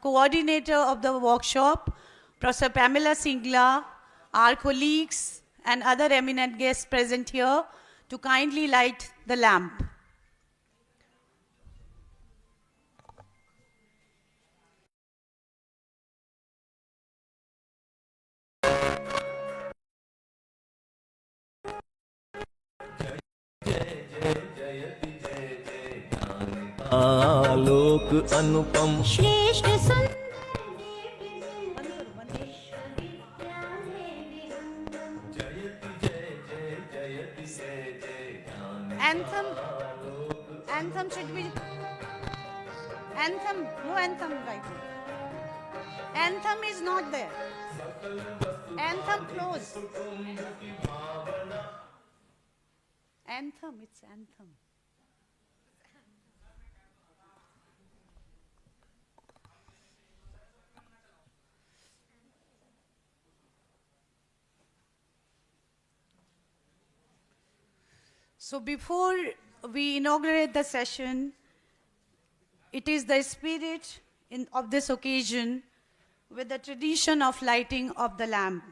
coordinator of the workshop, Professor Pamela Singla, our colleagues and other eminent guests present here to kindly light the lamp. आलोक अनुपम श्रेष्ठ Anthem should be anthem. No anthem right now. Anthem is not there. Anthem close. Anthem, it's anthem. So before we inaugurate the session, it is the spirit of this occasion with the tradition of lighting of the lamp.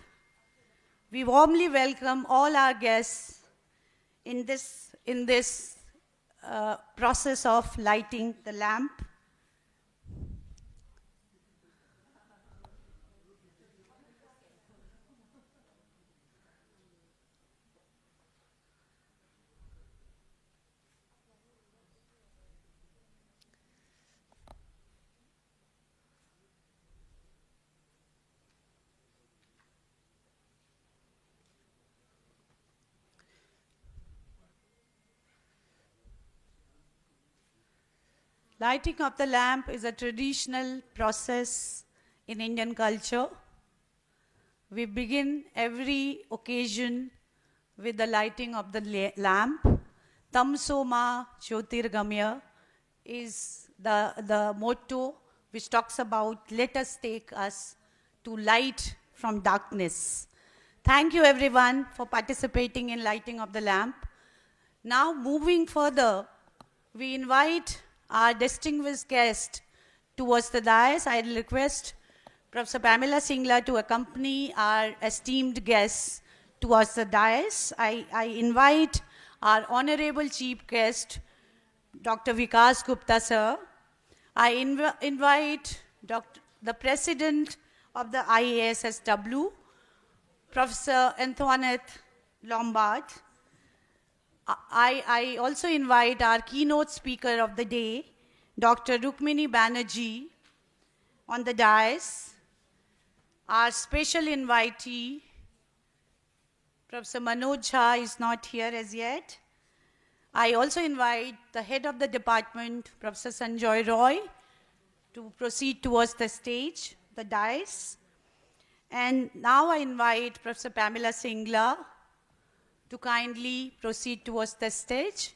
We warmly welcome all our guests in this process of lighting the lamp. Lighting of the lamp is a traditional process in Indian culture. We begin every occasion with the lighting of the lamp. Tamso ma jyotirgamya is the motto which talks about let us take us to light from darkness. Thank you everyone for participating in lighting of the lamp. Now moving further, we invite our distinguished guest towards the dais. I request Professor Pamela Singla to accompany our esteemed guests towards the dais. I invite our honorable chief guest, Dr. Vikas Gupta sir. I invite the president of the IASSW, Professor Antoinette Lombard. I also invite our keynote speaker of the day, Dr. Rukmini Banerjee, on the dais. Our special invitee, Professor Manoj Jha, is not here as yet. I also invite the head of the department, Professor Sanjoy Roy, to proceed towards the stage, the dais. And now I invite Professor Pamela Singla to kindly proceed towards the stage.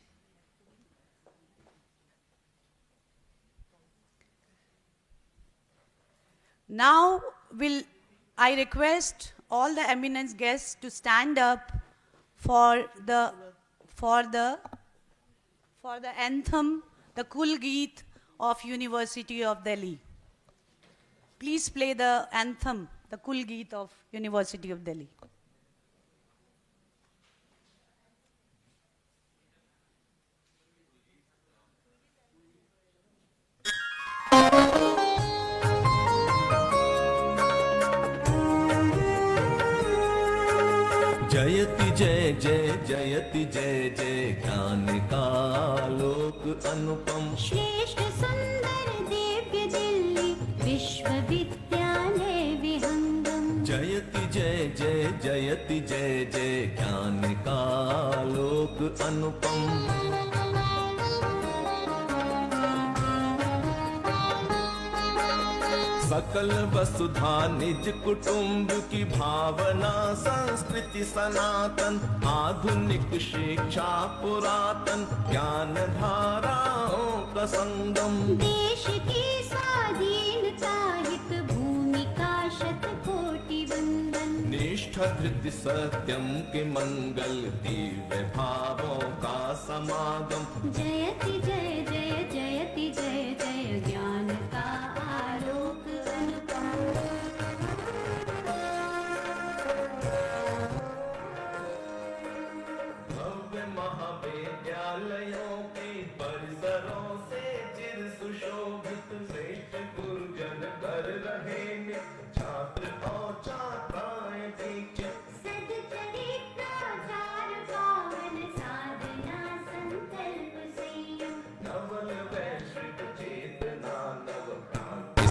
Now I request all the eminent guests to stand up for the anthem, the Kul Geet of University of Delhi. Please play the anthem, the Kul Geet of University of Delhi. जयति जय जय जयति जय जय ज्ञान का आलोक अनुपम श्रेष्ठ सुंदर दिव्य दिल्ली विश्वविद्यालय विहंगम जयति जय जय जयति जय जय ज्ञान का आलोक अनुपम सकल वसुधा निज कुटुंब की भावना संस्कृति सनातन आधुनिक शिक्षा पुरातन ज्ञान धाराओं का संगम देश की स्वाधीनता हित भूमिका शतकोटि वंदन निष्ठा धृति सत्यम के मंगल दिव्य भावों का समागम जयति जय जय जयति जय जय ज्ञान का आलोक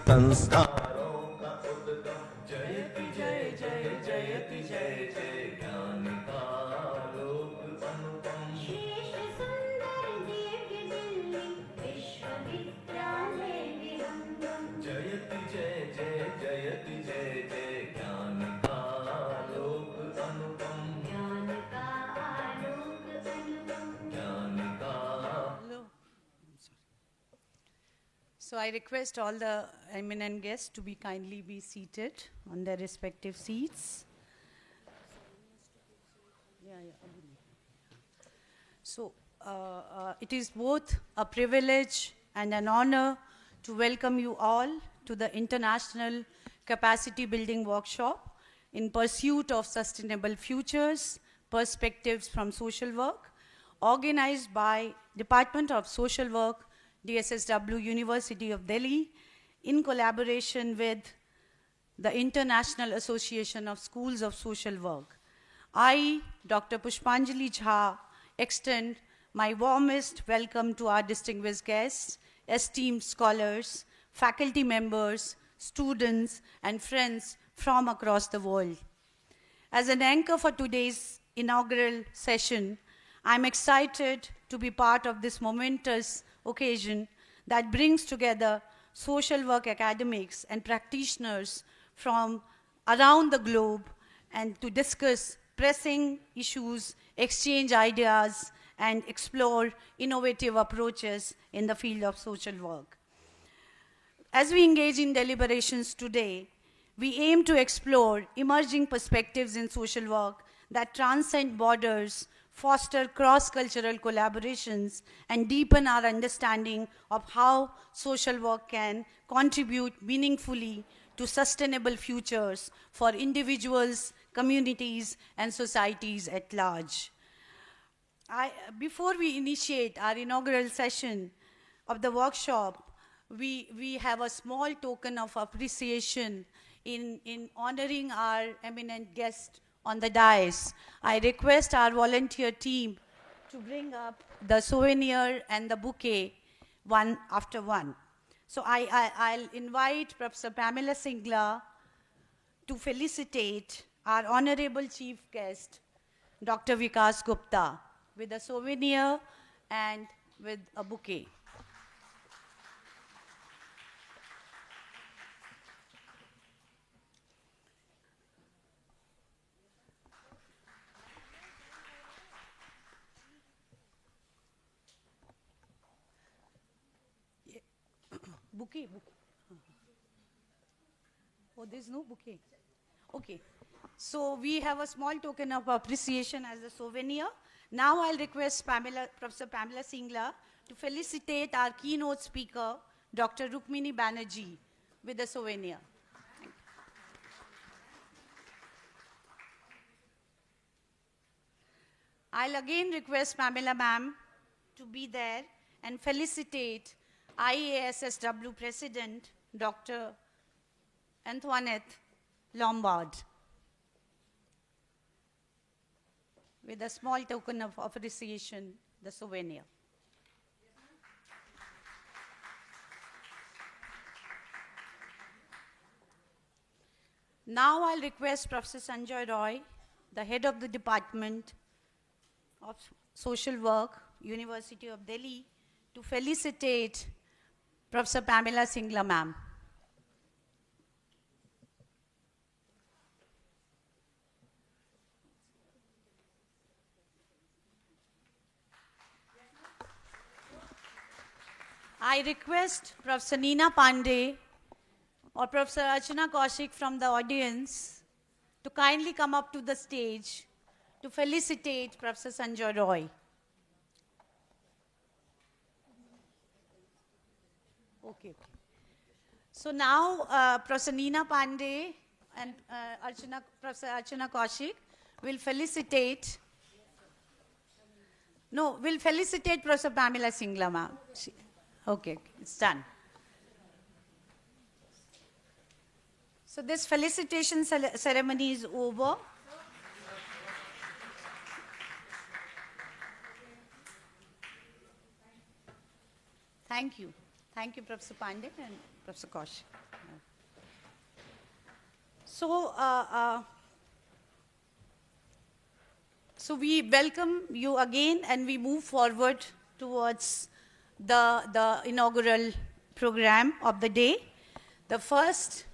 संस्कारों का उद्गम जयति जय जय जयति जय जय ज्ञान का लोक अनुपम श्रेष्ठ सुंदर दिव्य दिल्ली विश्वविद्यालय विहंगम जयति जय जय जयति जय जय ज्ञान का लोक अनुपम ज्ञान का आलोक अनुपम ज्ञान का Hello. So I request all the eminent guests to be kindly be seated on their respective seats. So it is both a privilege and an honor to welcome you all to the International Capacity Building Workshop in Pursuit of Sustainable Futures, Perspectives from Social Work, organized by Department of Social Work, DSSW, University of Delhi, in collaboration with the International Association of Schools of Social Work. I, Dr. Pushpanjali Jha, extend my warmest welcome to our distinguished guests, esteemed scholars, faculty members, students, and friends from across the world. As an anchor for today's inaugural session, I'm excited to be part of this momentous occasion that brings together social work academics and practitioners from around the globe and to discuss pressing issues, exchange ideas, and explore innovative approaches in the field of social work. As we engage in deliberations today, we aim to explore emerging perspectives in social work that transcend borders, foster cross-cultural collaborations, and deepen our understanding of how social work can contribute meaningfully to sustainable futures for individuals, communities, and societies at large. Before we initiate our inaugural session of the workshop, we have a small token of appreciation in honoring our eminent guest on the dais. I request our volunteer team to bring up the souvenir and the bouquet one after one. So I'll invite Professor Pamela Singla to felicitate our honorable chief guest, Dr. Vikas Gupta, with a souvenir and with a bouquet. Bouquet. Oh, there's no bouquet. Okay. So we have a small token of appreciation as a souvenir. Now I'll request Professor Pamela Singla to felicitate our keynote speaker, Dr. Rukmini Banerjee, with a souvenir. Thank you. I'll again request Pamela ma'am to be there and felicitate IASSW President, Dr. Antoinette Lombard, with a small token of appreciation, the souvenir. Now I'll request Professor Sanjoy Roy, the head of the Department of Social Work, University of Delhi, to felicitate Professor Pamela Singla ma'am. I request Professor Neena Pandey or Professor Archana Kaushik from the audience to kindly come up to the stage to felicitate Professor Sanjoy Roy. Okay. So now Professor Neena Pandey and Professor Archana Kaushik will felicitate. No, will felicitate Professor Pamela Singla ma'am. Okay, it's done. So this felicitation ceremony is over. Thank you. Thank you, Professor Pandey and Professor Kaushik. So, so we welcome you again and we move forward towards the inaugural program of the day. The first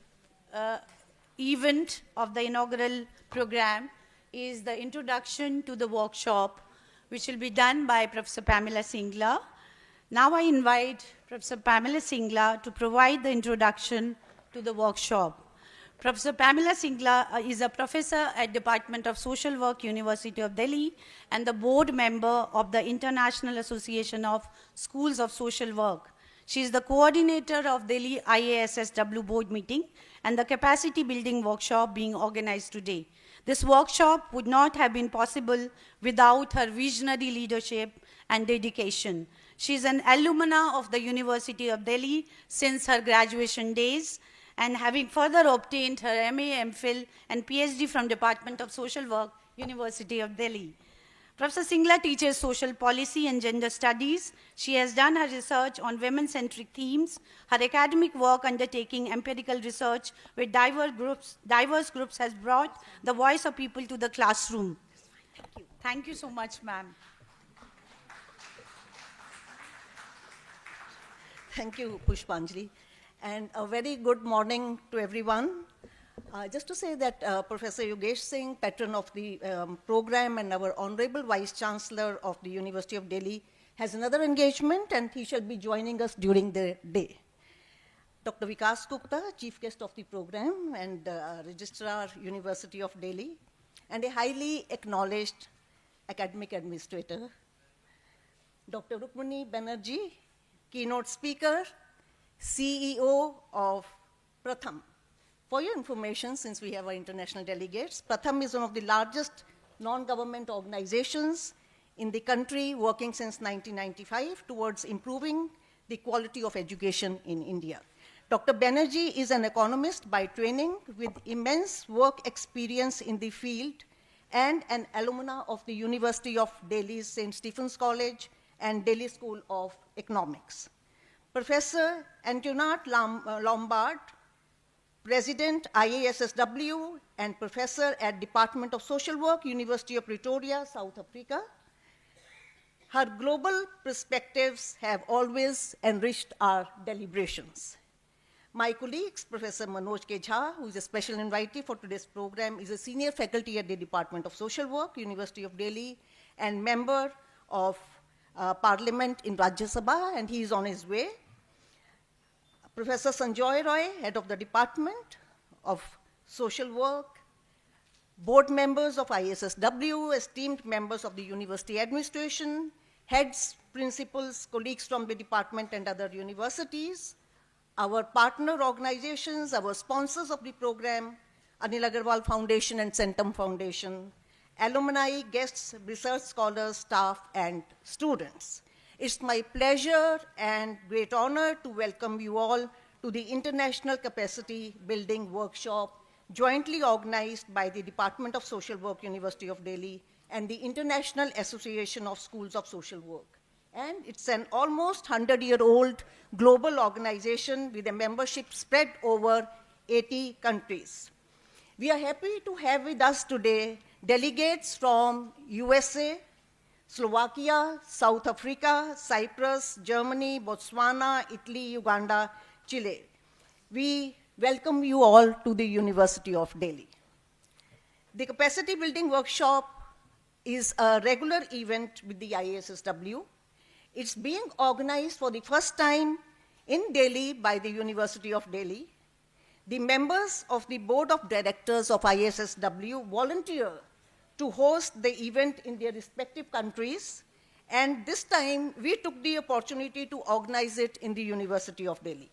event of the inaugural program is the introduction to the workshop, which will be done by Professor Pamela Singla. Now I invite Professor Pamela Singla to provide the introduction to the workshop. Professor Pamela Singla is a professor at Department of Social Work, University of Delhi, and the board member of the International Association of Schools of Social Work. She is the coordinator of Delhi IASSW board meeting and the capacity building workshop being organized today. This workshop would not have been possible without her visionary leadership and dedication. She is an alumna of the University of Delhi since her graduation days, and having further obtained her MA, MPhil, and PhD from Department of Social Work, University of Delhi. Professor Singla teaches social policy and gender studies. She has done her research on women-centric themes. Her academic work undertaking empirical research with diverse groups has brought the voice of people to the classroom. Thank you. Thank you so much, ma'am. Thank you, Pushpanjali. And a very good morning to everyone. Just to say that Professor Yogesh Singh, patron of the program and our Honorable Vice Chancellor of the University of Delhi, has another engagement and he shall be joining us during the day. Dr. Vikas Gupta, Chief Guest of the program and Registrar, University of Delhi, and a highly acknowledged academic administrator. Dr. Rukmini Banerjee, Keynote Speaker, CEO of Pratham. For your information, since we have our international delegates, Pratham is one of the largest non-government organizations in the country working since 1995 towards improving the quality of education in India. Dr. Banerjee is an economist by training with immense work experience in the field and an alumna of the University of Delhi's St. Stephen's College and Delhi School of Economics. Professor Antoinette Lombard, President IASSW and Professor at Department of Social Work, University of Pretoria, South Africa. Her global perspectives have always enriched our deliberations. My colleagues, Professor Manoj K. Jha, who is a special invitee for today's program, is a senior faculty at the Department of Social Work, University of Delhi, and member of Parliament in Rajya Sabha, and he is on his way. Professor Sanjoy Roy, head of the Department of Social Work, board members of IASSW, esteemed members of the university administration, heads, principals, colleagues from the department and other universities, our partner organizations, our sponsors of the program, Anil Agarwal Foundation and Centum Foundation, alumni, guests, research scholars, staff, and students. It's my pleasure and great honor to welcome you all to the International Capacity Building Workshop, jointly organized by the Department of Social Work, University of Delhi, and the International Association of Schools of Social Work. And it's an almost 100-year-old global organization with a membership spread over 80 countries. We are happy to have with us today delegates from USA, Slovakia, South Africa, Cyprus, Germany, Botswana, Italy, Uganda, Chile. We welcome you all to the University of Delhi. The Capacity Building Workshop is a regular event with the IASSW. It's being organized for the first time in Delhi by the University of Delhi. The members of the Board of Directors of IASSW volunteer to host the event in their respective countries, and this time we took the opportunity to organize it in the University of Delhi.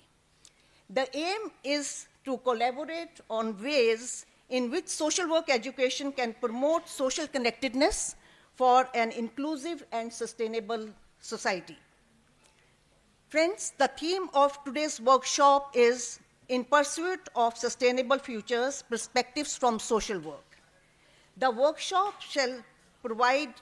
The aim is to collaborate on ways in which social work education can promote social connectedness for an inclusive and sustainable society. Friends, the theme of today's workshop is In Pursuit of Sustainable Futures, Perspectives from Social Work. The workshop shall provide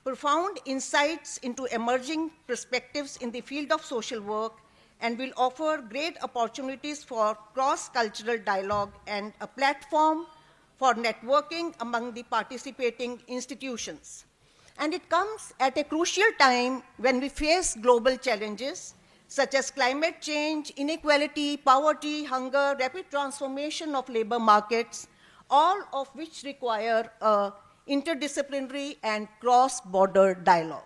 profound insights into emerging perspectives in the field of social work and will offer great opportunities for cross-cultural dialogue and a platform for networking among the participating institutions. And it comes at a crucial time when we face global challenges such as climate change, inequality, poverty, hunger, rapid transformation of labor markets, all of which require a interdisciplinary and cross-border dialogue.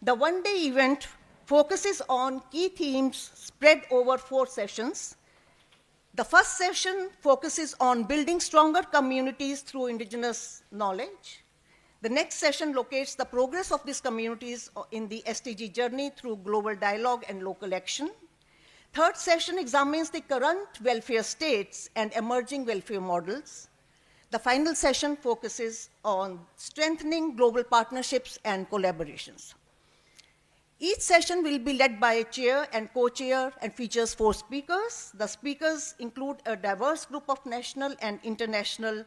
The one-day event focuses on key themes spread over 4 sessions. The first session focuses on building stronger communities through indigenous knowledge. The next session locates the progress of these communities in the SDG journey through global dialogue and local action. Third session examines the current welfare states and emerging welfare models. The final session focuses on strengthening global partnerships and collaborations. Each session will be led by a chair and co-chair and features 4 speakers. The speakers include a diverse group of national and international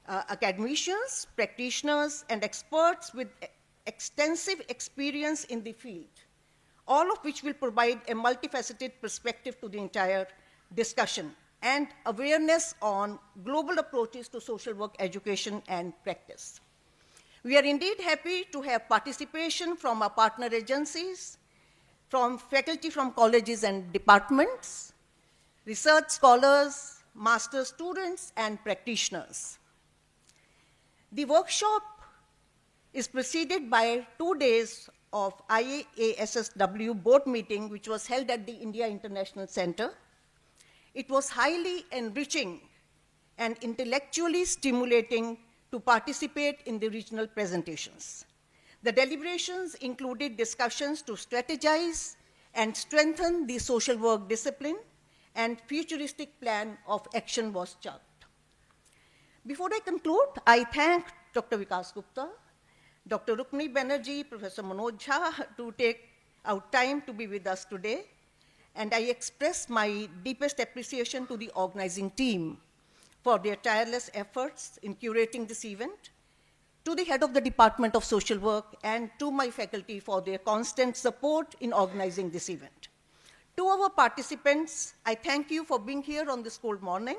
academicians, practitioners, and experts with extensive experience in the field, all of which will provide a multifaceted perspective to the entire discussion and awareness on global approaches to social work education and practice. We are indeed happy to have participation from our partner agencies, from faculty from colleges and departments, research scholars, master students, and practitioners. The workshop is preceded by 2 days of IASSW board meeting, which was held at the India International Center. It was highly enriching and intellectually stimulating to participate in the regional presentations. The deliberations included discussions to strategize and strengthen the social work discipline, and futuristic plan of action was charted. Before I conclude, I thank Dr. Vikas Gupta, Dr. Rukmini Banerjee, Professor Manoj Jha to take out time to be with us today, and I express my deepest appreciation to the organizing team for their tireless efforts in curating this event, to the head of the Department of Social Work, and to my faculty for their constant support in organizing this event. To our participants, I thank you for being here on this cold morning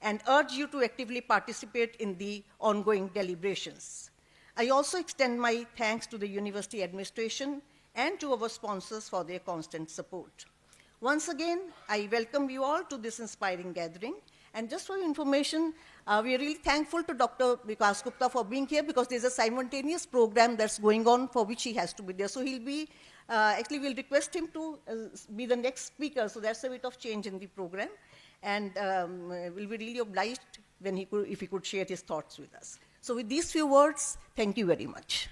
and urge you to actively participate in the ongoing deliberations. I also extend my thanks to the university administration and to our sponsors for their constant support. Once again, I welcome you all to this inspiring gathering. And just for your information, we are really thankful to Dr. Vikas Gupta for being here, because there's a simultaneous program that's going on for which he has to be there. So he'll be, actually we'll request him to be the next speaker. So that's a bit of change in the program. And we'll be really obliged when if he could share his thoughts with us. So with these few words, thank you very much.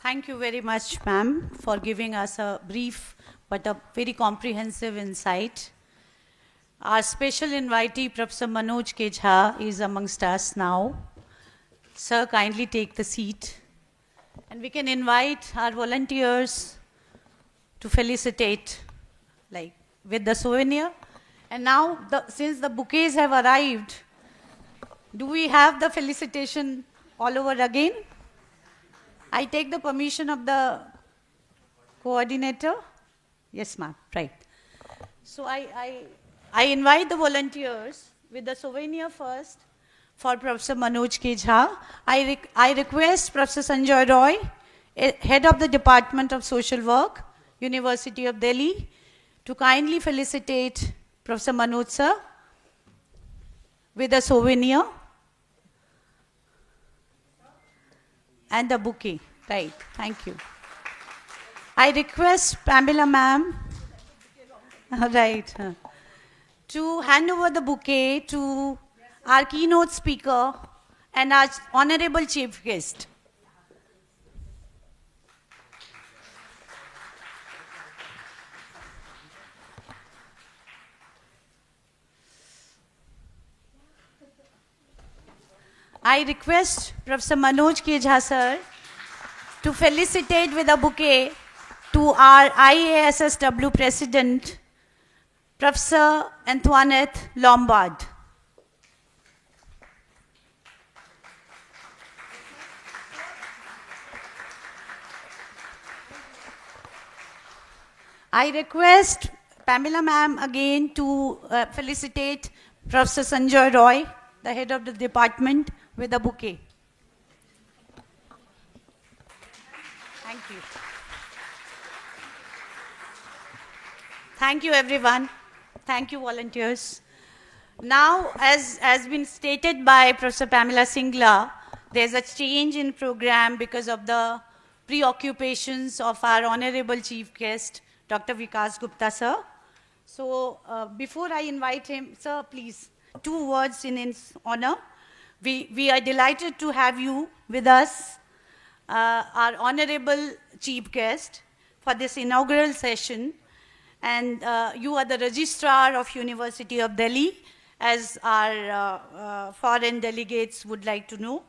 Thank you very much, ma'am, for giving us a brief but a very comprehensive insight. Our special invitee, Professor Manoj K. Jha, is amongst us now. Sir, kindly take the seat. And we can invite our volunteers to felicitate, like with the souvenir. And now, since the bouquets have arrived, do we have the felicitation all over again? I take the permission of the coordinator. Yes, ma'am, right. So I invite the volunteers with the souvenir first for Professor Manoj K. Jha. I request Professor Sanjoy Roy, Head of the Department of Social Work, University of Delhi, to kindly felicitate Professor Manoj sir with a souvenir and a bouquet. Right, thank you. I request Pamela ma'am, right, to hand over the bouquet to our keynote speaker and our honorable chief guest. I request Professor Manoj K. Jha sir to felicitate with a bouquet to our IASSW President, Professor Antoinette Lombard. I request Pamela ma'am again to felicitate Professor Sanjay Roy, the head of the department, with a bouquet. Thank you. Thank you, everyone. Thank you, volunteers. Now, as has been stated by Professor Pamela Singla, there's a change in program because of the preoccupations of our honorable chief guest, Dr. Vikas Gupta, sir. So, before I invite him, sir, please, 2 words in his honor. We are delighted to have you with us, our honorable chief guest, for this inaugural session. And you are the registrar of University of Delhi, as our foreign delegates would like to know.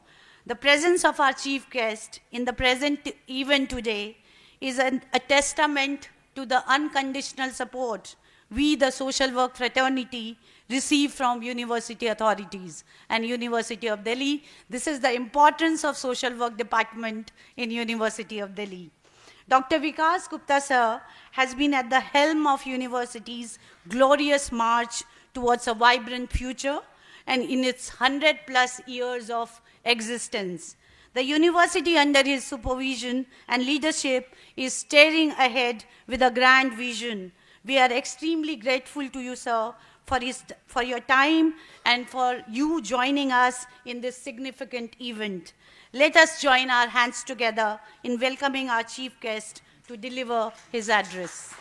The presence of our chief guest in the present event today is a testament to the unconditional support we, the social work fraternity, receive from university authorities and University of Delhi. This is the importance of social work department in University of Delhi. Dr. Vikas Gupta sir has been at the helm of university's glorious march towards a vibrant future and in its 100+ years of existence. The university under his supervision and leadership is staring ahead with a grand vision. We are extremely grateful to you, sir, for your time and for you joining us in this significant event. Let us join our hands together in welcoming our chief guest to deliver his address.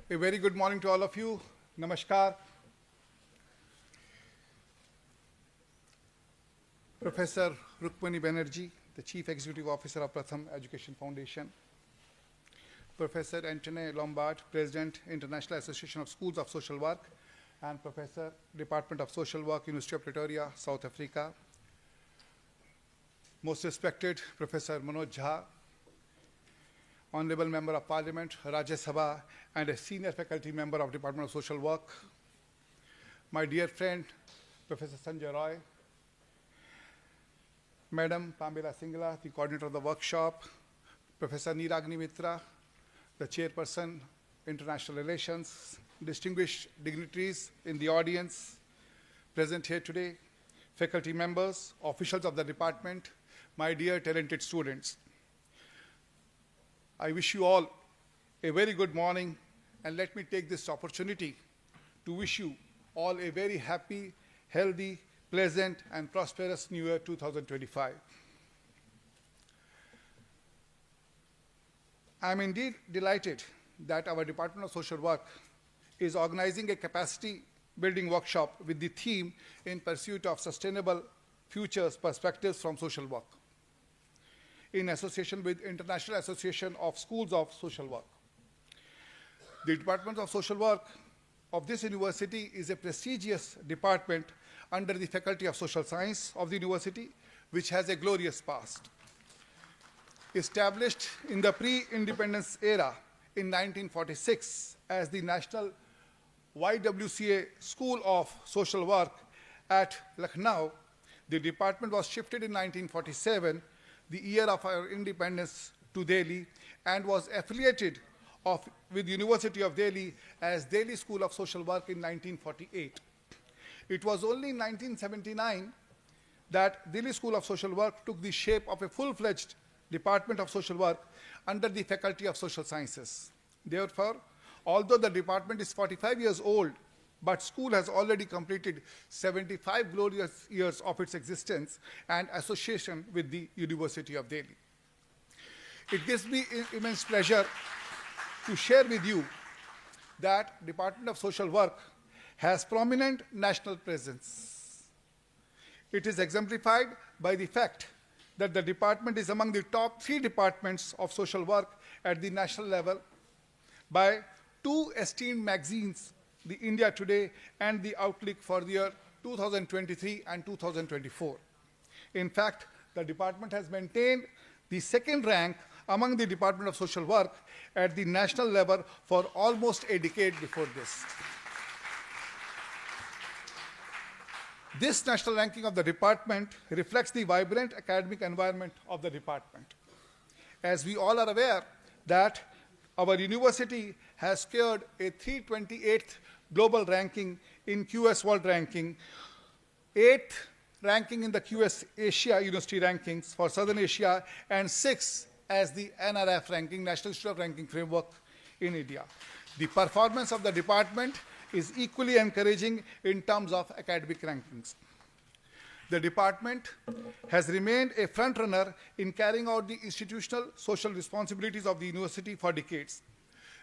A very good morning to all of you. Namaskar. Professor Rukmani Banerjee, the Chief Executive Officer of Pratham Education Foundation. Professor Anthony Lombard, President, International Association of Schools of Social Work, and Professor, Department of Social Work, University of Pretoria, South Africa. Most respected Professor Manoj Jha, Honorable Member of Parliament, Rajya Sabha, and a senior faculty member of Department of Social Work. My dear friend, Professor Sanjay Roy, Madam Pamela Singla, the coordinator of the workshop, Professor Niragni Mitra, the chairperson, International Relations, distinguished dignitaries in the audience present here today, faculty members, officials of the department, my dear talented students. I wish you all a very good morning, and let me take this opportunity to wish you all a very happy, healthy, pleasant, and prosperous New Year 2025. I am indeed delighted that our Department of Social Work is organizing a capacity building workshop with the theme In Pursuit of Sustainable Futures Perspectives from Social Work, in association with International Association of Schools of Social Work. The Department of Social Work of this university is a prestigious department under the Faculty of Social Science of the university, which has a glorious past. Established in the pre-independence era in 1946 as the National YWCA School of Social Work at Lucknow, the department was shifted in 1947, the year of our independence, to Delhi, and was affiliated with University of Delhi as Delhi School of Social Work in 1948. It was only in 1979 that Delhi School of Social Work took the shape of a full-fledged Department of Social Work under the Faculty of Social Sciences. Therefore, although the department is 45 years old, but school has already completed 75 glorious years of its existence and association with the University of Delhi. It gives me immense pleasure to share with you that Department of Social Work has prominent national presence. It is exemplified by the fact that the department is among the top 3 departments of social work at the national level by 2 esteemed magazines, the India Today and the Outlook, for the year 2023 and 2024. In fact, the department has maintained the 2nd rank among the Department of Social Work at the national level for almost a decade before this. This national ranking of the department reflects the vibrant academic environment of the department. As we all are aware that our university has secured a 328th global ranking in QS World Ranking, 8th ranking in the QS Asia University Rankings for Southern Asia, and 6th as the NRF ranking, National Institute of Ranking Framework in India. The performance of the department is equally encouraging in terms of academic rankings. The department has remained a front-runner in carrying out the institutional social responsibilities of the university for decades.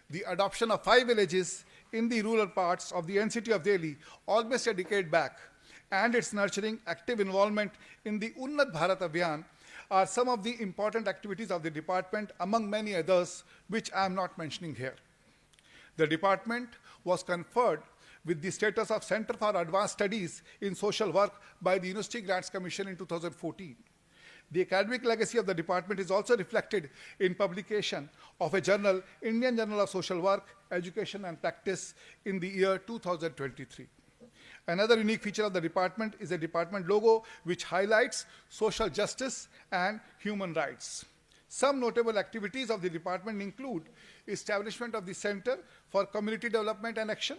The adoption of 5 villages in the rural parts of the NCT of Delhi almost a decade back, and its nurturing active involvement in the Unnat Bharat Abhiyan are some of the important activities of the department, among many others, which I am not mentioning here. The department was conferred with the status of Center for Advanced Studies in Social Work by the University Grants Commission in 2014. The academic legacy of the department is also reflected in publication of a journal, Indian Journal of Social Work, Education and Practice, in the year 2023. Another unique feature of the department is a department logo which highlights social justice and human rights. Some notable activities of the department include establishment of the Center for Community Development and Action,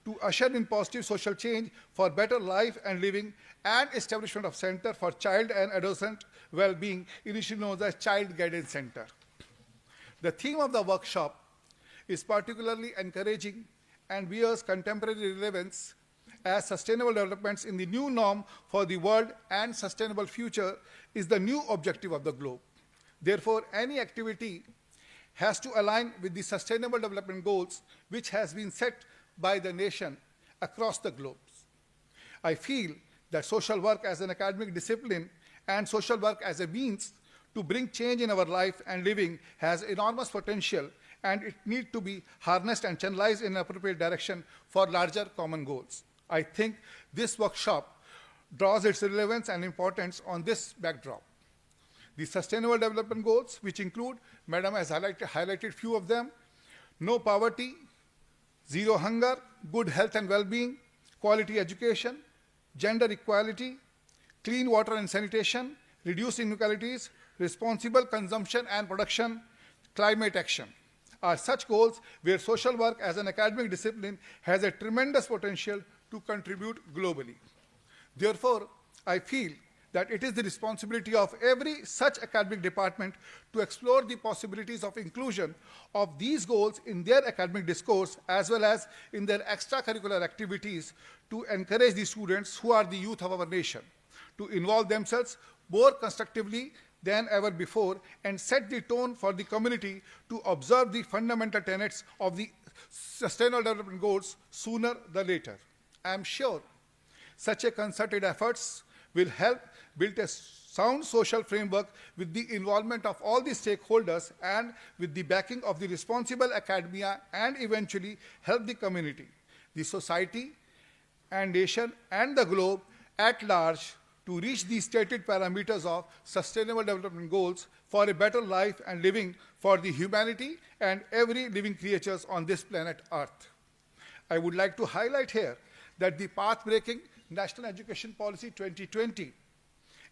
to usher in positive social change for better life and living, and establishment of Center for Child and Adolescent Well-being, initially known as Child Guidance Center. The theme of the workshop is particularly encouraging and bears contemporary relevance as sustainable developments in the new norm for the world and sustainable future is the new objective of the globe. Therefore, any activity has to align with the sustainable development goals which has been set by the nation across the globe. I feel that social work as an academic discipline and social work as a means to bring change in our life and living has enormous potential, and it needs to be harnessed and channelized in an appropriate direction for larger common goals. I think this workshop draws its relevance and importance on this backdrop. The Sustainable Development Goals, which include, Madam has highlighted few of them: no poverty, zero hunger, good health and well-being, quality education, gender equality, clean water and sanitation, reduced inequalities, responsible consumption and production, climate action, are such goals where social work as an academic discipline has a tremendous potential to contribute globally. Therefore, I feel that it is the responsibility of every such academic department to explore the possibilities of inclusion of these goals in their academic discourse as well as in their extracurricular activities to encourage the students who are the youth of our nation to involve themselves more constructively than ever before and set the tone for the community to observe the fundamental tenets of the Sustainable Development Goals sooner than later. I am sure such a concerted efforts will help build a sound social framework with the involvement of all the stakeholders and with the backing of the responsible academia, and eventually help the community, the society and nation and the globe at large to reach the stated parameters of Sustainable Development Goals for a better life and living for the humanity and every living creatures on this planet Earth. I would like to highlight here that the path-breaking National Education Policy 2020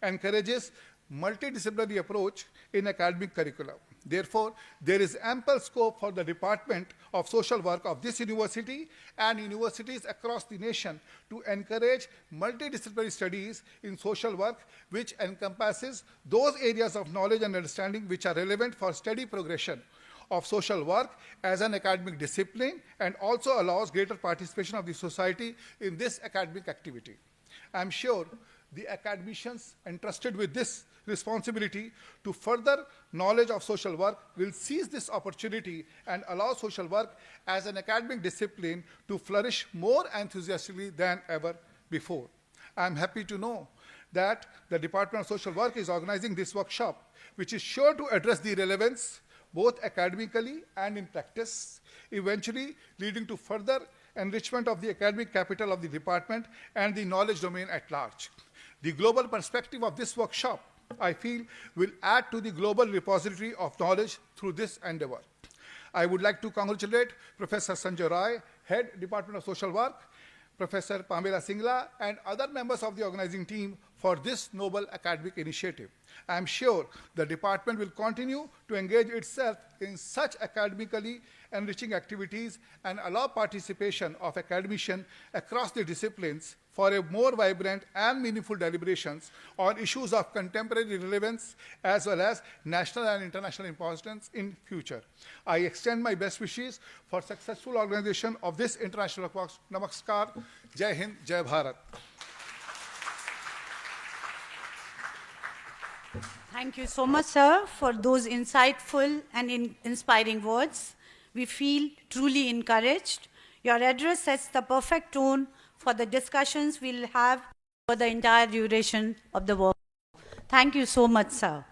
encourages multidisciplinary approach in academic curriculum. Therefore, there is ample scope for the Department of Social Work of this university and universities across the nation to encourage multidisciplinary studies in social work, which encompasses those areas of knowledge and understanding which are relevant for steady progression of social work as an academic discipline, and also allows greater participation of the society in this academic activity. I am sure the academicians entrusted with this responsibility to further knowledge of social work will seize this opportunity and allow social work as an academic discipline to flourish more enthusiastically than ever before. I am happy to know that the Department of Social Work is organizing this workshop, which is sure to address the relevance both academically and in practice, eventually leading to further enrichment of the academic capital of the department and the knowledge domain at large. The global perspective of this workshop, I feel, will add to the global repository of knowledge through this endeavor. I would like to congratulate Professor Sanjay Rai, Head, Department of Social Work, Professor Pamela Singla, and other members of the organizing team for this noble academic initiative. I am sure the department will continue to engage itself in such academically enriching activities and allow participation of academicians across the disciplines for a more vibrant and meaningful deliberations on issues of contemporary relevance as well as national and international importance in future. I extend my best wishes for successful organization of this international workshop. Namaskar. Jai Hind, Jai Bharat. Thank you so much, sir, for those insightful and inspiring words. We feel truly encouraged. Your address sets the perfect tone for the discussions we'll have for the entire duration of the work. Thank you so much, sir.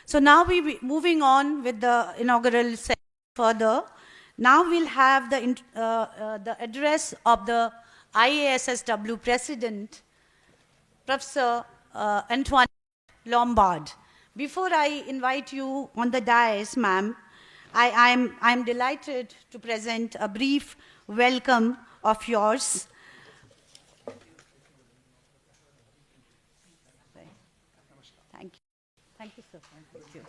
So now we'll be moving on with the inaugural session further. Now we'll have the address of the IASSW President, Professor Antoine Lombard. Before I invite you on the dais, ma'am, I'm delighted to present a brief welcome of yours. Thank you. Thank you, sir. Thank you.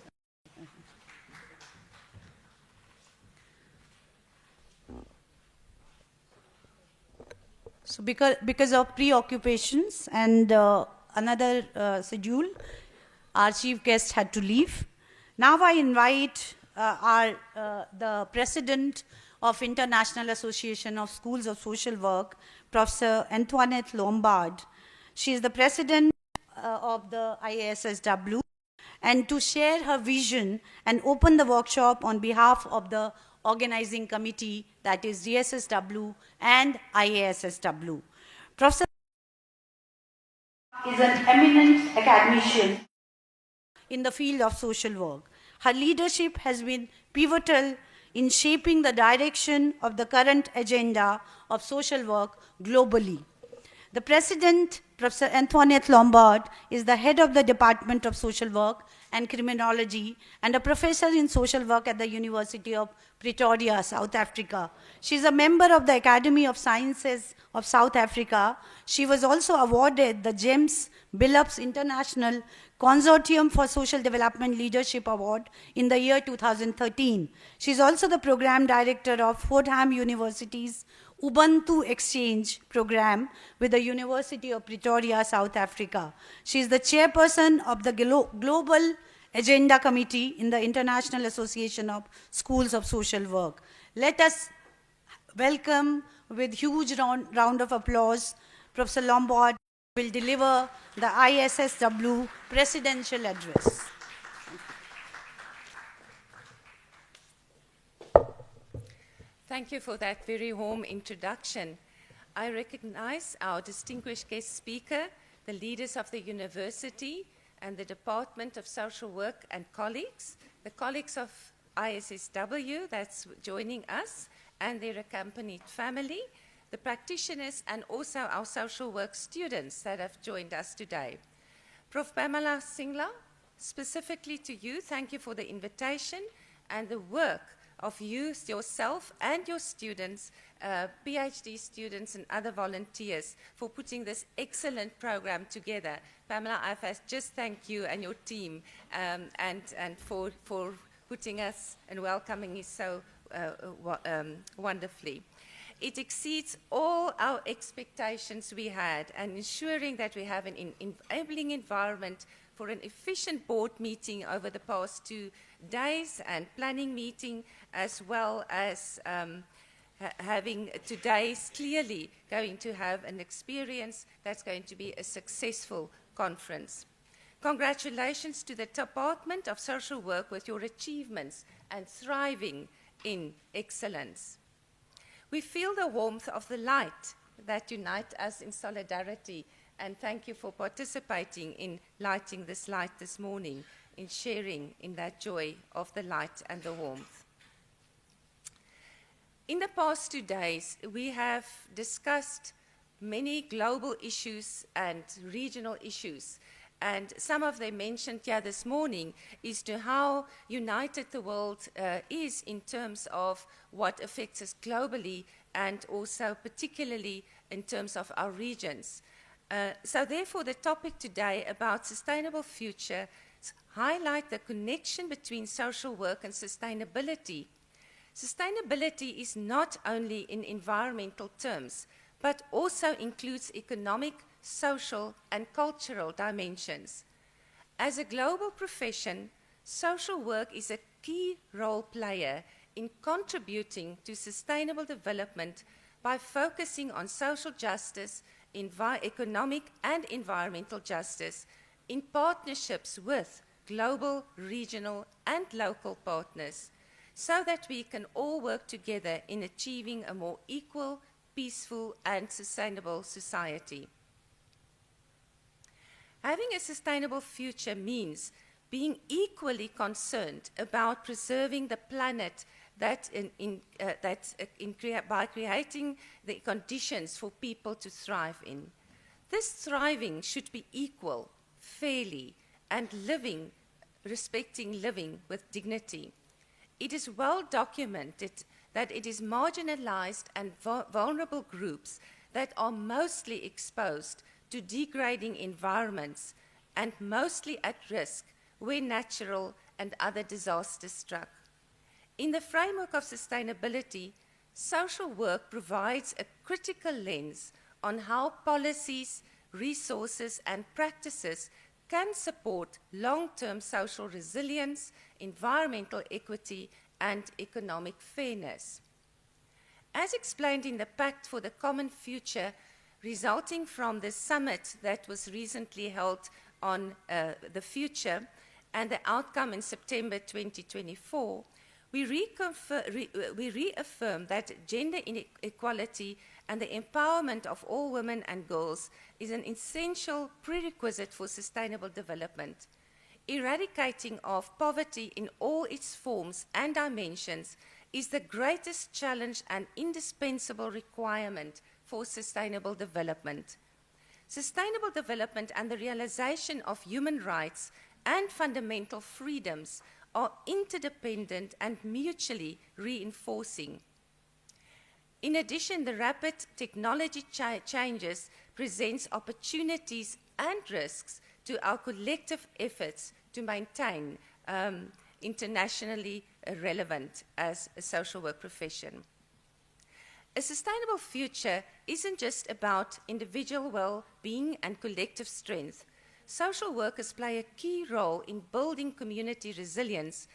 So because of preoccupations and another schedule, our chief guest had to leave. Now I invite the president of International Association of Schools of Social Work, Professor Antoinette Lombard. She is the president of the IASSW, and to share her vision and open the workshop on behalf of the organizing committee, that is DSSW and IASSW. Professor is an eminent academician in the field of social work. Her leadership has been pivotal in shaping the direction of the current agenda of social work globally. The President, Professor Antoinette Lombard, is the head of the Department of Social Work and Criminology and a professor in social work at the University of Pretoria, South Africa. She is a member of the Academy of Sciences of South Africa. She was also awarded the GEMS Billups International Consortium for Social Development Leadership Award in the year 2013. She is also the program director of Fordham University's Ubuntu Exchange program with the University of Pretoria, South Africa. She is the chairperson of the Global Agenda Committee in the International Association of Schools of Social Work. Let us welcome with huge round of applause Professor Lombard, who will deliver the ISSW presidential address. Thank you for that very warm introduction. I recognize our distinguished guest speaker, the leaders of the university and the Department of Social Work and colleagues, the colleagues of ISSW that's joining us and their accompanied family, the practitioners and also our social work students that have joined us today. Prof. Pamela Singla, specifically to you, thank you for the invitation and the work of you, yourself and your students, PhD students and other volunteers for putting this excellent program together. Pamela, I just thank you and your team and for putting us and welcoming us so wonderfully. It exceeds all our expectations we had and ensuring that we have an enabling environment for an efficient board meeting over the past 2 days and planning meeting, as well as having today's clearly going to have an experience that's going to be a successful conference. Congratulations to the Department of Social Work with your achievements and thriving in excellence. We feel the warmth of the light that unites us in solidarity, and thank you for participating in lighting this light this morning, in sharing in that joy of the light and the warmth. In the past 2 days, we have discussed many global issues and regional issues, and some of them mentioned here this morning is to how united the world is in terms of what affects us globally and also particularly in terms of our regions. So therefore, the topic today about sustainable future highlight the connection between social work and sustainability. Sustainability is not only in environmental terms, but also includes economic, social, and cultural dimensions. As a global profession, social work is a key role player in contributing to sustainable development by focusing on social justice, economic and environmental justice, in partnerships with global, regional, and local partners, so that we can all work together in achieving a more equal, peaceful, and sustainable society. Having a sustainable future means being equally concerned about preserving the planet by creating the conditions for people to thrive in. This thriving should be equal, fairly, and respecting living with dignity. It is well documented that it is marginalized and vulnerable groups that are mostly exposed to degrading environments and mostly at risk when natural and other disasters struck. In the framework of sustainability, social work provides a critical lens on how policies, resources, and practices can support long-term social resilience, environmental equity, and economic fairness. As explained in the Pact for the Common Future, resulting from the summit that was recently held on the future and the outcome in September 2024, we reaffirm that gender inequality and the empowerment of all women and girls is an essential prerequisite for sustainable development. Eradicating of poverty in all its forms and dimensions is the greatest challenge and indispensable requirement for sustainable development. Sustainable development and the realization of human rights and fundamental freedoms are interdependent and mutually reinforcing. In addition, the rapid technology changes presents opportunities and risks to our collective efforts to maintain internationally relevant as a social work profession. A sustainable future isn't just about individual well-being and collective strength. Social workers play a key role in building community resilience,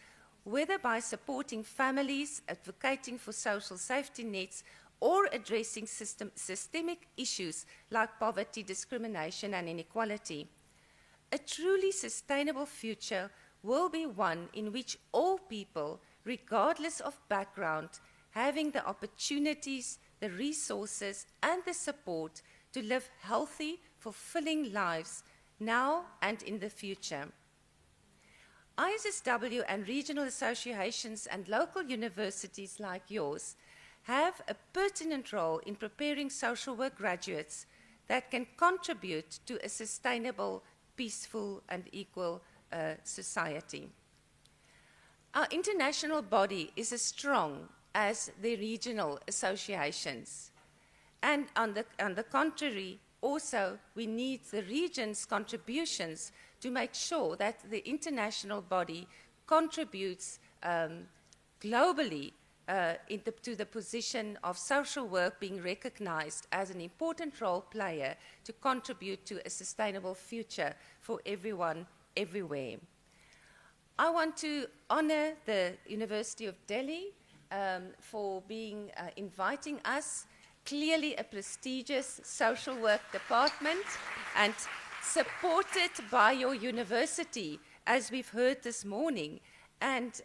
whether by supporting families, advocating for social safety nets, or addressing systemic issues like poverty, discrimination, and inequality. A truly sustainable future will be one in which all people, regardless of background, having the opportunities, the resources, and the support to live healthy, fulfilling lives now and in the future. IASSW and regional associations and local universities like yours have a pertinent role in preparing social work graduates that can contribute to a sustainable, peaceful, and equal society. Our international body is as strong as the regional associations. And on the contrary, also, we need the region's contributions to make sure that the international body contributes globally to the position of social work being recognized as an important role player to contribute to a sustainable future for everyone, everywhere. I want to honor the University of Delhi for inviting us. Clearly a prestigious social work department and supported by your university, as we've heard this morning. And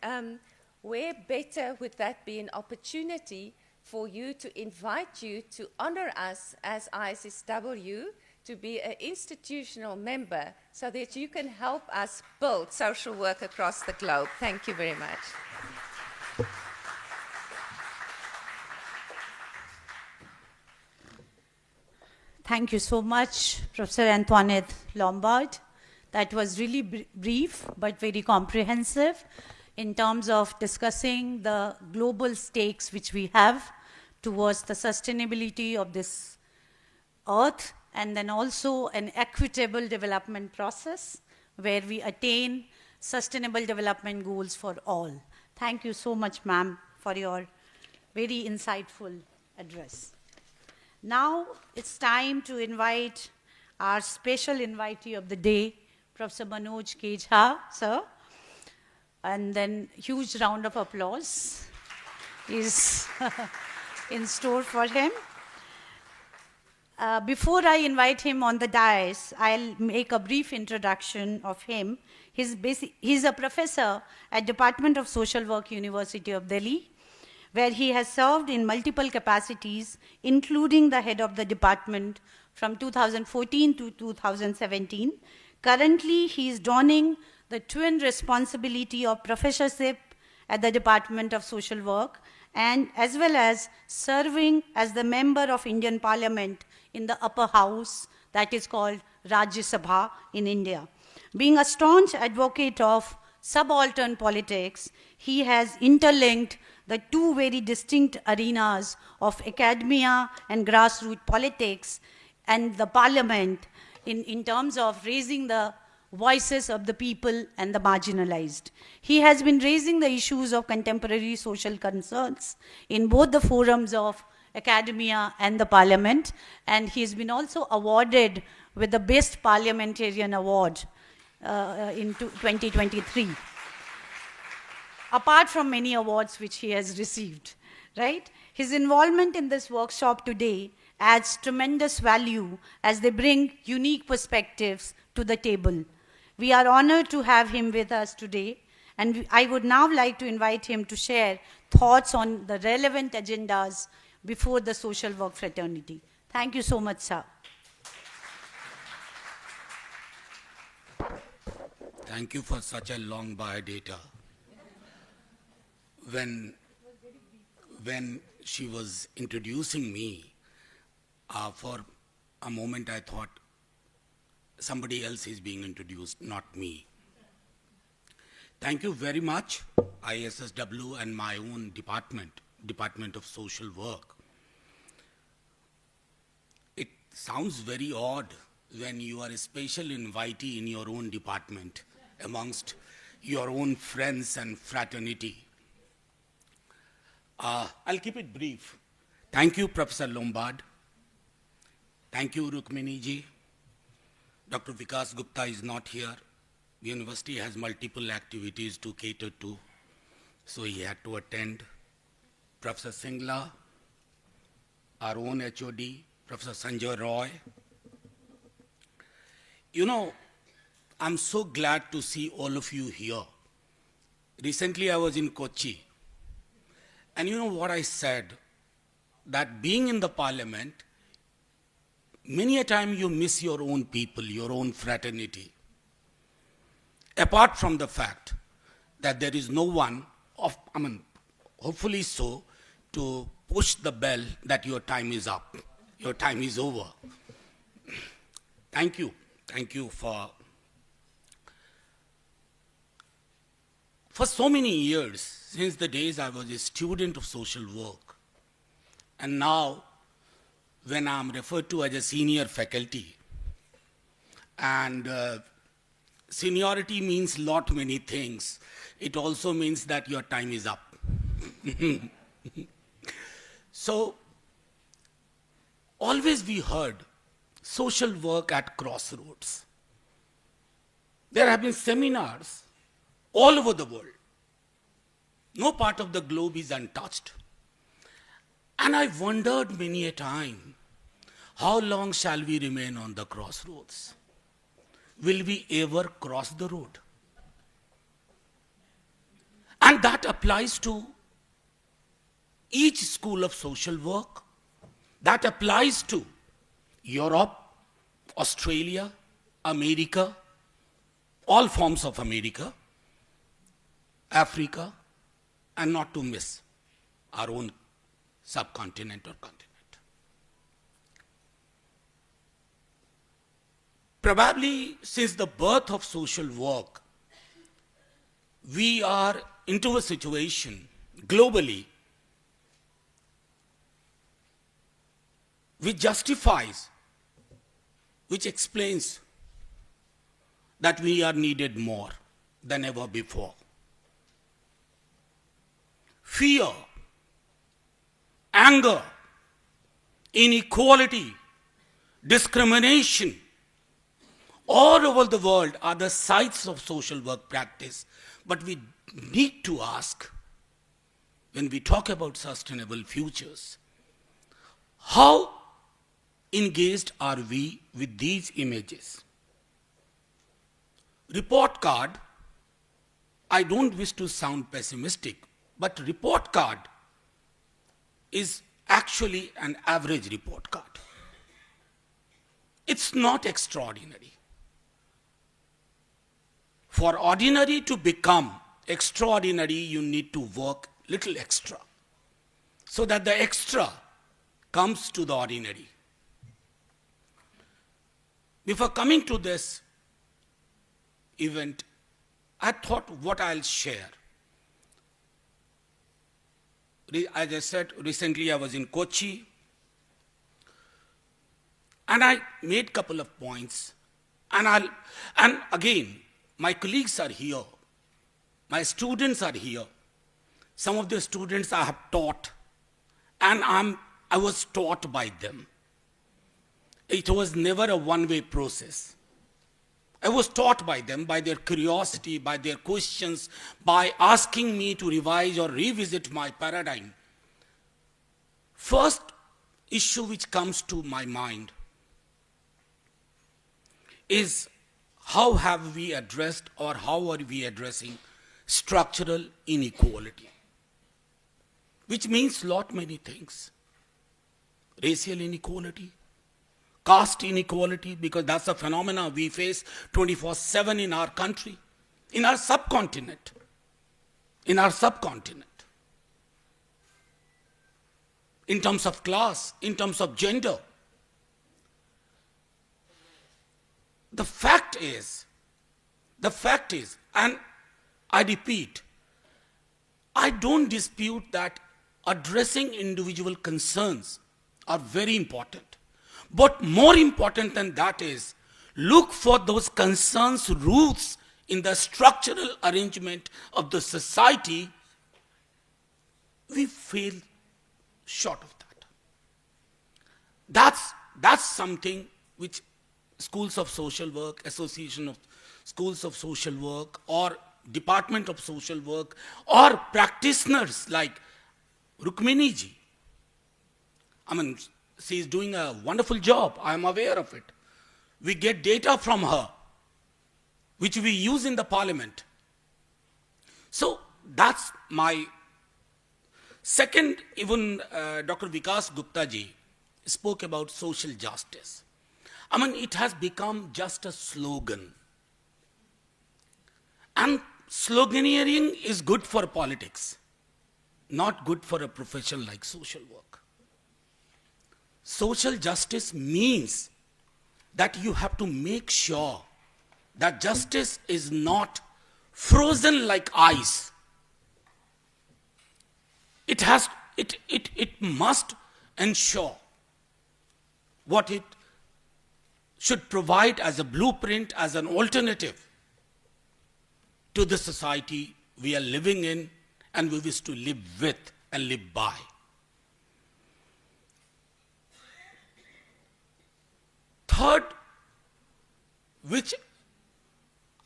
where better would that be an opportunity for you to invite you to honor us as IASSW to be an institutional member so that you can help us build social work across the globe. Thank you very much. Thank you so much, Professor Antoinette Lombard. That was really brief but very comprehensive in terms of discussing the global stakes which we have towards the sustainability of this earth, and then also an equitable development process where we attain sustainable development goals for all. Thank you so much, ma'am, for your very insightful address. Now it's time to invite our special invitee of the day, Professor Manoj K. Jha, sir. And then huge round of applause is in store for him. Before I invite him on the dais, I'll make a brief introduction of him. He's a professor at Department of Social Work, University of Delhi, where he has served in multiple capacities, including the head of the department from 2014 to 2017. Currently, he is donning the twin responsibility of professorship at the Department of Social Work, and as well as serving as the member of Indian Parliament in the upper house that is called Rajya Sabha in India. Being a staunch advocate of subaltern politics, he has interlinked the two very distinct arenas of academia and grassroots politics and the parliament in terms of raising the voices of the people and the marginalized. He has been raising the issues of contemporary social concerns in both the forums of academia and the parliament, and he has been also awarded with the Best Parliamentarian Award in 2023, apart from many awards which he has received, right? His involvement in this workshop today adds tremendous value as they bring unique perspectives to the table. We are honored to have him with us today, and I would now like to invite him to share thoughts on the relevant agendas before the social work fraternity. Thank you so much, sir. Thank you for such a long biodata. When she was introducing me, for a moment I thought somebody else is being introduced, not me. Thank you very much, IASSW and my own Department of Social Work. It sounds very odd when you are a special invitee in your own department amongst your own friends and fraternity. I'll keep it brief. Thank you, Professor Lombard. Thank you, Rukmini ji. Dr. Vikas Gupta is not here. The university has multiple activities to cater to, so he had to attend. Professor Singla, our own HOD, Professor Sanjay Roy. You know, I'm so glad to see all of you here. Recently, I was in Kochi, and you know what I said? That being in the parliament, many a time you miss your own people, your own fraternity. Apart from the fact that there is no one, hopefully so, to push the bell that your time is up, your time is over. Thank you. Thank you for so many years, since the days I was a student of social work, and now when I'm referred to as a senior faculty, and seniority means lot many things. It also means that your time is up. So, always we heard social work at crossroads. There have been seminars all over the world. No part of the globe is untouched. And I wondered many a time, how long shall we remain on the crossroads? Will we ever cross the road? And that applies to each school of social work. That applies to Europe, Australia, America, all forms of America, Africa, and not to miss our own subcontinent or continent. Probably since the birth of social work, we are into a situation globally which justifies which explains that we are needed more than ever before. Fear, anger, inequality, discrimination, all over the world are the sites of social work practice. But we need to ask, when we talk about sustainable futures, how engaged are we with these images? Report card, I don't wish to sound pessimistic, but report card is actually an average report card. It's not extraordinary. For ordinary to become extraordinary, you need to work little extra, so that the extra comes to the ordinary. Before coming to this event, I thought what I'll share. As I said, recently I was in Kochi, and I made a couple of points. And again, my colleagues are here. My students are here. Some of the students I have taught, and I was taught by them. It was never a one-way process. I was taught by them, by their curiosity, by their questions, by asking me to revise or revisit my paradigm. First issue which comes to my mind is, how have we addressed, or how are we addressing structural inequality? Which means many things. Racial inequality, caste inequality, because that's a phenomena we face 24/7 in our country, in our subcontinent. In terms of class, in terms of gender. The fact is, and I repeat, I don't dispute that addressing individual concerns are very important. But more important than that is, look for those concerns' roots in the structural arrangement of the society. We fail short of that. That's something which schools of social work, association of schools of social work, or department of social work, or practitioners like Rukmini ji, she is doing a wonderful job. I am aware of it. We get data from her, which we use in the parliament. So that's my second. Even Dr. Vikas Gupta ji spoke about social justice. It has become just a slogan. And sloganeering is good for politics, not good for a profession like social work. Social justice means that you have to make sure that justice is not frozen like ice. It must ensure what it should provide as a blueprint, as an alternative to the society we are living in and we wish to live with and live by. Third, which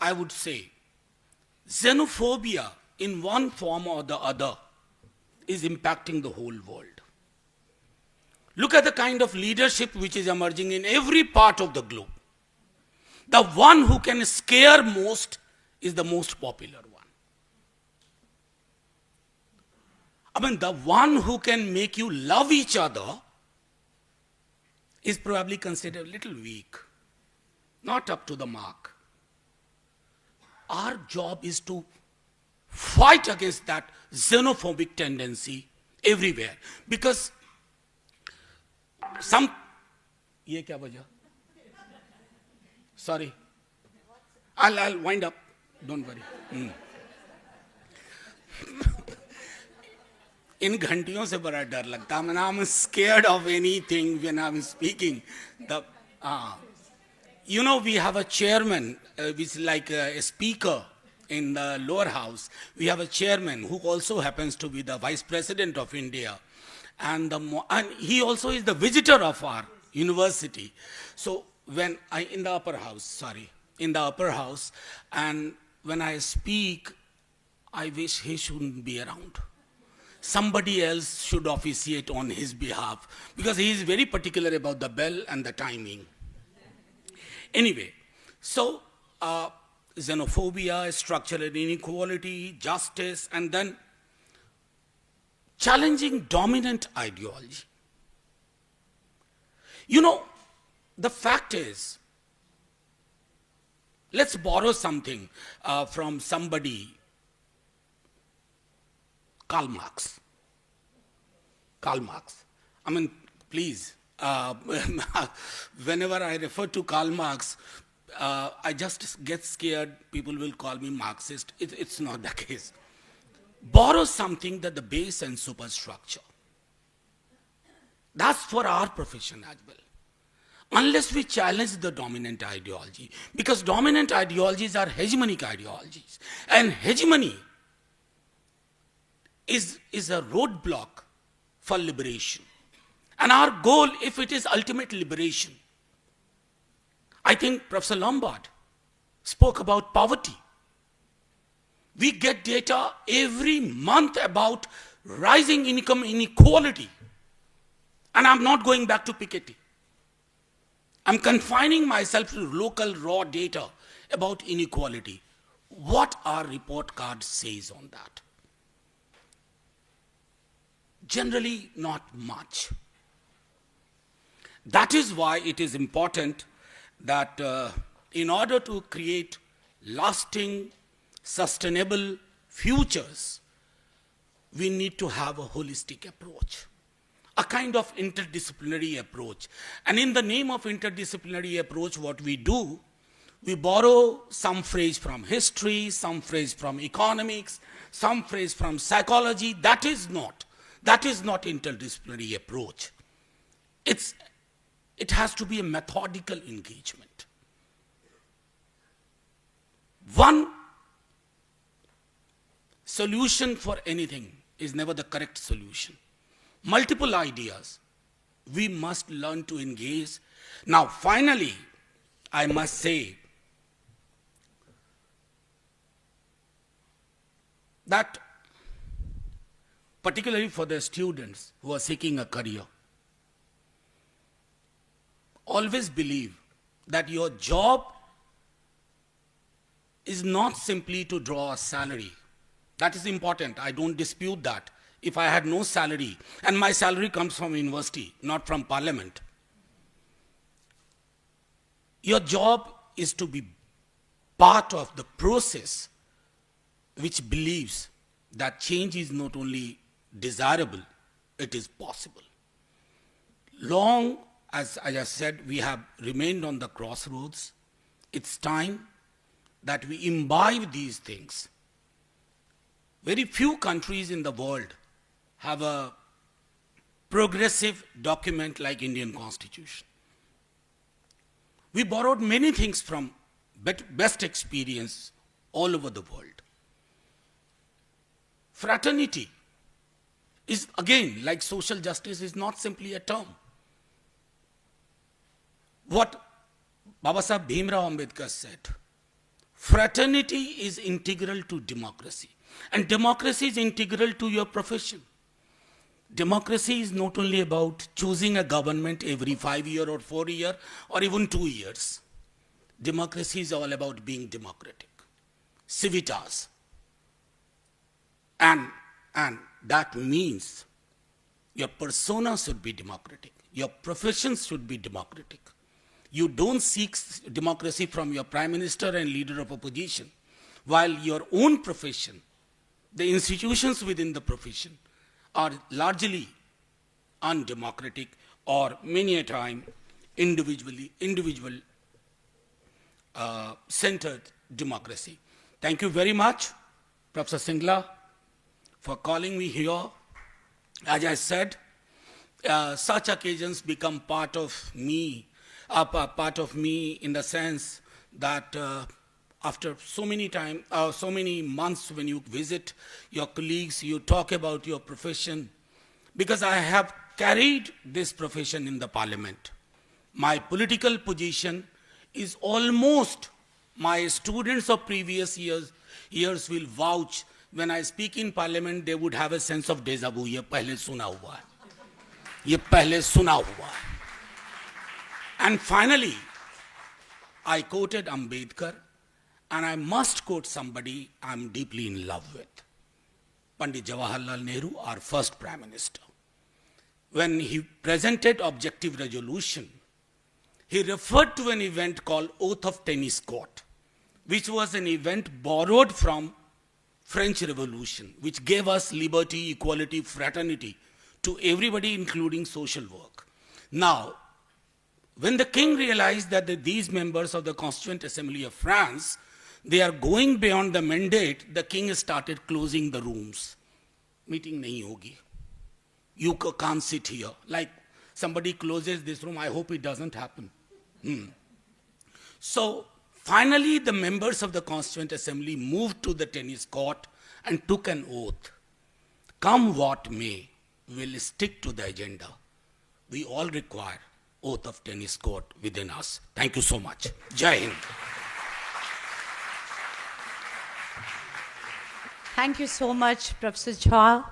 I would say, xenophobia in one form or the other is impacting the whole world. Look at the kind of leadership which is emerging in every part of the globe. The one who can scare most is the most popular one. The one who can make you love each other is probably considered a little weak, not up to the mark. Our job is to fight against that xenophobic tendency everywhere. Because ये क्या वजह? Sorry. I'll wind up. Don't worry. इन घंटियों से बड़ा डर लगता है. I'm scared of anything when I'm speaking. You know, we have a chairman, which is like a speaker in the lower house. We have a chairman who also happens to be the vice president of India. And he also is the visitor of our university. So when in the upper house, and when I speak, I wish he shouldn't be around. Somebody else should officiate on his behalf, because he is very particular about the bell and the timing. Anyway, so xenophobia, structural inequality, justice, and then challenging dominant ideology. You know, the fact is, let's borrow something from somebody, Karl Marx. Karl Marx. I mean, please, whenever I refer to Karl Marx, I just get scared. People will call me Marxist. It's not the case. Borrow something that the base and superstructure. That's for our profession as well. Unless we challenge the dominant ideology, because dominant ideologies are hegemonic ideologies, and hegemony is a roadblock for liberation. And our goal, if it is ultimate liberation, I think Professor Lombard spoke about poverty. We get data every month about rising income inequality. And I'm not going back to Piketty. I'm confining myself to local raw data about inequality. What our report card says on that? Generally, not much. That is why it is important that in order to create lasting, sustainable futures, we need to have a holistic approach, a kind of interdisciplinary approach. And in the name of interdisciplinary approach, what we do, we borrow some phrase from history, some phrase from economics, some phrase from psychology. That is not interdisciplinary approach. It has to be a methodical engagement. One solution for anything is never the correct solution. Multiple ideas, we must learn to engage. Now, finally, I must say that particularly for the students who are seeking a career, always believe that your job is not simply to draw a salary. That is important. I don't dispute that. If I had no salary, and my salary comes from university, not from parliament, your job is to be part of the process which believes that change is not only desirable, it is possible. Long as I just said, we have remained on the crossroads. It's time that we imbibe these things. Very few countries in the world have a progressive document like Indian Constitution. We borrowed many things from best experience all over the world. Fraternity is, again, like social justice, is not simply a term. What Babasaheb Bhimrao Ambedkar said, fraternity is integral to democracy, and democracy is integral to your profession. Democracy is not only about choosing a government every 5 years or 4 years or even 2 years. Democracy is all about being democratic. Civitas. And that means your persona should be democratic. Your profession should be democratic. You don't seek democracy from your prime minister and leader of opposition, while your own profession, the institutions within the profession, are largely undemocratic or many a time individual centered democracy. Thank you very much, Professor Singla, for calling me here. As I said, such occasions become part of me, part of me in the sense that after so many months when you visit your colleagues, you talk about your profession, because I have carried this profession in the parliament. My political position is almost, my students of previous years will vouch, when I speak in parliament, they would have a sense of déjà vu. ये पहले सुना हुआ है. ये पहले सुना हुआ है. And finally, I quoted Ambedkar, and I must quote somebody I'm deeply in love with. Pandit Jawaharlal Nehru, our first Prime Minister. When he presented objective resolution, he referred to an event called Oath of Tennis Court, which was an event borrowed from French Revolution, which gave us liberty, equality, fraternity to everybody, including social work. Now, when the king realized that these members of the Constituent Assembly of France, they are going beyond the mandate, the king started closing the rooms. Meeting nahi hogi. You can't sit here. Like somebody closes this room, I hope it doesn't happen. So finally, the members of the Constituent Assembly moved to the tennis court and took an oath. Come what may, we'll stick to the agenda. We all require oath of tennis court within us. Thank you so much. Jai Hind. Thank you so much, Professor Jha,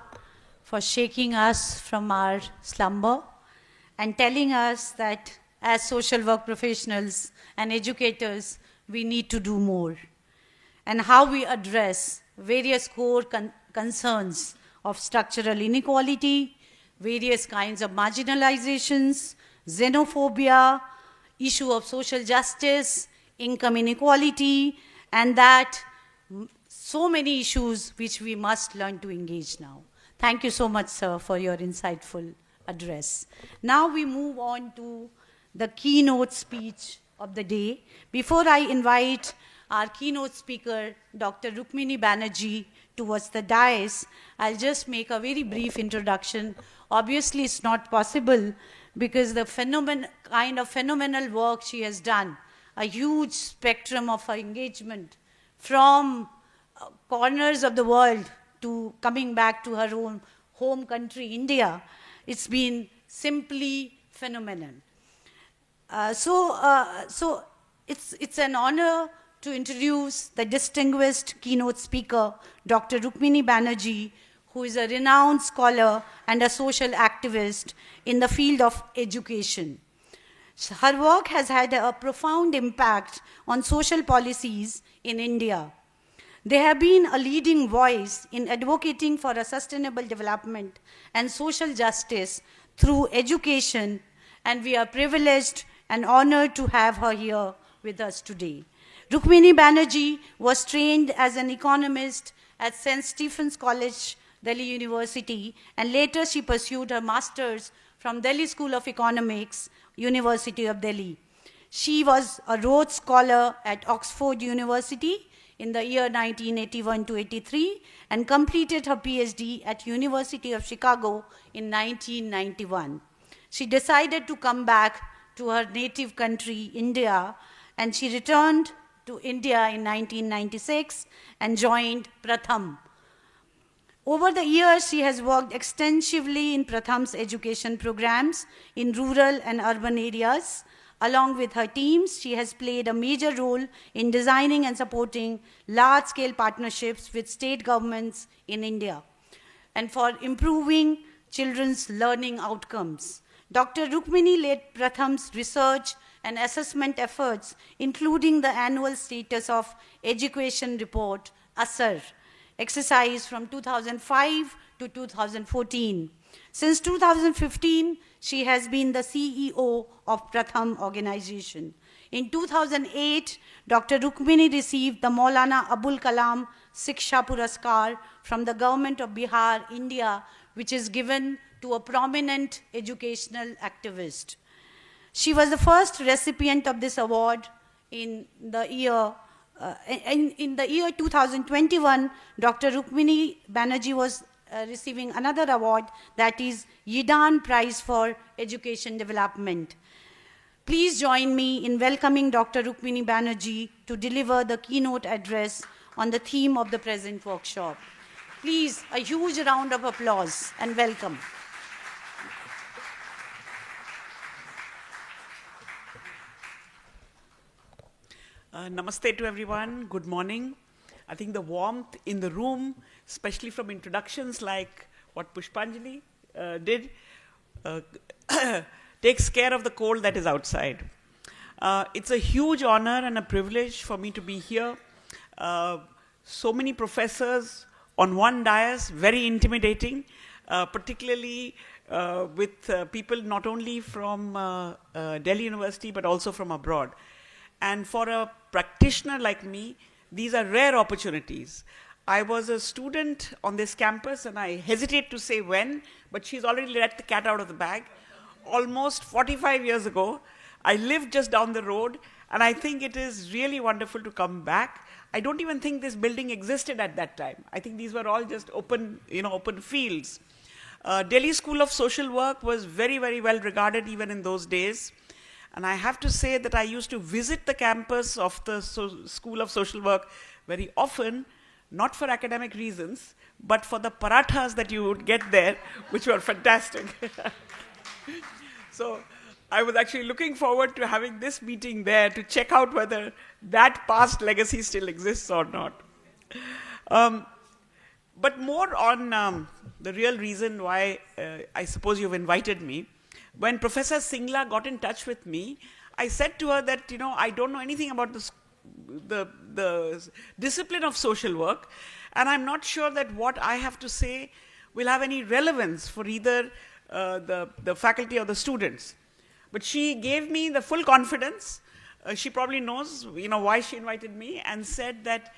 for shaking us from our slumber and telling us that as social work professionals and educators, we need to do more, and how we address various core concerns of structural inequality, various kinds of marginalizations, xenophobia, issue of social justice, income inequality, and that so many issues which we must learn to engage now. Thank you so much, sir, for your insightful address. Now we move on to the keynote speech of the day. Before I invite our keynote speaker, Dr. Rukmini Banerjee, towards the dais, I'll just make a very brief introduction. Obviously, it's not possible because the kind of phenomenal work she has done, a huge spectrum of her engagement from corners of the world to coming back to her own home country, India. It's been simply phenomenal. So it's an honor to introduce the distinguished keynote speaker, Dr. Rukmini Banerjee, who is a renowned scholar and a social activist in the field of education. Her work has had a profound impact on social policies in India. They have been a leading voice in advocating for a sustainable development and social justice through education, and we are privileged and honored to have her here with us today. Rukmini Banerjee was trained as an economist at St. Stephen's College, Delhi University, and later she pursued her master's from Delhi School of Economics, University of Delhi. She was a Rhodes Scholar at Oxford University in the year 1981 to 83 and completed her PhD at University of Chicago in 1991. She decided to come back to her native country, India, and she returned to India in 1996 and joined Pratham. Over the years, she has worked extensively in Pratham's education programs in rural and urban areas. Along with her teams, she has played a major role in designing and supporting large-scale partnerships with state governments in India and for improving children's learning outcomes. Dr. Rukmini led Pratham's research and assessment efforts, including the annual status of education report, ASSR, exercise from 2005 to 2014. Since 2015, she has been the CEO of Pratham organization. In 2008, Dr. Rukmini received the Maulana Abul Kalam Siksha Puraskar from the government of Bihar, India, which is given to a prominent educational activist. She was the first recipient of this award in the year 2021. Dr. Rukmini Banerjee was receiving another award, that is Yidan Prize for Education Development. Please join me in welcoming Dr. Rukmini Banerjee to deliver the keynote address on the theme of the present workshop. Please, a huge round of applause and welcome. Namaste to everyone. Good morning. I think the warmth in the room, especially from introductions like what Pushpanjali did, takes care of the cold that is outside. It's a huge honor and a privilege for me to be here. So many professors on one dais, very intimidating, particularly with people not only from Delhi University but also from abroad. And for a practitioner like me, these are rare opportunities. I was a student on this campus, and I hesitate to say when, but she's already let the cat out of the bag. Almost 45 years ago, I lived just down the road, and I think it is really wonderful to come back. I don't even think this building existed at that time. I think these were all just open, open fields. Delhi School of Social Work was very, very well regarded even in those days. And I have to say that I used to visit the campus of the School of Social Work very often, not for academic reasons, but for the parathas that you would get there, which were fantastic. So I was actually looking forward to having this meeting there to check out whether that past legacy still exists or not. But more on the real reason why I suppose you've invited me. When Professor Singla got in touch with me, I said to her that, I don't know anything about the discipline of social work, and I'm not sure that what I have to say will have any relevance for either the faculty or the students. But she gave me the full confidence. She probably knows, why she invited me, and said that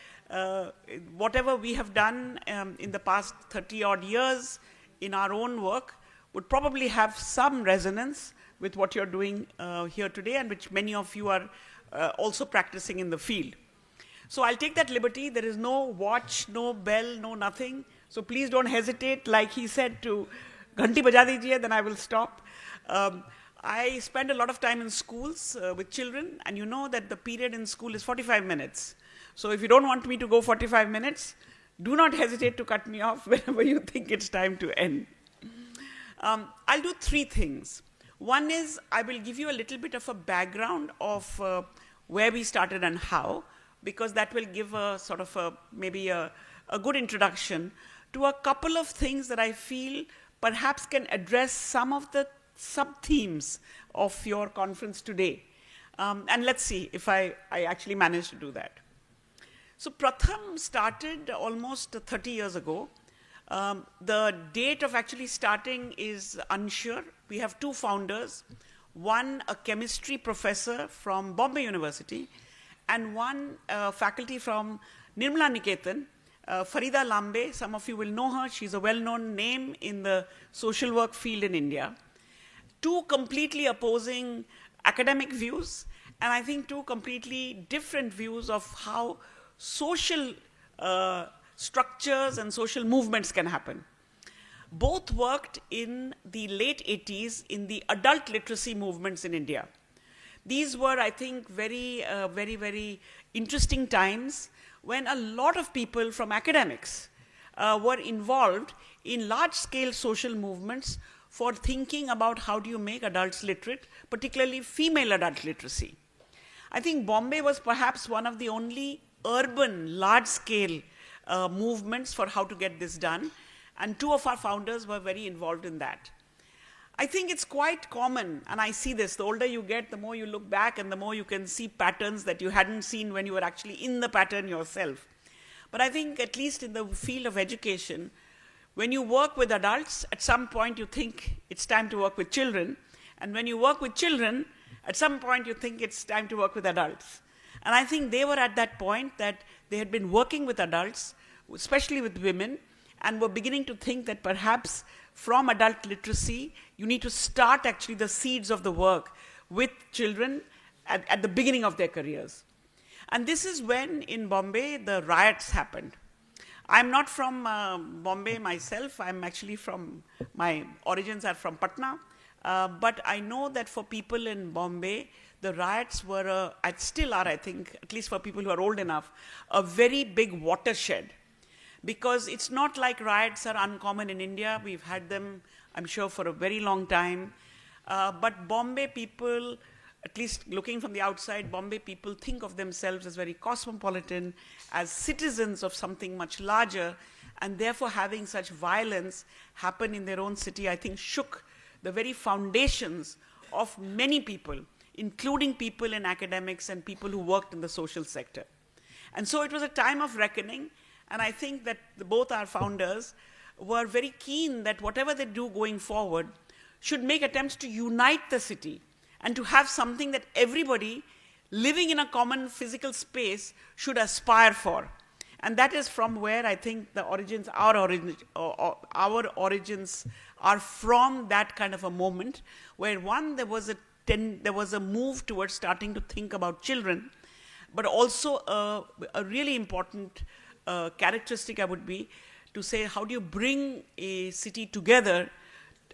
whatever we have done in the past 30-odd years in our own work would probably have some resonance with what you're doing here today, and which many of you are also practicing in the field. So I'll take that liberty. There is no watch, no bell, no nothing. So please don't hesitate, like he said, to ghanti baja dijiye, then I will stop. I spend a lot of time in schools with children, and you know that the period in school is 45 minutes. So if you don't want me to go 45 minutes, do not hesitate to cut me off whenever you think it's time to end. I'll do three things. One is I will give you a little bit of a background of where we started and how, because that will give a sort of maybe a good introduction to a couple of things that I feel perhaps can address some of the sub-themes of your conference today. And let's see if I actually manage to do that. So Pratham started almost 30 years ago. The date of actually starting is unsure. We have two founders, one a chemistry professor from Bombay University, and one faculty from Nirmala Niketan, Farida Lambe. Some of you will know her. She's a well-known name in the social work field in India. Two completely opposing academic views, and I think two completely different views of how social structures and social movements can happen. Both worked in the late 80s in the adult literacy movements in India. These were, I think, very, very interesting times when a lot of people from academics were involved in large-scale social movements for thinking about how do you make adults literate, particularly female adult literacy. I think Bombay was perhaps one of the only urban, large-scale movements for how to get this done, and two of our founders were very involved in that. I think it's quite common, and I see this, the older you get, the more you look back and the more you can see patterns that you hadn't seen when you were actually in the pattern yourself. But I think at least in the field of education, when you work with adults, at some point you think it's time to work with children, and when you work with children, at some point you think it's time to work with adults. And I think they were at that point that they had been working with adults, especially with women, and were beginning to think that perhaps from adult literacy, you need to start actually the seeds of the work with children at the beginning of their careers. And this is when in Bombay the riots happened. I'm not from Bombay myself. I'm actually from, my origins are from Patna. But I know that for people in Bombay, the riots were, and still are, I think, at least for people who are old enough, a very big watershed. Because it's not like riots are uncommon in India. We've had them, I'm sure, for a very long time. But Bombay people, at least looking from the outside, Bombay people think of themselves as very cosmopolitan, as citizens of something much larger, and therefore having such violence happen in their own city, I think shook the very foundations of many people, including people in academics and people who worked in the social sector. And so it was a time of reckoning, and I think that both our founders were very keen that whatever they do going forward should make attempts to unite the city and to have something that everybody living in a common physical space should aspire for. And that is from where I think the origins, our origins are from that kind of a moment, where one, there was a move towards starting to think about children, but also a really important characteristic would be to say, how do you bring a city together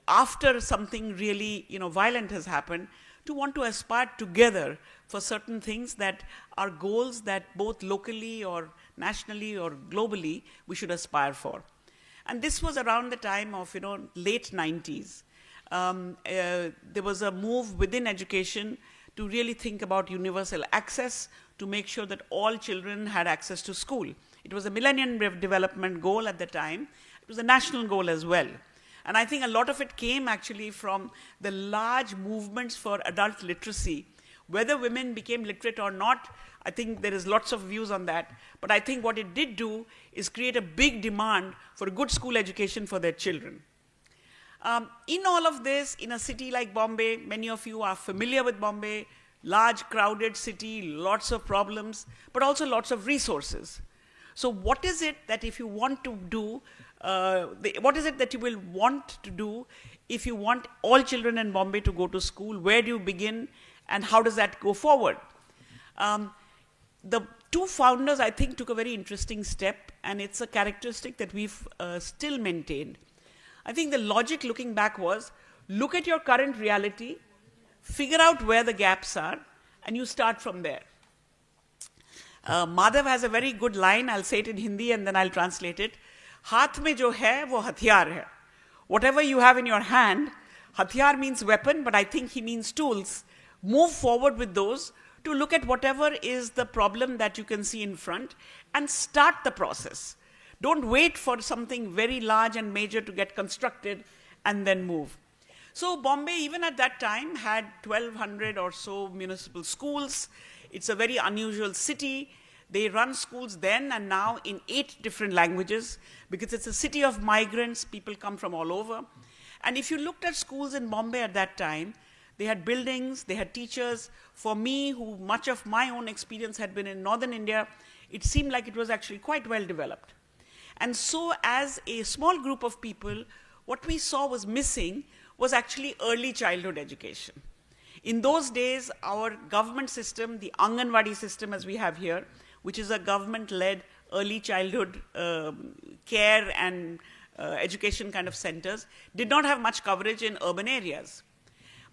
after something really violent has happened, to want to aspire together for certain things that are goals that both locally or nationally or globally we should aspire for. And this was around the time of late 90s. There was a move within education to really think about universal access, to make sure that all children had access to school. It was a Millennium Development Goal at the time. It was a national goal as well. And I think a lot of it came actually from the large movements for adult literacy. Whether women became literate or not, I think there is lots of views on that. But I think what it did do is create a big demand for a good school education for their children. In all of this, in a city like Bombay, many of you are familiar with Bombay, large crowded city, lots of problems, but also lots of resources. So what is it that if you want to do, what is it that you will want to do if you want all children in Bombay to go to school? Where do you begin and how does that go forward? The two founders, I think, took a very interesting step, and it's a characteristic that we've still maintained. I think the logic looking back was, look at your current reality, figure out where the gaps are, and you start from there. Madhav has a very good line, I'll say it in Hindi and then I'll translate it. Haath mein jo hai, wo hatiyar hai. Whatever you have in your hand, hatiyar means weapon, but I think he means tools. Move forward with those to look at whatever is the problem that you can see in front and start the process. Don't wait for something very large and major to get constructed and then move. So Bombay, even at that time, had 1,200 or so municipal schools. It's a very unusual city. They run schools then and now in 8 different languages because it's a city of migrants. People come from all over. And if you looked at schools in Bombay at that time, they had buildings, they had teachers. For me, who much of my own experience had been in northern India, it seemed like it was actually quite well developed. And so as a small group of people, what we saw was missing was actually early childhood education. In those days, our government system, the Anganwadi system as we have here, which is a government-led early childhood care and education kind of centers, did not have much coverage in urban areas.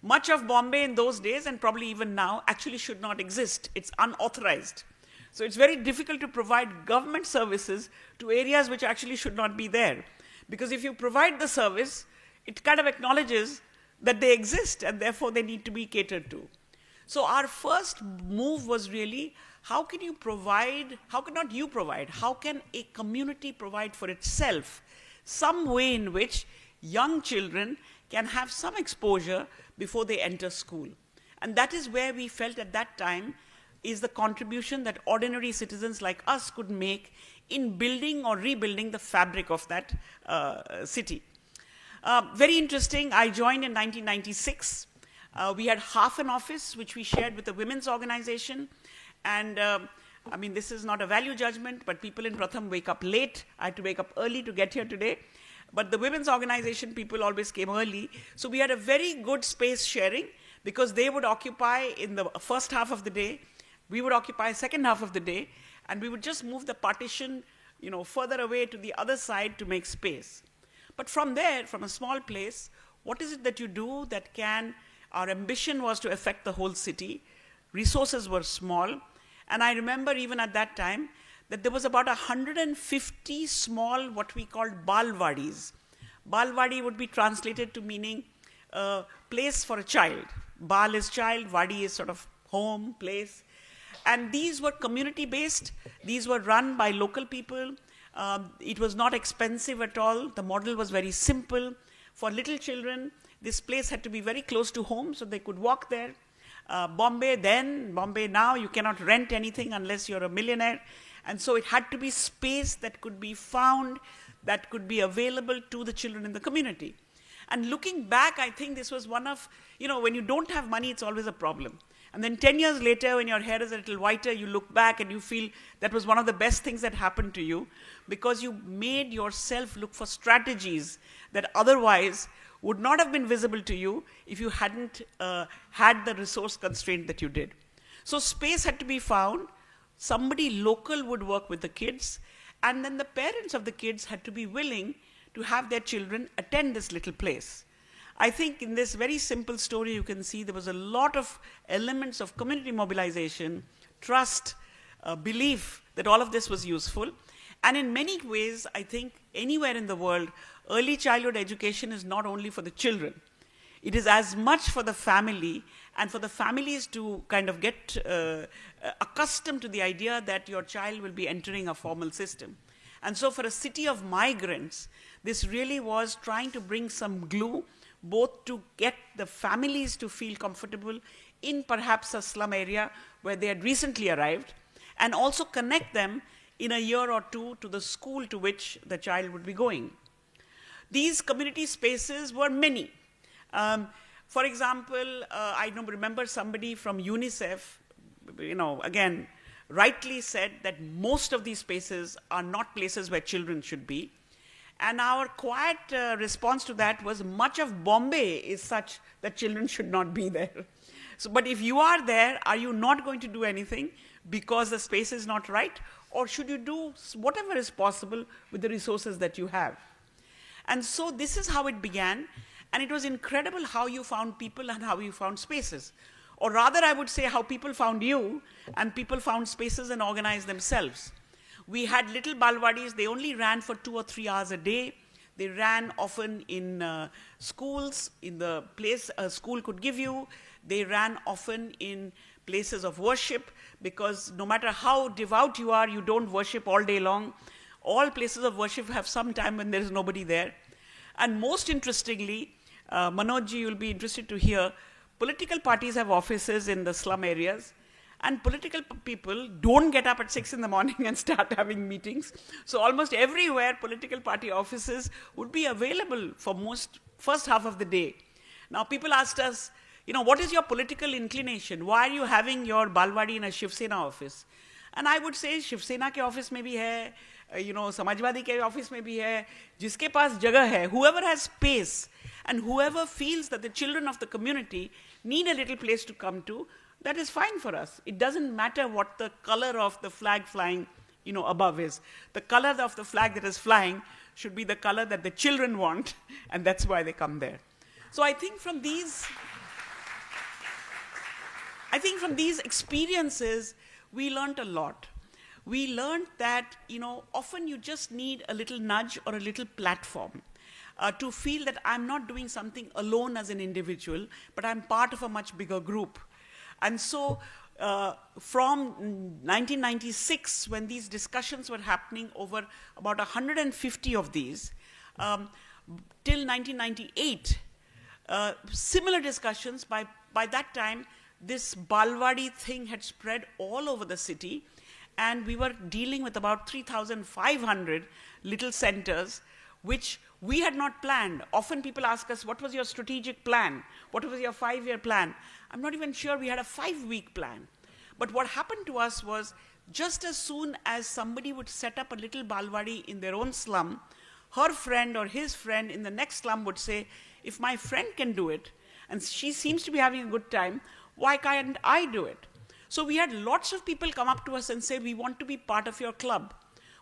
Much of Bombay in those days, and probably even now, actually should not exist. It's unauthorized. So it's very difficult to provide government services to areas which actually should not be there. Because if you provide the service, it kind of acknowledges that they exist and therefore they need to be catered to. So our first move was really, how can you provide, how cannot you provide, how can a community provide for itself some way in which young children can have some exposure before they enter school. And that is where we felt at that time is the contribution that ordinary citizens like us could make in building or rebuilding the fabric of that city. Very interesting, I joined in 1996. We had half an office, which we shared with the women's organization. And I mean, this is not a value judgment, but people in Pratham wake up late. I had to wake up early to get here today. But the women's organization people always came early. So we had a very good space sharing because they would occupy in the first half of the day, we would occupy second half of the day, and we would just move the partition, further away to the other side to make space. But from there, from a small place, What is it that you do that can, our ambition was to affect the whole city. Resources were small. And I remember even at that time that there was about 150 small, what we called balwadis. Balwadi would be translated to meaning a place for a child. Bal is child, wadi is sort of home, place. And these were community-based. These were run by local people. It was not expensive at all. The model was very simple. For little children, this place had to be very close to home, so they could walk there. Bombay then, Bombay now, you cannot rent anything unless you're a millionaire. And so it had to be space that could be found, that could be available to the children in the community. And looking back, I think this was one of, when you don't have money, it's always a problem. And then 10 years later, when your hair is a little whiter, you look back and you feel that was one of the best things that happened to you, because you made yourself look for strategies that otherwise would not have been visible to you if you hadn't had the resource constraint that you did. So space had to be found. Somebody local would work with the kids, and then the parents of the kids had to be willing to have their children attend this little place. I think in this very simple story, you can see there was a lot of elements of community mobilization, trust, belief that all of this was useful. And in many ways, I think anywhere in the world, early childhood education is not only for the children. It is as much for the family, and for the families to kind of get accustomed to the idea that your child will be entering a formal system. And so for a city of migrants, this really was trying to bring some glue, both to get the families to feel comfortable in perhaps a slum area where they had recently arrived, and also connect them in a year or two to the school to which the child would be going. These community spaces were many. For example, I remember somebody from UNICEF, again, rightly said that most of these spaces are not places where children should be. And our quiet response to that was, much of Bombay is such that children should not be there. So, but if you are there, are you not going to do anything because the space is not right? Or should you do whatever is possible with the resources that you have? And so this is how it began. And it was incredible how you found people and how you found spaces. Or rather, I would say how people found you and people found spaces and organized themselves. We had little balwadis. They only ran for 2 or 3 hours a day. They ran often in schools, in the place a school could give you. They ran often in places of worship, because no matter how devout you are, you don't worship all day long. All places of worship have some time when there is nobody there. And most interestingly, Manojji, you'll be interested to hear, political parties have offices in the slum areas. And political people don't get up at 6 in the morning and start having meetings. So almost everywhere, political party offices would be available for first half of the day. Now people asked us, what is your political inclination? Why are you having your Balwadi in a Shiv Sena office? And I would say, Shiv Sena ke office mein bhi hai, Samajwadi ke office mein bhi hai, jiske paas jagah hai, whoever has space and whoever feels that the children of the community need a little place to come to, that is fine for us. It doesn't matter what the color of the flag flying, above is. The color of the flag that is flying should be the color that the children want, and that's why they come there. So I think from these experiences, we learned a lot. We learned that, often you just need a little nudge or a little platform to feel that I'm not doing something alone as an individual, but I'm part of a much bigger group. And so from 1996, when these discussions were happening over about 150 of these, till 1998, similar discussions, by that time, this Balwadi thing had spread all over the city, and we were dealing with about 3,500 little centers, which we had not planned. Often people ask us, what was your strategic plan? What was your 5-year plan? I'm not even sure we had a 5-week plan. But what happened to us was, just as soon as somebody would set up a little Balwadi in their own slum, her friend or his friend in the next slum would say, if my friend can do it, and she seems to be having a good time, why can't I do it? So we had lots of people come up to us and say, we want to be part of your club.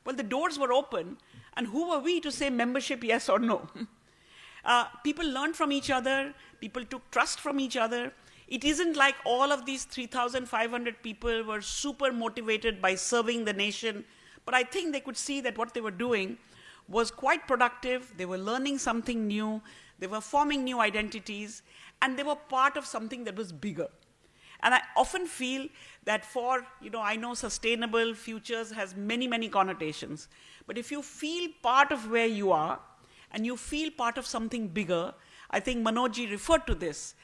Well, the doors were open, and who were we to say membership yes or no? People learned from each other. People took trust from each other. It isn't like all of these 3,500 people were super motivated by serving the nation, but I think they could see that what they were doing was quite productive. They were learning something new. They were forming new identities, and they were part of something that was bigger. And I often feel that I know sustainable futures has many, many connotations. But if you feel part of where you are, and you feel part of something bigger, I think Manojji referred to this,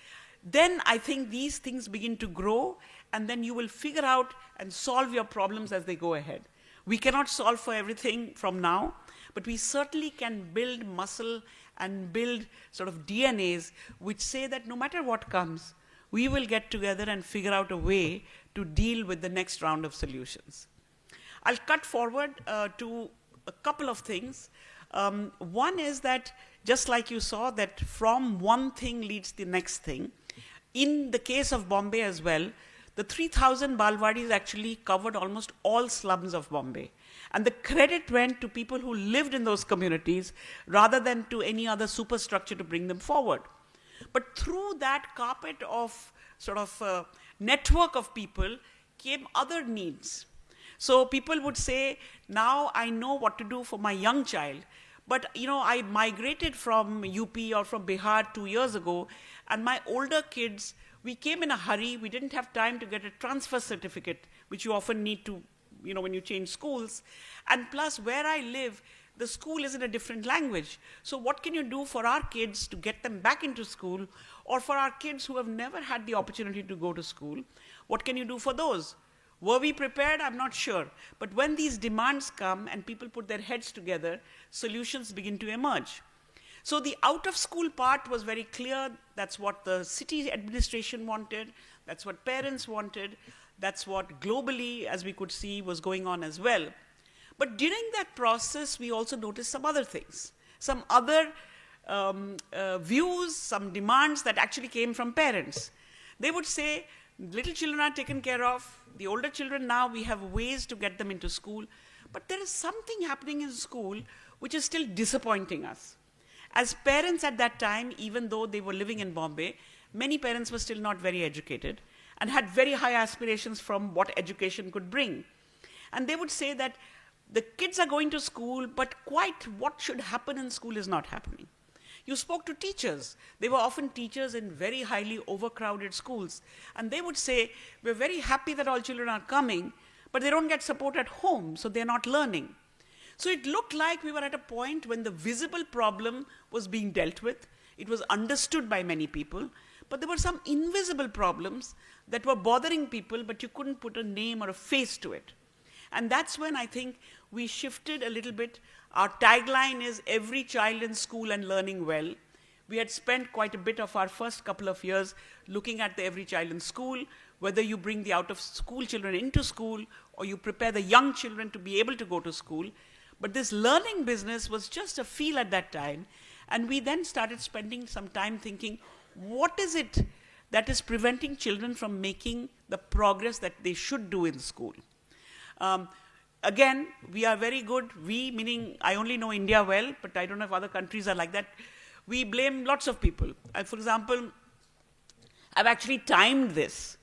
then I think these things begin to grow, and then you will figure out and solve your problems as they go ahead. We cannot solve for everything from now, but we certainly can build muscle and build sort of DNAs which say that no matter what comes, we will get together and figure out a way to deal with the next round of solutions. I'll cut forward to a couple of things. One is that, just like you saw, that from one thing leads the next thing. In the case of Bombay as well, the 3,000 Balwadis actually covered almost all slums of Bombay. And the credit went to people who lived in those communities rather than to any other superstructure to bring them forward. But through that carpet of sort of network of people came other needs. So people would say, now I know what to do for my young child. But I migrated from UP or from Bihar 2 years ago, and my older kids, we came in a hurry. We didn't have time to get a transfer certificate, which you often need to, when you change schools. And plus, where I live, the school is in a different language. So what can you do for our kids to get them back into school, or for our kids who have never had the opportunity to go to school? What can you do for those? Were we prepared? I'm not sure. But when these demands come and people put their heads together, solutions begin to emerge. So the out-of-school part was very clear. That's what the city administration wanted. That's what parents wanted. That's what globally, as we could see, was going on as well. But during that process, we also noticed some other things, some other views, some demands that actually came from parents. They would say, little children are taken care of. The older children now, we have ways to get them into school. But there is something happening in school which is still disappointing us. As parents at that time, even though they were living in Bombay, many parents were still not very educated and had very high aspirations from what education could bring. And they would say that the kids are going to school, but quite what should happen in school is not happening. You spoke to teachers. They were often teachers in very highly overcrowded schools. And they would say, we're very happy that all children are coming, but they don't get support at home, so they're not learning. So it looked like we were at a point when the visible problem was being dealt with. It was understood by many people, but there were some invisible problems that were bothering people, but you couldn't put a name or a face to it. And that's when I think we shifted a little bit. Our tagline is every child in school and learning well. We had spent quite a bit of our first couple of years looking at the every child in school, whether you bring the out-of-school children into school or you prepare the young children to be able to go to school. But this learning business was just a feel at that time. And we then started spending some time thinking, what is it that is preventing children from making the progress that they should do in school? Again, we are very good. We, meaning I only know India well, but I don't know if other countries are like that. We blame lots of people. For example, I've actually timed this.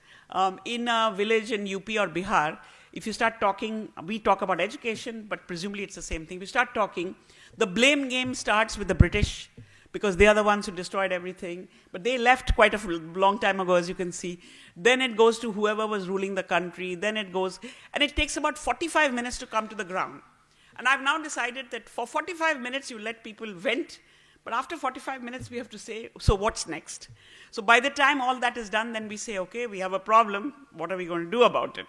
In a village in UP or Bihar, if you start talking, we talk about education, but presumably it's the same thing. We start talking, the blame game starts with the British, because they are the ones who destroyed everything. But they left quite a long time ago, as you can see. Then it goes to whoever was ruling the country. Then it goes, and it takes about 45 minutes to come to the ground. And I've now decided that for 45 minutes, you let people vent. But after 45 minutes, we have to say, so what's next? So by the time all that is done, then we say, okay, we have a problem. What are we going to do about it?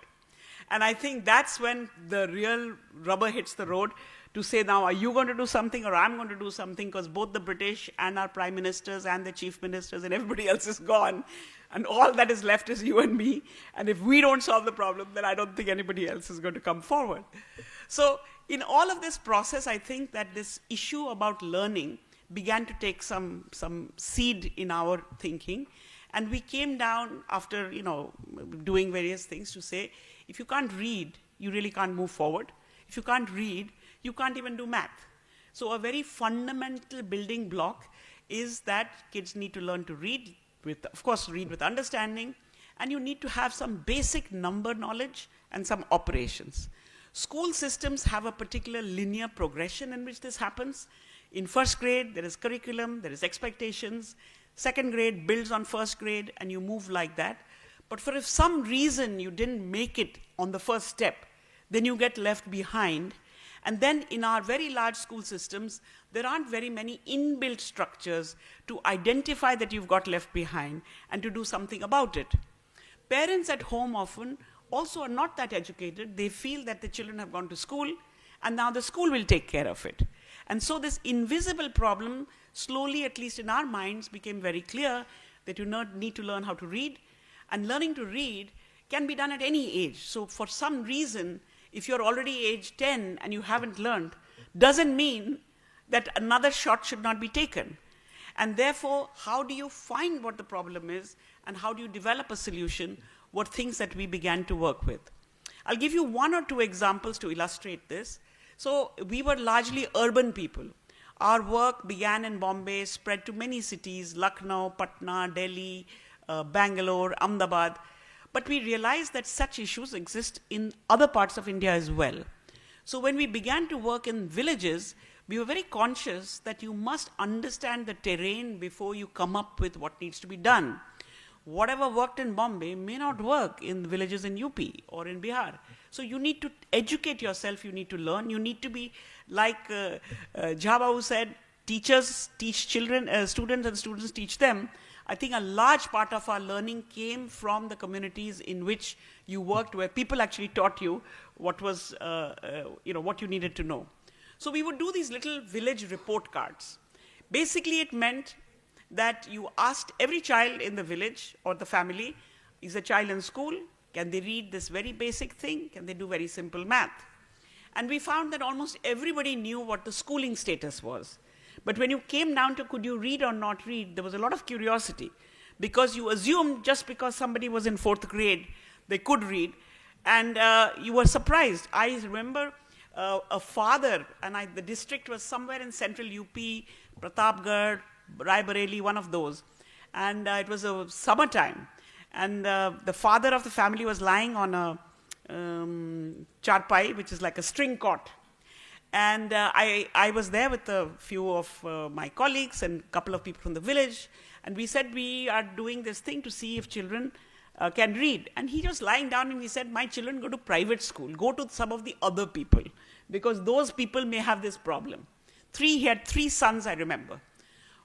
And I think that's when the real rubber hits the road to say, now, are you going to do something or I'm going to do something? Because both the British and our prime ministers and the chief ministers and everybody else is gone. And all that is left is you and me. And if we don't solve the problem, then I don't think anybody else is going to come forward. So in all of this process, I think that this issue about learning began to take some seed in our thinking. And we came down after, doing various things to say, if you can't read, you really can't move forward. If you can't read, you can't even do math. So a very fundamental building block is that kids need to learn to read with, of course, read with understanding, and you need to have some basic number knowledge and some operations. School systems have a particular linear progression in which this happens. In first grade, there is curriculum, there is expectations. Second grade builds on first grade, and you move like that. But for if some reason you didn't make it on the first step, then you get left behind. And then in our very large school systems, there aren't very many inbuilt structures to identify that you've got left behind and to do something about it. Parents at home often also are not that educated. They feel that the children have gone to school, and now the school will take care of it. And so this invisible problem slowly, at least in our minds, became very clear that you need to learn how to read. And learning to read can be done at any age. So for some reason, if you're already age 10 and you haven't learned, doesn't mean that another shot should not be taken. And therefore, how do you find what the problem is, and how do you develop a solution? What things that we began to work with. I'll give you one or two examples to illustrate this. So we were largely urban people. Our work began in Bombay, spread to many cities, Lucknow, Patna, Delhi, Bangalore, Ahmedabad. But we realized that such issues exist in other parts of India as well. So when we began to work in villages, we were very conscious that you must understand the terrain before you come up with what needs to be done. Whatever worked in Bombay may not work in villages in UP or in Bihar. So you need to educate yourself, you need to learn, you need to be like Jhababu said, teachers teach children, students and students teach them. I think a large part of our learning came from the communities in which you worked, where people actually taught you what was, what you needed to know. So we would do these little village report cards. Basically, it meant that you asked every child in the village or the family, is a child in school? Can they read this very basic thing? Can they do very simple math? And we found that almost everybody knew what the schooling status was. But when you came down to could you read or not read, there was a lot of curiosity, because you assumed just because somebody was in 4th grade, they could read, and you were surprised. I remember a father, and the district was somewhere in central UP, Pratapgarh, Raebareli, one of those. And it was a summertime. And the father of the family was lying on a charpai, which is like a string cot. And I was there with a few of my colleagues and a couple of people from the village. And we said, we are doing this thing to see if children can read. And he was lying down and he said, my children go to private school, go to some of the other people, because those people may have this problem. He had 3 sons, I remember.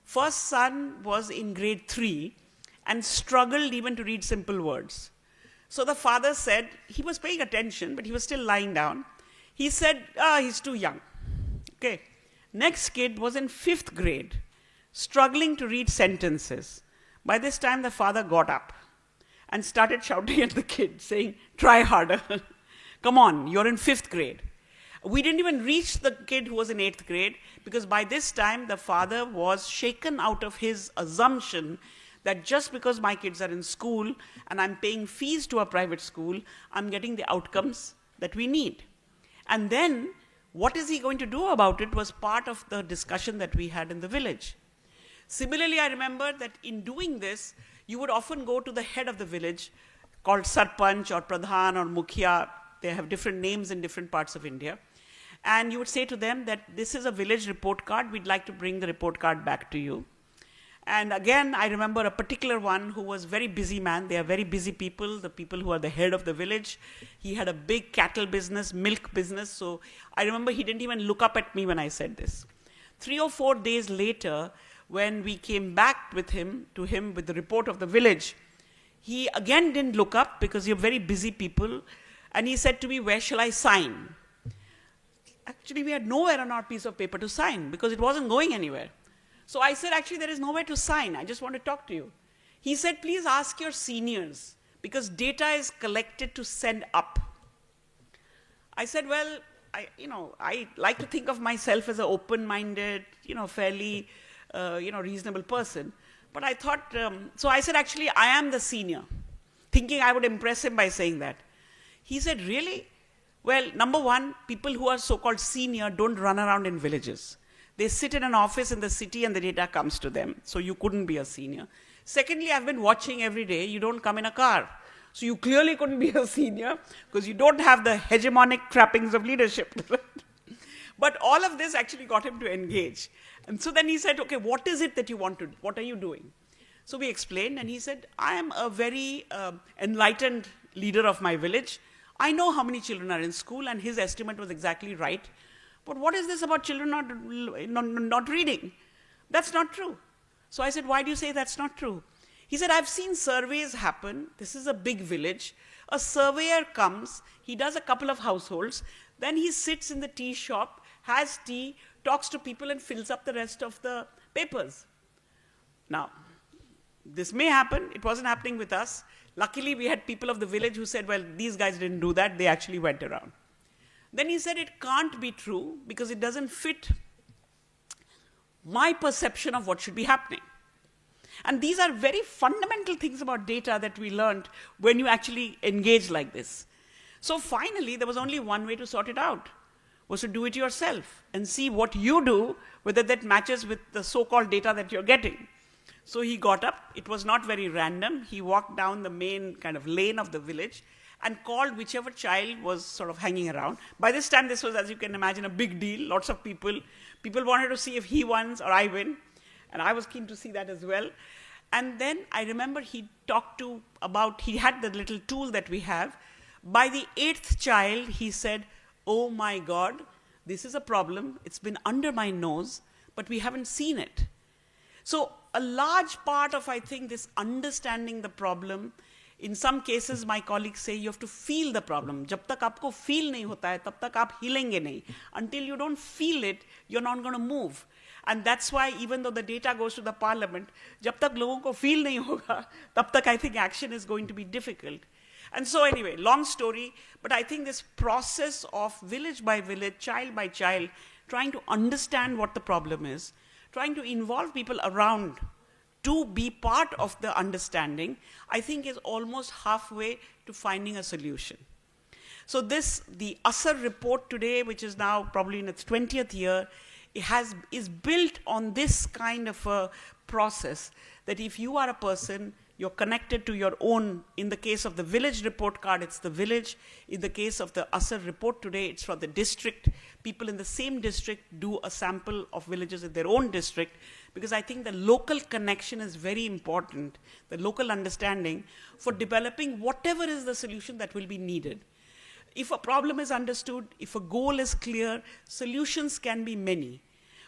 First son was in grade 3 and struggled even to read simple words. So the father said, he was paying attention, but he was still lying down. He said, he's too young. Okay. Next kid was in 5th grade, struggling to read sentences. By this time, the father got up and started shouting at the kid, saying, try harder. Come on, you're in 5th grade. We didn't even reach the kid who was in 8th grade, because by this time, the father was shaken out of his assumption that just because my kids are in school and I'm paying fees to a private school, I'm getting the outcomes that we need. And then, what is he going to do about it was part of the discussion that we had in the village. Similarly, I remember that in doing this, you would often go to the head of the village, called Sarpanch or Pradhan or Mukhya. They have different names in different parts of India. And you would say to them that this is a village report card, we'd like to bring the report card back to you. And again, I remember a particular one who was a very busy man. They are very busy people, the people who are the head of the village. He had a big cattle business, milk business. So I remember he didn't even look up at me when I said this. 3 or 4 days later, when we came back to him with the report of the village, he again didn't look up because you're very busy people. And he said to me, where shall I sign? Actually, we had nowhere on our piece of paper to sign because it wasn't going anywhere. So I said, actually, there is nowhere to sign. I just want to talk to you. He said, please ask your seniors, because data is collected to send up. I said, well, I like to think of myself as an open-minded, fairly, reasonable person. But I thought, so I said, actually, I am the senior, thinking I would impress him by saying that. He said, really? Well, number one, people who are so-called senior don't run around in villages. They sit in an office in the city and the data comes to them. So you couldn't be a senior. Secondly, I've been watching every day. You don't come in a car. So you clearly couldn't be a senior because you don't have the hegemonic trappings of leadership. But all of this actually got him to engage. And so then he said, okay, what is it that you want to do? What are you doing? So we explained, and he said, I am a very enlightened leader of my village. I know how many children are in school, and his estimate was exactly right. But what is this about children not reading? That's not true. So I said, why do you say that's not true? He said, I've seen surveys happen. This is a big village. A surveyor comes, he does a couple of households, then he sits in the tea shop, has tea, talks to people, and fills up the rest of the papers. Now, this may happen. It wasn't happening with us. Luckily, we had people of the village who said, well, these guys didn't do that. They actually went around. Then he said, it can't be true because it doesn't fit my perception of what should be happening. And these are very fundamental things about data that we learned when you actually engage like this. So finally, there was only one way to sort it out, was to do it yourself and see what you do, whether that matches with the so-called data that you're getting. So he got up. It was not very random. He walked down the main kind of lane of the village and called whichever child was sort of hanging around. By this time, this was, as you can imagine, a big deal. Lots of people. People wanted to see if he wins or I win. And I was keen to see that as well. And then I remember he had the little tool that we have. By the 8th child, he said, oh my God, this is a problem. It's been under my nose, but we haven't seen it. So a large part of, I think, this understanding the problem, in some cases, my colleagues say you have to feel the problem. Jab tak aapko feel nahi hota hai, tab tak aap hilenge nahi. Until you don't feel it, you're not going to move. And that's why even though the data goes to the parliament, jab tak logon ko feel nahi hoga, tab tak I think action is going to be difficult. And so anyway, long story, but I think this process of village by village, child by child, trying to understand what the problem is, trying to involve people around to be part of the understanding, I think is almost halfway to finding a solution. So the IASSW report today, which is now probably in its 20th year, is built on this kind of a process that if you are a person, you're connected to your own. In the case of the village report card, it's the village. In the case of the IASSW report today, it's for the district. People in the same district do a sample of villages in their own district, because I think the local connection is very important, the local understanding for developing whatever is the solution that will be needed. If a problem is understood, if a goal is clear, solutions can be many.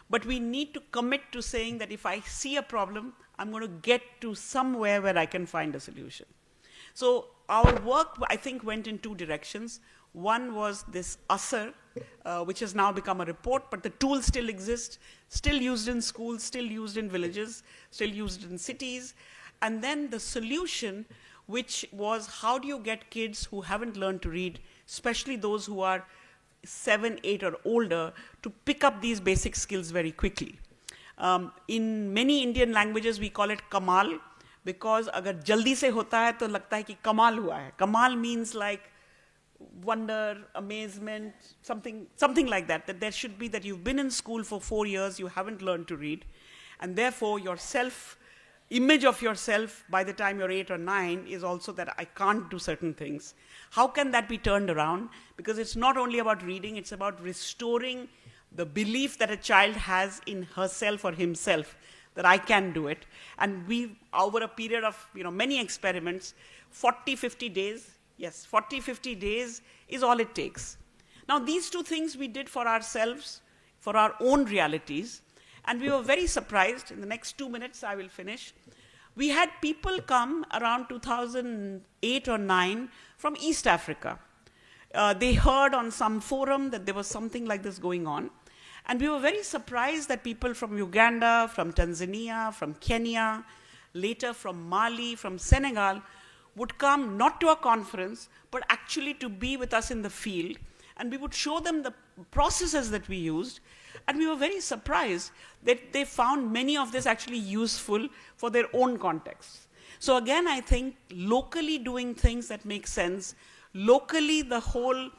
But we need to commit to saying that if I see a problem, I'm going to get to somewhere where I can find a solution. So our work, I think, went in two directions. One was this IASSW, which has now become a report, but the tool still exists, still used in schools, still used in villages, still used in cities. And then the solution, which was how do you get kids who haven't learned to read, especially those who are 7, 8 or older, to pick up these basic skills very quickly. In many Indian languages, we call it kamal, because agar jaldi se hota hai, to lagta hai ki kamal hua hai. Kamal means like wonder, amazement, something like that. That there should be that you've been in school for 4 years, you haven't learned to read, and therefore your image of yourself by the time you're 8 or 9 is also that I can't do certain things. How can that be turned around? Because it's not only about reading, it's about restoring the belief that a child has in herself or himself, that I can do it. And we, over a period of many experiments, 40, 50 days, yes, 40, 50 days is all it takes. Now these two things we did for ourselves, for our own realities, and we were very surprised. In the next 2 minutes, I will finish. We had people come around 2008 or 9 from East Africa. They heard on some forum that there was something like this going on. And we were very surprised that people from Uganda, from Tanzania, from Kenya, later from Mali, from Senegal, would come not to a conference, but actually to be with us in the field. And we would show them the processes that we used. And we were very surprised that they found many of this actually useful for their own contexts. So again, I think locally doing things that make sense, locally the whole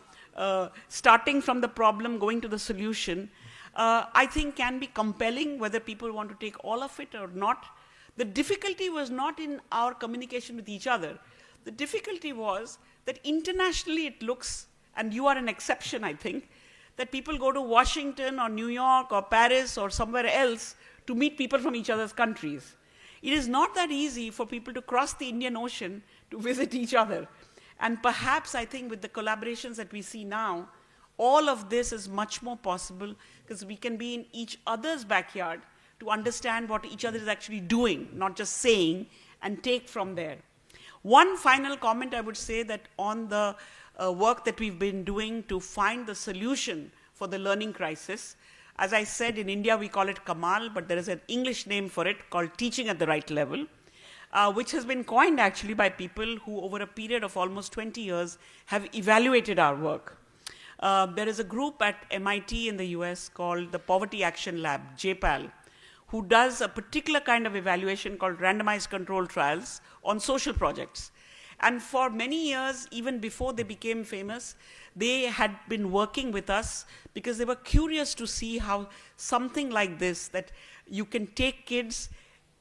starting from the problem, going to the solution, I think can be compelling, whether people want to take all of it or not. The difficulty was not in our communication with each other. The difficulty was that internationally it looks, and you are an exception, I think, that people go to Washington or New York or Paris or somewhere else to meet people from each other's countries. It is not that easy for people to cross the Indian Ocean to visit each other. And perhaps, I think, with the collaborations that we see now, all of this is much more possible because we can be in each other's backyard to understand what each other is actually doing, not just saying, and take from there. One final comment I would say that on the work that we've been doing to find the solution for the learning crisis. As I said, in India we call it Kamal, but there is an English name for it called teaching at the right level, which has been coined actually by people who over a period of almost 20 years have evaluated our work. There is a group at MIT in the US called the Poverty Action Lab, JPAL, who does a particular kind of evaluation called randomized controlled trials on social projects. And for many years, even before they became famous, they had been working with us because they were curious to see how something like this, that you can take kids,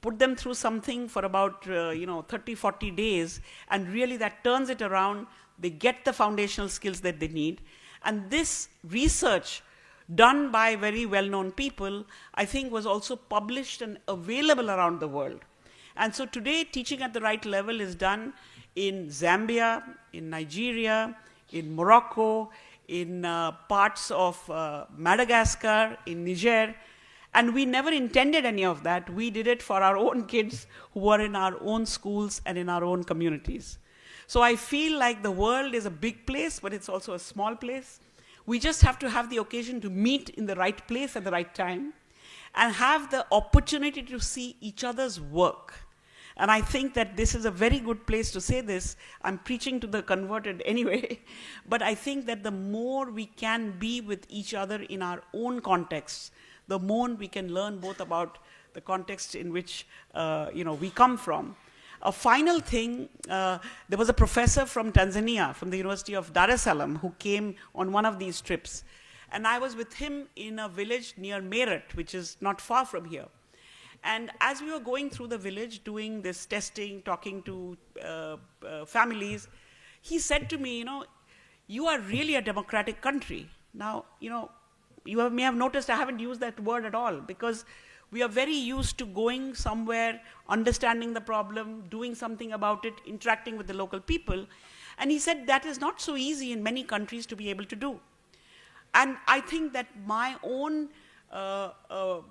put them through something for about 30, 40 days, and really that turns it around. They get the foundational skills that they need. And this research done by very well-known people, I think was also published and available around the world. And so today, teaching at the right level is done in Zambia, in Nigeria, in Morocco, in parts of Madagascar, in Niger. And we never intended any of that. We did it for our own kids who were in our own schools and in our own communities. So I feel like the world is a big place, but it's also a small place. We just have to have the occasion to meet in the right place at the right time and have the opportunity to see each other's work. And I think that this is a very good place to say this. I'm preaching to the converted anyway, but I think that the more we can be with each other in our own contexts, the more we can learn both about the context in which we come from. A final thing, there was a professor from Tanzania, from the University of Dar es Salaam, who came on one of these trips. And I was with him in a village near Meerut, which is not far from here. And as we were going through the village, doing this testing, talking to families, he said to me, you are really a democratic country. Now, you may have noticed I haven't used that word at all, because we are very used to going somewhere, understanding the problem, doing something about it, interacting with the local people. And he said that is not so easy in many countries to be able to do. And I think that my own, the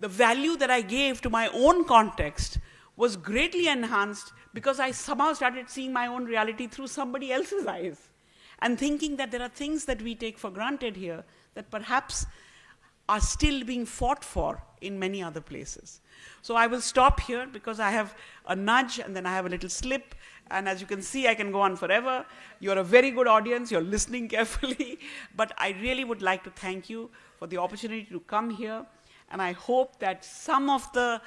value that I gave to my own context was greatly enhanced because I somehow started seeing my own reality through somebody else's eyes and thinking that there are things that we take for granted here that perhaps are still being fought for in many other places. So I will stop here because I have a nudge and then I have a little slip. And as you can see, I can go on forever. You're a very good audience. You're listening carefully. But I really would like to thank you for the opportunity to come here. And I hope that some of the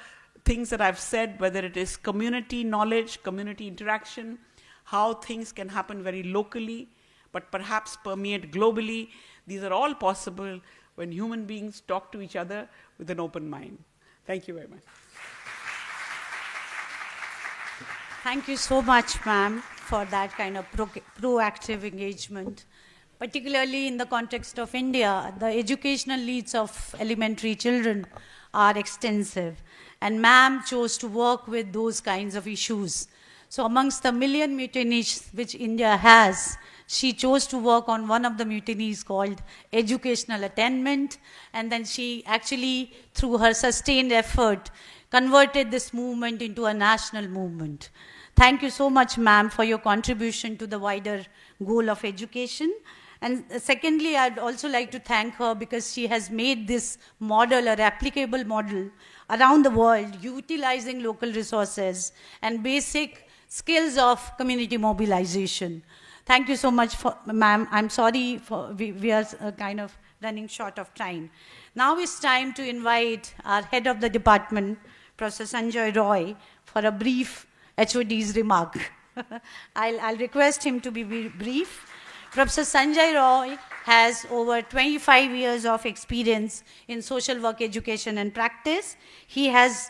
things that I've said, whether it is community knowledge, community interaction, how things can happen very locally, but perhaps permeate globally, these are all possible when human beings talk to each other with an open mind. Thank you very much. Thank you so much, ma'am, for that kind of proactive engagement. Particularly in the context of India, the educational needs of elementary children are extensive. And ma'am chose to work with those kinds of issues. So amongst the million mutinies which India has, she chose to work on one of the mutinies called educational attainment. And then she actually, through her sustained effort, converted this movement into a national movement. Thank you so much, ma'am, for your contribution to the wider goal of education. And secondly, I'd also like to thank her because she has made this model a replicable model around the world, utilizing local resources and basic skills of community mobilization. Thank you so much, ma'am. I'm sorry, we are kind of running short of time. Now it's time to invite our head of the department, Professor Sanjay Roy, for a brief HOD's remark. I'll request him to be brief. Professor Sanjay Roy has over 25 years of experience in social work education and practice. He has,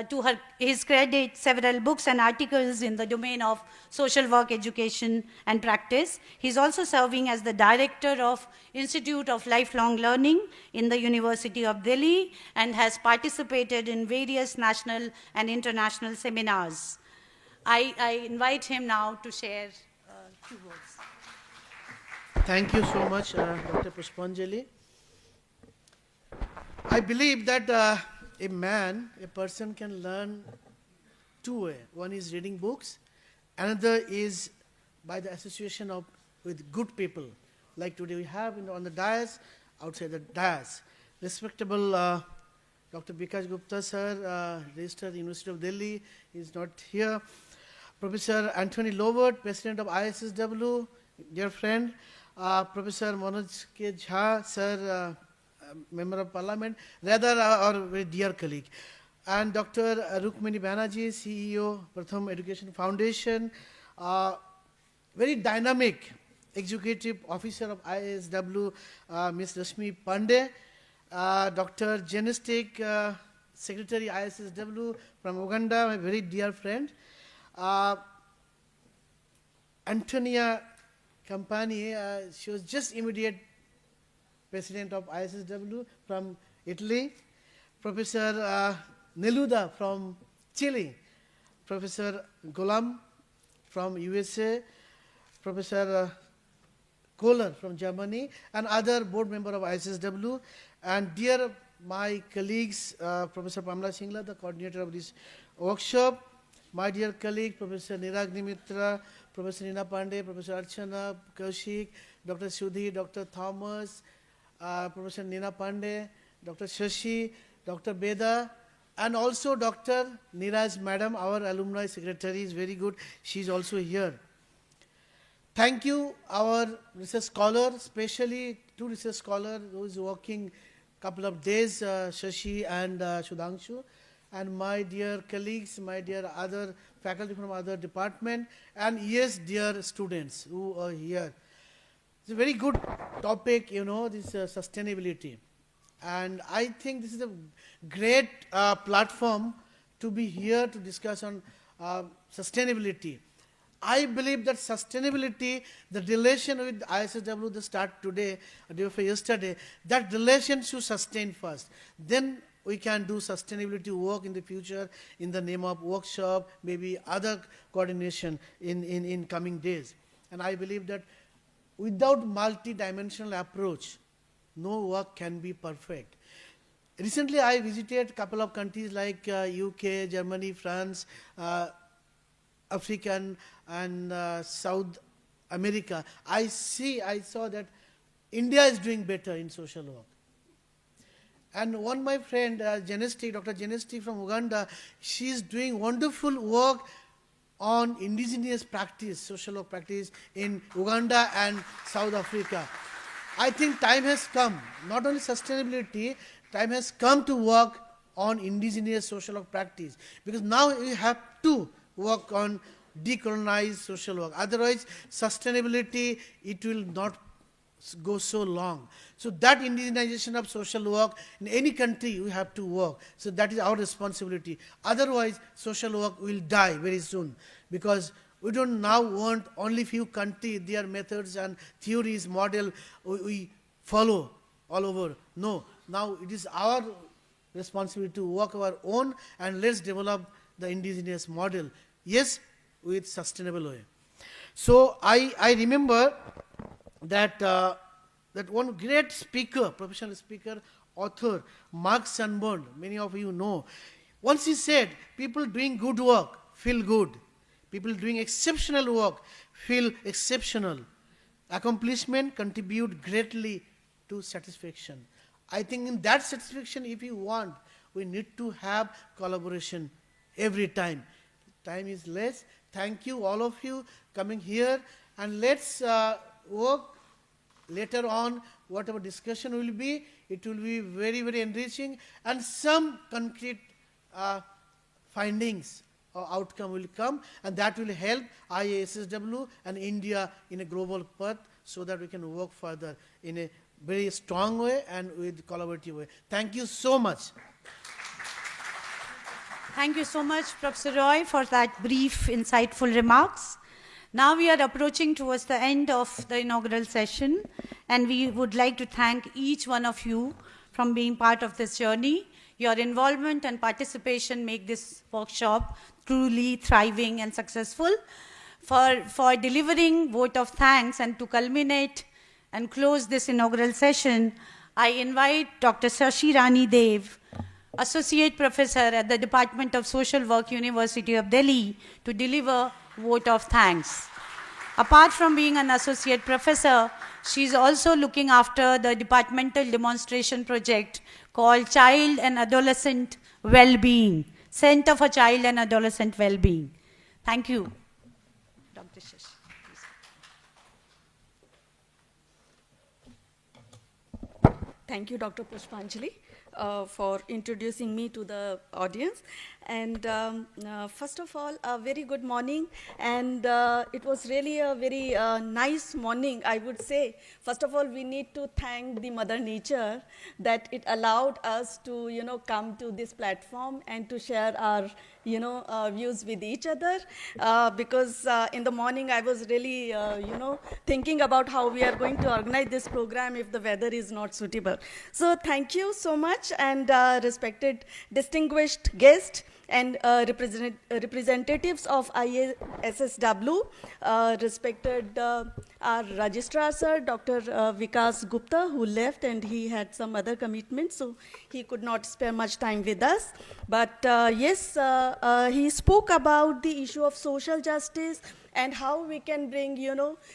to his credit, several books and articles in the domain of social work education and practice. He's also serving as the director of Institute of Lifelong Learning in the University of Delhi and has participated in various national and international seminars. I invite him now to share a few words. Thank you so much, Dr. Pushpanjali. I believe that a person can learn two ways. One is reading books, another is by the association with good people. Like today we have on the dais, outside the dais, respectable Dr. Bikash Gupta sir, registered University of Delhi, is not here. Professor Anthony Lovert, President of IASSW, dear friend. Professor Manoj K. Jha, sir, Member of Parliament, rather our very dear colleague. And Dr. Rukmini Banerjee, CEO, Pratham Education Foundation, very dynamic executive officer of IASSW, Ms. Rashmi Pandey, Dr. Genestic, Secretary IASSW from Uganda, my very dear friend. Antonia Campani, she was just immediate president of IASSW from Italy. Professor Neluda from Chile. Professor Golam from USA. Professor Kohler from Germany, and other board member of IASSW. And dear my colleagues, Professor Pamela Singla, the coordinator of this workshop, my dear colleague, Professor Niragni Mitra, Professor Nina Pandey, Professor Archana Kaushik, Dr. Sudhi, Dr. Thomas, Professor Nina Pandey, Dr. Shashi, Dr. Beda, and also Dr. Niraj Madam, our alumni secretary is very good. She is also here. Thank you, our research scholar, especially two research scholars who is working couple of days, Shashi and Sudhanshu, and my dear colleagues, my dear other faculty from other department, and yes, dear students who are here. It's a very good topic, this sustainability. And I think this is a great platform to be here to discuss on sustainability. I believe that sustainability, the relation with IASSW, the start today, or day before yesterday, that relation should sustain first. Then we can do sustainability work in the future in the name of workshop, maybe other coordination in coming days. And I believe that without multi-dimensional approach, no work can be perfect. Recently, I visited a couple of countries like UK, Germany, France, African and South America. I saw that India is doing better in social work. And one my friend, Genestic, Dr. Genestic from Uganda, she is doing wonderful work on indigenous practice, social work practice in Uganda and South Africa. I think time has come, not only sustainability, time has come to work on indigenous social work practice. Because now we have to work on decolonized social work. Otherwise, sustainability, it will not go so long. So that indigenization of social work, in any country, we have to work. So that is our responsibility. Otherwise, social work will die very soon. Because we don't now want only few countries, their methods and theories, model, we follow all over. No, now it is our responsibility to work our own, and let's develop the indigenous model. Yes, with sustainable way. So I remember that that one great speaker, professional speaker, author, Mark Sunburn, many of you know. Once he said, people doing good work feel good. People doing exceptional work feel exceptional. Accomplishment contribute greatly to satisfaction. I think in that satisfaction, if you want, we need to have collaboration every time. Time is less. Thank you, all of you, coming here, and let's work later on. Whatever discussion will be, it will be very, very enriching, and some concrete findings or outcome will come, and that will help IASSW and India in a global path so that we can work further in a very strong way and with collaborative way. Thank you so much. Thank you so much, Professor Roy, for that brief, insightful remarks. Now we are approaching towards the end of the inaugural session, and we would like to thank each one of you from being part of this journey. Your involvement and participation make this workshop truly thriving and successful. For delivering vote of thanks and to culminate and close this inaugural session, I invite Dr. Shashi Rani Dev, Associate Professor at the Department of Social Work, University of Delhi, to deliver vote of thanks. Apart from being an Associate Professor, she is also looking after the departmental demonstration project called Child and Adolescent Well-Being, Center for Child and Adolescent Well-Being. Thank you. Dr. Shashi. Thank you, Dr. Pushpanjali, for introducing me to the audience. And first of all, a very good morning. And it was really a very nice morning, I would say. First of all, we need to thank the Mother Nature that it allowed us to, come to this platform and to share our, views with each other. Because in the morning, I was really, thinking about how we are going to organize this program if the weather is not suitable. So thank you so much, and respected distinguished guests and representatives of IASSW, respected our Registrar Sir, Dr. Vikas Gupta, who left and he had some other commitments, so he could not spare much time with us. But yes, he spoke about the issue of social justice and how we can bring,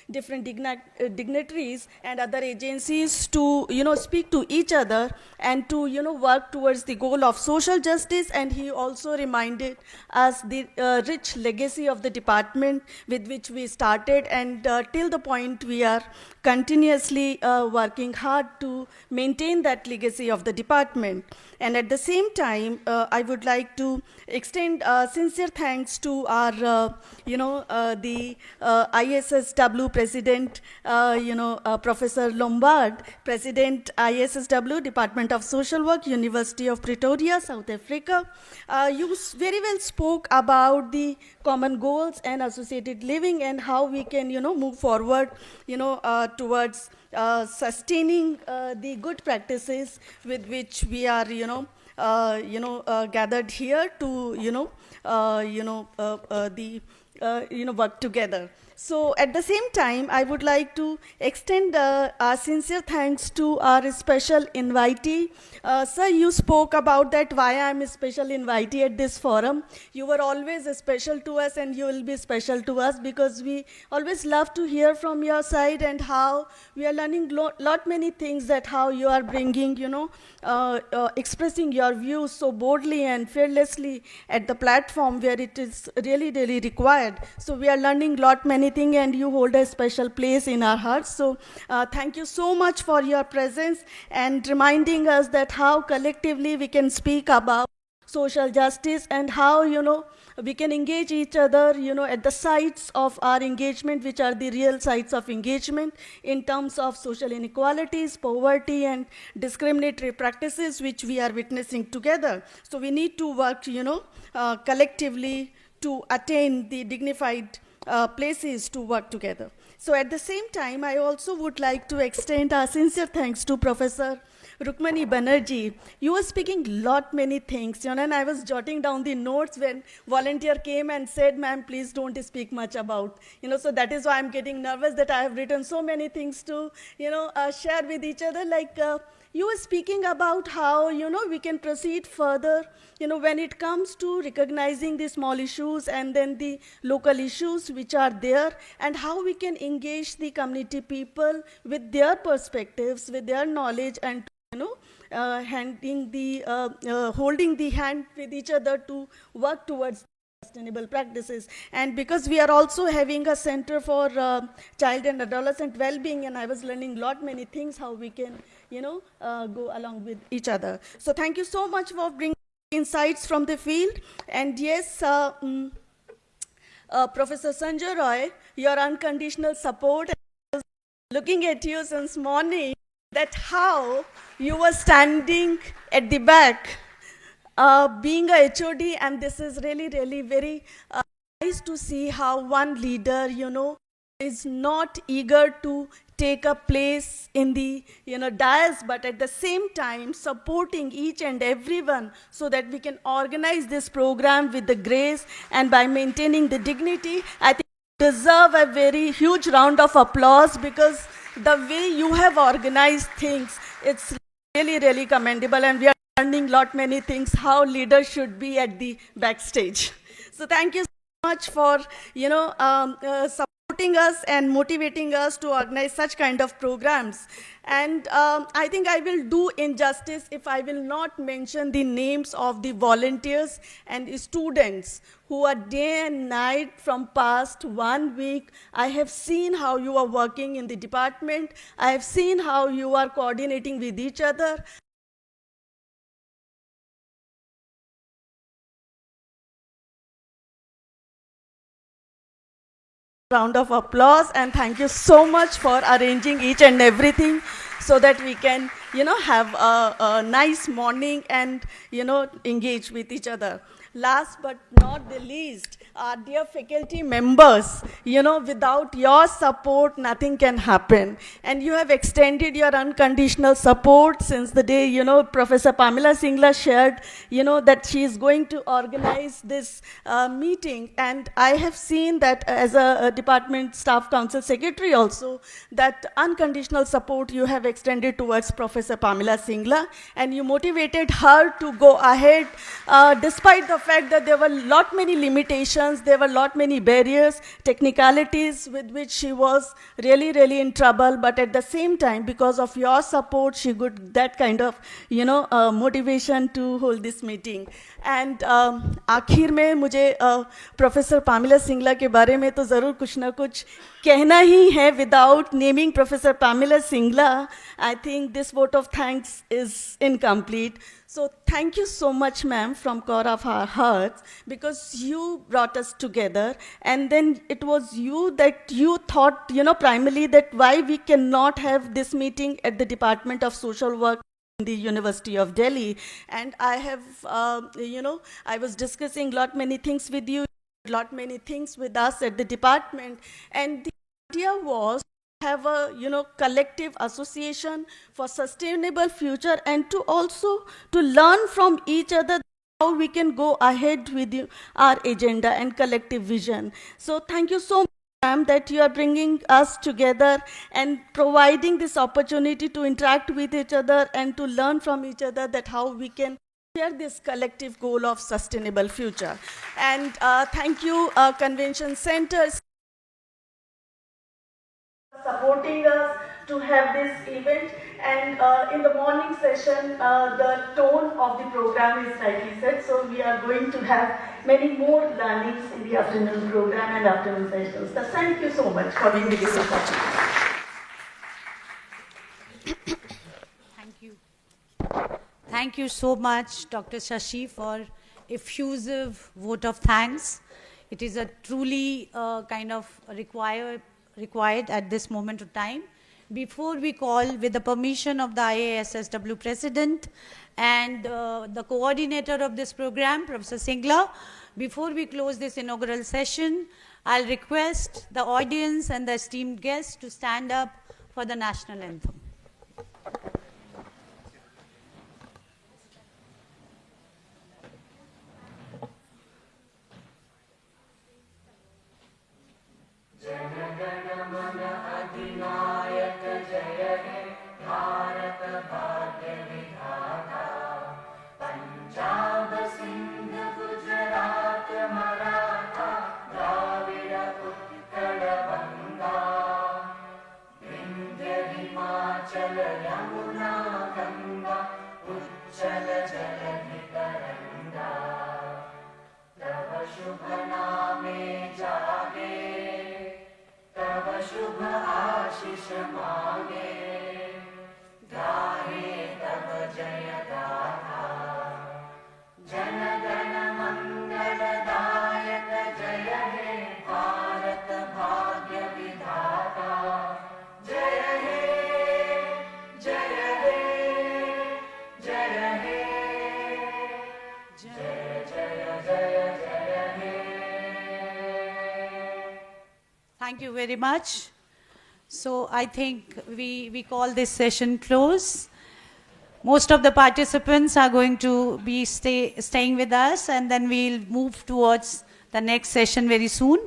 different dignitaries and other agencies to, speak to each other and to, work towards the goal of social justice. And he also reminded us the rich legacy of the department with which we started, and till the point we are continuously working hard to maintain that legacy of the department. And at the same time, I would like to extend sincere thanks to our, the IASSW President, Professor Lombard, President IASSW, Department of Social Work, University of Pretoria, South Africa. You very well spoke about the common goals and associated living and how we can, move forward, towards sustaining the good practices with which we are, gathered here to, work together. So at the same time, I would like to extend our sincere thanks to our special invitee. Sir, you spoke about that, why I am a special invitee at this forum. You were always special to us, and you will be special to us, because we always love to hear from your side and how we are learning lot many things, that how you are bringing, expressing your views so boldly and fearlessly at the platform where it is really, really required. So we are learning lot many things, and you hold a special place in our hearts. So thank you so much for your presence and reminding us that how collectively we can speak about social justice and how, we can engage each other, at the sites of our engagement, which are the real sites of engagement in terms of social inequalities, poverty, and discriminatory practices, which we are witnessing together. So we need to work, collectively to attain the dignified places to work together. So at the same time, I also would like to extend our sincere thanks to Professor Rukmani Banerjee. You were speaking lot many things, and I was jotting down the notes when volunteer came and said, ma'am, please don't speak much about, so that is why I'm getting nervous that I have written so many things to, share with each other. Like you were speaking about how, we can proceed further, when it comes to recognizing the small issues and then the local issues which are there, and how we can engage the community people with their perspectives, with their knowledge, and holding the hand with each other to work towards sustainable practices. And because we are also having a center for child and adolescent well-being, and I was learning lot many things how we can, go along with each other. So thank you so much for bringing insights from the field. And yes, Professor Sanjay Roy, your unconditional support looking at you since morning, that how you were standing at the back, being a HOD, and this is really, really very nice to see how one leader, is not eager to take a place in the, dais, but at the same time supporting each and everyone so that we can organize this program with the grace and by maintaining the dignity. I think you deserve a very huge round of applause because the way you have organized things, it's really, really commendable, and we are learning lot many things how leaders should be at the backstage. So thank you so much for supporting us and motivating us to organize such kind of programs. And I think I will do injustice if I will not mention the names of the volunteers and students who are day and night from past 1 week. I have seen how you are working in the department. I have seen how you are coordinating with each other. Round of applause, and thank you so much for arranging each and everything so that we can, have a nice morning and, engage with each other. Last but not the least, our dear faculty members, without your support, nothing can happen. And you have extended your unconditional support since the day, Professor Pamela Singla shared, that she is going to organize this meeting. And I have seen that as a department staff council secretary also, that unconditional support you have extended towards Professor Pamela Singla, and you motivated her to go ahead despite the fact that there were lot many limitations, there were lot many barriers, technicalities with which she was really, really in trouble. But at the same time, because of your support, she got that kind of, motivation to hold this meeting. And आखिर में मुझे professor Pamela Singla के बारे में तो ज़रूर कुछ ना कुछ कहना ही है. Without naming Professor Pamela Singla, I think this vote of thanks is incomplete. So thank you so much, ma'am, from core of our hearts, because you brought us together. And then it was you that you thought, primarily that why we cannot have this meeting at the Department of Social Work in the University of Delhi. And I have, I was discussing lot many things with you, lot many things with us at the department. And the idea was have a collective association for sustainable future, and to also to learn from each other how we can go ahead with our agenda and collective vision. So thank you so much, ma'am, that you are bringing us together and providing this opportunity to interact with each other and to learn from each other that how we can share this collective goal of sustainable future. And thank you, Convention Center, supporting us to have this event. And in the morning session, the tone of the program is slightly set, so we are going to have many more learnings in the afternoon program and afternoon sessions. So thank you so much for giving me this opportunity. Thank you. Thank you so much, Dr. Shashi, for effusive vote of thanks. It is a truly kind of required at this moment of time. Before we call, with the permission of the IASSW President and the coordinator of this program, Professor Singla, before we close this inaugural session, I'll request the audience and the esteemed guests to stand up for the national anthem. Thank you very much. So I think we call this session close. Most of the participants are going to be staying with us, and then we'll move towards the next session very soon.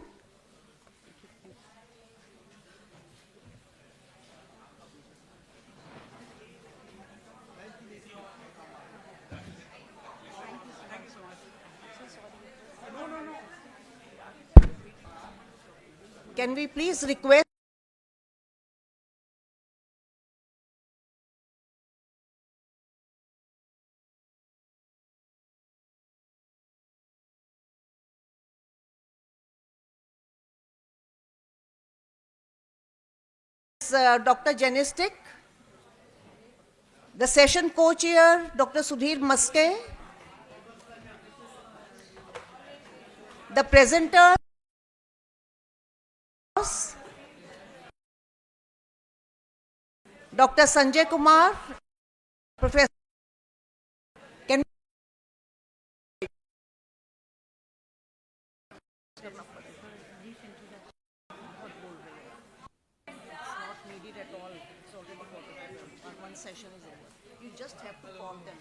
Can we please request Dr. Janistic, the session co-chair, Dr. Sudhir Maske, the presenters, Dr. Sanjay Kumar, Professor. Can one session is over. You just have to form them.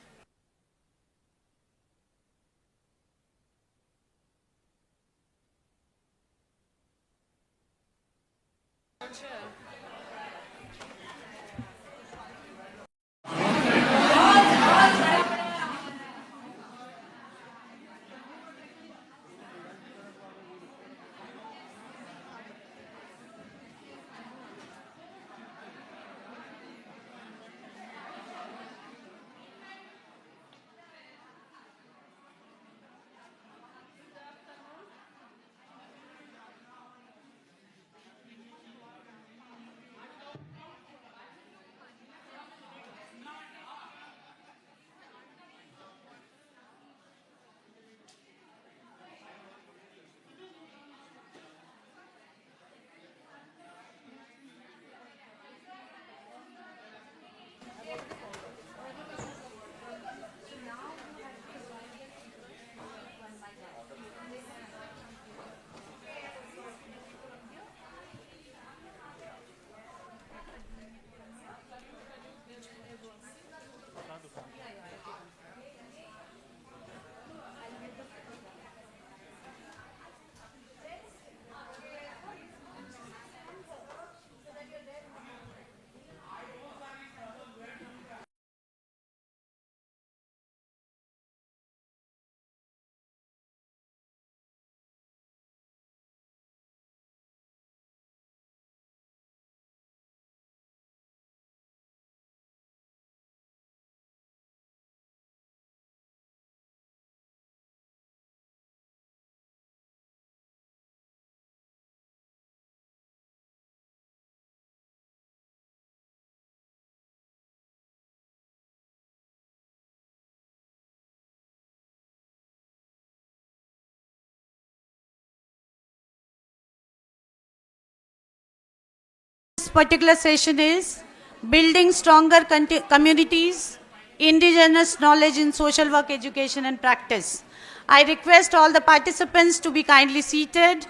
This particular session is building stronger communities, indigenous knowledge in social work, education and practice. I request all the participants to be kindly seated,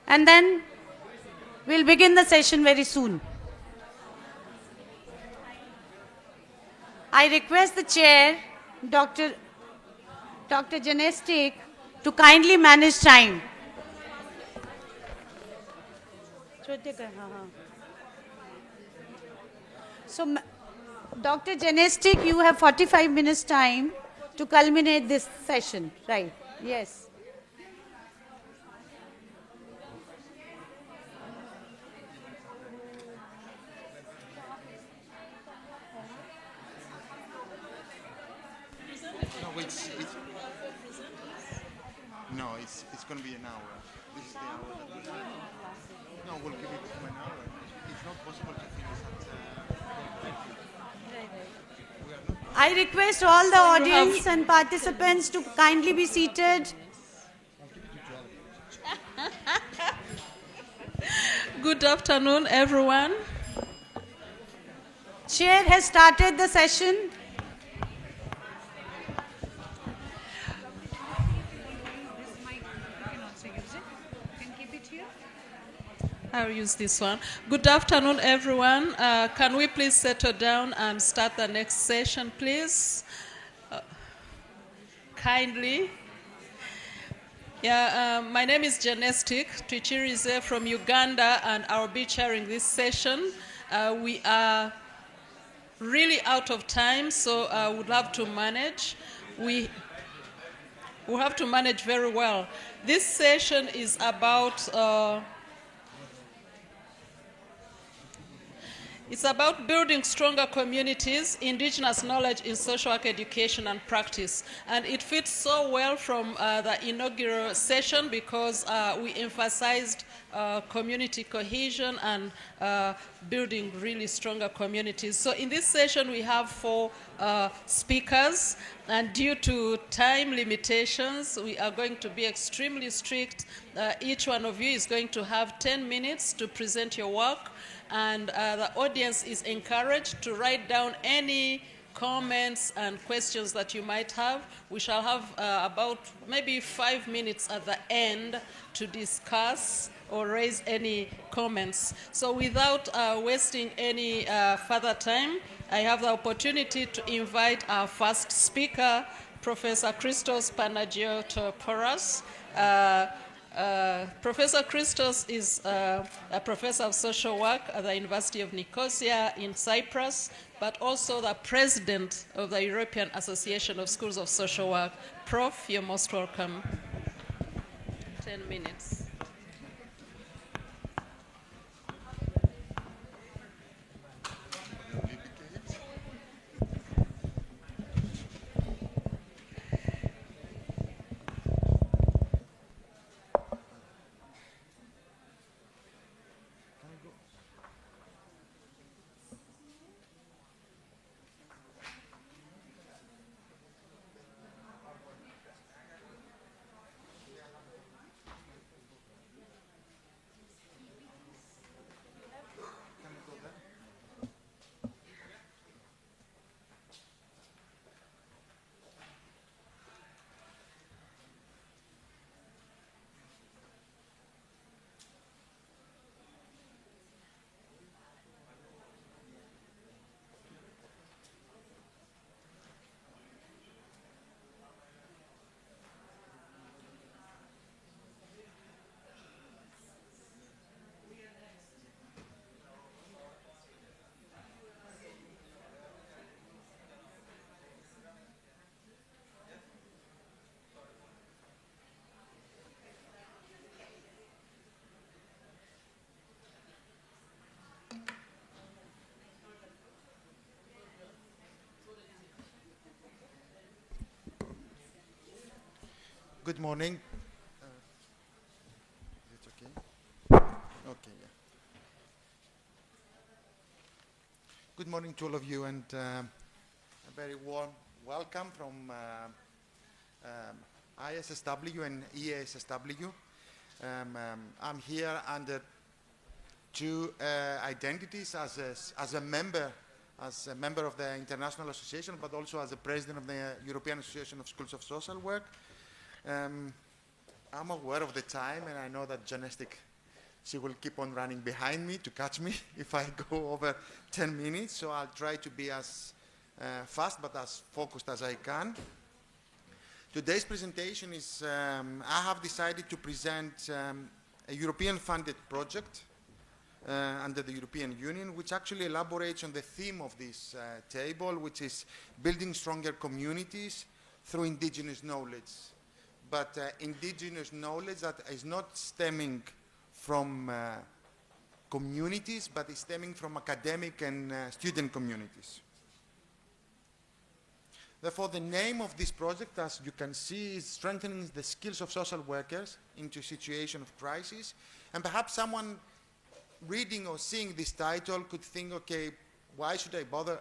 and then we'll begin the session very soon. I request the chair, Dr. Janestic, to kindly manage time. So, Dr. Janestic, you have 45 minutes time to culminate this session, right? Yes. It's going to be an hour. This is the hour that we have. No, we'll give it to an hour. It's not possible to finish at. I request all the audience and participants to kindly be seated. Good afternoon, everyone. Chair has started the session. I'll use this one. Good afternoon, everyone. Can we please settle down and start the next session, please? Kindly. Yeah, my name is Janestic Twichirize from Uganda, and I'll be chairing this session. We are really out of time, so I would love to manage. We have to manage very well. This session is about it's about building stronger communities, indigenous knowledge in social work education and practice. And it fits so well from the inaugural session because we emphasized community cohesion and building really stronger communities. So in this session, we have 4 speakers. And due to time limitations, we are going to be extremely strict. Each one of you is going to have 10 minutes to present your work. And the audience is encouraged to write down any comments and questions that you might have. We shall have about maybe 5 minutes at the end to discuss or raise any comments. So without wasting any further time, I have the opportunity to invite our first speaker, Professor Christos Panagiotopoulos. Professor Christos is a professor of social work at the University of Nicosia in Cyprus, but also the president of the European Association of Schools of Social Work. Prof, you're most welcome. 10 minutes. Good morning. Is it okay? Okay, yeah. Good morning to all of you, and a very warm welcome from IASSW and EASSW. I'm here under 2 identities as a member of the International Association, but also as the president of the European Association of Schools of Social Work. I'm aware of the time, and I know that Janestic, she will keep on running behind me to catch me if I go over 10 minutes, so I'll try to be as fast but as focused as I can. Today's presentation is, I have decided to present a European-funded project under the European Union, which actually elaborates on the theme of this table, which is building stronger communities through indigenous knowledge. But indigenous knowledge that is not stemming from communities, but is stemming from academic and student communities. Therefore, the name of this project, as you can see, is strengthening the skills of social workers into a situation of crisis. And perhaps someone reading or seeing this title could think, okay, why should I bother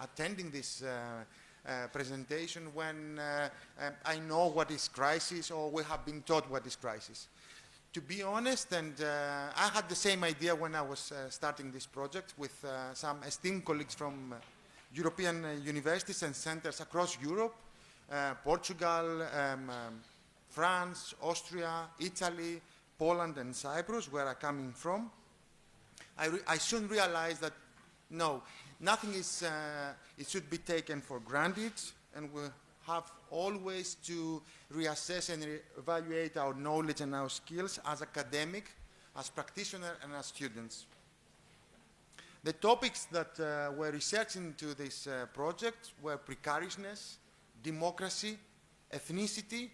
attending this presentation when I know what is crisis, or we have been taught what is crisis. To be honest, and I had the same idea when I was starting this project with some esteemed colleagues from European universities and centers across Europe, Portugal, France, Austria, Italy, Poland and Cyprus, where I'm coming from, I soon realized that no, nothing is, it should be taken for granted, and we have always to reassess and evaluate our knowledge and our skills as academic, as practitioners, and as students. The topics that were researched into this project were precariousness, democracy, ethnicity,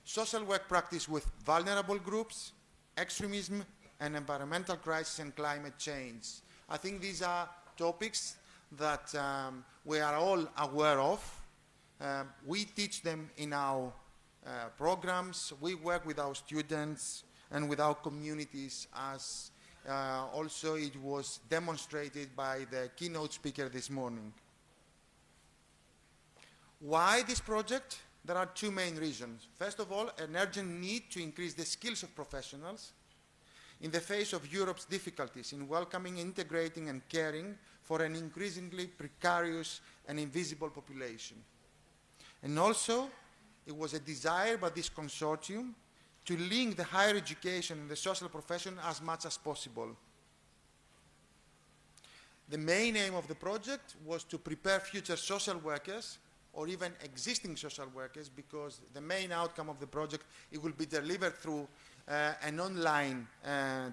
social work practice with vulnerable groups, extremism, and environmental crisis and climate change. I think these are topics that we are all aware of. We teach them in our programs. We work with our students and with our communities, as also it was demonstrated by the keynote speaker this morning. Why this project? There are two main reasons. First of all, an urgent need to increase the skills of professionals in the face of Europe's difficulties in welcoming, integrating, and caring for an increasingly precarious and invisible population. And also, it was a desire by this consortium to link the higher education and the social profession as much as possible. The main aim of the project was to prepare future social workers or even existing social workers, because the main outcome of the project, it will be delivered through an online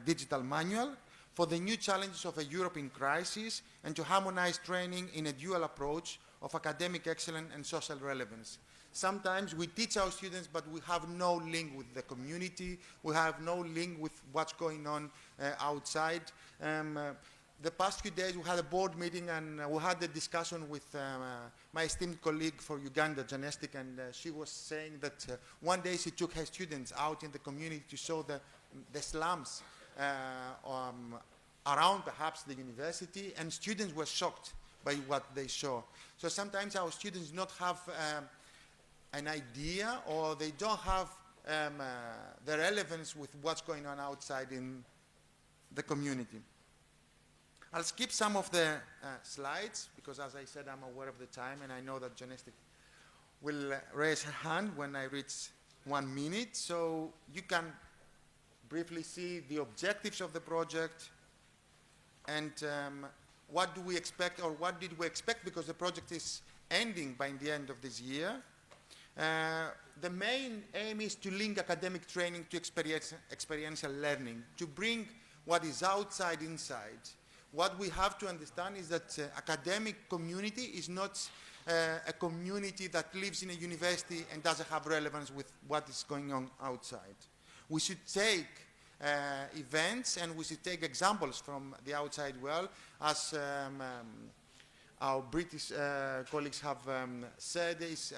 digital manual for the new challenges of a Europe in crisis, and to harmonize training in a dual approach of academic excellence and social relevance. Sometimes we teach our students, but we have no link with the community, we have no link with what's going on outside. The past few days we had a board meeting, and we had a discussion with my esteemed colleague for Uganda, Janestic, and she was saying that one day she took her students out in the community to show the slums around perhaps the university, and students were shocked by what they saw. So sometimes our students do not have an idea, or they don't have the relevance with what's going on outside in the community. I'll skip some of the slides, because as I said, I'm aware of the time, and I know that Janestic will raise her hand when I reach 1 minute. So you can briefly see the objectives of the project, and what do we expect, or what did we expect, because the project is ending by the end of this year. The main aim is to link academic training to experiential learning, to bring what is outside inside. What we have to understand is that academic community is not a community that lives in a university and doesn't have relevance with what is going on outside. We should take events, and we should take examples from the outside world, as our British colleagues have said, is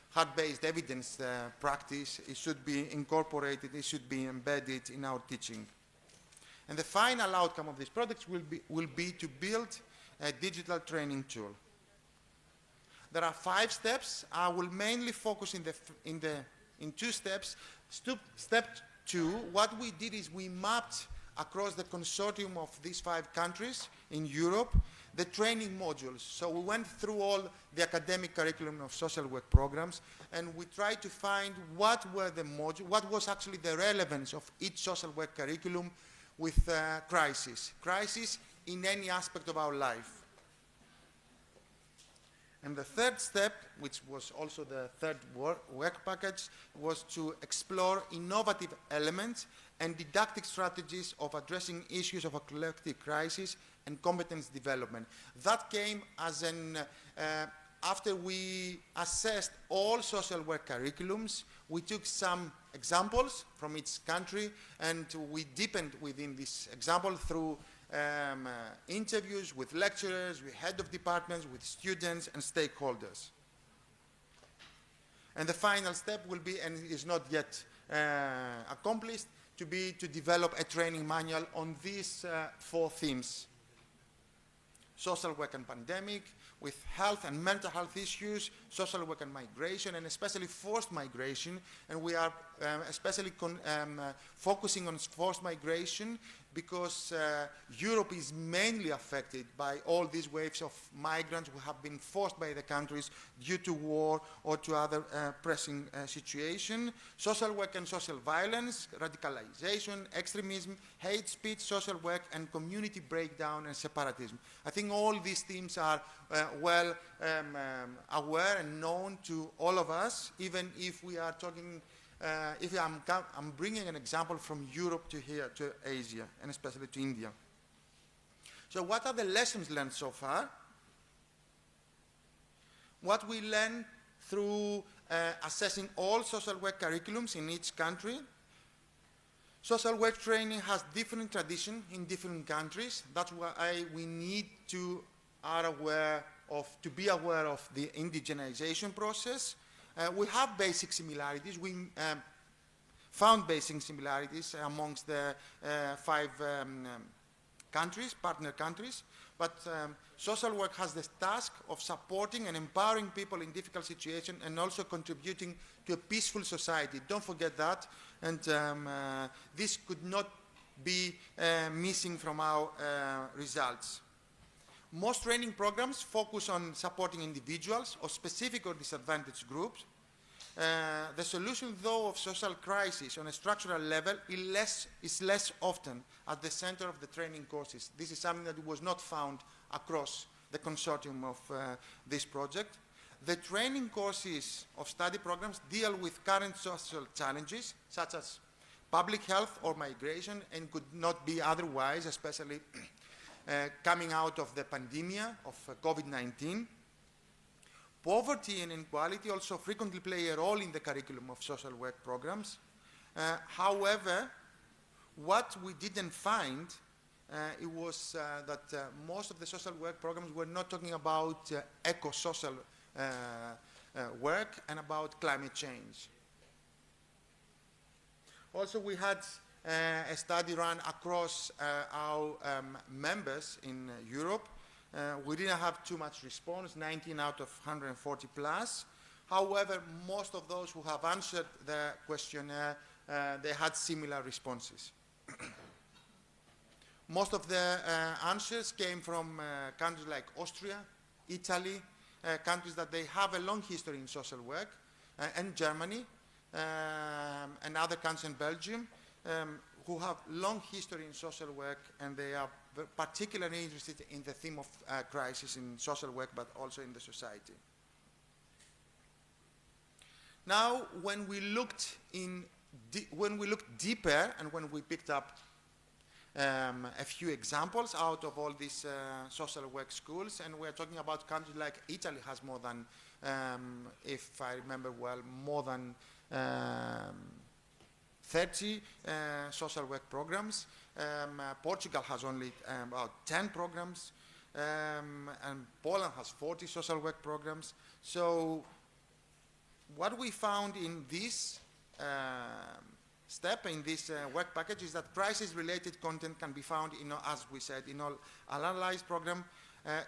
hard-based evidence practice. It should be incorporated, it should be embedded in our teaching. And the final outcome of this project will be to build a digital training tool. There are 5 steps. I will mainly focus in 2 steps. Step 2, what we did is we mapped across the consortium of these 5 countries in Europe the training modules. So we went through all the academic curriculum of social work programs, and we tried to find what were the modules, what was actually the relevance of each social work curriculum with crisis in any aspect of our life. And the third step, which was also the third work package, was to explore innovative elements and didactic strategies of addressing issues of a collective crisis and competence development. That came as an, after we assessed all social work curriculums, we took some examples from each country, and we deepened within this example through interviews with lecturers, with head of departments, with students and stakeholders. And the final step will be, and is not yet accomplished, to develop a training manual on these 4 themes: social work and pandemic, with health and mental health issues, social work and migration, and especially forced migration. And we are especially focusing on forced migration because Europe is mainly affected by all these waves of migrants who have been forced by the countries due to war or to other pressing situations. Social work and social violence, radicalization, extremism, hate speech, social work, and community breakdown and separatism. I think all these themes are well aware and known to all of us, even if we are talking if I'm bringing an example from Europe to here, to Asia, and especially to India. So what are the lessons learned so far? What we learned through assessing all social work curriculums in each country. Social work training has different traditions in different countries. That's why we need to be aware of the indigenization process. We have basic similarities. We found basic similarities amongst the 5 countries, partner countries, but social work has the task of supporting and empowering people in difficult situations and also contributing to a peaceful society. Don't forget that, and this could not be missing from our results. Most training programs focus on supporting individuals or specific or disadvantaged groups. The solution, though, of social crisis on a structural level is less often at the center of the training courses. This is something that was not found across the consortium of this project. The training courses of study programs deal with current social challenges, such as public health or migration, and could not be otherwise, especially coming out of the pandemic of COVID-19. Poverty and inequality also frequently play a role in the curriculum of social work programs. However, what we didn't find it was that most of the social work programs were not talking about eco-social work and about climate change. Also, we had a study run across our members in Europe. We didn't have too much response, 19 out of 140 plus. However, most of those who have answered the questionnaire, they had similar responses. Most of the answers came from countries like Austria, Italy, countries that they have a long history in social work, and Germany, and other countries in Belgium, who have long history in social work, and they are particularly interested in the theme of crisis in social work, but also in the society. Now, when we looked deeper, and when we picked up a few examples out of all these social work schools, and we're talking about countries like Italy has more than, if I remember well, more than 30 social work programs. Portugal has only about 10 programs, and Poland has 40 social work programs. So what we found in this step in this work package is that crisis-related content can be found in, as we said, in all analyzed program.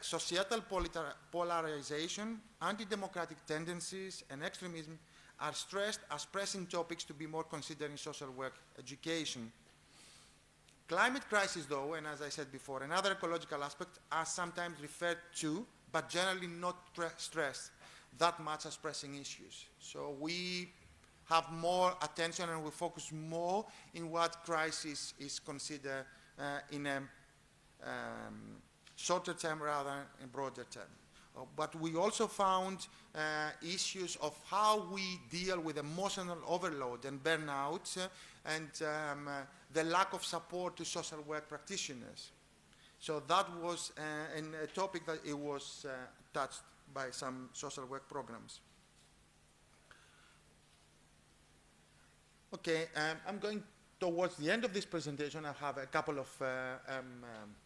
Societal polarization, anti-democratic tendencies, and extremism are stressed as pressing topics to be more considered in social work education. Climate crisis, though, and as I said before, and other ecological aspects are sometimes referred to, but generally not stressed that much as pressing issues. So we have more attention and we focus more in what crisis is considered in a shorter term rather than in broader term. But we also found issues of how we deal with emotional overload and burnout and the lack of support to social work practitioners. So that was a topic that it was touched by some social work programs. Okay, I'm going towards the end of this presentation. I have a couple of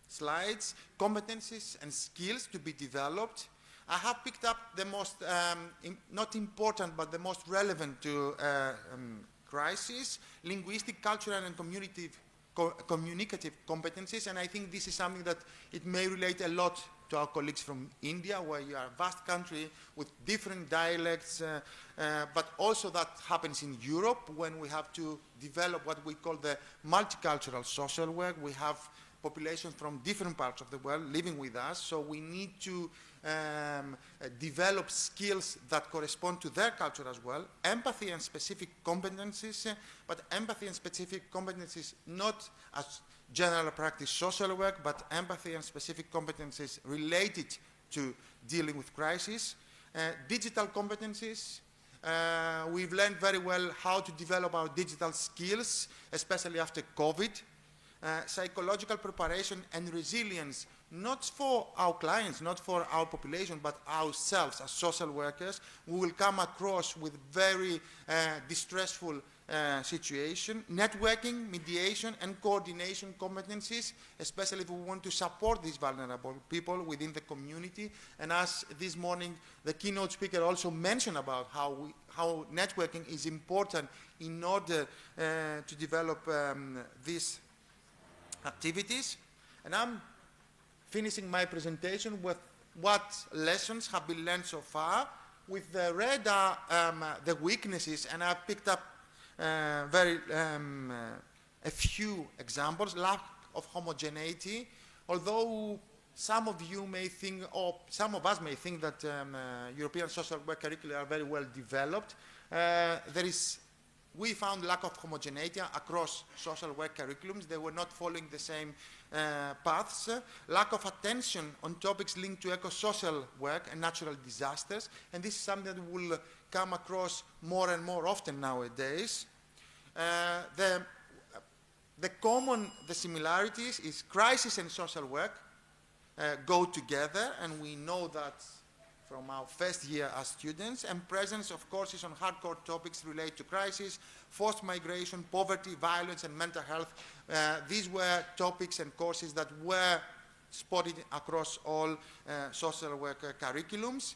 slides, competencies and skills to be developed. I have picked up the most, not important, but the most relevant to crisis, linguistic, cultural, and communicative competencies, and I think this is something that it may relate a lot to our colleagues from India, where you are a vast country with different dialects, but also that happens in Europe when we have to develop what we call the multicultural social work. We have populations from different parts of the world living with us, so we need to develop skills that correspond to their culture as well, empathy and specific competencies, but empathy and specific competencies not as general practice social work, but empathy and specific competencies related to dealing with crisis. Digital competencies, we've learned very well how to develop our digital skills, especially after COVID. Psychological preparation and resilience, not for our clients, not for our population, but ourselves as social workers. We will come across with very distressful situation. Networking, mediation, and coordination competencies, especially if we want to support these vulnerable people within the community. And as this morning, the keynote speaker also mentioned about how networking is important in order to develop these activities. And I'm finishing my presentation with what lessons have been learned so far. With the red are the weaknesses, and I've picked up a few examples. Lack of homogeneity. Although some of you may think, or some of us may think that European social work curricula are very well developed, we found lack of homogeneity across social work curriculums. They were not following the same paths. Lack of attention on topics linked to eco-social work and natural disasters. And this is something that will come across more and more often nowadays. The similarities is crisis and social work go together, and we know that from our first year as students, and presence of courses on hardcore topics related to crisis, forced migration, poverty, violence, and mental health. These were topics and courses that were spotted across all social work curriculums.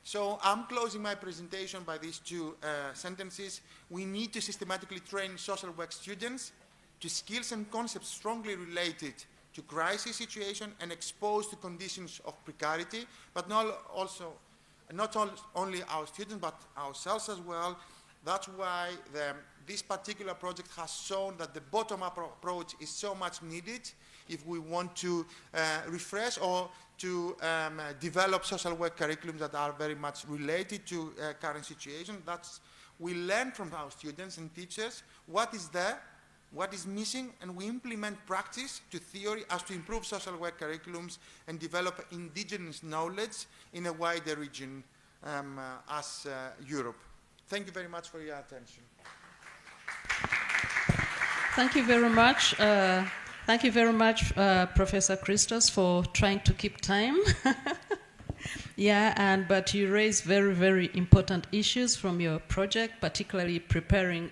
So I'm closing my presentation by these two sentences. We need to systematically train social work students to skills and concepts strongly related to crisis situation and exposed to conditions of precarity, but not only our students, but ourselves as well. That's why this particular project has shown that the bottom-up approach is so much needed if we want to refresh or to develop social work curriculums that are very much related to current situation. We learn from our students and teachers what is there, what is missing, and we implement practice to theory as to improve social work curriculums and develop indigenous knowledge in a wider region as Europe. Thank you very much for your attention. Thank you very much. Thank you very much, Professor Christos, for trying to keep time. But you raise very, very important issues from your project, particularly preparing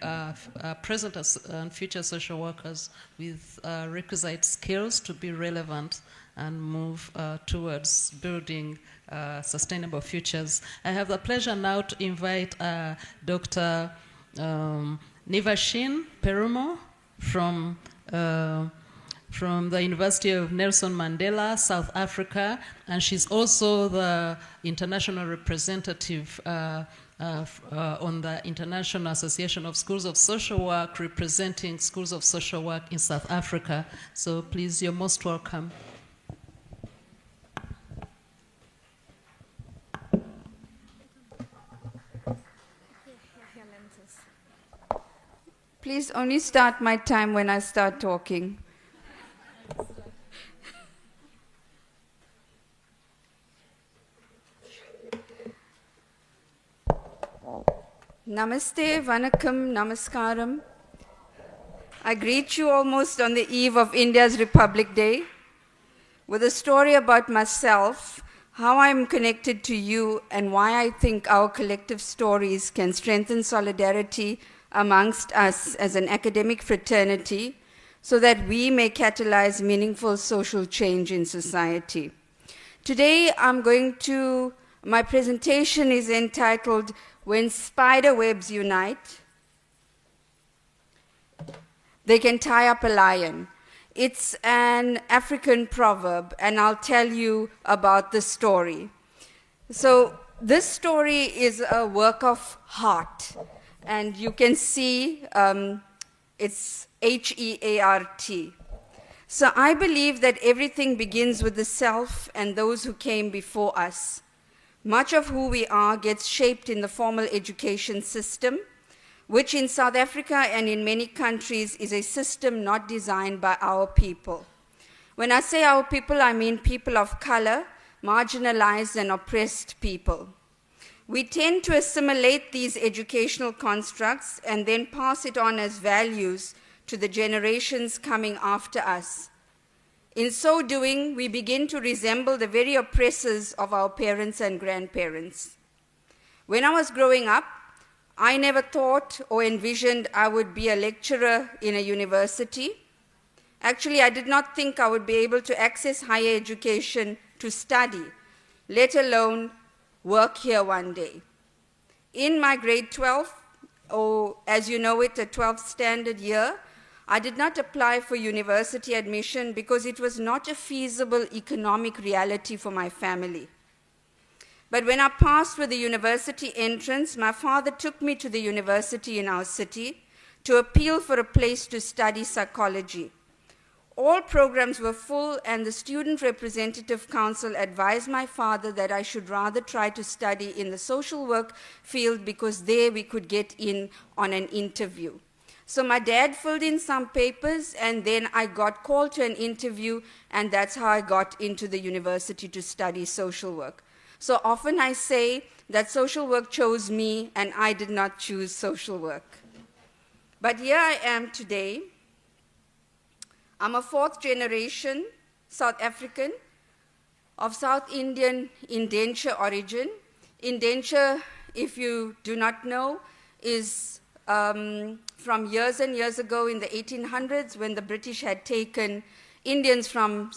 present and future social workers with requisite skills to be relevant and move towards building sustainable futures. I have the pleasure now to invite Dr. Nivashin Perumo from the University of Nelson Mandela, South Africa, and she's also the international representative on the International Association of Schools of Social Work, representing schools of social work in South Africa. So please, you're most welcome. Please only start my time when I start talking. Namaste, Vanakkam, Namaskaram. I greet you almost on the eve of India's Republic Day with a story about myself, how I'm connected to you, and why I think our collective stories can strengthen solidarity amongst us as an academic fraternity so that we may catalyze meaningful social change in society. Today, my presentation is entitled When Spider Webs Unite, They Can Tie Up a Lion. It's an African proverb, and I'll tell you about the story. So this story is a work of heart, and you can see it's H-E-A-R-T. So I believe that everything begins with the self and those who came before us. Much of who we are gets shaped in the formal education system, which in South Africa and in many countries is a system not designed by our people. When I say our people, I mean people of color, marginalized and oppressed people. We tend to assimilate these educational constructs and then pass it on as values to the generations coming after us. In so doing, we begin to resemble the very oppressors of our parents and grandparents. When I was growing up, I never thought or envisioned I would be a lecturer in a university. Actually, I did not think I would be able to access higher education to study, let alone work here one day. In my grade 12, or as you know it, a 12th standard year, I did not apply for university admission because it was not a feasible economic reality for my family. But when I passed with the university entrance, my father took me to the university in our city to appeal for a place to study psychology. All programs were full, and the Student Representative Council advised my father that I should rather try to study in the social work field because there we could get in on an interview. So my dad filled in some papers, and then I got called to an interview, and that's how I got into the university to study social work. So often I say that social work chose me, and I did not choose social work. But here I am today. I'm a fourth generation South African of South Indian indenture origin. Indenture, if you do not know, is from years and years ago in the 1800s when the British had taken Indians from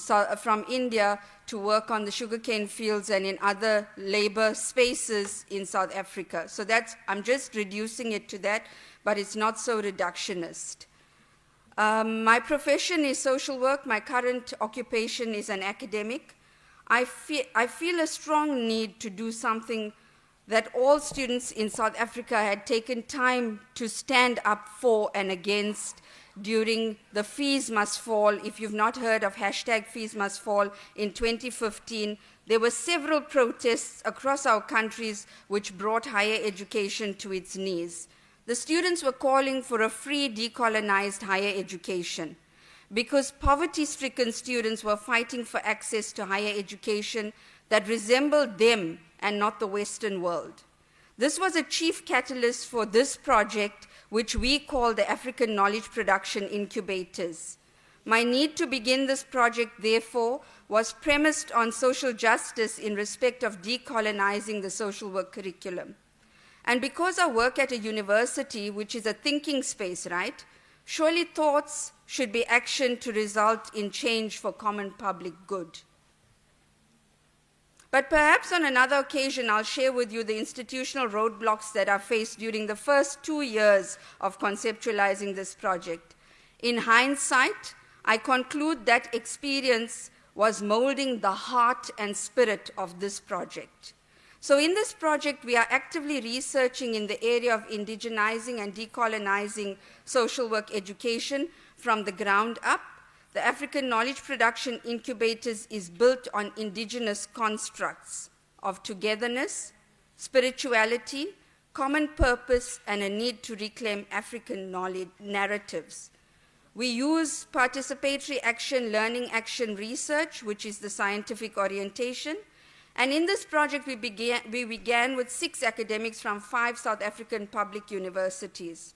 India to work on the sugarcane fields and in other labor spaces in South Africa. So I'm just reducing it to that, but it's not so reductionist. My profession is social work. My current occupation is an academic. I feel a strong need to do something that all students in South Africa had taken time to stand up for and against during the Fees Must Fall. If you've not heard of hashtag Fees Must Fall, in 2015, there were several protests across our countries which brought higher education to its knees. The students were calling for a free, decolonized higher education because poverty-stricken students were fighting for access to higher education that resembled them and not the Western world. This was a chief catalyst for this project, which we call the African Knowledge Production Incubators. My need to begin this project, therefore, was premised on social justice in respect of decolonizing the social work curriculum. And because I work at a university, which is a thinking space, right? Surely thoughts should be action to result in change for common public good. But perhaps on another occasion, I'll share with you the institutional roadblocks that I faced during the first 2 years of conceptualizing this project. In hindsight, I conclude that experience was molding the heart and spirit of this project. So in this project, we are actively researching in the area of indigenizing and decolonizing social work education from the ground up. The African Knowledge Production Incubators is built on indigenous constructs of togetherness, spirituality, common purpose, and a need to reclaim African knowledge narratives. We use participatory action, learning action research, which is the scientific orientation. And in this project, we began with 6 academics from 5 South African public universities.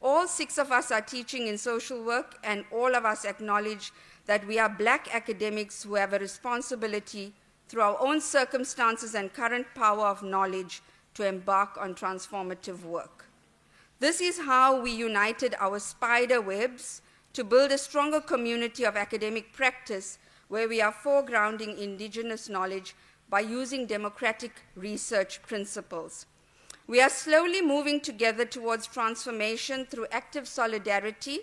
All 6 of us are teaching in social work, and all of us acknowledge that we are Black academics who have a responsibility through our own circumstances and current power of knowledge to embark on transformative work. This is how we united our spider webs to build a stronger community of academic practice where we are foregrounding indigenous knowledge by using democratic research principles. We are slowly moving together towards transformation through active solidarity.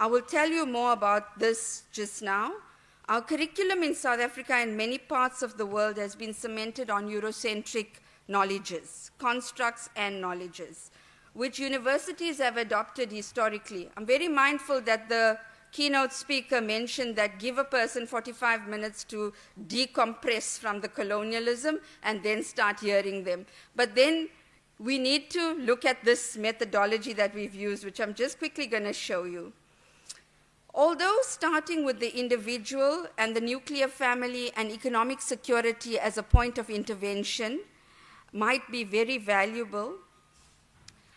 I will tell you more about this just now. Our curriculum in South Africa and many parts of the world has been cemented on Eurocentric knowledges, constructs and knowledges, which universities have adopted historically. I'm very mindful that the keynote speaker mentioned that give a person 45 minutes to decompress from the colonialism and then start hearing them. But then we need to look at this methodology that we've used, which I'm just quickly going to show you. Although starting with the individual and the nuclear family and economic security as a point of intervention might be very valuable,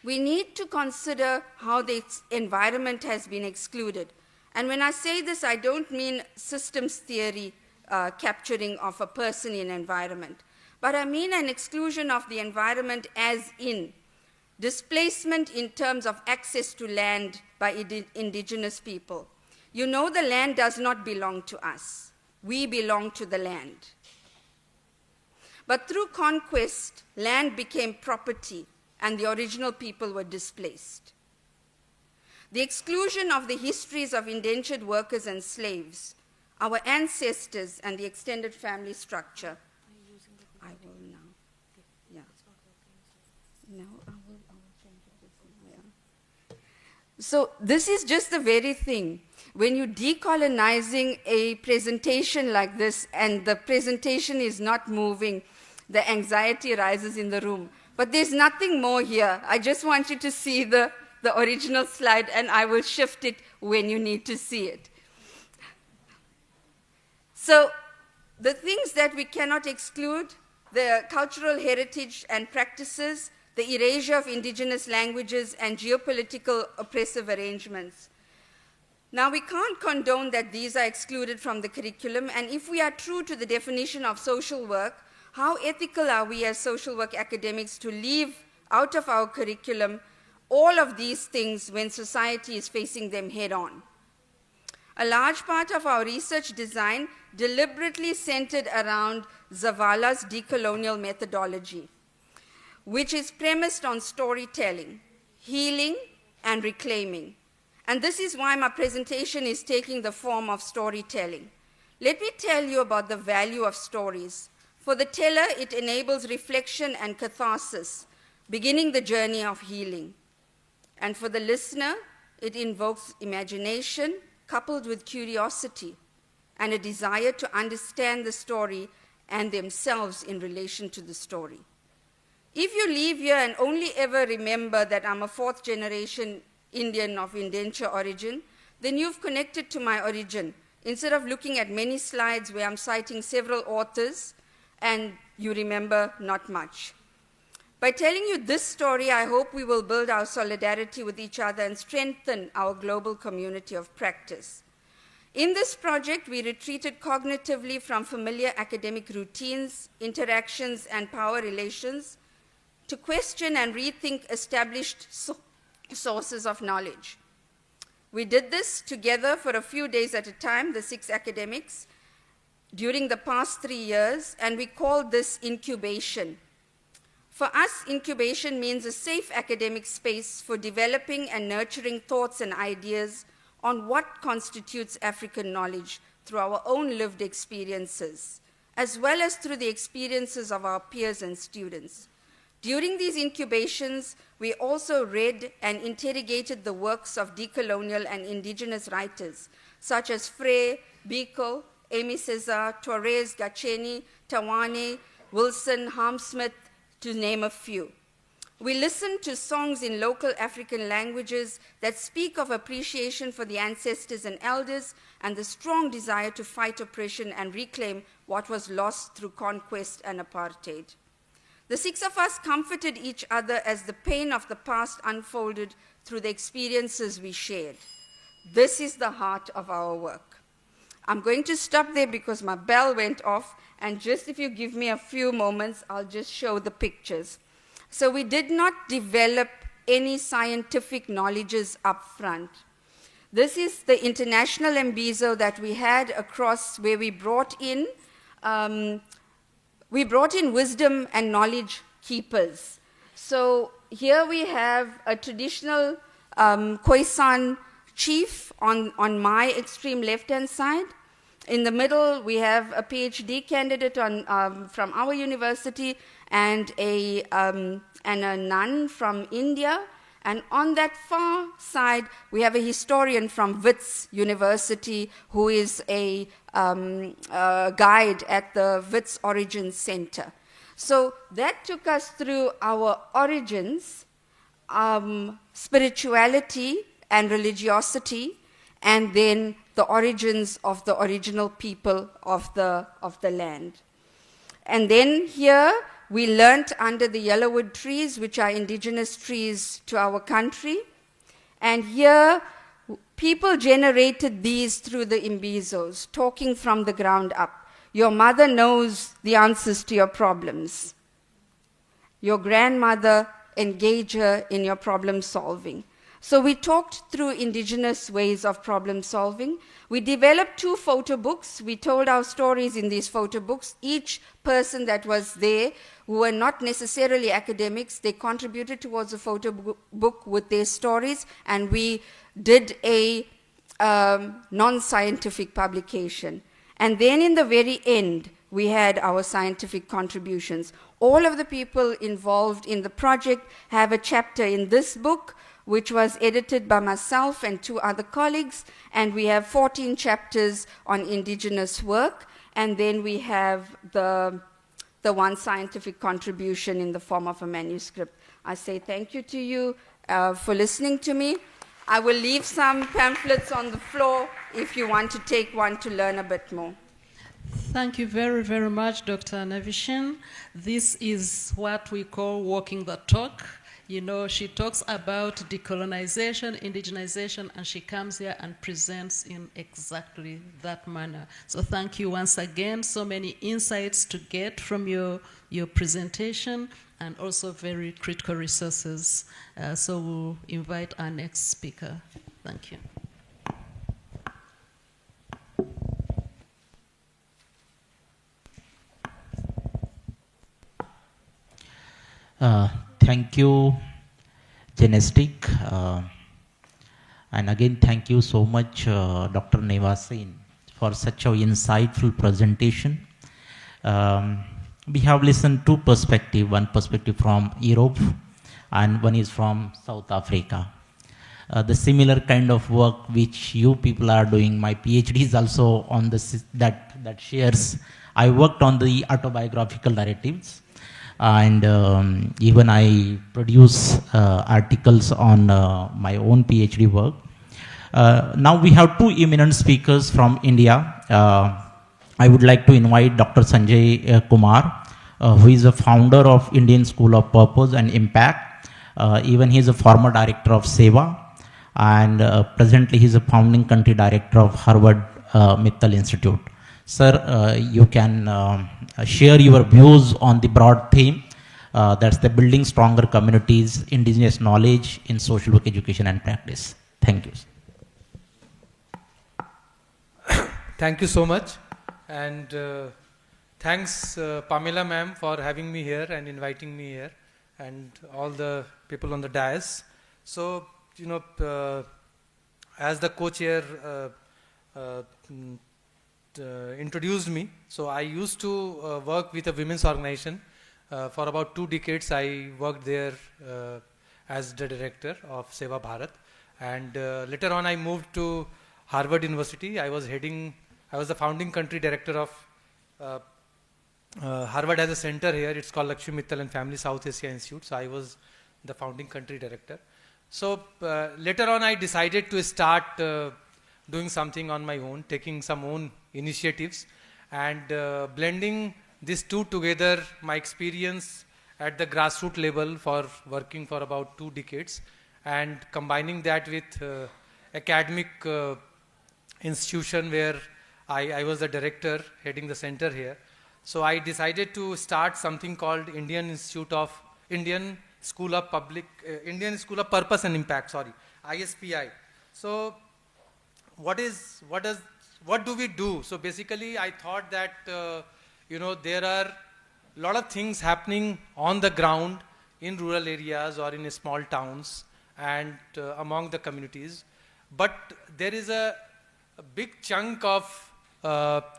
we need to consider how the environment has been excluded. And when I say this, I don't mean systems theory capturing of a person in environment, but I mean an exclusion of the environment as in displacement in terms of access to land by indigenous people. You know, the land does not belong to us. We belong to the land. But through conquest, land became property and the original people were displaced. The exclusion of the histories of indentured workers and slaves, our ancestors and the extended family structure. I will now. Yeah. No, I will change it. Yeah. So this is just the very thing. When you're decolonizing a presentation like this and the presentation is not moving, the anxiety rises in the room. But there's nothing more here. I just want you to see the original slide, and I will shift it when you need to see it. So the things that we cannot exclude, the cultural heritage and practices, the erasure of indigenous languages, and geopolitical oppressive arrangements. Now, we can't condone that these are excluded from the curriculum, and if we are true to the definition of social work, how ethical are we as social work academics to leave out of our curriculum all of these things when society is facing them head on? A large part of our research design deliberately centered around Zavala's decolonial methodology, which is premised on storytelling, healing, and reclaiming. And this is why my presentation is taking the form of storytelling. Let me tell you about the value of stories. For the teller, it enables reflection and catharsis, beginning the journey of healing. And for the listener, it invokes imagination coupled with curiosity and a desire to understand the story and themselves in relation to the story. If you leave here and only ever remember that I'm a fourth generation Indian of indenture origin, then you've connected to my origin, instead of looking at many slides where I'm citing several authors and you remember not much. By telling you this story, I hope we will build our solidarity with each other and strengthen our global community of practice. In this project, we retreated cognitively from familiar academic routines, interactions, and power relations to question and rethink established sources of knowledge. We did this together for a few days at a time, the 6 academics, during the past 3 years, and we called this incubation. For us, incubation means a safe academic space for developing and nurturing thoughts and ideas on what constitutes African knowledge through our own lived experiences, as well as through the experiences of our peers and students. During these incubations, we also read and interrogated the works of decolonial and indigenous writers, such as Frey, Biko, Amy Cesar, Torres, Gacheni, Tawane, Wilson, Harmsmith, to name a few. We listened to songs in local African languages that speak of appreciation for the ancestors and elders and the strong desire to fight oppression and reclaim what was lost through conquest and apartheid. The 6 of us comforted each other as the pain of the past unfolded through the experiences we shared. This is the heart of our work. I'm going to stop there because my bell went off, and just if you give me a few moments, I'll just show the pictures. So we did not develop any scientific knowledges up front. This is the international embizo that we had across where we brought in wisdom and knowledge keepers. So here we have a traditional Khoisan chief on my extreme left-hand side. In the middle, we have a PhD candidate from our university and a nun from India. And on that far side, we have a historian from WITS University who is a guide at the WITS Origins Center. So that took us through our origins, spirituality and religiosity, and then the origins of the original people of the land. And then here we learnt under the yellowwood trees, which are indigenous trees to our country. And here people generated these through the imbizos, talking from the ground up. Your mother knows the answers to your problems. Your grandmother, engage her in your problem solving. So we talked through indigenous ways of problem solving. We developed 2 photo books. We told our stories in these photo books. Each person that was there, who were not necessarily academics, they contributed towards a photo book with their stories, and we did a non-scientific publication. And then in the very end, we had our scientific contributions. All of the people involved in the project have a chapter in this book, which was edited by myself and 2 other colleagues, and we have 14 chapters on indigenous work, and then we have the 1 scientific contribution in the form of a manuscript. I say thank you to you for listening to me. I will leave some pamphlets on the floor if you want to take one to learn a bit more. Thank you very, very much, Dr. Navishin. This is what we call walking the talk. You know, she talks about decolonization, indigenization, and she comes here and presents in exactly that manner. So thank you once again. So many insights to get from your presentation, and also very critical resources. So we'll invite our next speaker. Thank you. Thank you, Genestic. And again, thank you so much, Dr. Nevasin, for such an insightful presentation. We have listened to perspectives, one perspective from Europe and one is from South Africa. The similar kind of work which you people are doing, my PhD is also on this, that shares. I worked on the autobiographical narratives, and even I produce articles on my own PhD work. Now we have 2 eminent speakers from India. I would like to invite Dr. Sanjay Kumar, who is a founder of Indian School of Purpose and Impact. Even he is a former director of SEWA, and presently he is a founding country director of Harvard Mittal Institute. Sir, you can share your views on the broad theme, that's the building stronger communities, indigenous knowledge in social work, education and practice. Thank you. Thank you so much, and thanks Pamela ma'am for having me here and inviting me here, and all the people on the dais. So, you know, as the co-chair introduced me, so I used to work with a women's organization. For about 2 decades I worked there as the director of Seva Bharat, and later on I moved to Harvard University. I was the founding country director of Harvard has a center here. It's called Lakshmi Mittal and Family South Asia Institute. So I was the founding country director. So later on I decided to start doing something on my own, taking some own initiatives, and blending these 2 together, my experience at the grassroots level for working for about 2 decades, and combining that with academic institution where I was the director heading the center here. So I decided to start something called Indian School of Purpose and Impact, ISPI. So what do we do? So basically I thought that you know, there are a lot of things happening on the ground in rural areas or in small towns and among the communities. but there is a big chunk of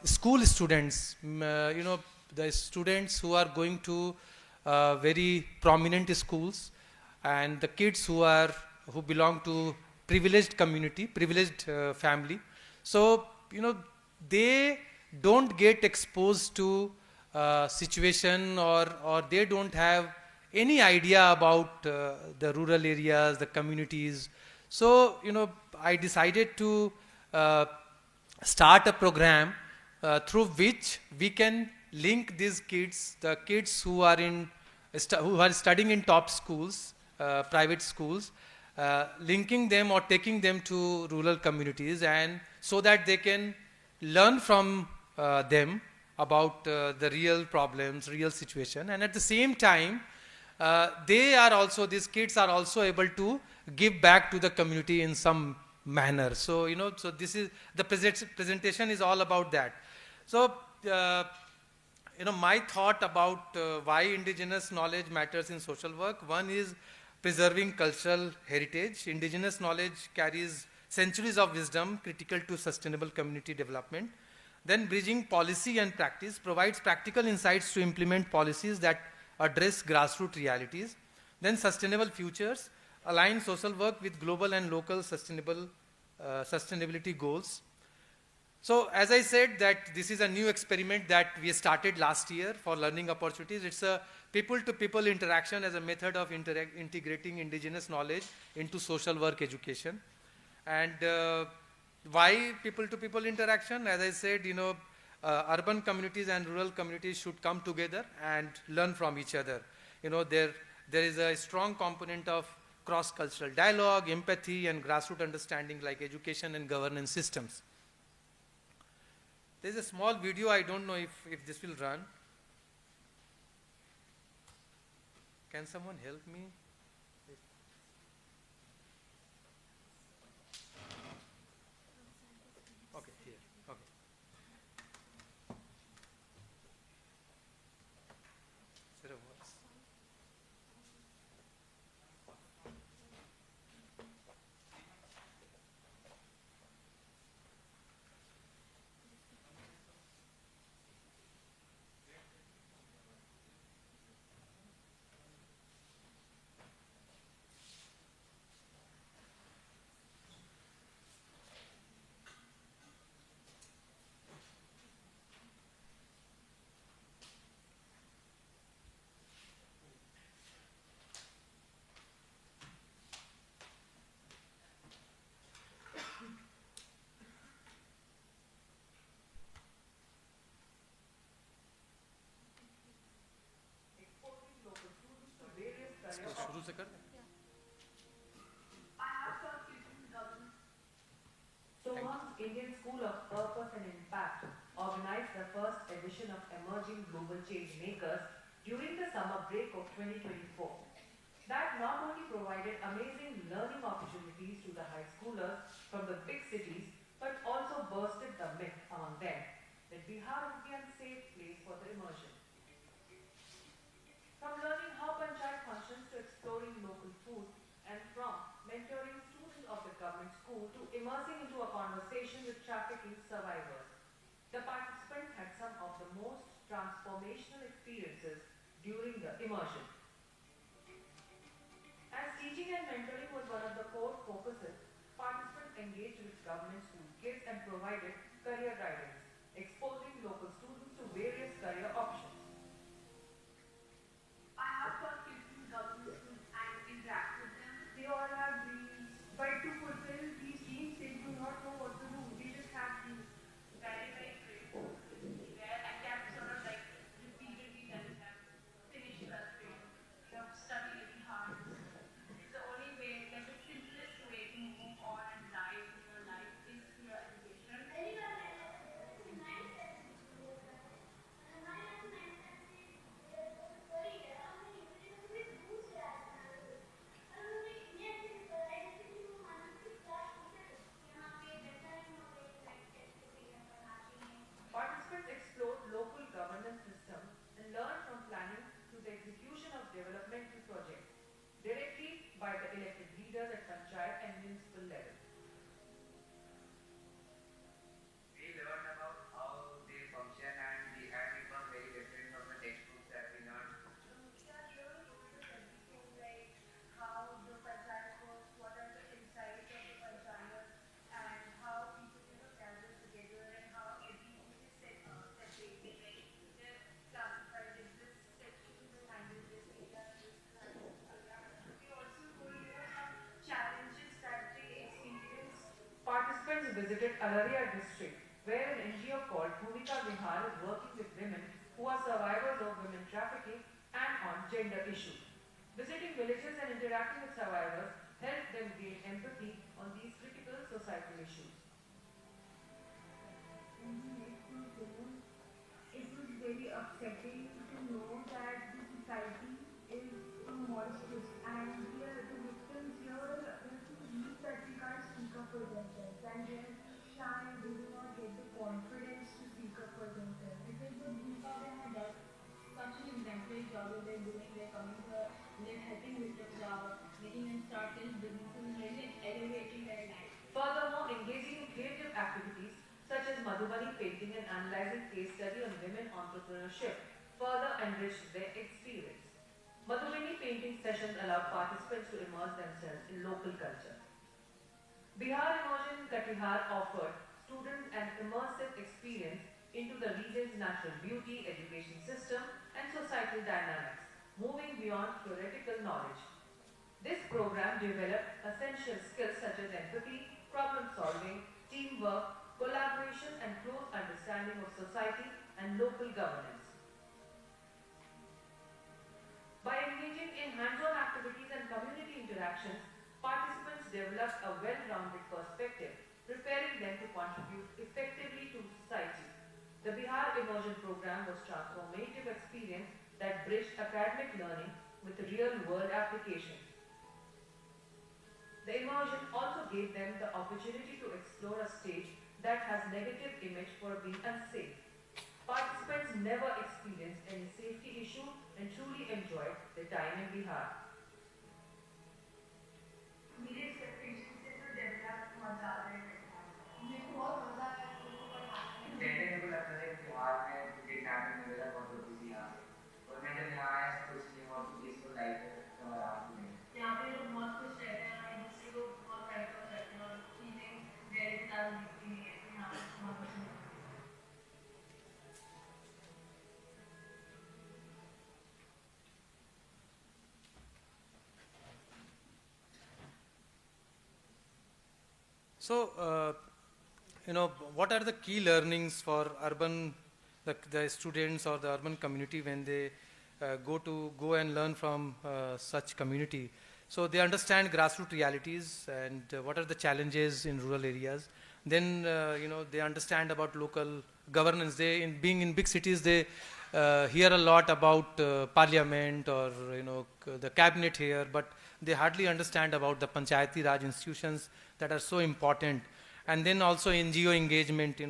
school students, the students who are going to very prominent schools, and the kids who belong to privileged community, privileged family. So, they don't get exposed to situation, or they don't have any idea about the rural areas, the communities. So, I decided to start a program through which we can link these kids, the kids who are studying in top schools, private schools, linking them or taking them to rural communities, and so that they can learn from them about the real problems, real situation, and at the same time, these kids are also able to give back to the community in some manner. So, so this is, the presentation is all about that. So, my thought about why indigenous knowledge matters in social work. One is preserving cultural heritage. Indigenous knowledge carries centuries of wisdom critical to sustainable community development. Then bridging policy and practice provides practical insights to implement policies that address grassroots realities. Then sustainable futures align social work with global and local sustainability goals. So, as I said, that this is a new experiment that we started last year for learning opportunities. It's a people-to-people interaction as a method of integrating indigenous knowledge into social work education. And why people-to-people interaction? As I said, urban communities and rural communities should come together and learn from each other. There is a strong component of cross-cultural dialogue, empathy, and grassroots understanding like education and governance systems. There's a small video, I don't know if this will run. Can someone help me? Okay, here, okay. Is there a voice? शुरू से कर दें। Soham's Indian School of Purpose and Impact organized the first edition of Emerging Global Change Makers during the summer break of 2024. That not only provided amazing learning opportunities to the high schoolers from the big cities, but also bursted the myth among them that Bihar would be an unsafe place for the immersion. From learning how panchayat functions to exploring local food, and from mentoring students of the government school to immersing into a conversation with trafficking survivors, the participants had some of the most transformational experiences during the immersion. As teaching and mentoring was one of the core focuses, participants engaged with government school kids and provided career guidance, exposing local students to various career options. I have taught kids in government schools and interact with them. They all have dreams, but to fulfill these dreams, they do not know what to do. They just have dreams. Very, very great. Where I kept sort of like repeatedly telling them, finish 12th grade. You have to study really hard. It's the only way, like the simplest way to move on and live in your life is through your education. Participants explored local governance systems and learned from planning to the execution of developmental projects directly by the elected leaders at panchayat and municipal level. visited Araria district, where an NGO called Bhumika Vihar is working with women who are survivors of women trafficking and on gender issues. Visiting villages and interacting with survivors helped them gain empathy on these critical societal issues. It was very upsetting to know that the society is so monstrous and the victims here, they're so weak that they can't speak up for themselves and they're shy, they do not get the confidence to speak up for themselves. Because the Bhumika had done such an exemplary job that they're doing, they're coming here, they're helping victims out, making them start their businesses and really elevating their life. Furthermore, engaging in creative activities such as Madhubani painting and analyzing case study on women entrepreneurship further enriched their experience. Madhubani painting sessions allowed participants to immerse themselves in local culture. Bihar Immersion Katihar offered students an immersive experience into the region's natural beauty, education system, and societal dynamics, moving beyond theoretical knowledge. This program developed essential skills such as empathy, problem solving, teamwork, collaboration, and close understanding of society and local governance. By engaging in hands-on activities and community interactions, participants developed a well-rounded perspective, preparing them to contribute effectively to society. The Bihar Immersion Program was a transformative experience that bridged academic learning with real-world applications. The immersion also gave them the opportunity to explore a state that has negative image for being unsafe. Participants never experienced any safety issue and truly enjoyed their time in Bihar. मेरे expectations से तो develop मजा आ रहा है। मेरे को बहुत मजा आया लोगों को पढ़ाने में। कहने को लगता है कि बिहार में किडनैपिंग वगैरह बहुत होती थी यहाँ पे। और मैं जब यहाँ आया तो इसलिए बहुत पीसफुल लाइफ है तो आराम से नहीं। यहाँ पे लोग बहुत खुश रहते हैं और एक दूसरे को बहुत हेल्प करते हैं और फीलिंग वेरी ज्यादा दिखती नहीं है यहाँ पे बहुत कुछ नहीं। So, what are the key learnings for urban, the students or the urban community when they go and learn from such community? So they understand grassroots realities and what are the challenges in rural areas. Then, they understand about local governance. Being in big cities, they hear a lot about parliament or, the cabinet here, but they hardly understand about the Panchayati Raj institutions that are so important. And then also NGO engagement,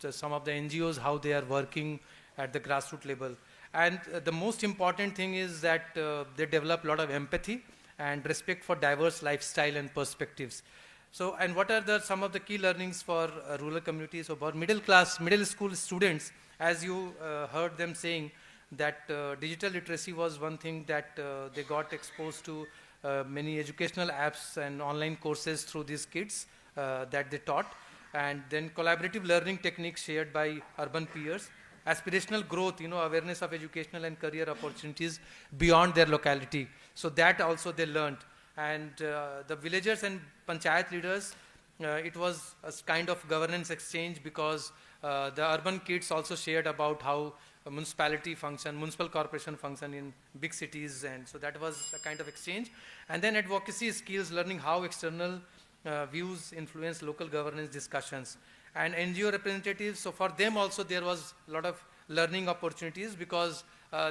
some of the NGOs, how they are working at the grassroots level. And the most important thing is that they develop a lot of empathy and respect for diverse lifestyle and perspectives. So, and what are some of the key learnings for rural communities? So, for middle school students, as you heard them saying, that digital literacy was one thing that they got exposed to many educational apps and online courses through these kids that they taught. And then collaborative learning techniques shared by urban peers. Aspirational growth, awareness of educational and career opportunities beyond their locality. So that also they learned. And the villagers and panchayat leaders, it was a kind of governance exchange because the urban kids also shared about how a municipal corporation function in big cities, and so that was a kind of exchange. And then advocacy skills, learning how external views influence local governance discussions. And NGO representatives, so for them also there was a lot of learning opportunities because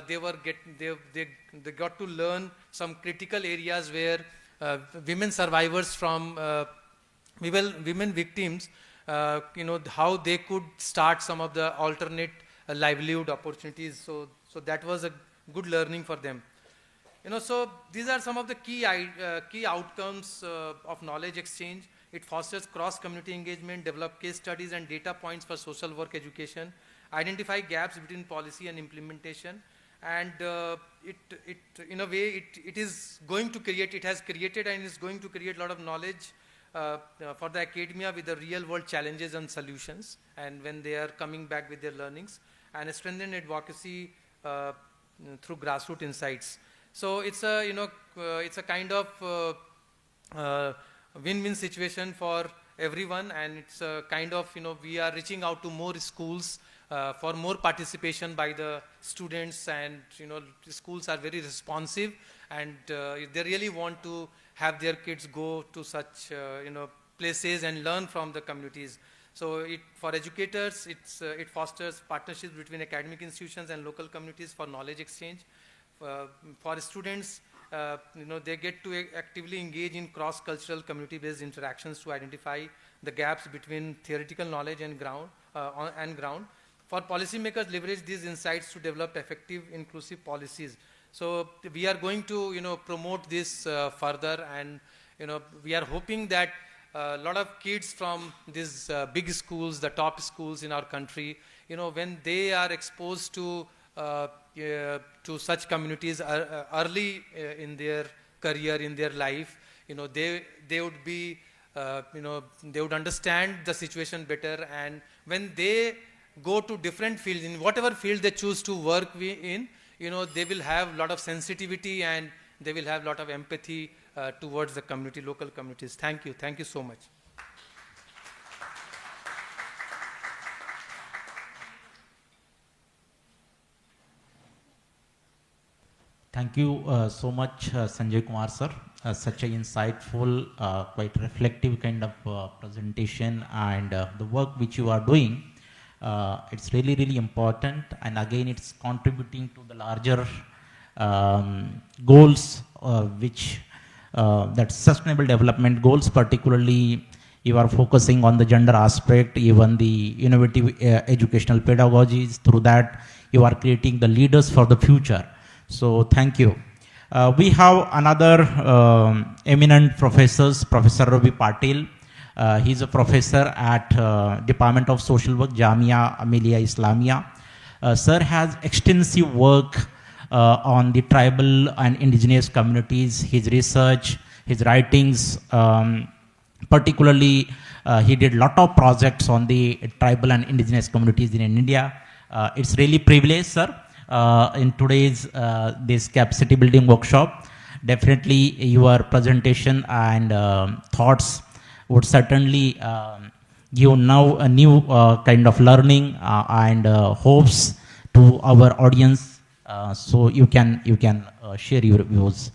they got to learn some critical areas where women survivors from women victims, how they could start some of the alternate livelihood opportunities. So that was a good learning for them. So these are some of the key outcomes of knowledge exchange. It fosters cross-community engagement, develop case studies and data points for social work education, identify gaps between policy and implementation, and in a way, it has created and is going to create a lot of knowledge for the academia with the real-world challenges and solutions, and when they are coming back with their learnings, and strengthen advocacy through grassroots insights. So it's a kind of win-win situation for everyone, and it's kind of, we are reaching out to more schools for more participation by the students, and the schools are very responsive, and they really want to have their kids go to such places and learn from the communities. So for educators, it fosters partnerships between academic institutions and local communities for knowledge exchange. For students, they get to actively engage in cross-cultural community-based interactions to identify the gaps between theoretical knowledge and ground. For policymakers, leverage these insights to develop effective, inclusive policies. So we are going to, promote this further, and we are hoping that a lot of kids from these big schools, the top schools in our country, when they are exposed to such communities early in their career, in their life, they would be, they would understand the situation better, and when they go to different fields, in whatever field they choose to work in, they will have a lot of sensitivity, and they will have a lot of empathy towards the community, local communities. Thank you. Thank you so much. Thank you so much, Sanjay Kumar sir. Such an insightful, quite reflective kind of presentation, and the work which you are doing, it's really, really important, and again, it's contributing to the larger goals, which that sustainable development goals, particularly you are focusing on the gender aspect, even the innovative educational pedagogies. Through that, you are creating the leaders for the future. So thank you. We have another eminent professors, Professor Ravi Patil. He's a professor at Department of Social Work, Jamia Amelia Islamia. Sir has extensive work on the tribal and indigenous communities. His research, his writings, particularly he did a lot of projects on the tribal and indigenous communities in India. It's really privileged, sir, in today's this capacity building workshop. Definitely your presentation and thoughts would certainly give now a new kind of learning and hopes to our audience. So you can share your views.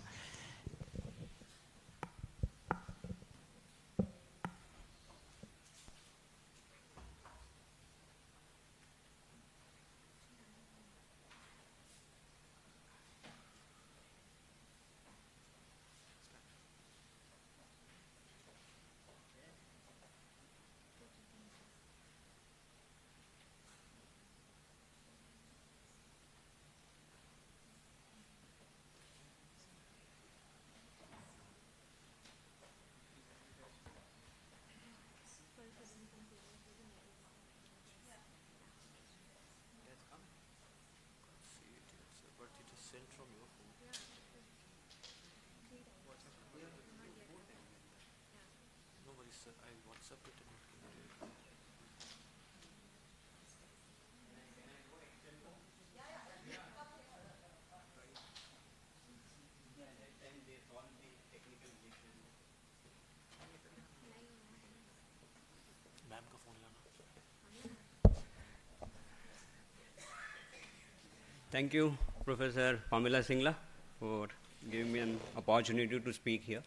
Thank you, Professor Pamela Singla, for giving me an opportunity to speak here.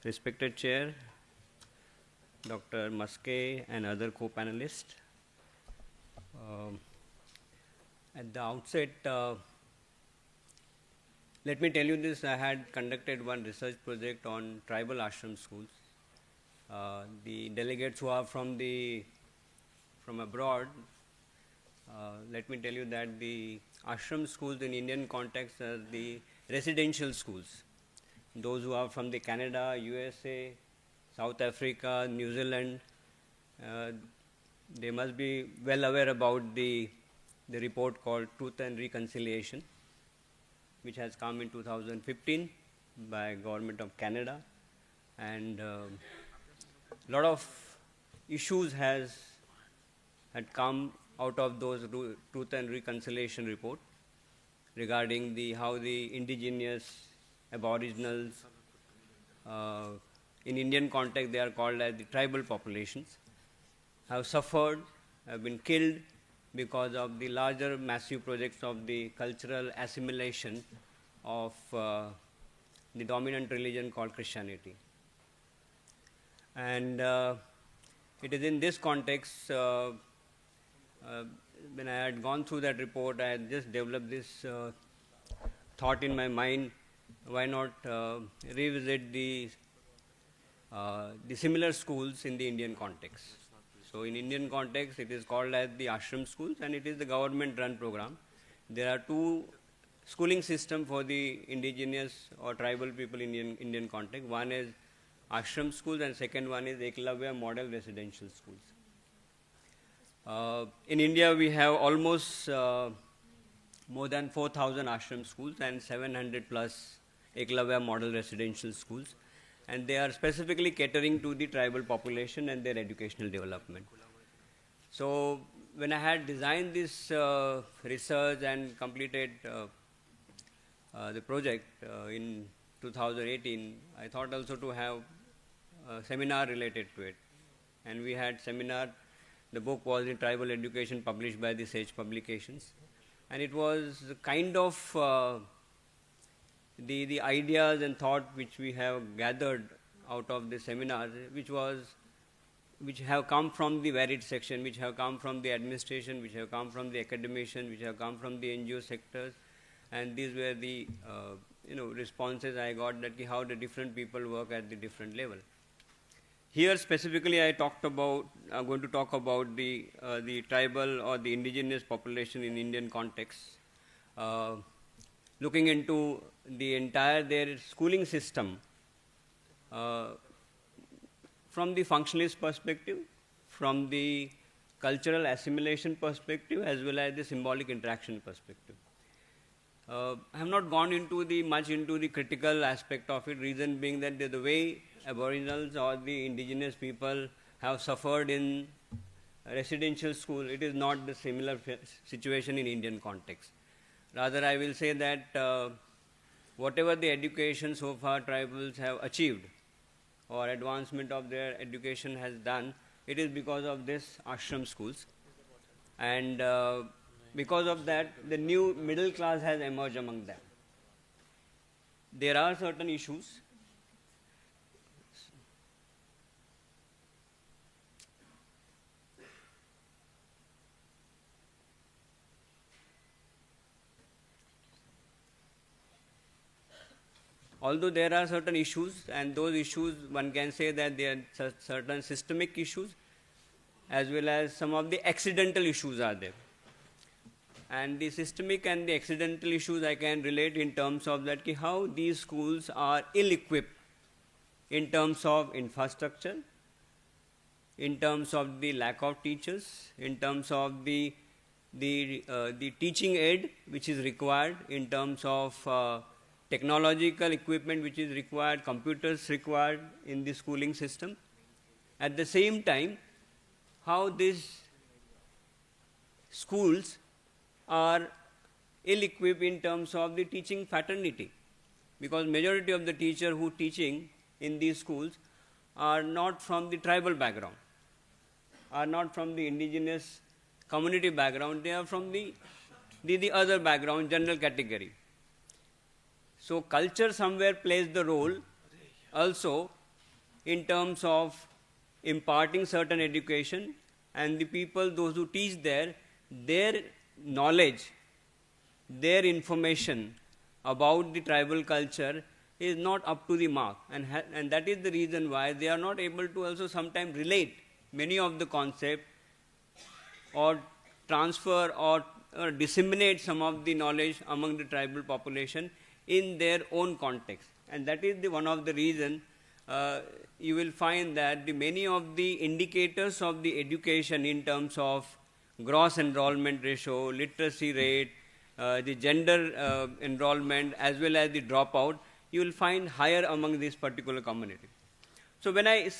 Respected Chair, Dr. Muske and other co-panelists. At the outset, let me tell you this, I had conducted one research project on tribal ashram schools. The delegates who are from abroad, let me tell you that the ashram schools in Indian context are the residential schools. Those who are from the Canada, USA, South Africa, New Zealand, they must be well aware about the report called Truth and Reconciliation, which has come in 2015 by Government of Canada, and a lot of issues had come out of those Truth and Reconciliation report regarding how the indigenous, aboriginals, in Indian context they are called as the tribal populations, have suffered, have been killed because of the larger massive projects of the cultural assimilation of the dominant religion called Christianity. And it is in this context, when I had gone through that report, I had just developed this thought in my mind, why not revisit the similar schools in the Indian context. So in Indian context, it is called as the ashram schools, and it is the government-run program. There are two schooling systems for the indigenous or tribal people in Indian context. One is ashram schools, and second one is Eklavya model residential schools. In India, we have almost more than 4,000 ashram schools and 700 plus Eklavya model residential schools, and they are specifically catering to the tribal population and their educational development. So when I had designed this research and completed the project in 2018, I thought also to have a seminar related to it. And we had seminar, the book was in Tribal Education published by the Sage Publications. And it was kind of the ideas and thought which we have gathered out of the seminars, which have come from the varied section, which have come from the administration, which have come from the academicians, which have come from the NGO sectors, and these were the responses I got, that how the different people work at the different level. Here specifically I'm going to talk about the tribal or the indigenous population in Indian context, looking into the entire their schooling system from the functionalist perspective, from the cultural assimilation perspective, as well as the symbolic interaction perspective. I have not gone into much into the critical aspect of it, reason being that the way aboriginals or the indigenous people have suffered in residential school, it is not the similar situation in Indian context. Rather, I will say that whatever the education so far tribals have achieved or advancement of their education has done, it is because of this ashram schools. And because of that, the new middle class has emerged among them. There are certain issues. Although there are certain issues, and those issues one can say that there are certain systemic issues, as well as some of the accidental issues are there. And the systemic and the accidental issues I can relate in terms of that how these schools are ill-equipped in terms of infrastructure, in terms of the lack of teachers, in terms of the teaching aid which is required, in terms of technological equipment which is required, computers required in the schooling system. At the same time, how these schools are ill-equipped in terms of the teaching fraternity, because majority of the teachers who teaching in these schools are not from the tribal background, are not from the indigenous community background, they are from the other background, general category. So culture somewhere plays the role also in terms of imparting certain education, and the people, those who teach there, their knowledge, their information about the tribal culture is not up to the mark, and that is the reason why they are not able to also sometimes relate many of the concepts or transfer or disseminate some of the knowledge among the tribal population in their own context. And that is one of the reasons you will find that many of the indicators of the education in terms of gross enrollment ratio, literacy rate, the gender enrollment, as well as the dropout, you will find higher among this particular community. So when I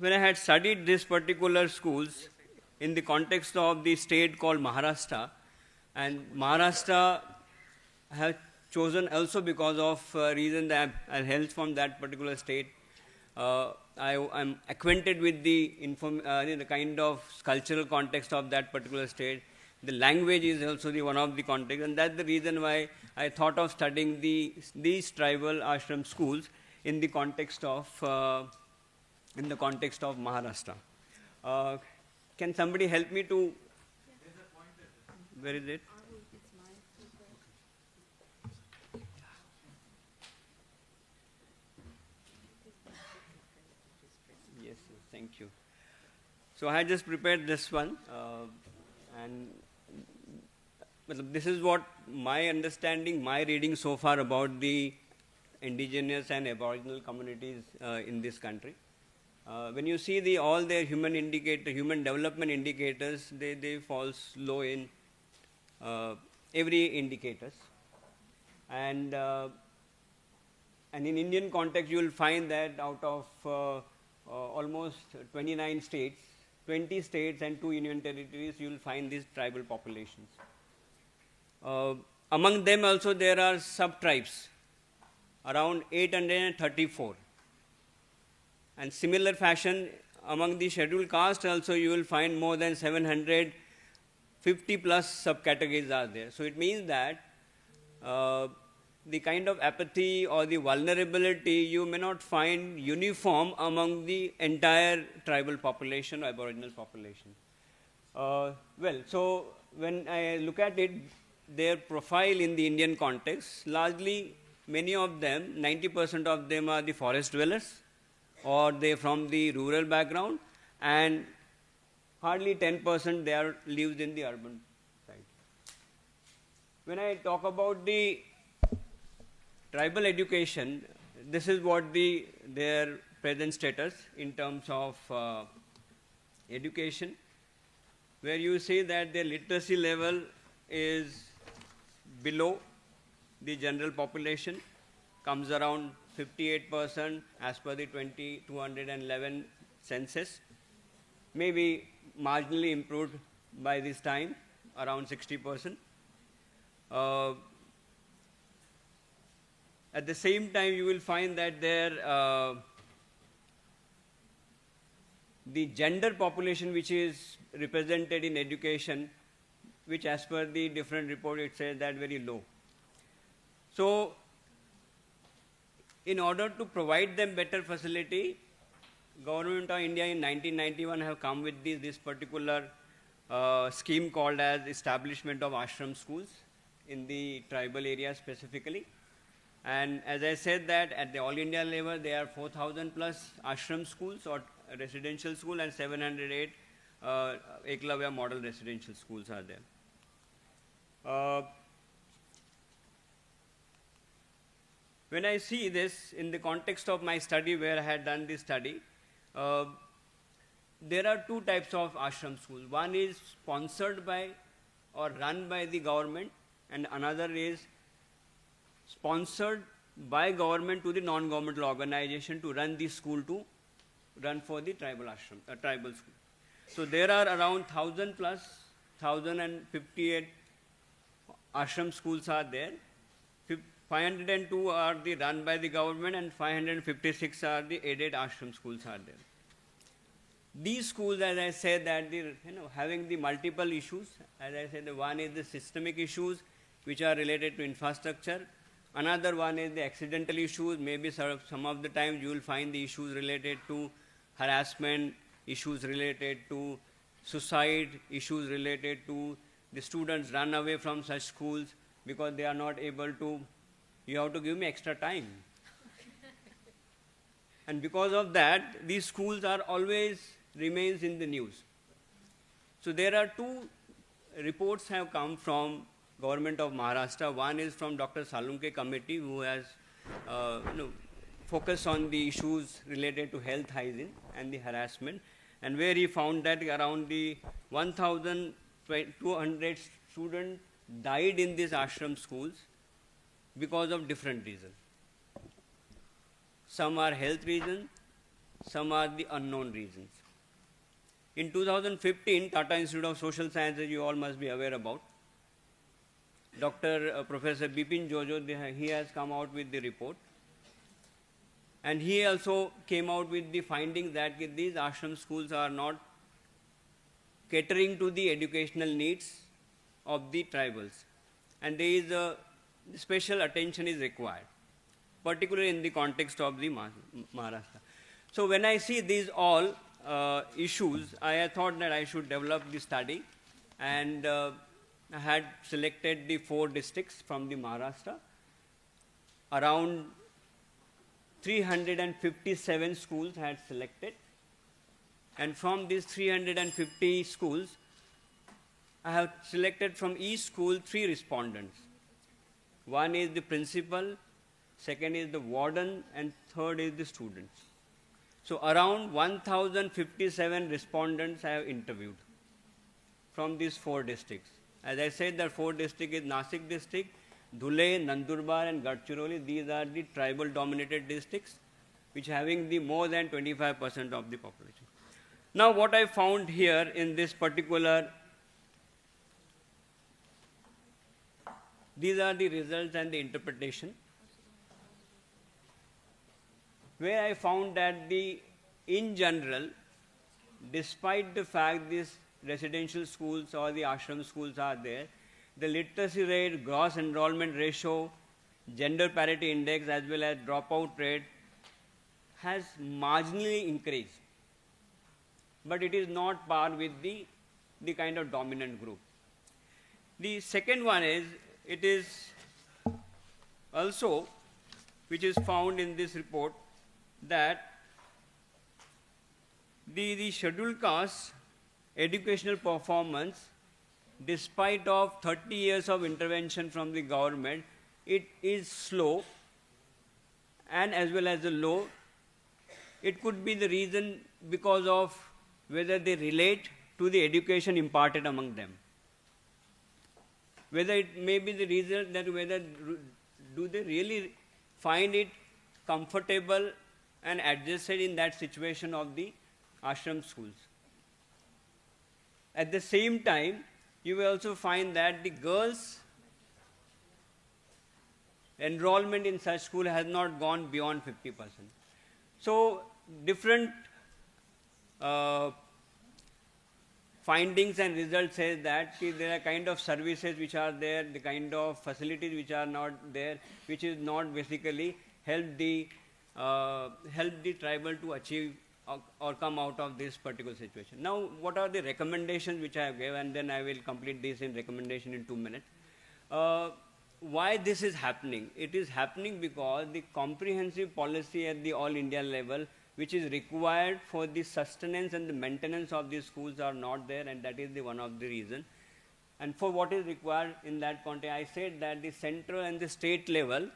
had studied these particular schools in the context of the state called Maharashtra, and Maharashtra I have chosen also because of reason that I held from that particular state, I'm acquainted with the kind of cultural context of that particular state. The language is also one of the context, and that's the reason why I thought of studying these tribal ashram schools in the context of Maharashtra. Can somebody help me to? Where is it? Yes, thank you. So I just prepared this one, and this is what my understanding, my reading so far about the indigenous and aboriginal communities in this country. When you see all their human development indicators, they fall low in every indicators. And in Indian context, you will find that out of almost 29 states, 20 states and 2 union territories, you will find these tribal populations. Among them also there are sub-tribes, around 834. And similar fashion, among the scheduled caste also you will find more than 750 plus subcategories are there. So it means that the kind of apathy or the vulnerability you may not find uniform among the entire tribal population or aboriginal population. So when I look at it, their profile in the Indian context, largely many of them, 90% of them are the forest dwellers, or they from the rural background, and hardly 10% they are lives in the urban side. When I talk about the tribal education, this is what their present status in terms of education, where you see that their literacy level is below the general population, comes around 58% as per the 2011 census, maybe marginally improved by this time, around 60%. At the same time, you will find that the gender population which is represented in education, which as per the different report it says that very low. So in order to provide them better facility, Government of India in 1991 have come with this particular scheme called as establishment of ashram schools in the tribal area specifically. And as I said that at the all India level there are 4,000 plus ashram schools or residential school, and 708 Eklavya model residential schools are there. When I see this in the context of my study, where I had done this study, there are 2 types of ashram schools. One is sponsored by or run by the government, and another is sponsored by government to the non-governmental organization to run the school for the tribal ashram, tribal school. So there are around 1,000 plus, 1,058 ashram schools are there. 502 are run by the government, and 556 are the aided ashram schools are there. These schools, as I said, that having the multiple issues. As I said, the one is the systemic issues which are related to infrastructure. Another one is the accidental issues. Maybe some of the times you will find the issues related to harassment, issues related to suicide, issues related to the students run away from such schools because they are not able to. You have to give me extra time. And because of that, these schools are always remains in the news. So there are 2 reports have come from Government of Maharashtra. One is from Dr. Salunke committee, who has focused on the issues related to health hygiene and the harassment, and where he found that around the 1,200 students died in these ashram schools because of different reasons. Some are health reasons, some are the unknown reasons. In 2015, Tata Institute of Social Sciences, you all must be aware about, Professor Bipin Jojo, he has come out with the report. And he also came out with the finding that these ashram schools are not catering to the educational needs of the tribals. And there is a special attention is required, particularly in the context of the Maharashtra. So when I see these all issues, I thought that I should develop the study, and I had selected the 4 districts from the Maharashtra. Around 357 schools had selected, and from these 350 schools, I have selected from each school 3 respondents. One is the principal, second is the warden, and third is the students. So around 1,057 respondents I have interviewed from these 4 districts. As I said, the 4 districts is Nasik district, Dhule, Nandurbar and Gadchiroli. These are the tribal dominated districts which having the more than 25% of the population. Now what I found here in this particular, these are the results and the interpretation, where I found that in general, despite the fact these residential schools or the ashram schools are there, the literacy rate, gross enrollment ratio, gender parity index as well as dropout rate has marginally increased. But it is not par with the kind of dominant group. The second one is, it is also, which is found in this report, that the scheduled caste educational performance, despite of 30 years of intervention from the government, it is slow and as well as low. It could be the reason because of whether they relate to the education imparted among them. Whether it may be the reason that whether do they really find it comfortable and adjusted in that situation of the ashram schools. At the same time, you will also find that the girls' enrollment in such school has not gone beyond 50%. So different findings and results say that there are kind of services which are there, the kind of facilities which are not there, which is not basically help the tribal to achieve or come out of this particular situation. Now, what are the recommendations which I have given, and then I will complete this in recommendation in 2 minutes. Why this is happening? It is happening because the comprehensive policy at the all India level, which is required for the sustenance and the maintenance of these schools, are not there, and that is the one of the reason. And for what is required in that context, I said that the central and the state level,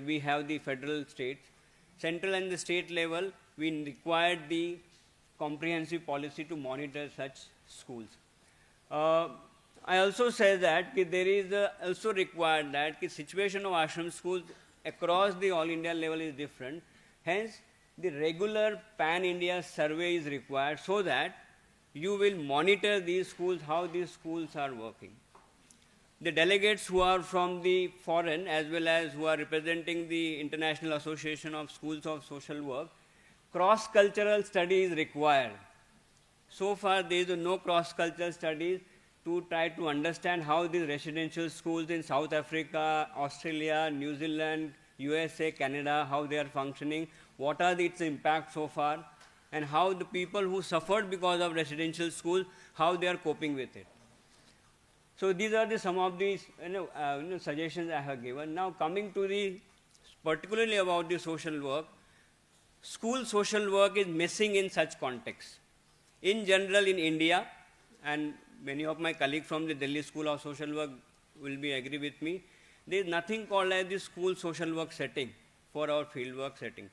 we have the federal states, central and the state level, we require the comprehensive policy to monitor such schools. I also say that there is also required that the situation of ashram schools across the all India level is different. Hence, the regular pan-India survey is required so that you will monitor these schools, how these schools are working. The delegates who are from the foreign as well as who are representing the International Association of Schools of Social Work, cross-cultural study is required. So far, there is no cross-cultural studies to try to understand how these residential schools in South Africa, Australia, New Zealand, USA, Canada, how they are functioning, what are its impact so far, and how the people who suffered because of residential schools, how they are coping with it. So these are some of the suggestions I have given. Now coming to particularly about the social work, school social work is missing in such contexts. In general in India, and many of my colleagues from the Delhi School of Social Work will be agree with me, there is nothing called as the school social work setting for our field work setting.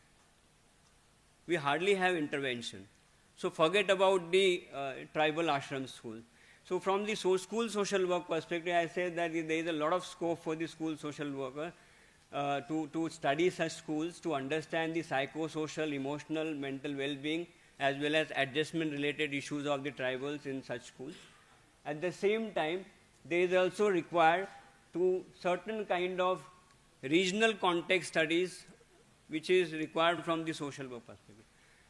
We hardly have intervention. So forget about the tribal ashram school. So from the school social work perspective, I say that there is a lot of scope for the school social worker to study such schools, to understand the psychosocial, emotional, mental well-being, as well as adjustment-related issues of the tribals in such schools. At the same time, there is also required to certain kind of regional context studies which is required from the social work perspective.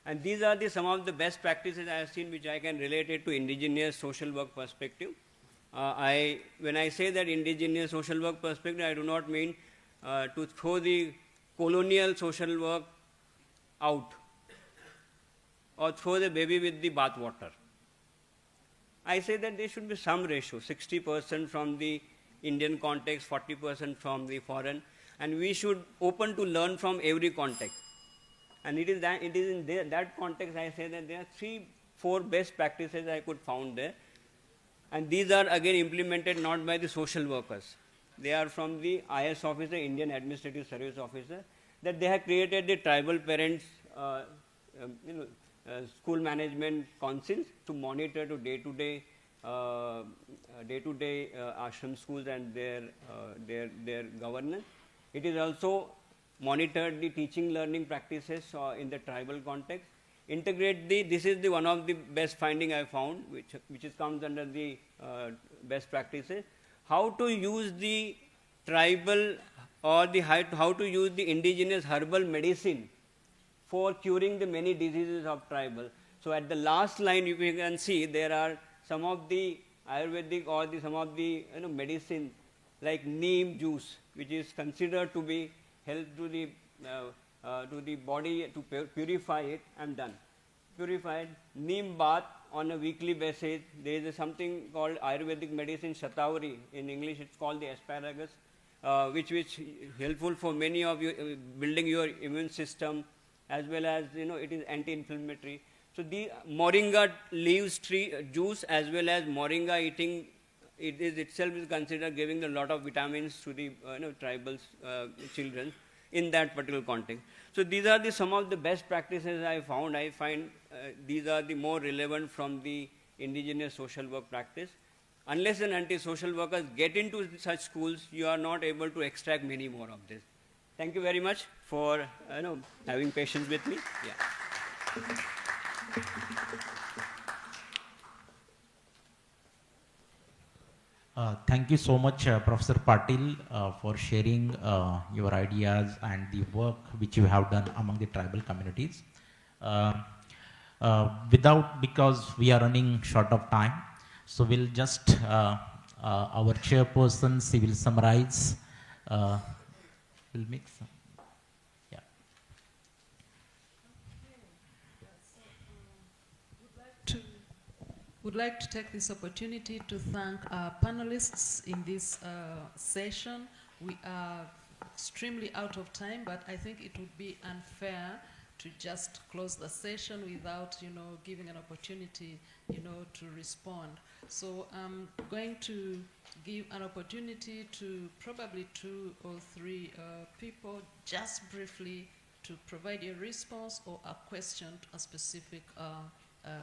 And these are some of the best practices I have seen which I can relate it to indigenous social work perspective. When I say that indigenous social work perspective, I do not mean to throw the colonial social work out or throw the baby with the bath water. I say that there should be some ratio, 60% from the Indian context, 40% from the foreign, and we should open to learn from every context. And it is in that context I say that there are 3-4 best practices I could found there. And these are again implemented not by the social workers. They are from the IS officer, Indian Administrative Service Officer, that they have created the tribal parents, school management councils to monitor to day-to-day ashram schools and their governance. It is also monitored the teaching learning practices in the tribal context. Integrate this is one of the best finding I found, which comes under the best practices. How to use the tribal or how to use the indigenous herbal medicine for curing the many diseases of tribal. So at the last line, you can see there are some of the Ayurvedic or some of the medicine like neem juice, which is considered to be help to the body to purify it. I'm done. Purified neem bath on a weekly basis. There is something called Ayurvedic medicine Shatavari. In English, it's called the asparagus, which is helpful for many of you building your immune system, as well as it is anti-inflammatory. So the moringa leaves tree juice as well as moringa eating, it is itself is considered giving a lot of vitamins to the tribal children in that particular context. So these are some of the best practices I found. I find these are the more relevant from the indigenous social work practice. Unless and until social workers get into such schools, you are not able to extract many more of this. Thank you very much for having patience with me. Yeah. Thank you so much, Professor Patil, for sharing your ideas and the work which you have done among the tribal communities. Because we are running short of time, so we'll just, our chairperson, she will summarize. We'll make some. Would like to take this opportunity to thank our panelists in this session. We are extremely out of time, but I think it would be unfair to just close the session without, giving an opportunity, to respond. So I'm going to give an opportunity to probably 2 or 3 people, just briefly, to provide a response or a question to a specific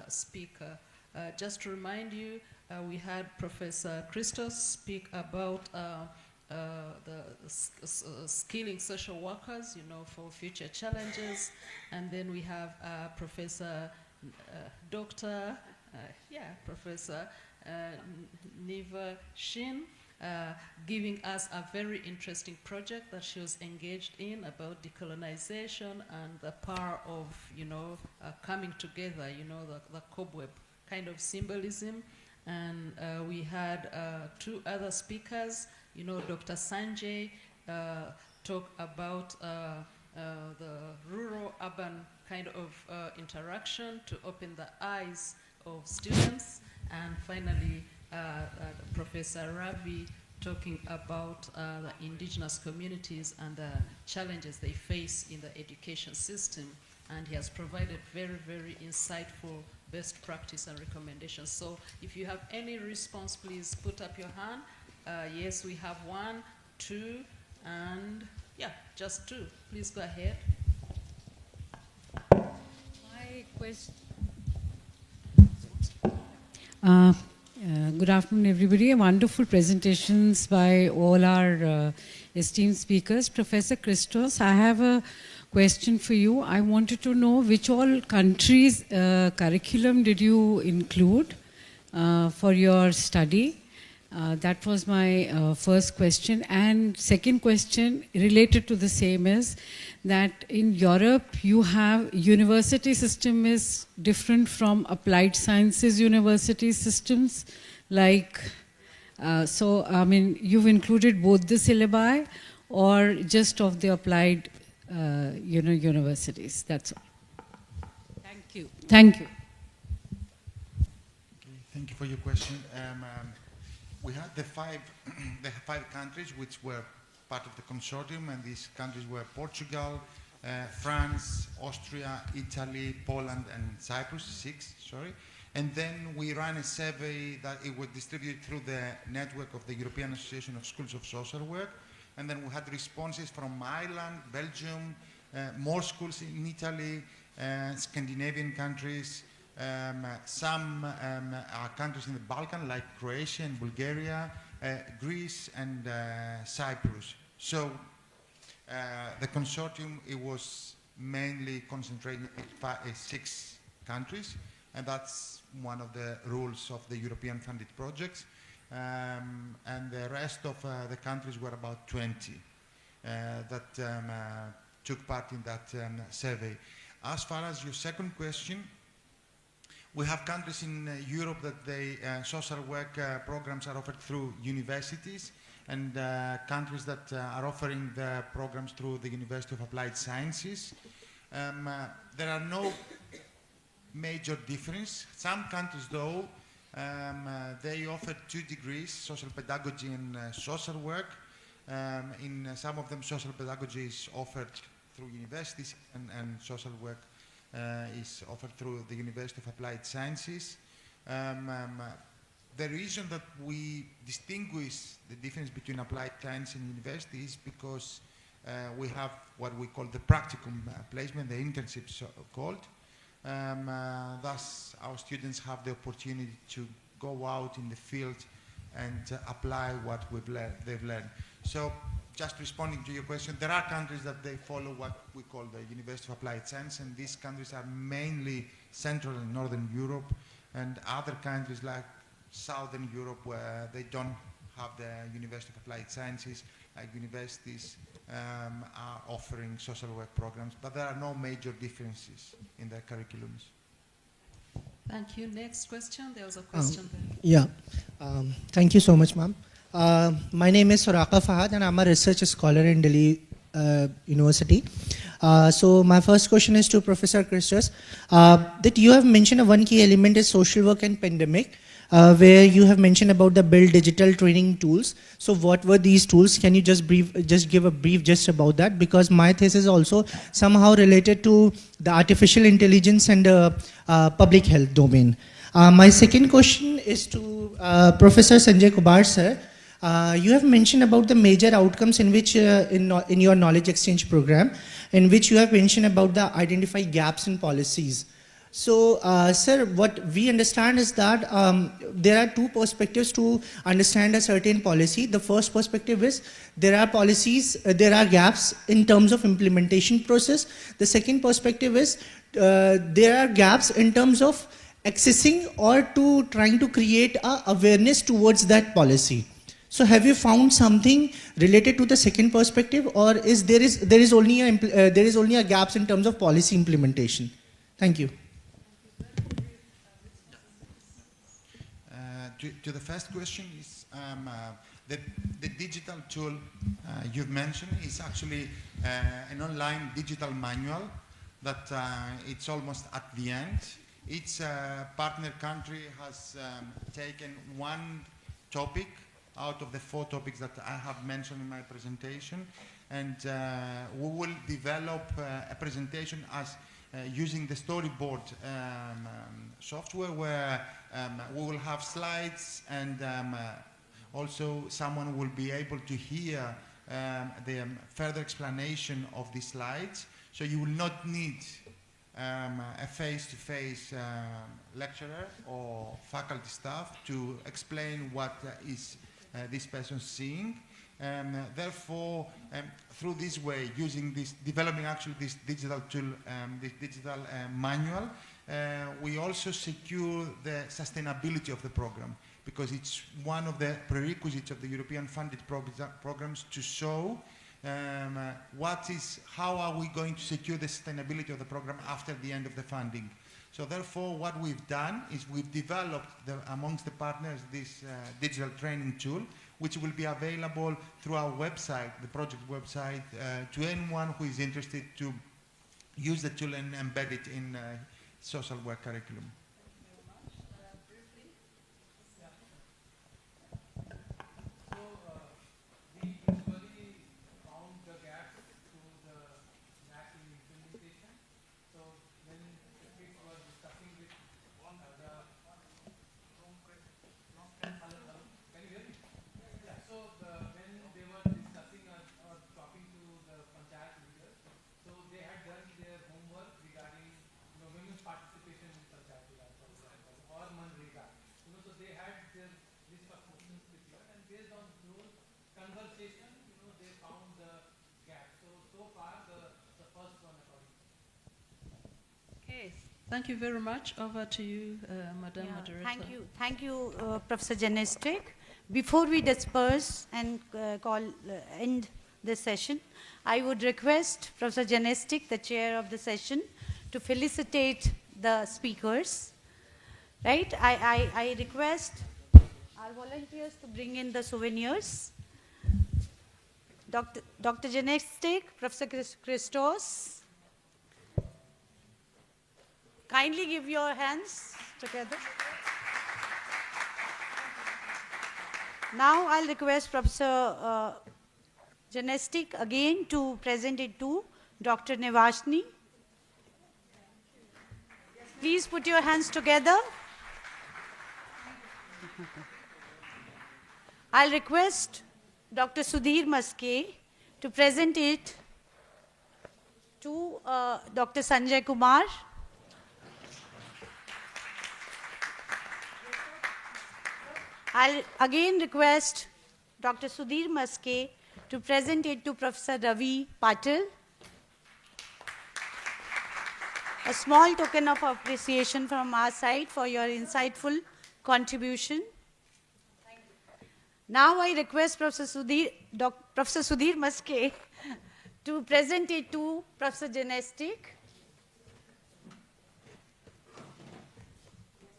speaker. Just to remind you, we had Professor Christos speak about the skilling social workers, for future challenges. And then we have Professor Professor Niva Shin giving us a very interesting project that she was engaged in about decolonization and the power of, coming together, the cobweb kind of symbolism. And we had 2 other speakers. Dr. Sanjay talk about the rural-urban kind of interaction to open the eyes of students. And finally, Professor Ravi talking about the indigenous communities and the challenges they face in the education system. And he has provided very, very insightful best practice and recommendations. So if you have any response, please put up your hand. Yes, we have 1, 2, and just 2. Please go ahead. My question. Good afternoon, everybody. Wonderful presentations by all our esteemed speakers. Professor Christos, I have a question for you. I wanted to know which all countries' curriculum did you include for your study? That was my first question. And second question related to the same is that in Europe you have university system is different from applied sciences university systems. Like, so I mean, you've included both the syllabi or just of the applied universities. That's all. Thank you. Thank you. Okay, thank you for your question. We had the five countries which were part of the consortium, and these countries were Portugal, France, Austria, Italy, Poland, and Cyprus, 6, sorry. And then we ran a survey that it was distributed through the network of the European Association of Schools of Social Work. And then we had responses from Ireland, Belgium, more schools in Italy, Scandinavian countries, some countries in the Balkans like Croatia and Bulgaria, Greece and Cyprus. So the consortium, it was mainly concentrated in 6 countries, and that's one of the rules of the European funded projects. And the rest of the countries were about 20 that took part in that survey. As far as your second question, we have countries in Europe that they social work programs are offered through universities, and countries that are offering the programs through the University of Applied Sciences. There are no major difference. Some countries, though, they offer 2 degrees, social pedagogy and social work. In some of them, social pedagogy is offered through universities, and social work is offered through the University of Applied Sciences. The reason that we distinguish the difference between applied science and university is because we have what we call the practicum placement, the internships called. Thus, our students have the opportunity to go out in the field and apply what they've learned. So, just responding to your question, there are countries that they follow what we call the University of Applied Science, and these countries are mainly Central and Northern Europe, and other countries like Southern Europe where they don't have the University of Applied Sciences, like universities are offering social work programs, but there are no major differences in their curriculums. Thank you. Next question. There was a question there. Yeah. Thank you so much, ma'am. My name is Soraka Fahad, and I'm a research scholar in Delhi University. So my first question is to Professor Christos, that you have mentioned one key element is social work and pandemic, where you have mentioned about the build digital training tools. So what were these tools? Can you just give a brief gist about that? Because my thesis is also somehow related to the artificial intelligence and public health domain. My second question is to Professor Sanjay Kubar, sir. You have mentioned about the major outcomes in which in your knowledge exchange program, in which you have mentioned about the identify gaps in policies. So, sir, what we understand is that there are 2 perspectives to understand a certain policy. The first perspective is there are policies, there are gaps in terms of implementation process. The second perspective is there are gaps in terms of accessing or to trying to create a awareness towards that policy. So have you found something related to the second perspective, or is there is only a gaps in terms of policy implementation? Thank you. To the first question is the digital tool you've mentioned is actually an online digital manual that it's almost at the end. Each partner country has taken one topic out of the 4 topics that I have mentioned in my presentation, and we will develop a presentation as using the storyboard software, where we will have slides, and also someone will be able to hear the further explanation of the slides, so you will not need a face-to-face lecturer or faculty staff to explain what is this person seeing. Therefore, through this way, using this, developing actually this digital tool, this digital manual, we also secure the sustainability of the program, because it's one of the prerequisites of the European funded programs to show how are we going to secure the sustainability of the program after the end of the funding. So therefore, what we've done is we've developed amongst the partners this digital training tool, which will be available through our website, the project website, to anyone who is interested to use the tool and embed it in social work curriculum. Thank you very much. Over to you, Madam Moderator. Thank you, Professor Janestic. Before we disperse and end this session, I would request Professor Janestic, the chair of the session, to felicitate the speakers. Right? I request our volunteers to bring in the souvenirs. Dr. Janestic, Professor Christos. Kindly give your hands together. Now I'll request Professor Janestic again to present it to Dr. Nevashni. Please put your hands together. I'll request Dr. Sudhir Maske to present it to Dr. Sanjay Kumar. I'll again request Dr. Sudhir Maske to present it to Professor Ravi Patil. A small token of appreciation from our side for your insightful contribution. Now I request Professor Sudhir Maske to present it to Professor Janestic.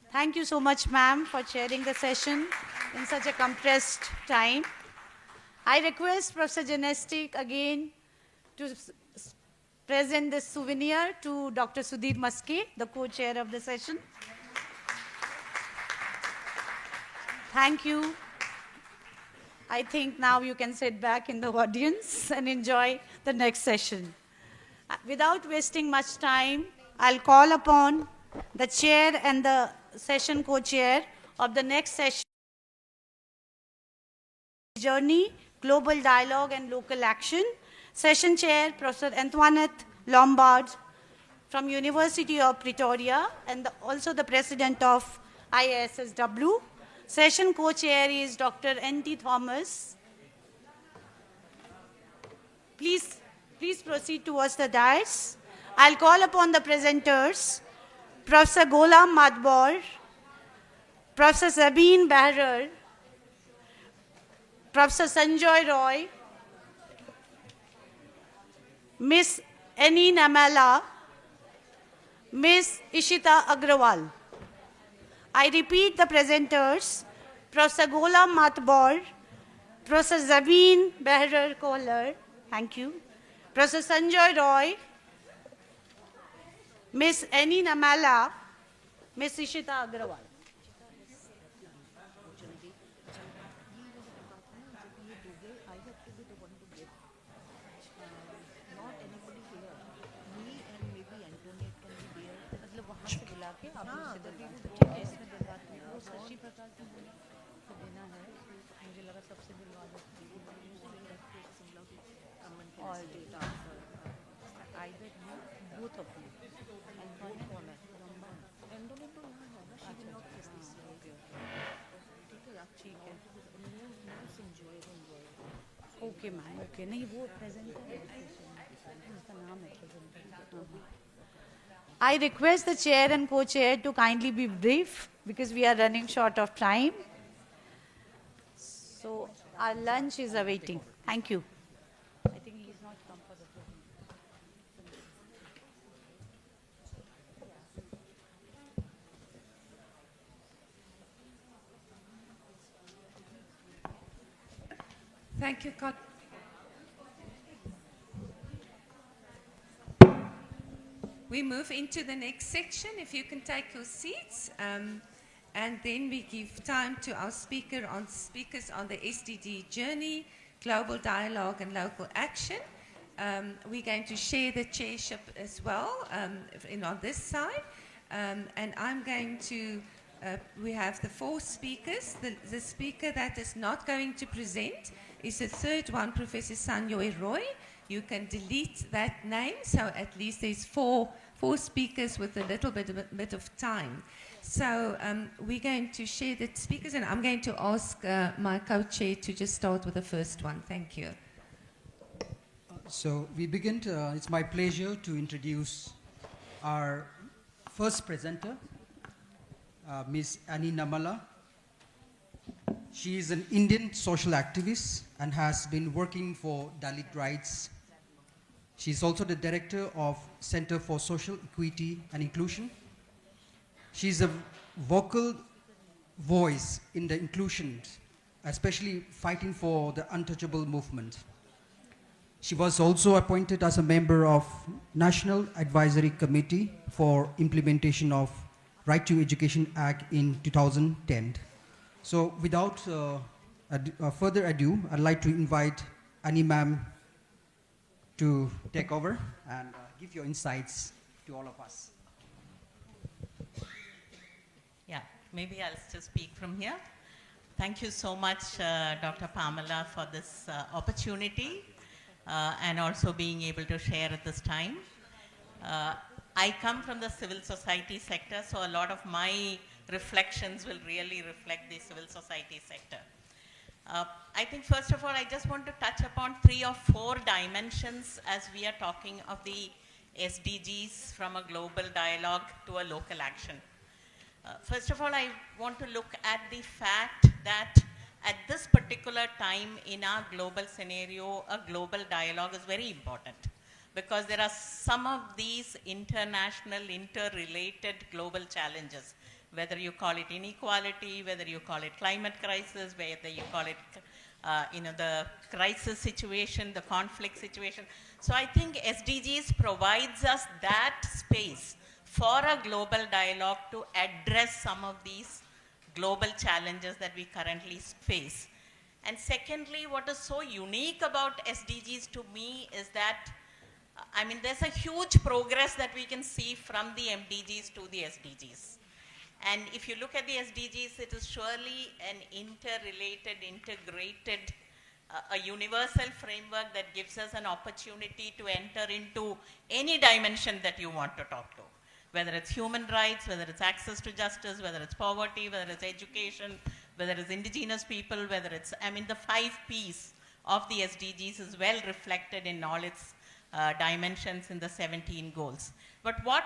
Thank you so much, ma'am, for chairing the session in such a compressed time. I request Professor Janestic again to present this souvenir to Dr. Sudhir Maske, the co-chair of the session. Thank you. I think now you can sit back in the audience and enjoy the next session. Without wasting much time, I'll call upon the chair and the session co-chair of the next session, Journey, Global Dialogue and Local Action. Session chair, Professor Antoinette Lombard from University of Pretoria and also the president of IASSW. Session co-chair is Dr. N.T. Thomas. Please proceed towards the dais. I'll call upon the presenters, Professor Gholam Madbor, Professor Sabine Behrer, Professor Sanjoy Roy, Miss Annie Namala, Miss Ishita Agrawal. I repeat the presenters, Professor Gholam Madbor, Professor Sabine Behrer Kohler, thank you, Professor Sanjoy Roy, Miss Annie Namala, Miss Ishita Agrawal. Okay, ma'am. Okay, नहीं वो presenter उसका नाम है presenter. I request the chair and co-chair to kindly be brief because we are running short of time. Our lunch is awaiting. Thank you. I think he's not come for the program. Thank you, Colin. We move into the next section, if you can take your seats, and then we give time to our speakers on the SDG journey, global dialogue and local action. We're going to share the chairship as well on this side, and I'm going to, we have the 4 speakers. The speaker that is not going to present is the third one, Professor Sanjoy Roy. You can delete that name, so at least there's four speakers with a little bit of time. So we're going to share the speakers, and I'm going to ask my co-chair to just start with the first one. Thank you. So we begin. It's my pleasure to introduce our first presenter, Ms. Annie Namala. She is an Indian social activist and has been working for Dalit rights. She is also the director of Center for Social Equity and Inclusion. She is a vocal voice in the inclusion, especially fighting for the untouchable movement. She was also appointed as a member of National Advisory Committee for Implementation of Right to Education Act in 2010. So without further ado, I'd like to invite Annie ma'am to take over and give your insights to all of us. Yeah, maybe I'll still speak from here. Thank you so much, Dr. Pamela, for this opportunity and also being able to share at this time. I come from the civil society sector, so a lot of my reflections will really reflect the civil society sector. I think first of all, I just want to touch upon 3 or 4 dimensions as we are talking of the SDGs from a global dialogue to a local action. First of all, I want to look at the fact that at this particular time in our global scenario, a global dialogue is very important because there are some of these international, interrelated global challenges, whether you call it inequality, whether you call it climate crisis, whether you call it the crisis situation, the conflict situation. So I think SDGs provides us that space for a global dialogue to address some of these global challenges that we currently face. And secondly, what is so unique about SDGs to me is that, I mean, there's a huge progress that we can see from the MDGs to the SDGs. And if you look at the SDGs, it is surely an interrelated, integrated, a universal framework that gives us an opportunity to enter into any dimension that you want to talk to. Whether it's human rights, whether it's access to justice, whether it's poverty, whether it's education, whether it's indigenous people, whether it's, I mean, the 5 Ps of the SDGs is well reflected in all its dimensions in the 17 goals. But what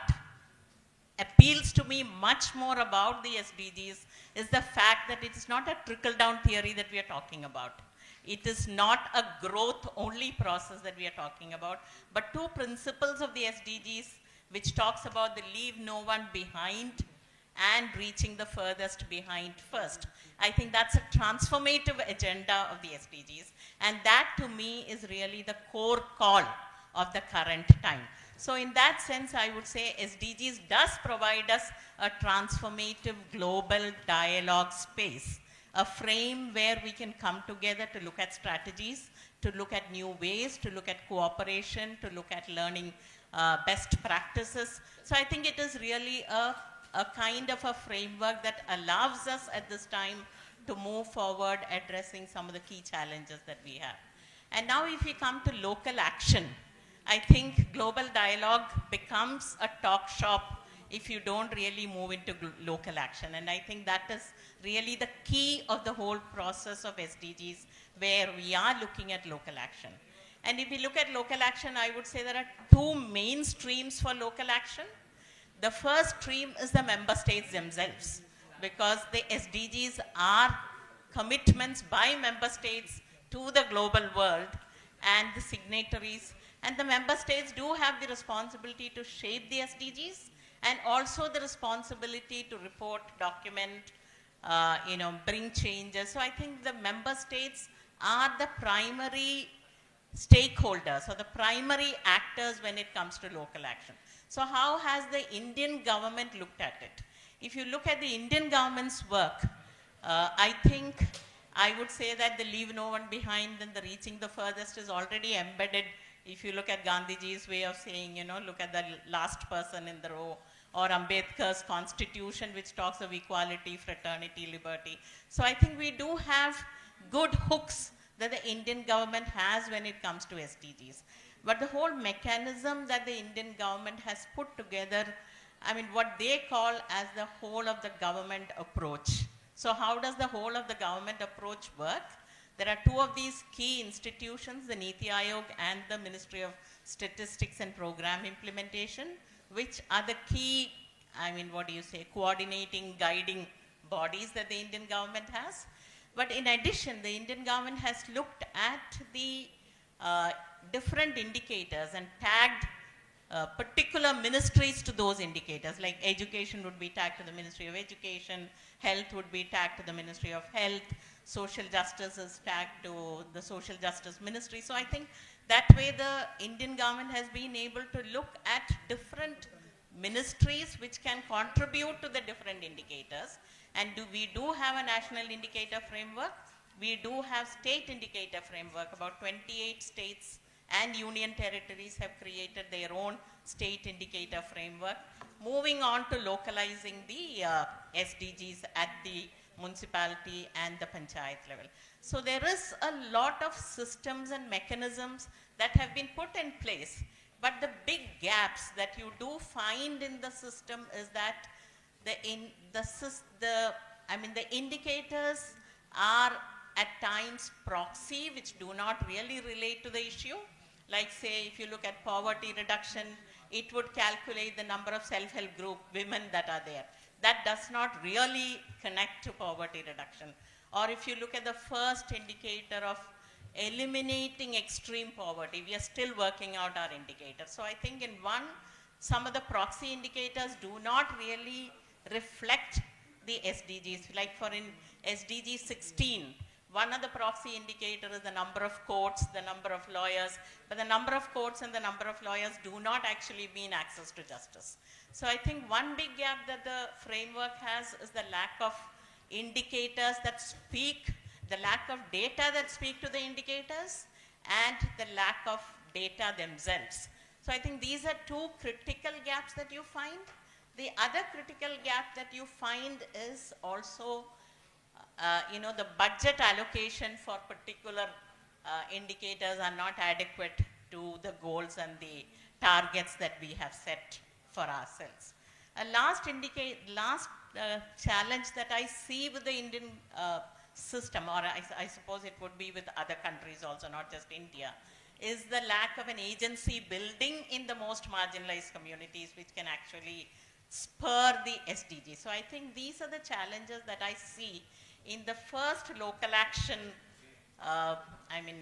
appeals to me much more about the SDGs is the fact that it is not a trickle-down theory that we are talking about. It is not a growth-only process that we are talking about, but 2 principles of the SDGs which talks about the leave no one behind and reaching the furthest behind first. I think that's a transformative agenda of the SDGs, and that to me is really the core call of the current time. So in that sense, I would say SDGs does provide us a transformative global dialogue space, a frame where we can come together to look at strategies, to look at new ways, to look at cooperation, to look at learning best practices. So I think it is really a kind of a framework that allows us at this time to move forward addressing some of the key challenges that we have. And now if we come to local action, I think global dialogue becomes a talk shop if you don't really move into local action. And I think that is really the key of the whole process of SDGs, where we are looking at local action. And if we look at local action, I would say there are 2 main streams for local action. The first stream is the member states themselves, because the SDGs are commitments by member states to the global world and the signatories. And the member states do have the responsibility to shape the SDGs and also the responsibility to report, document, bring changes. So I think the member states are the primary stakeholders or the primary actors when it comes to local action. So how has the Indian government looked at it? If you look at the Indian government's work, I think I would say that the leave no one behind and the reaching the furthest is already embedded. If you look at Gandhiji's way of saying, look at the last person in the row, or Ambedkar's constitution, which talks of equality, fraternity, liberty. So I think we do have good hooks that the Indian government has when it comes to SDGs. But the whole mechanism that the Indian government has put together, I mean, what they call as the whole of the government approach. So how does the whole of the government approach work? There are two of these key institutions, the Niti Aayog and the Ministry of Statistics and Program Implementation, which are the key, coordinating, guiding bodies that the Indian government has. But in addition, the Indian government has looked at the different indicators and tagged particular ministries to those indicators, like education would be tagged to the Ministry of Education, health would be tagged to the Ministry of Health, social justice is tagged to the Social Justice Ministry. So I think that way the Indian government has been able to look at different ministries which can contribute to the different indicators. And we do have a national indicator framework. We do have state indicator framework. About 28 states and union territories have created their own state indicator framework. Moving on to localizing the SDGs at the municipality and the panchayat level. So there is a lot of systems and mechanisms that have been put in place. But the big gaps that you do find in the system is that the indicators are at times proxy, which do not really relate to the issue. Like say, if you look at poverty reduction, it would calculate the number of self-help group women that are there. That does not really connect to poverty reduction. Or if you look at the first indicator of eliminating extreme poverty, we are still working out our indicators. So I think some of the proxy indicators do not really reflect the SDGs. Like for in SDG 16, one of the proxy indicators is the number of courts, the number of lawyers, but the number of courts and the number of lawyers do not actually mean access to justice. So I think one big gap that the framework has is the lack of indicators that speak, the lack of data that speak to the indicators, and the lack of data themselves. So I think these are two critical gaps that you find. The other critical gap that you find is also the budget allocation for particular indicators are not adequate to the goals and the targets that we have set for ourselves. A last challenge that I see with the Indian system, or I suppose it would be with other countries also, not just India, is the lack of an agency building in the most marginalized communities, which can actually spur the SDGs. So I think these are the challenges that I see in the first local action,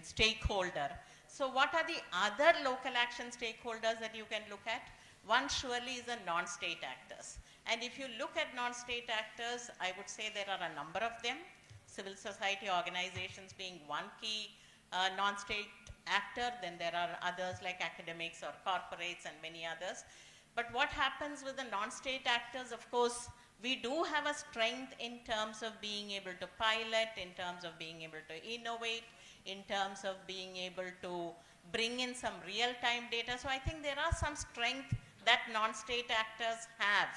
stakeholder. So what are the other local action stakeholders that you can look at? One surely is the non-state actors. And if you look at non-state actors, I would say there are a number of them. Civil society organizations being one key non-state actor, then there are others like academics or corporates and many others. But what happens with the non-state actors, of course, we do have a strength in terms of being able to pilot, in terms of being able to innovate, in terms of being able to bring in some real-time data. So I think there are some strength that non-state actors have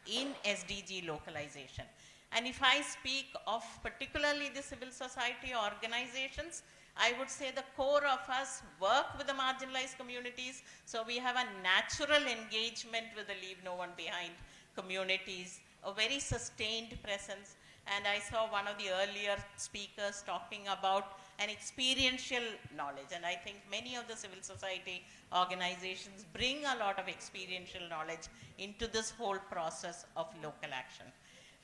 in SDG localization. And if I speak of particularly the civil society organizations, I would say the core of us work with the marginalized communities. So we have a natural engagement with the Leave No One Behind communities, a very sustained presence. And I saw one of the earlier speakers talking about an experiential knowledge. And I think many of the civil society organizations bring a lot of experiential knowledge into this whole process of local action.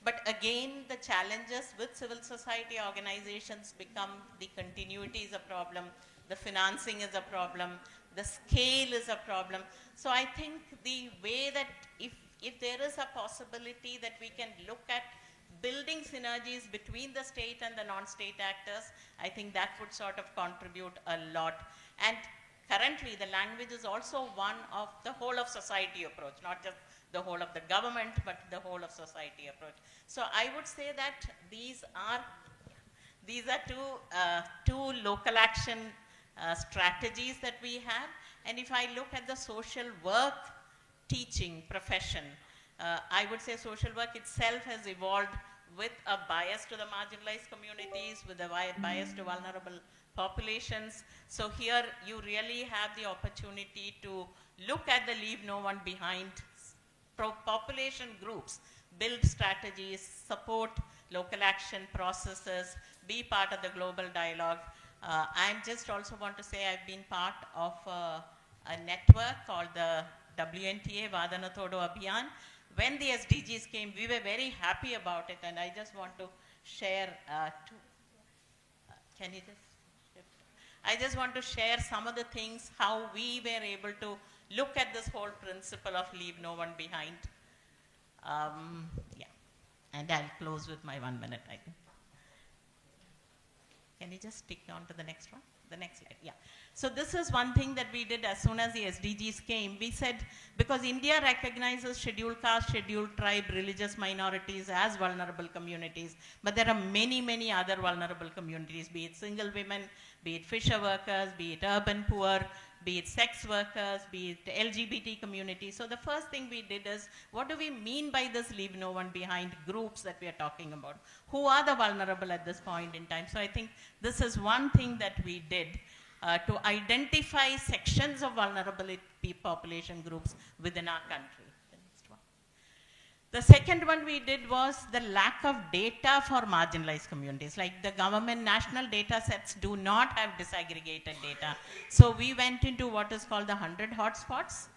But again, the challenges with civil society organizations become the continuity is a problem, the financing is a problem, the scale is a problem. So I think the way that if there is a possibility that we can look at building synergies between the state and the non-state actors, I think that would sort of contribute a lot. And currently, the language is also one of the whole of society approach, not just the whole of the government, but the whole of society approach. So I would say that these are two local action strategies that we have. And if I look at the social work teaching profession, I would say social work itself has evolved with a bias to the marginalized communities, with a bias to vulnerable populations. So here you really have the opportunity to look at the leave no one behind population groups, build strategies, support local action processes, be part of the global dialogue. I just also want to say I've been part of a network called the WNTA, Vadana Thodo Abhiyan. When the SDGs came, we were very happy about it, and I just want to share can you just shift? I just want to share some of the things, how we were able to look at this whole principle of leave no one behind. Yeah, and I'll close with my 1 minute, I think. Can you just stick on to the next one? The next slide, yeah. So this is one thing that we did as soon as the SDGs came. We said, because India recognizes scheduled caste, scheduled tribe, religious minorities as vulnerable communities, but there are many, many other vulnerable communities, be it single women, be it fisher workers, be it urban poor, be it sex workers, be it LGBT community. So the first thing we did is, what do we mean by this leave no one behind groups that we are talking about? Who are the vulnerable at this point in time? So I think this is one thing that we did to identify sections of vulnerability population groups within our country. The next one. The second one we did was the lack of data for marginalized communities. Like the government national data sets do not have disaggregated data. So we went into what is called the 100 hotspots,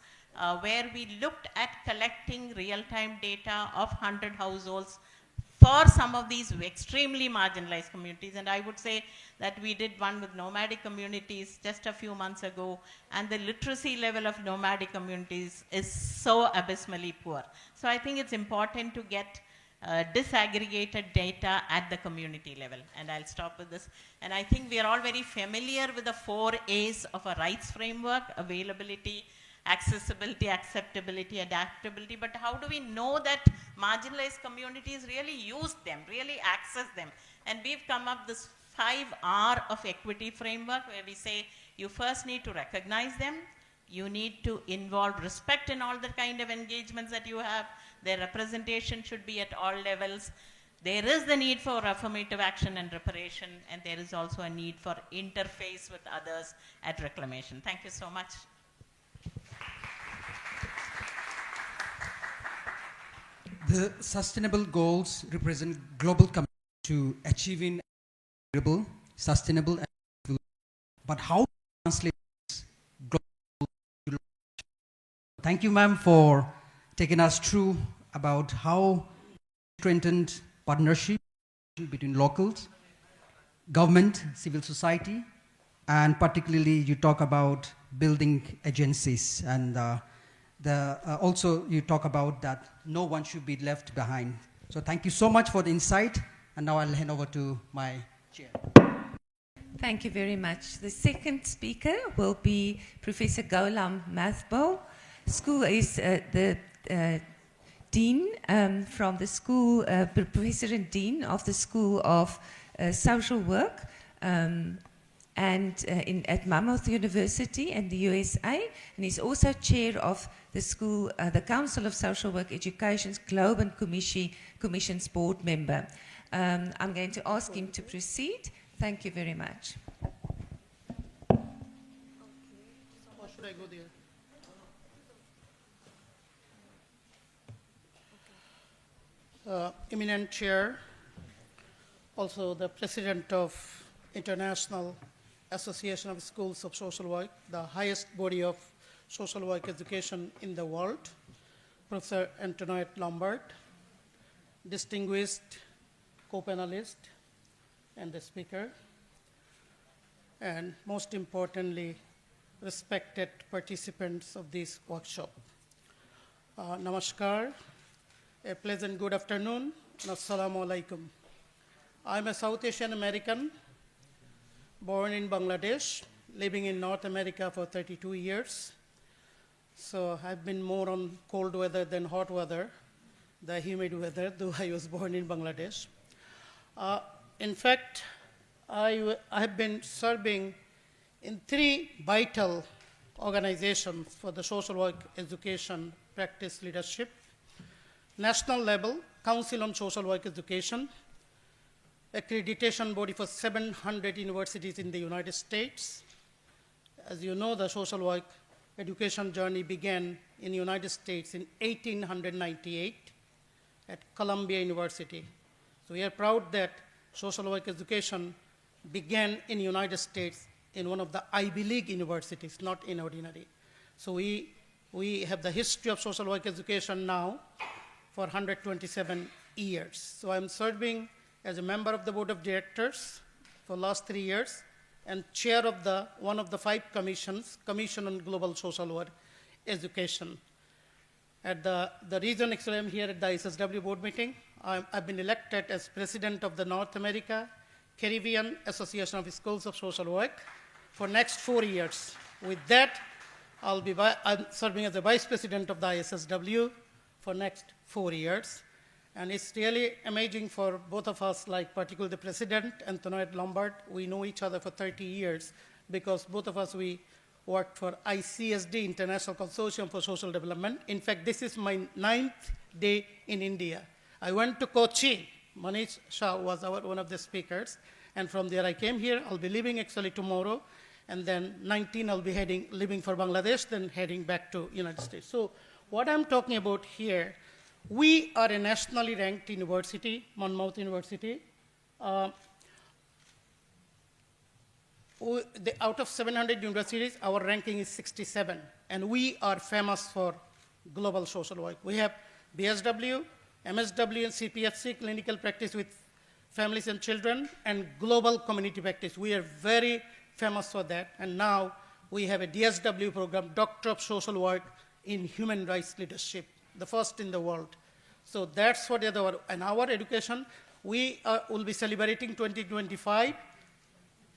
where we looked at collecting real-time data of 100 households for some of these extremely marginalized communities. And I would say that we did one with nomadic communities just a few months ago, and the literacy level of nomadic communities is so abysmally poor. So I think it's important to get disaggregated data at the community level. And I'll stop with this. And I think we are all very familiar with the 4 A's of a rights framework: availability, accessibility, acceptability, adaptability. But how do we know that marginalized communities really use them, really access them? And we've come up this 5R of equity framework, where we say you first need to recognize them, you need to involve respect in all the kind of engagements that you have, their representation should be at all levels, there is the need for affirmative action and reparation, and there is also a need for interface with others at reclamation. Thank you so much. The sustainable goals represent global commitment to achieving sustainable, and but how to translate this global to local? Thank you, ma'am, for taking us through about how strengthened partnership between locals, government, civil society, and particularly you talk about building agencies, and also you talk about that no one should be left behind. So thank you so much for the insight, and now I'll hand over to my chair. Thank you very much. The second speaker will be Professor Gaulam Mathbal. School is the Dean from the school, Professor and Dean of the School of Social Work at Monmouth University in the USA, and he's also chair of the school, the Council of Social Work Education's Global Commission's board member. I'm going to ask him to proceed. Thank you very much. Or should I go there? Eminent Chair, also the President of International Association of Schools of Social Work, the highest body of social work education in the world, Professor Antoinette Lombard, distinguished co-panelist and the speaker, and most importantly, respected participants of this workshop. Namaskar, a pleasant good afternoon, and assalamu alaikum. I'm a South Asian American, born in Bangladesh, living in North America for 32 years. So I've been more on cold weather than hot weather, the humid weather, though I was born in Bangladesh. In fact, I have been serving in 3 vital organizations for the social work, education, practice, leadership. National level, Council on Social Work Education, accreditation body for 700 universities in the United States. As you know, the social work education journey began in the United States in 1898 at Columbia University. So we are proud that social work education began in the United States in one of the Ivy League universities, not in ordinary. So we have the history of social work education now for 127 years. So I'm serving as a member of the board of directors for the last 3 years and chair of one of the 5 commissions, Commission on Global Social Work Education. At the region, actually I'm here at the IASSW board meeting. I've been elected as president of the North America Caribbean Association of Schools of Social Work for next 4 years. With that, I'm serving as the vice president of the IASSW for next 4 years. And it's really amazing for both of us, like particularly the president, Antoinette Lombard. We know each other for 30 years because both of us, we worked for ICSD, International Consortium for Social Development. In fact, this is my 9th day in India. I went to Kochi. Manish Shah was one of the speakers. And from there I came here. I'll be leaving actually tomorrow. And then 19, I'll be leaving for Bangladesh, then heading back to United States. So what I'm talking about here, we are a nationally ranked university, Monmouth University. Out of 700 universities, our ranking is 67, and we are famous for global social work. We have BSW, MSW, and CPFC, clinical practice with families and children, and global community practice. We are very famous for that, and now we have a DSSW program, Doctor of Social Work in Human Rights Leadership, the first in the world. So that's what and our education, we will be celebrating 2025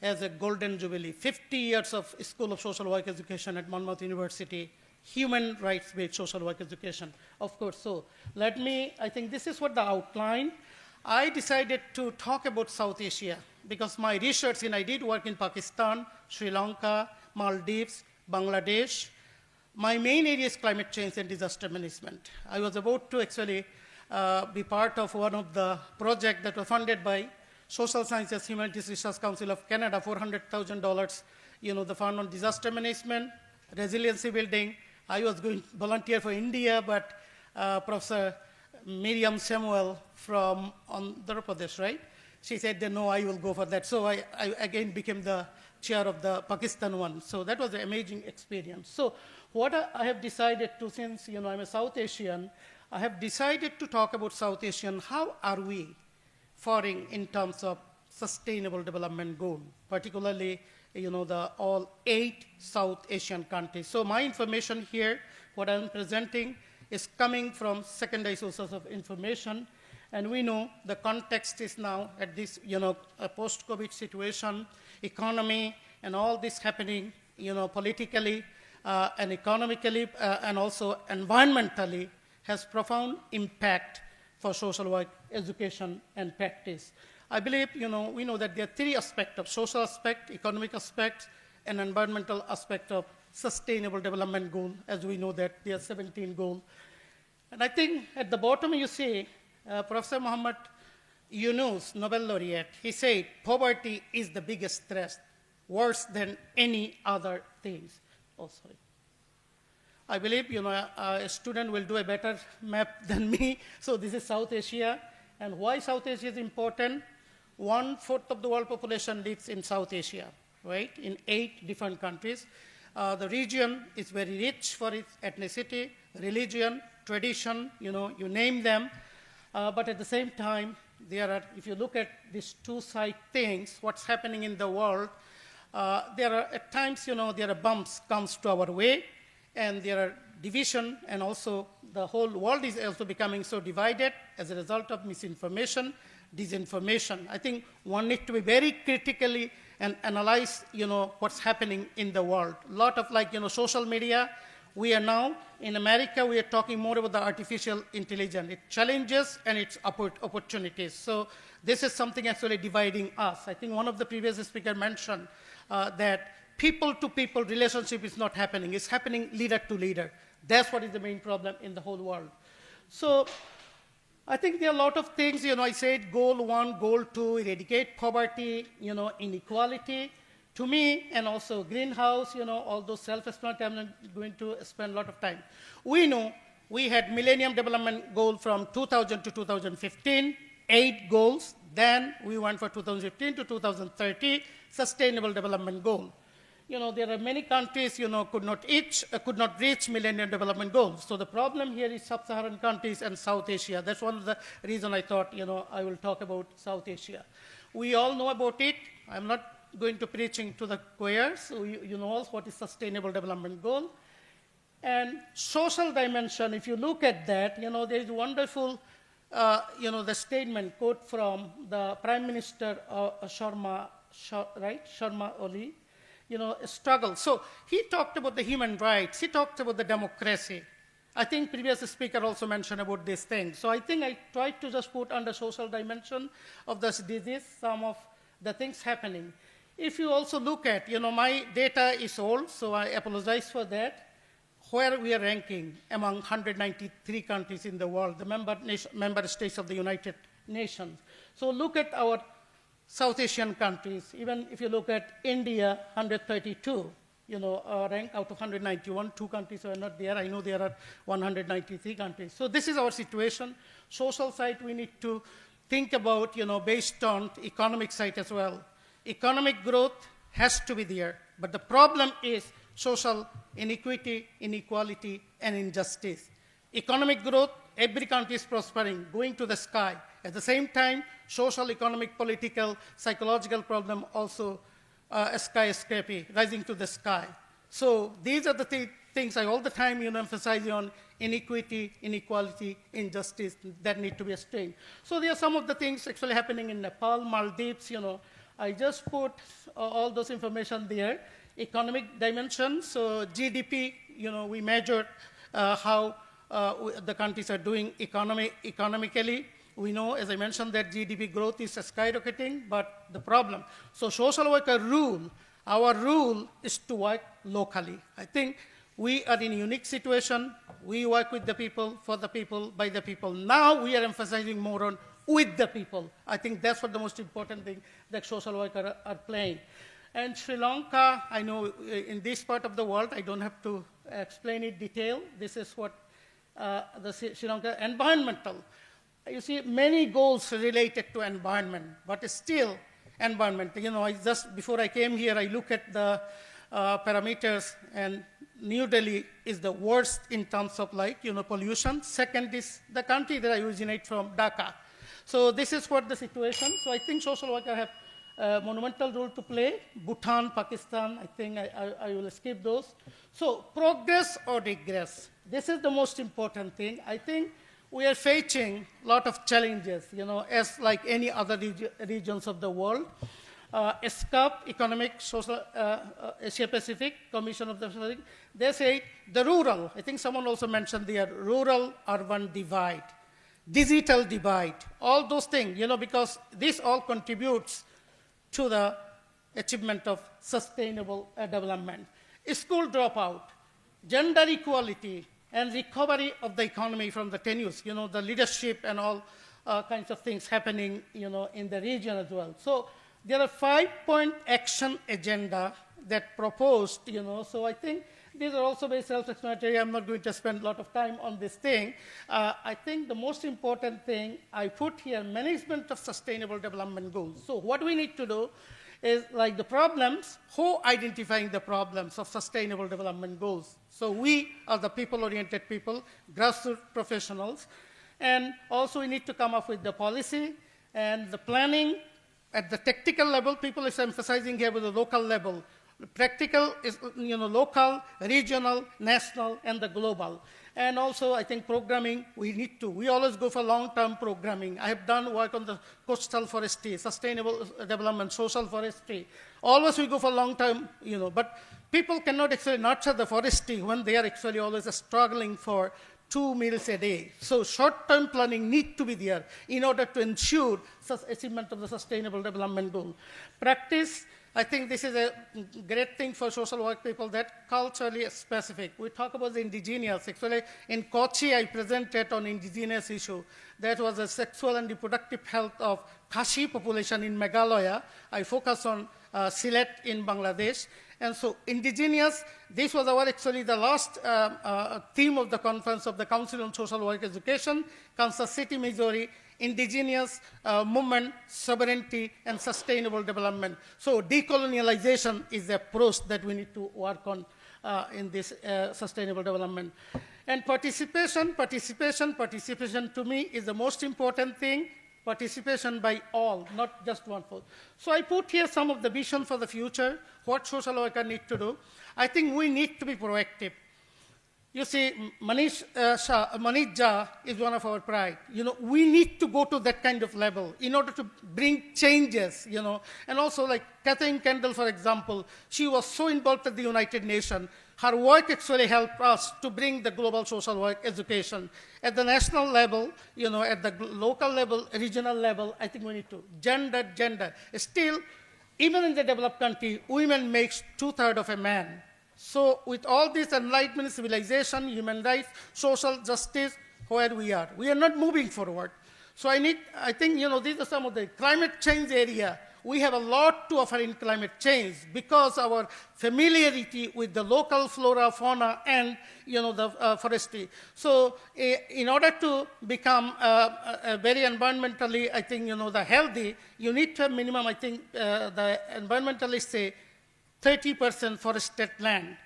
as a golden jubilee, 50 years of School of Social Work Education at Monmouth University, human rights-based social work education, of course. So I think this is what the outline. I decided to talk about South Asia because my research, I did work in Pakistan, Sri Lanka, Maldives, Bangladesh. My main area is climate change and disaster management. I was about to actually be part of one of the projects that were funded by Social Sciences Humanities Research Council of Canada, $400,000, the fund on disaster management, resiliency building. I was going to volunteer for India, but Professor Miriam Samuel from Andhra Pradesh, right? She said, no, I will go for that. So I again became the chair of the Pakistan one. So that was an amazing experience. So what I have decided to, since I'm a South Asian, I have decided to talk about South Asian, how are we faring in terms of sustainable development goal, particularly the all 8 South Asian countries. So my information here, what I'm presenting, is coming from secondary sources of information. And we know the context is now at this, a post-COVID situation, economy, and all this happening, politically and economically and also environmentally has profound impact for social work, education, and practice. I believe, we know that there are 3 aspects of social aspect, economic aspect, and environmental aspect of sustainable development goal, as we know that there are 17 goals. And I think at the bottom you see Professor Muhammad Yunus, Nobel laureate, he said, poverty is the biggest threat, worse than any other things. Oh, sorry. I believe, a student will do a better map than me. So this is South Asia. And why South Asia is important? 1/4 of the world population lives in South Asia, right? In 8 different countries. The region is very rich for its ethnicity, religion, tradition, you name them. But at the same time, there are, if you look at these two-side things, what's happening in the world, there are at times, there are bumps comes to our way, and there are division, and also the whole world is also becoming so divided as a result of misinformation, disinformation. I think one needs to be very critically and analyze, what's happening in the world. A lot of social media. We are now, in America, we are talking more about the artificial intelligence. It challenges and its opportunities. So this is something actually dividing us. I think one of the previous speakers mentioned that people-to-people relationship is not happening. It's happening leader to leader. That's what is the main problem in the whole world. So I think there are a lot of things, I said goal 1, goal 2, eradicate poverty, inequality. To me, and also greenhouse, all those self-explanatory, I'm not going to spend a lot of time. We know we had Millennium Development Goal from 2000 to 2015, 8 goals. Then we went for 2015 to 2030, Sustainable Development Goal. There are many countries, could not reach Millennium Development Goals. So the problem here is sub-Saharan countries and South Asia. That's one of the reasons I thought, I will talk about South Asia. We all know about it. I'm not going to preaching to the choir, so you know also what is Sustainable Development Goal. And social dimension, if you look at that, there is wonderful, the statement, quote from the Prime Minister Sharma Oli, struggle. So he talked about the human rights, he talked about the democracy. I think previous speaker also mentioned about this thing. So I think I tried to just put under social dimension of this disease some of the things happening. If you also look at, my data is old, so I apologize for that, where we are ranking among 193 countries in the world, the member states of the United Nations. So look at our South Asian countries. Even if you look at India, 132, rank out of 191, 2 countries are not there. I know there are 193 countries. So this is our situation. Social side, we need to think about, based on economic side as well. Economic growth has to be there, but the problem is social inequity, inequality, and injustice. Economic growth, every country is prospering, going to the sky. At the same time, social, economic, political, psychological problem also skyscraping, rising to the sky. So these are the things I all the time emphasize on: inequity, inequality, injustice that need to be strained. So there are some of the things actually happening in Nepal, Maldives, I just put all those information there. Economic dimension, so GDP, we measured how the countries are doing economically. We know, as I mentioned, that GDP growth is skyrocketing, but the problem. So social worker rule, our rule is to work locally. I think we are in a unique situation. We work with the people, for the people, by the people. Now we are emphasizing more on with the people. I think that's what the most important thing that social workers are playing. And Sri Lanka, I know in this part of the world, I don't have to explain it detail. This is what the Sri Lanka environmental. You see many goals related to environment, but still environment. Before I came here, I look at the parameters, and New Delhi is the worst in terms of pollution. Second is the country that I originate from, Dhaka. So this is what the situation. So I think social workers have a monumental role to play. Bhutan, Pakistan, I think I will skip those. So progress or regress? This is the most important thing. I think we are facing a lot of challenges, as like any other regions of the world. ESCAP, Economic, Social, Asia-Pacific, Commission of the Pacific, they say the rural, I think someone also mentioned the rural-urban divide, digital divide, all those things, because this all contributes to the achievement of sustainable development. School dropout, gender equality, and recovery of the economy from the tenures, the leadership and all kinds of things happening, in the region as well. So there are 5-point action agenda that proposed, so I think these are also very self-explanatory. I'm not going to spend a lot of time on this thing. I think the most important thing I put here, management of sustainable development goals. So what we need to do is like the problems, who identifying the problems of sustainable development goals. So we are the people-oriented people, grassroots professionals, And also we need to come up with the policy and the planning at the tactical level. People is emphasizing here with the local level. Practical is local, regional, national, and the global. And also, I think programming, we always go for long-term programming. I have done work on the coastal forestry, sustainable development, social forestry. Always we go for long-term, but people cannot actually nurture the forestry when they are actually always struggling for 2 meals a day. So short-term planning need to be there in order to ensure achievement of the sustainable development goal. Practice, I think this is a great thing for social work people, that culturally specific. We talk about the indigenous. Actually, in Kochi, I presented on indigenous issue. That was the sexual and reproductive health of Kashi population in Meghalaya. I focus on Sylhet in Bangladesh. And so indigenous, this was actually the last theme of the conference of the Council on Social Work Education, Kansas City, Missouri, indigenous movement, sovereignty, and sustainable development. So decolonialization is the approach that we need to work on in this sustainable development. And participation to me is the most important thing. Participation by all, not just one folk. So I put here some of the vision for the future, what social worker need to do. I think we need to be proactive. You see, Manish Jha is one of our pride. We need to go to that kind of level in order to bring changes, And also like Catherine Kendall, for example, she was so involved at the United Nations. Her work actually helped us to bring the global social work education. At the national level, at the local level, regional level, I think we need to. Gender. Still, even in the developed country, women makes 2/3 of a man. So with all this enlightenment, civilization, human rights, social justice, where we are not moving forward. So I think, these are some of the climate change area. We have a lot to offer in climate change because our familiarity with the local flora, fauna, and the forestry. So in order to become very environmentally, I think, the healthy, you need to have minimum, I think, the environmentalists say 30% forested land.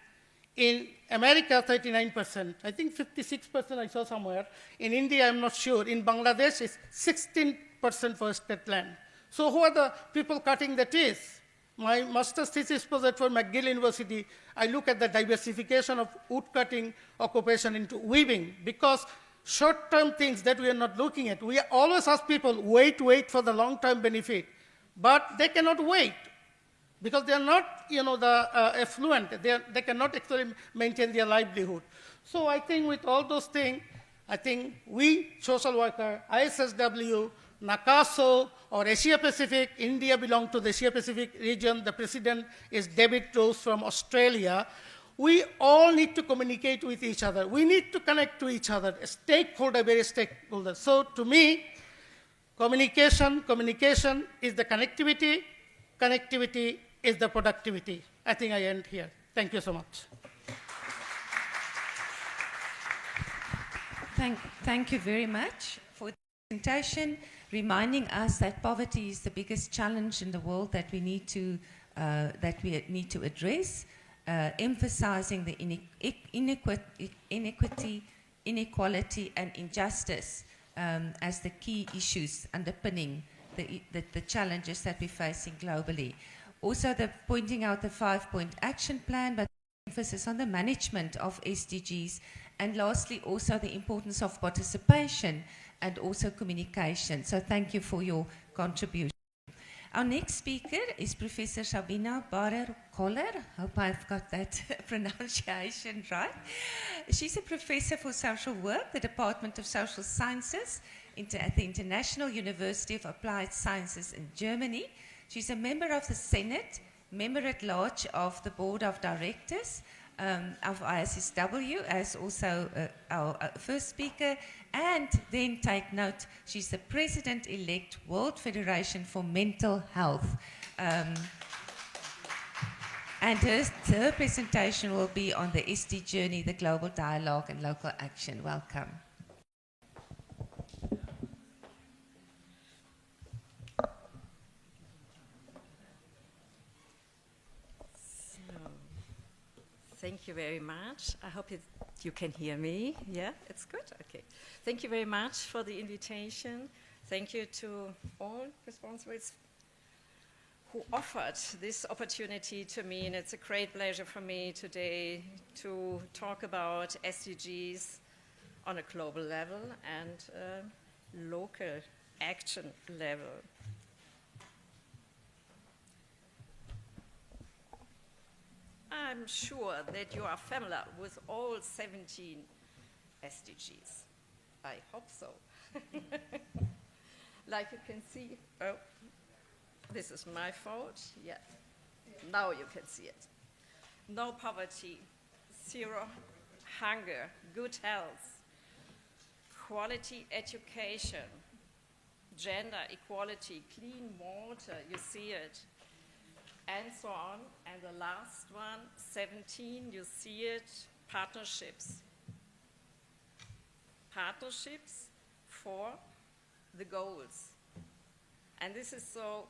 In America, 39%. I think 56% I saw somewhere. In India, I'm not sure. In Bangladesh, it's 16% forested land. So who are the people cutting the trees? My master's thesis project for McGill University, I look at the diversification of wood cutting occupation into weaving, because short-term things that we are not looking at. We always ask people, wait for the long-term benefit. But they cannot wait, because they are not, affluent. They cannot actually maintain their livelihood. So I think with all those things, I think we, social worker, IASSW, NACASO, or Asia Pacific, India belongs to the Asia Pacific region. The president is David Rose from Australia. We all need to communicate with each other. We need to connect to each other, various stakeholders. So to me, communication is the connectivity is the productivity. I think I end here. Thank you so much. Thank you very much for the presentation, reminding us that poverty is the biggest challenge in the world that we need to address, emphasizing the inequality, and injustice as the key issues underpinning the challenges that we're facing globally. Also, pointing out the 5-point action plan, but emphasis on the management of SDGs, and lastly, also the importance of participation and also communication. So thank you for your contribution. Our next speaker is Professor Sabina Barer-Koller. Hope I've got that pronunciation right. She's a professor for social work, the Department of Social Sciences at the International University of Applied Sciences in Germany. She's a member of the Senate, member at large of the Board of Directors of IASSW, as also our first speaker, and then take note, she's the President-elect World Federation for Mental Health. And her presentation will be on the SD journey, the global dialogue and local action. Welcome. Thank you very much. I hope you can hear me. Yeah, it's good? Okay. Thank you very much for the invitation. Thank you to all responsibles who offered this opportunity to me, and it's a great pleasure for me today to talk about SDGs on a global level and local action level. I'm sure that you are familiar with all 17 SDGs. I hope so. Like you can see, oh, this is my fault, yeah. Now you can see it. No poverty, zero hunger, good health, quality education, gender equality, clean water, you see it, and so on. And the last one, 17, you see it, partnerships. Partnerships for the goals. And this is so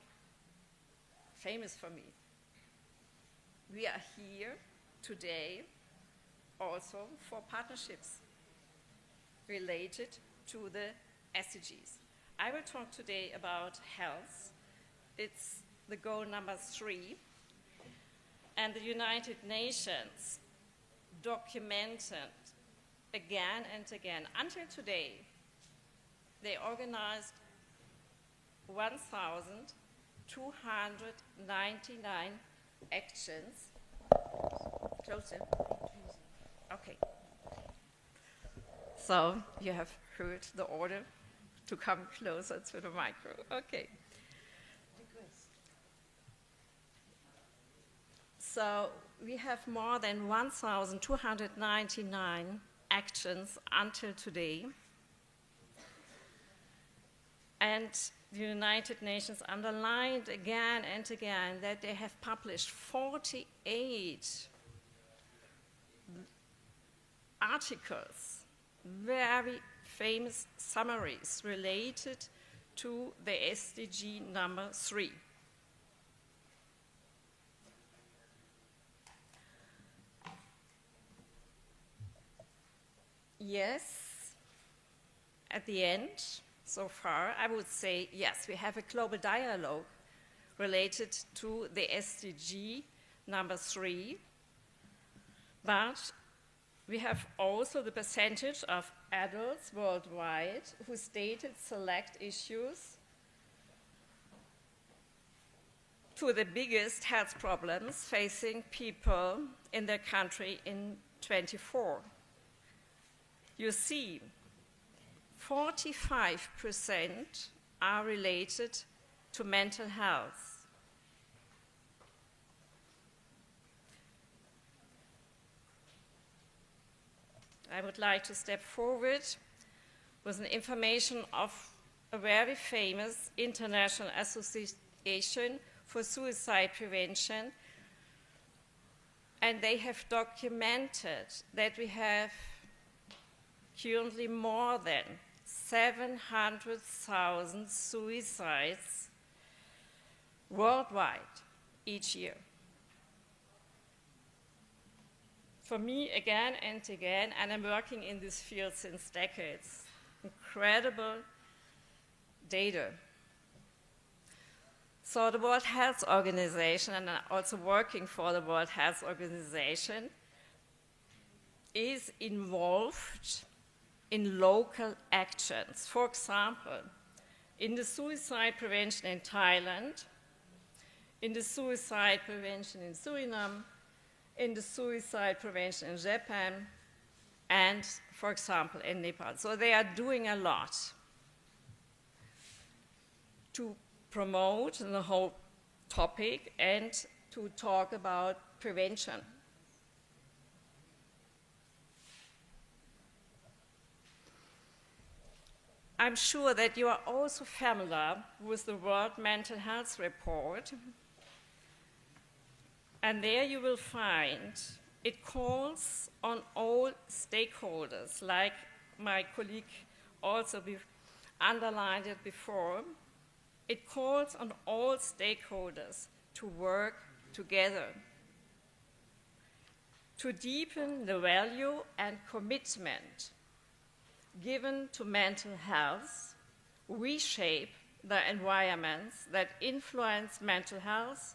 famous for me. We are here today also for partnerships related to the SDGs. I will talk today about health. It's the goal number 3. And the United Nations documented again and again, until today, they organized 1,299 actions. Closer. Okay. So you have heard the order to come closer to the micro. Okay. So we have more than 1,299 actions until today. And the United Nations underlined again and again that they have published 48 articles, very famous summaries related to the SDG number 3. Yes, at the end, so far, I would say, yes, we have a global dialogue related to the SDG number 3, but we have also the percentage of adults worldwide who stated select issues to the biggest health problems facing people in their country in 24. You see, 45% are related to mental health. I would like to step forward with an information of a very famous international association for suicide prevention, and they have documented that we have currently more than 700,000 suicides worldwide each year. For me, again and again, and I'm working in this field since decades, incredible data. So the World Health Organization, and I'm also working for the World Health Organization, is involved in local actions. For example, in the suicide prevention in Thailand, in the suicide prevention in Suriname, in the suicide prevention in Japan, and, for example, in Nepal. So they are doing a lot to promote the whole topic and to talk about prevention. I'm sure that you are also familiar with the World Mental Health Report. And there you will find it calls on all stakeholders, like my colleague also underlined it before. It calls on all stakeholders to work together to deepen the value and commitment given to mental health, reshape the environments that influence mental health,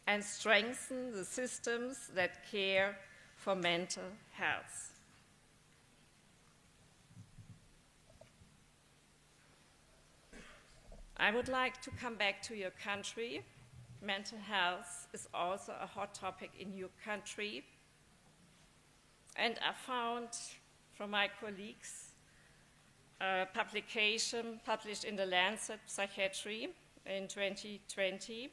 and strengthen the systems that care for mental health. I would like to come back to your country. Mental health is also a hot topic in your country. And I found from my colleagues a publication published in the Lancet Psychiatry in 2020.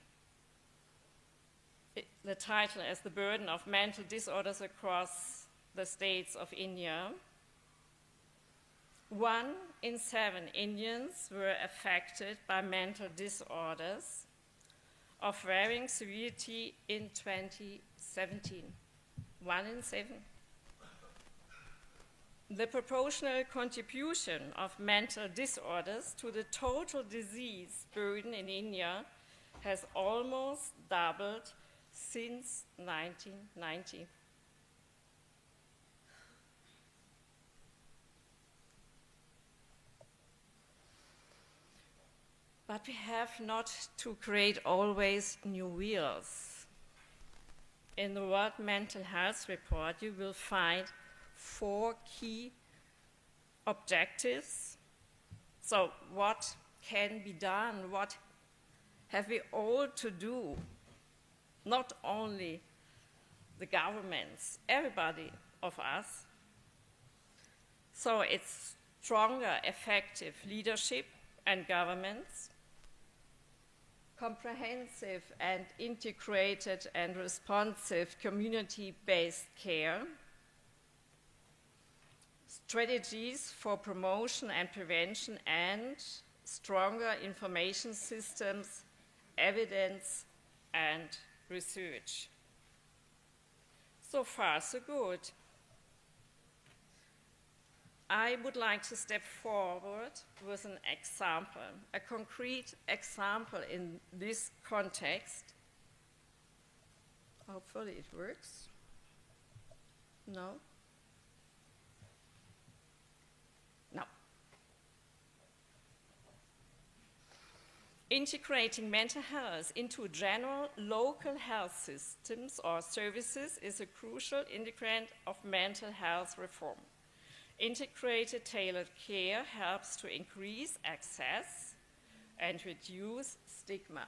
The title is The Burden of Mental Disorders Across the States of India. 1 in 7 Indians were affected by mental disorders of varying severity in 2017. 1 in 7. The proportional contribution of mental disorders to the total disease burden in India has almost doubled since 1990. But we have not to create always new wheels. In the World Mental Health Report, you will find 4 key objectives. So what can be done? What have we all to do? Not only the governments, everybody of us. So it's stronger, effective leadership and governments, comprehensive and integrated and responsive community-based care, strategies for promotion and prevention, and stronger information systems, evidence, and research. So far, so good. I would like to step forward with an example, a concrete example in this context. Hopefully it works. No? No. Integrating mental health into general local health systems or services is a crucial ingredient of mental health reform. Integrated tailored care helps to increase access and reduce stigma.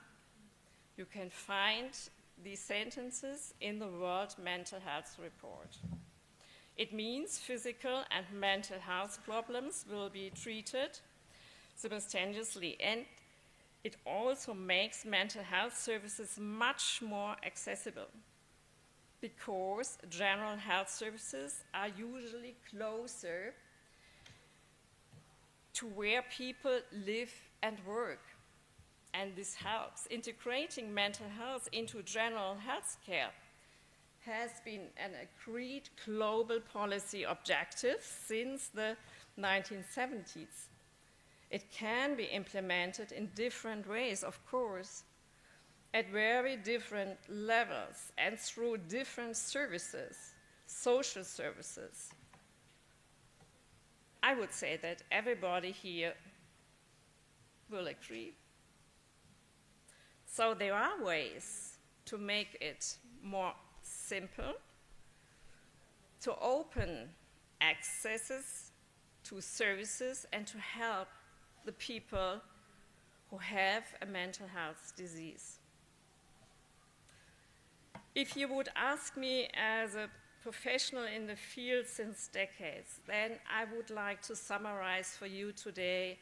You can find these sentences in the World Mental Health Report. It means physical and mental health problems will be treated simultaneously, and it also makes mental health services much more accessible, because general health services are usually closer to where people live and work. And this helps. Integrating mental health into general health care has been an agreed global policy objective since the 1970s. It can be implemented in different ways, of course, at very different levels and through different services, social services. I would say that everybody here will agree. So there are ways to make it more simple, to open accesses to services and to help the people who have a mental health disease. If you would ask me as a professional in the field since decades, then I would like to summarize for you today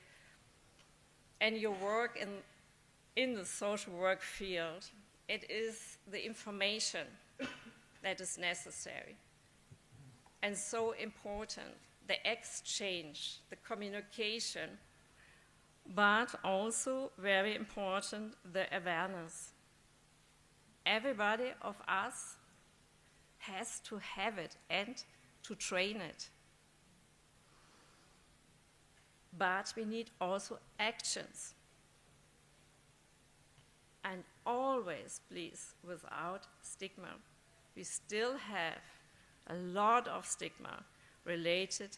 and your work in the social work field. It is the information that is necessary and so important, the exchange, the communication, but also very important, the awareness. Everybody of us has to have it and to train it. But we need also actions. And always, please, without stigma. We still have a lot of stigma related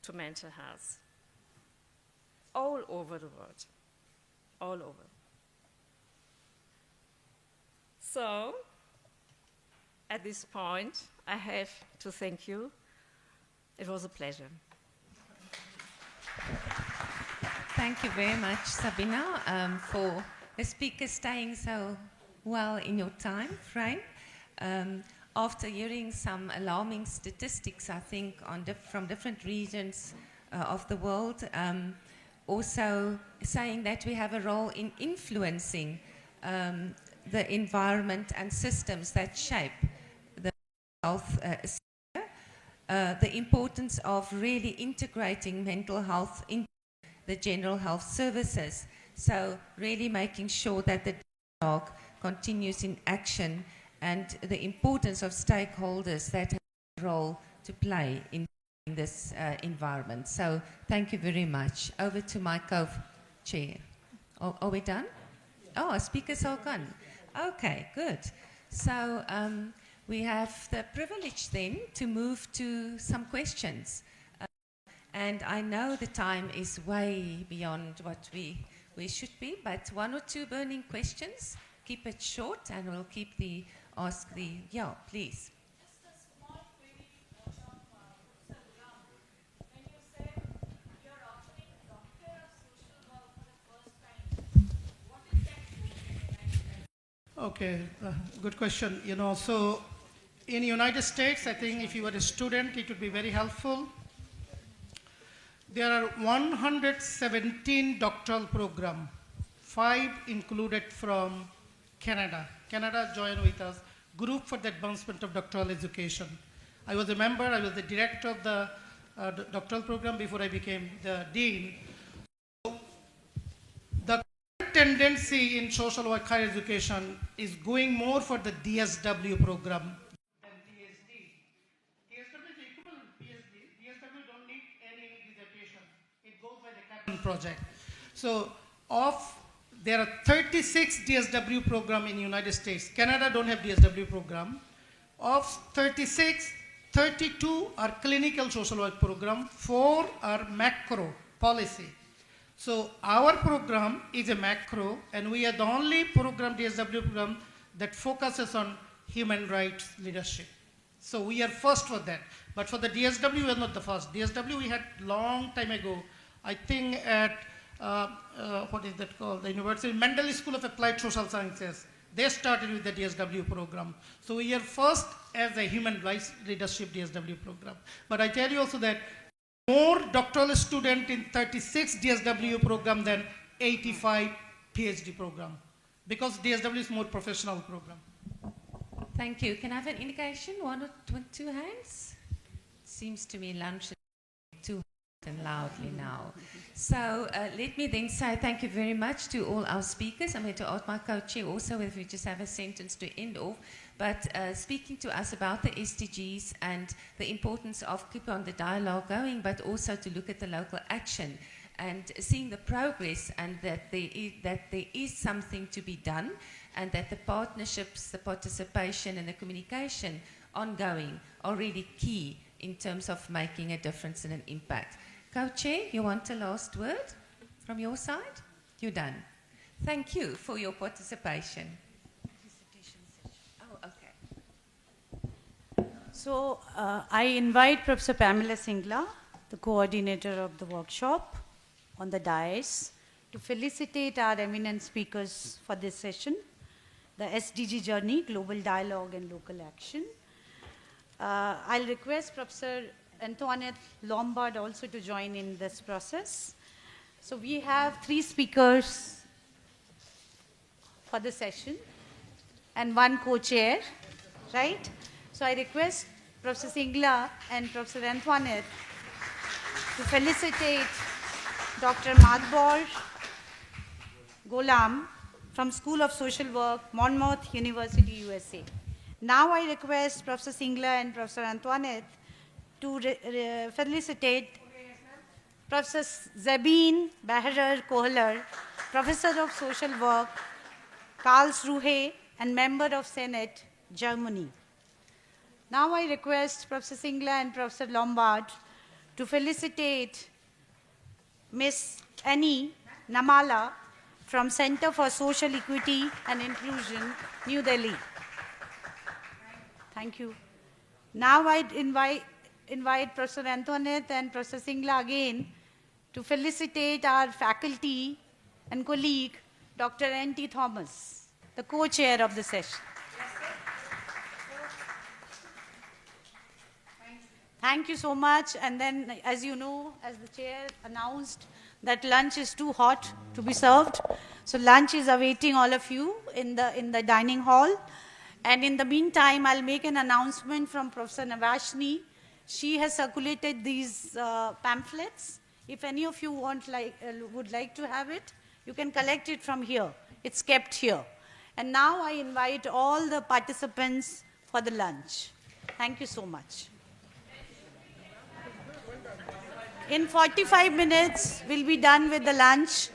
to mental health all over the world, all over. So, at this point, I have to thank you. It was a pleasure. Thank you very much, Sabina, for the speaker staying so well in your time frame. After hearing some alarming statistics, I think, from different regions of the world, also saying that we have a role in influencing the environment and systems that shape the health sphere, the importance of really integrating mental health into the general health services. So really making sure that the dialogue continues in action, and the importance of stakeholders that have a role to play in this environment. So thank you very much. Over to my co-chair. Are we done? Oh, our speakers are gone. Okay, good. So we have the privilege then to move to some questions. And I know the time is way beyond what we should be, but one or two burning questions. Keep it short, and we'll keep yeah, please. Just a small query from Professor Ghulam. When you said you're offering Doctor of Social Work for the first time, what is that? Okay, good question. So in the United States, I think if you were a student, it would be very helpful. There are 117 doctoral programs, 5 included from Canada. Canada joined with us, Group for the Advancement of Doctoral Education. I was a member, I was the director of the doctoral program before I became the dean. The tendency in social work higher education is going more for the DSW program than PhD. DSW is equivalent to PhD. DSW don't need any dissertation. It goes by the Kaplan project. So there are 36 DSW programs in the United States. Canada don't have DSW program. Of 36, 32 are clinical social work program, 4 are macro policy. So our program is a macro, and we are the only program, DSW program, that focuses on human rights leadership. So we are first for that. But for the DSW, we are not the first. DSW we had long time ago, I think at what is that called? The University Mendel School of Applied Social Sciences. They started with the DSW program. So we are first as a human rights leadership DSW program. But I tell you also that more doctoral students in 36 DSW program than 85 PhD program, because DSW is more professional program. Thank you. Can I have an indication? 1 or 2 hands? Seems to me lunch is too and loudly now. So let me then say thank you very much to all our speakers. I'm going to ask my co-chair also if we just have a sentence to end off. But speaking to us about the SDGs and the importance of keep on the dialogue going, but also to look at the local action and seeing the progress, and that there is something to be done, and that the partnerships, the participation and the communication ongoing are really key in terms of making a difference and an impact. Co-chair, you want a last word from your side? You're done. Thank you for your participation. Oh, okay. So I invite Professor Pamela Singla, the coordinator of the workshop, on the dais to felicitate our eminent speakers for this session, the SDG Journey, Global Dialogue and Local Action. I'll request Professor Antoinette Lombard also to join in this process. So we have 3 speakers for the session and 1 co-chair, right? So I request Professor Singla and Professor Antoinette to felicitate Dr. Madhbor Ghulam from School of Social Work, Monmouth University, USA. Now I request Professor Singla and Professor Antoinette to felicitate Professor Zabine Behrer-Kohler, Professor of Social Work, Karlsruhe, and Member of Senate, Germany. Now I request Professor Singla and Professor Lombard to felicitate Miss Annie Namala from Center for Social Equity and Inclusion, New Delhi. Thank you. Now I invite Professor Antoinette and Professor Singla again to felicitate our faculty and colleague, Dr. N.T. Thomas, the co-chair of the session. Thank you so much. And then, as you know, as the chair announced, that lunch is too hot to be served. So lunch is awaiting all of you in the dining hall. And in the meantime, I'll make an announcement from Professor Navashni. She has circulated these pamphlets. If any of you would like to have it, you can collect it from here. It's kept here. And now I invite all the participants for the lunch. Thank you so much. In 45 minutes, we'll be done with the lunch.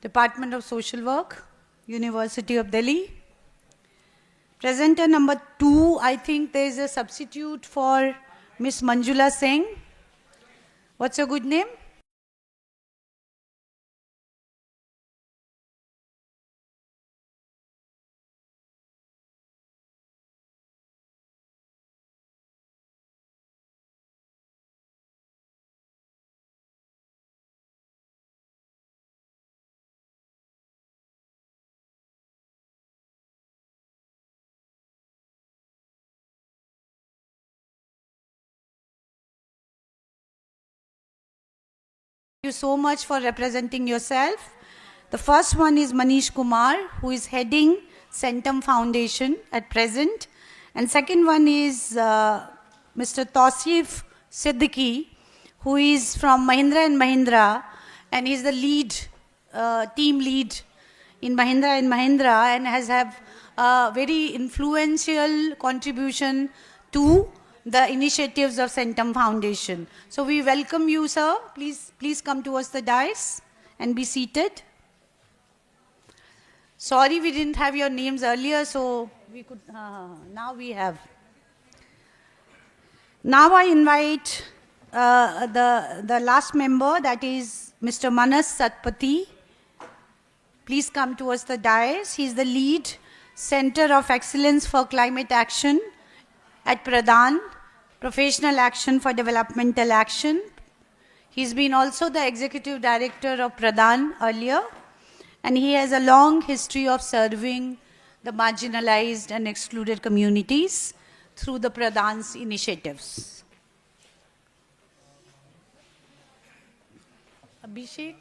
Department of Social Work, University of Delhi. Presenter number 2, I think there is a substitute for Miss Manjula Singh. What's your good name? Thank you so much for representing yourself. The first one is Manish Kumar, who is heading Centum Foundation at present. And second one is Mr. Tausif Siddiqui, who is from Mahindra & Mahindra, and he's the lead, team lead in Mahindra & Mahindra, and has had a very influential contribution to the initiatives of Centum Foundation. So we welcome you, sir. Please come towards the dais and be seated. Sorry we didn't have your names earlier, so we could, now we have. Now I invite the last member, that is Mr. Manas Satpathy. Please come towards the dais. He's the lead Center of Excellence for Climate Action at Pradhan, Professional Action for Developmental Action. He's been also the Executive Director of Pradhan earlier, and he has a long history of serving the marginalized and excluded communities through the Pradhan's initiatives. Abhishek?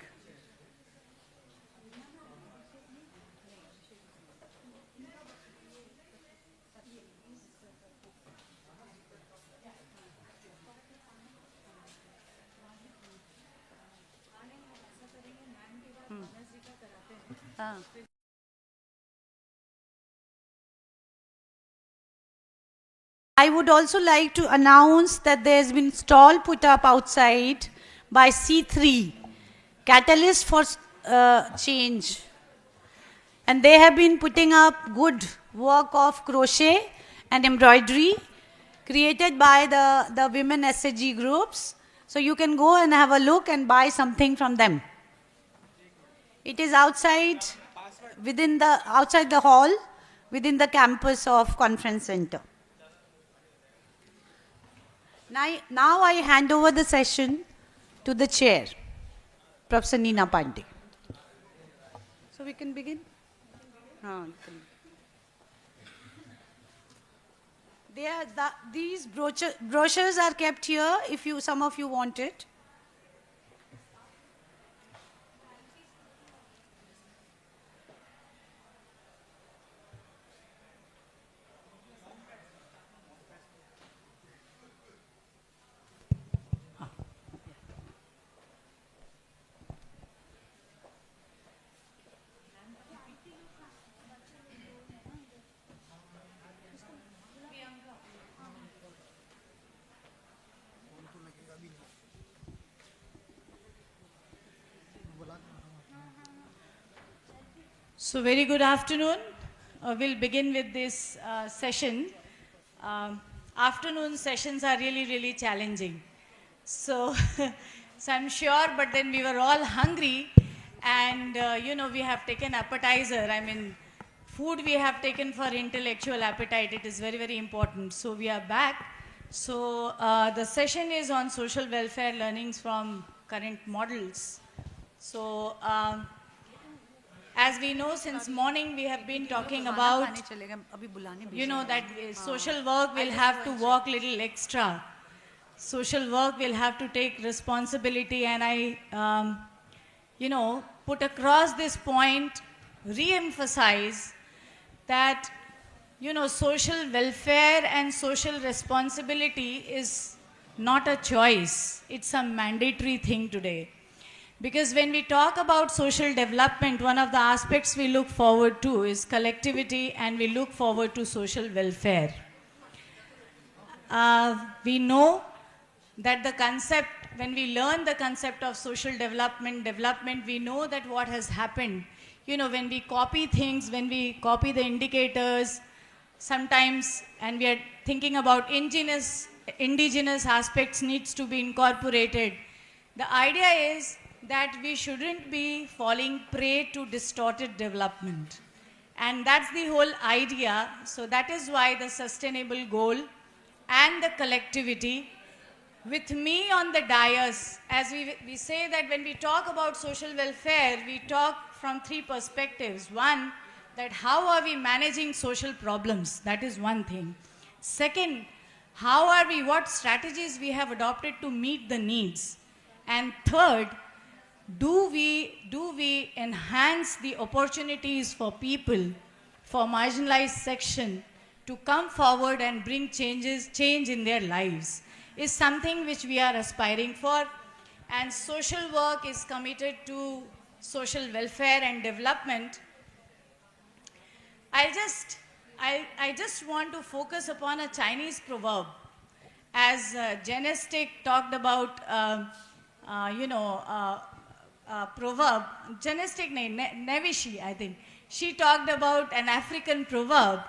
I would also like to announce that there has been stall put up outside by C3, Catalyst for Change. And they have been putting up good work of crochet and embroidery created by the women SHG groups. So you can go and have a look and buy something from them. It is outside, outside the hall, within the campus of Conference Center. Now I hand over the session to the chair, Professor Neena Pandey. So we can begin? These brochures are kept here if some of you want it. So very good afternoon. We'll begin with this session. Afternoon sessions are really, really challenging. So, so I'm sure, but then we were all hungry and we have taken appetizer. I mean, food we have taken for intellectual appetite. It is very, very important. So we are back. So the session is on social welfare learnings from current models. So as we know, since morning we have been talking about, that social work will have to work a little extra. Social work will have to take responsibility, and I, put across this point, re-emphasize that, social welfare and social responsibility is not a choice. It's a mandatory thing today. Because when we talk about social development, one of the aspects we look forward to is collectivity, and we look forward to social welfare. We know that the concept when we learn the concept of social development, we know that what has happened. You know, when we copy things, when we copy the indicators, sometimes, and we are thinking about indigenous aspects needs to be incorporated. The idea is that we shouldn't be falling prey to distorted development. And that's the whole idea. So that is why the sustainable goal and the collectivity. With me on the dais, as we say that when we talk about social welfare, we talk from three perspectives. One, that how are we managing social problems? That is one thing. Second, what strategies we have adopted to meet the needs? And third, do we enhance the opportunities for people, for marginalized section, to come forward and bring change in their lives? Is something which we are aspiring for, and social work is committed to social welfare and development. I just want to focus upon a Chinese proverb. As Genestic talked about, proverb, Genestic Nevishi, I think, she talked about an African proverb.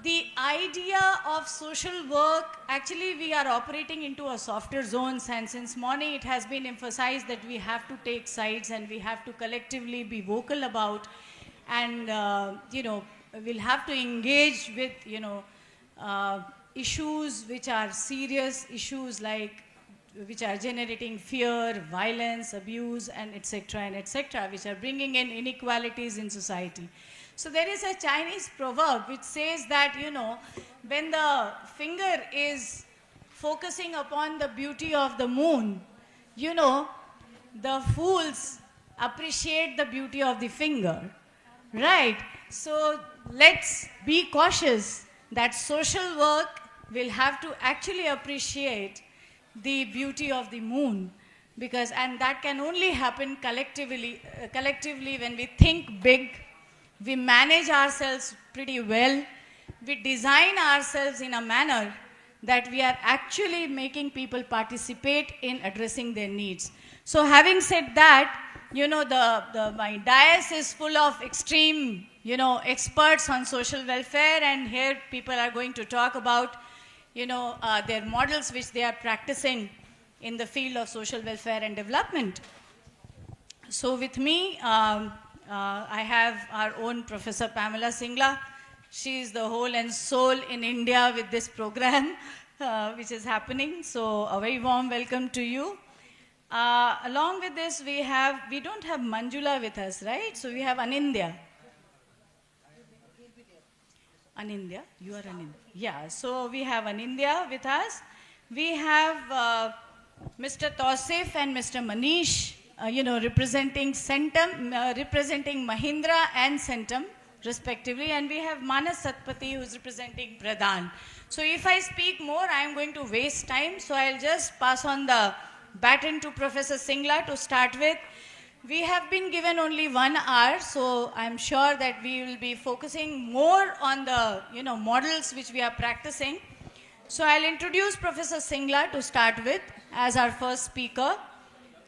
The idea of social work, actually we are operating into a softer zones, and since morning it has been emphasized that we have to take sides and we have to collectively be vocal about, and we'll have to engage with issues which are serious issues, like which are generating fear, violence, abuse, and etc., which are bringing in inequalities in society. So there is a Chinese proverb which says that, when the finger is focusing upon the beauty of the moon, the fools appreciate the beauty of the finger, right? So let's be cautious that social work will have to actually appreciate the beauty of the moon, and that can only happen collectively when we think big. We manage ourselves pretty well. We design ourselves in a manner that we are actually making people participate in addressing their needs. So having said that, my dais is full of extreme, experts on social welfare, and here people are going to talk about, their models which they are practicing in the field of social welfare and development. So with me, I have our own Professor Pamela Singla. She is the whole and soul in India with this program, which is happening. So a very warm welcome to you. Along with this, we don't have Manjula with us, right? So we have Anindya. Anindya, you are Anindya. Yeah, so we have Anindya with us. We have Mr. Tausif and Mr. Manish, representing Centum, representing Mahindra and Centum, respectively. And we have Manas Satpathy, who is representing Pradhan. So if I speak more, I am going to waste time. So I'll just pass on the baton to Professor Singla to start with. We have been given only 1 hour, so I'm sure that we will be focusing more on the models which we are practicing. So I'll introduce Professor Singla to start with as our first speaker.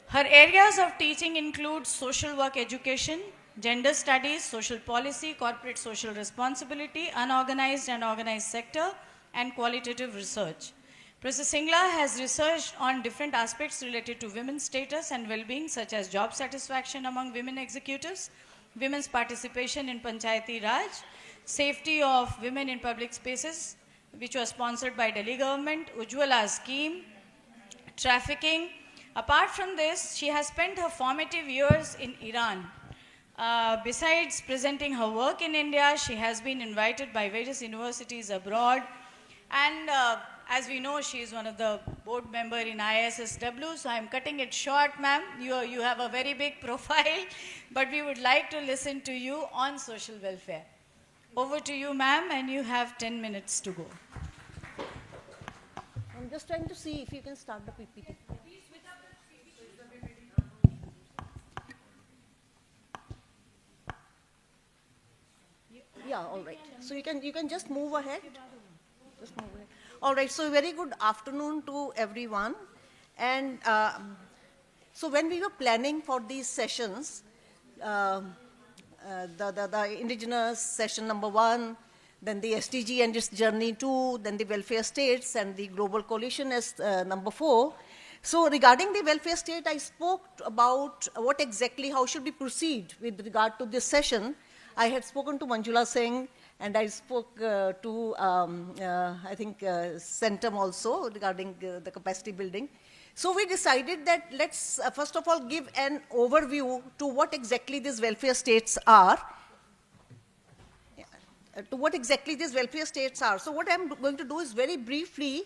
Her areas of teaching include social work education, gender studies, social policy, corporate social responsibility, unorganized and organized sector, and qualitative research. Professor Singla has researched on different aspects related to women's status and well-being, such as job satisfaction among women executives, women's participation in Panchayati Raj, safety of women in public spaces, which was sponsored by Delhi government, Ujjwala scheme, trafficking. Apart from this, she has spent her formative years in Iran. Besides presenting her work in India, she has been invited by various universities abroad. And as we know, she is one of the board member in IASSW, so I'm cutting it short, ma'am. You have a very big profile, but we would like to listen to you on social welfare. Over to you, ma'am, and you have 10 minutes to go. I'm just trying to see if you can start the PPT. Yeah, all right. So you can just move ahead. Just move ahead. All right. So very good afternoon to everyone. And so when we were planning for these sessions, the indigenous session number 1, then the SDG and its journey 2, then the welfare states and the global coalition as number 4. So regarding the welfare state, I spoke about what exactly, how should we proceed with regard to this session. I had spoken to Manjula Singh, and I spoke to, I think, Centum also regarding the capacity building. So we decided that let's first of all give an overview to what exactly these welfare states are. To what exactly these welfare states are. So what I'm going to do is very briefly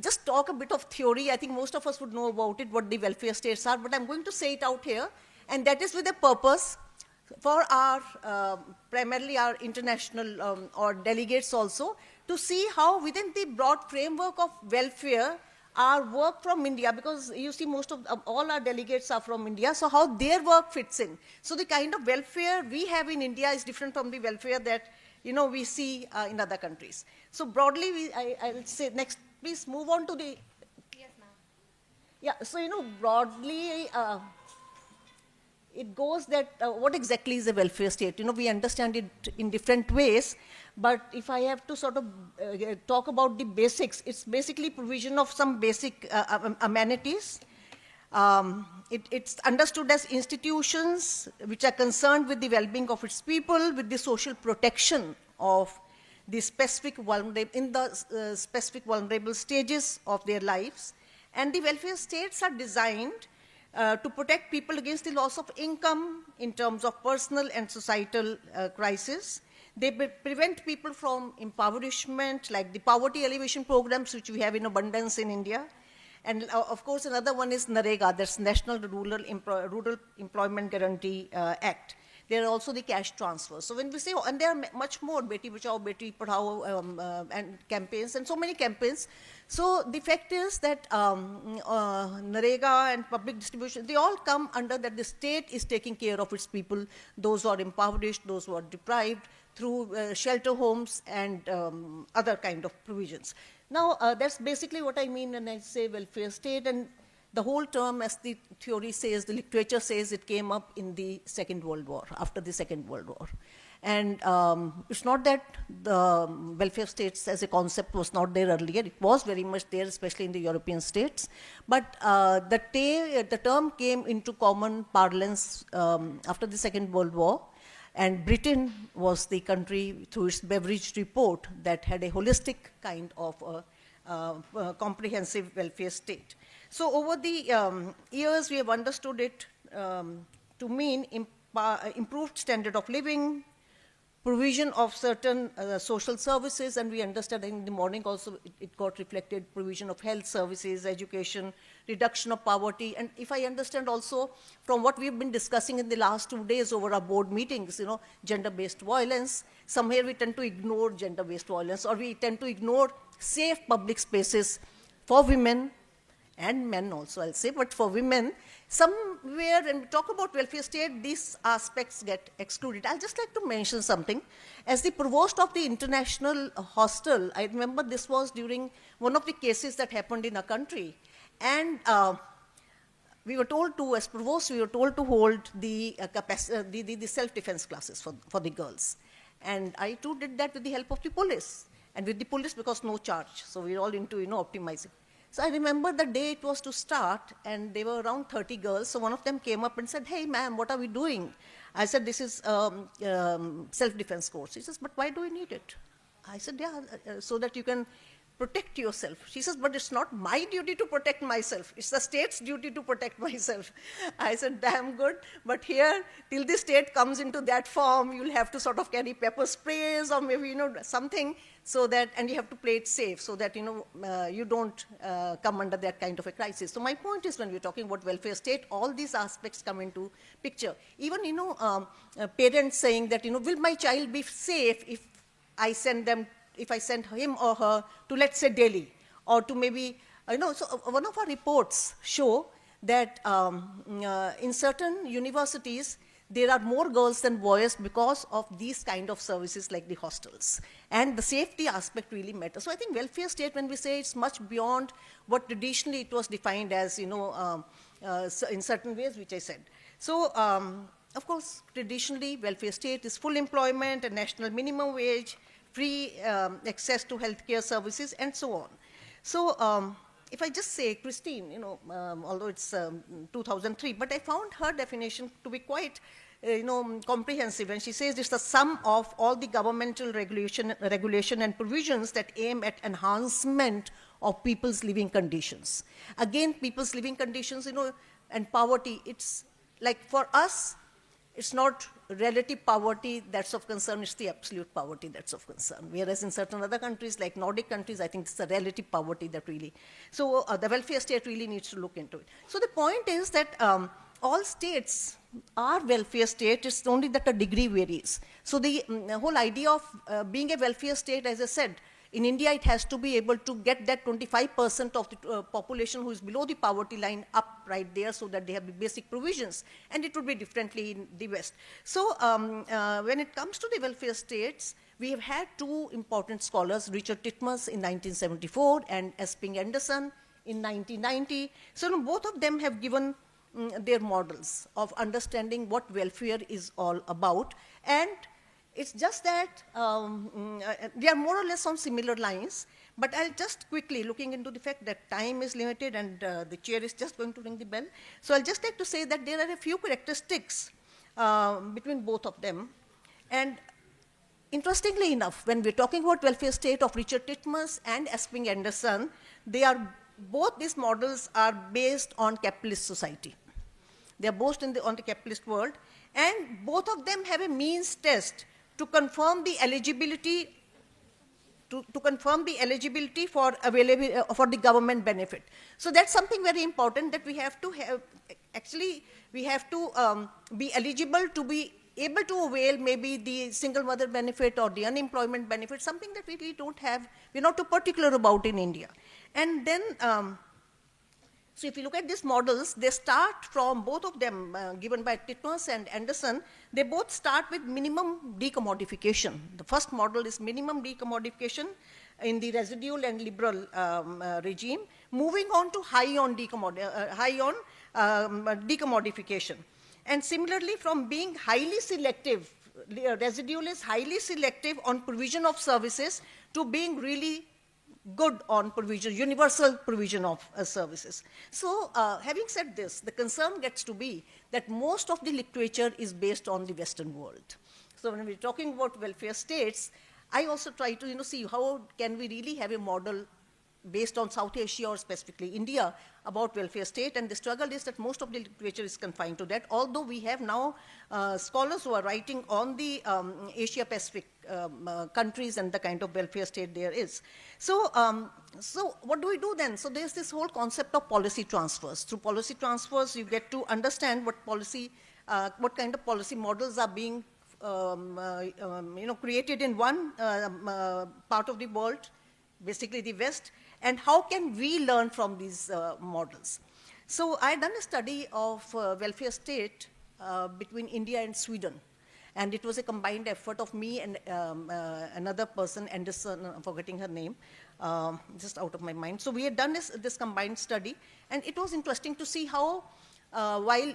just talk a bit of theory. I think most of us would know about it, what the welfare states are, but I'm going to say it out here, and that is with a purpose for our, primarily our international or delegates also, to see how within the broad framework of welfare, our work from India, because you see most of all our delegates are from India, so how their work fits in. So the kind of welfare we have in India is different from the welfare that we see in other countries. So broadly, I'll say next, please move on to the. Yes, ma'am. Yeah, so broadly, it goes that what exactly is a welfare state? We understand it in different ways, but if I have to sort of talk about the basics, it's basically provision of some basic amenities. It's understood as institutions which are concerned with the well-being of its people, with the social protection of the specific specific vulnerable stages of their lives. And the welfare states are designed to protect people against the loss of income in terms of personal and societal crisis. They prevent people from impoverishment, like the poverty alleviation programs, which we have in abundance in India. And of course, another one is NREGA, that's National Rural Employment Guarantee Act. There are also the cash transfers. So when we say, and there are much more, Beti Bachao, Beti Padhao, and campaigns, and so many campaigns. So the fact is that NREGA and public distribution, they all come under that the state is taking care of its people, those who are impoverished, those who are deprived, through shelter homes and other kind of provisions. Now, that's basically what I mean when I say welfare state, and the whole term, as the theory says, the literature says, it came up in the Second World War, after the Second World War. And it's not that the welfare states as a concept was not there earlier. It was very much there, especially in the European states. But the term came into common parlance after the Second World War. And Britain was the country, through its Beveridge report, that had a holistic kind of comprehensive welfare state. So over the years, we have understood it to mean improved standard of living, provision of certain social services, and we understand in the morning also it got reflected, provision of health services, education, reduction of poverty. And if I understand also from what we've been discussing in the last 2 days over our board meetings, gender-based violence, somewhere we tend to ignore gender-based violence, or we tend to ignore safe public spaces for women and men also, I'll say, but for women, somewhere when we talk about welfare state, these aspects get excluded. I'd just like to mention something. As the provost of the international hostel, I remember this was during one of the cases that happened in our country. And we were told to, as provost, we were told to hold the self-defense classes for the girls. And I too did that with the help of the police. And with the police, because no charge. So we're all into, optimizing. So I remember the day it was to start, and there were around 30 girls. So one of them came up and said, "Hey, ma'am, what are we doing?" I said, "This is self-defense course." She says, "But why do we need it?" I said, "Yeah, so that you can protect yourself." She says, "But it's not my duty to protect myself. It's the state's duty to protect myself." I said, "Damn good. But here, till the state comes into that form, you'll have to sort of carry pepper sprays or maybe, something, so that, and you have to play it safe so that, you don't come under that kind of a crisis." So my point is, when we're talking about welfare state, all these aspects come into picture. Even, parents saying that, will my child be safe if I send him or her to, let's say, Delhi, or to maybe, so one of our reports show that in certain universities, there are more girls than boys because of these kind of services like the hostels. And the safety aspect really matters. So I think welfare state, when we say it's much beyond what traditionally it was defined as, you know, in certain ways, which I said. So, of course, traditionally, welfare state is full employment, a national minimum wage, free access to healthcare services, and so on. So, if I just say Christine, you know, although it's 2003, but I found her definition to be quite, you know, comprehensive. And she says it's the sum of all the governmental regulation and provisions that aim at enhancement of people's living conditions. Again, people's living conditions, you know, and poverty, it's like for us, it's not relative poverty that's of concern, it's the absolute poverty that's of concern. Whereas in certain other countries, like Nordic countries, I think it's the relative poverty that really, so the welfare state really needs to look into it. So the point is that all states are welfare state, it's only that the degree varies. So the whole idea of being a welfare state, as I said, in India, it has to be able to get that 25% of the population who is below the poverty line up right there so that they have the basic provisions. And it would be differently in the West. So when it comes to the welfare states, we have had two important scholars, Richard Titmuss in 1974 and Esping Anderson in 1990. So both of them have given their models of understanding what welfare is all about. And it's just that they are more or less on similar lines, but I'll just quickly, looking into the fact that time is limited and the chair is just going to ring the bell. So I'll just like to say that there are a few characteristics between both of them. And interestingly enough, when we're talking about welfare state of Richard Titmuss and Esping Anderson, both these models are based on capitalist society. They are both on the capitalist world, and both of them have a means test to confirm the eligibility for for the government benefit. So that's something very important that we have to have. Actually, we have to be eligible to be able to avail maybe the single mother benefit or the unemployment benefit, something that we really don't have, we're not too particular about in India. And then, so if you look at these models, they start from both of them, given by Titmuss and Anderson, they both start with minimum decommodification. The first model is minimum decommodification in the residual and liberal regime, moving on to high on decommodification. And similarly, from being highly selective, residual is highly selective on provision of services to being really good on provision, universal provision of services. So having said this, the concern gets to be that most of the literature is based on the Western world. So when we're talking about welfare states, I also try to see how can we really have a model based on South Asia or specifically India about welfare state, and the struggle is that most of the literature is confined to that, although we have now scholars who are writing on the Asia-Pacific countries and the kind of welfare state there is. So, so what do we do then? So there's this whole concept of policy transfers. Through policy transfers, you get to understand what kind of policy models are being created in one part of the world, basically the West, and how can we learn from these models? So I had done a study of welfare state between India and Sweden, and it was a combined effort of me and another person, Anderson, I'm forgetting her name, just out of my mind. So we had done this combined study, and it was interesting to see how while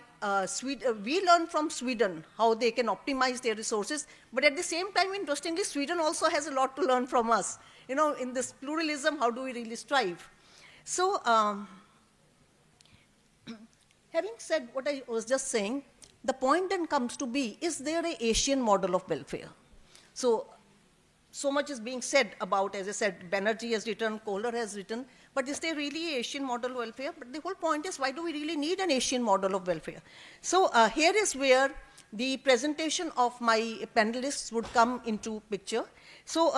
we learn from Sweden how they can optimize their resources, but at the same time, interestingly, Sweden also has a lot to learn from us. In this pluralism, how do we really strive? So, having said what I was just saying, the point then comes to be, is there an Asian model of welfare? So much is being said about, as I said, Banerjee has written, Kohler has written, but is there really an Asian model of welfare? But the whole point is, why do we really need an Asian model of welfare? So here is where the presentation of my panelists would come into picture. So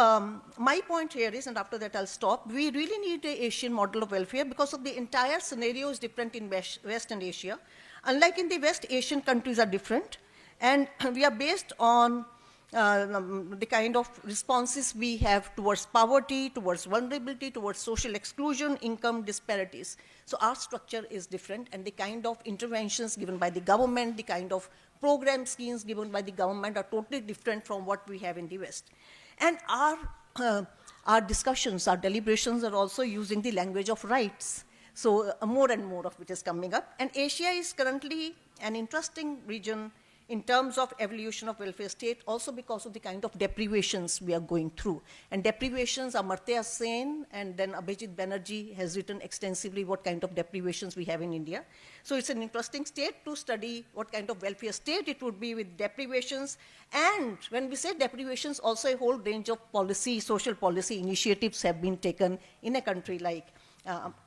my point here is, and after that I'll stop, we really need an Asian model of welfare because of the entire scenario is different in West and Asia. Unlike in the West, Asian countries are different, and we are based on the kind of responses we have towards poverty, towards vulnerability, towards social exclusion, income disparities. So our structure is different, and the kind of interventions given by the government, the kind of program schemes given by the government are totally different from what we have in the West. And our discussions, our deliberations are also using the language of rights. So more and more of it is coming up. And Asia is currently an interesting region in terms of evolution of welfare state, also because of the kind of deprivations we are going through. And deprivations, Amartya Sen and then Abhijit Banerjee has written extensively what kind of deprivations we have in India. So it's an interesting state to study what kind of welfare state it would be with deprivations. And when we say deprivations, also a whole range of policy, social policy initiatives have been taken in a country like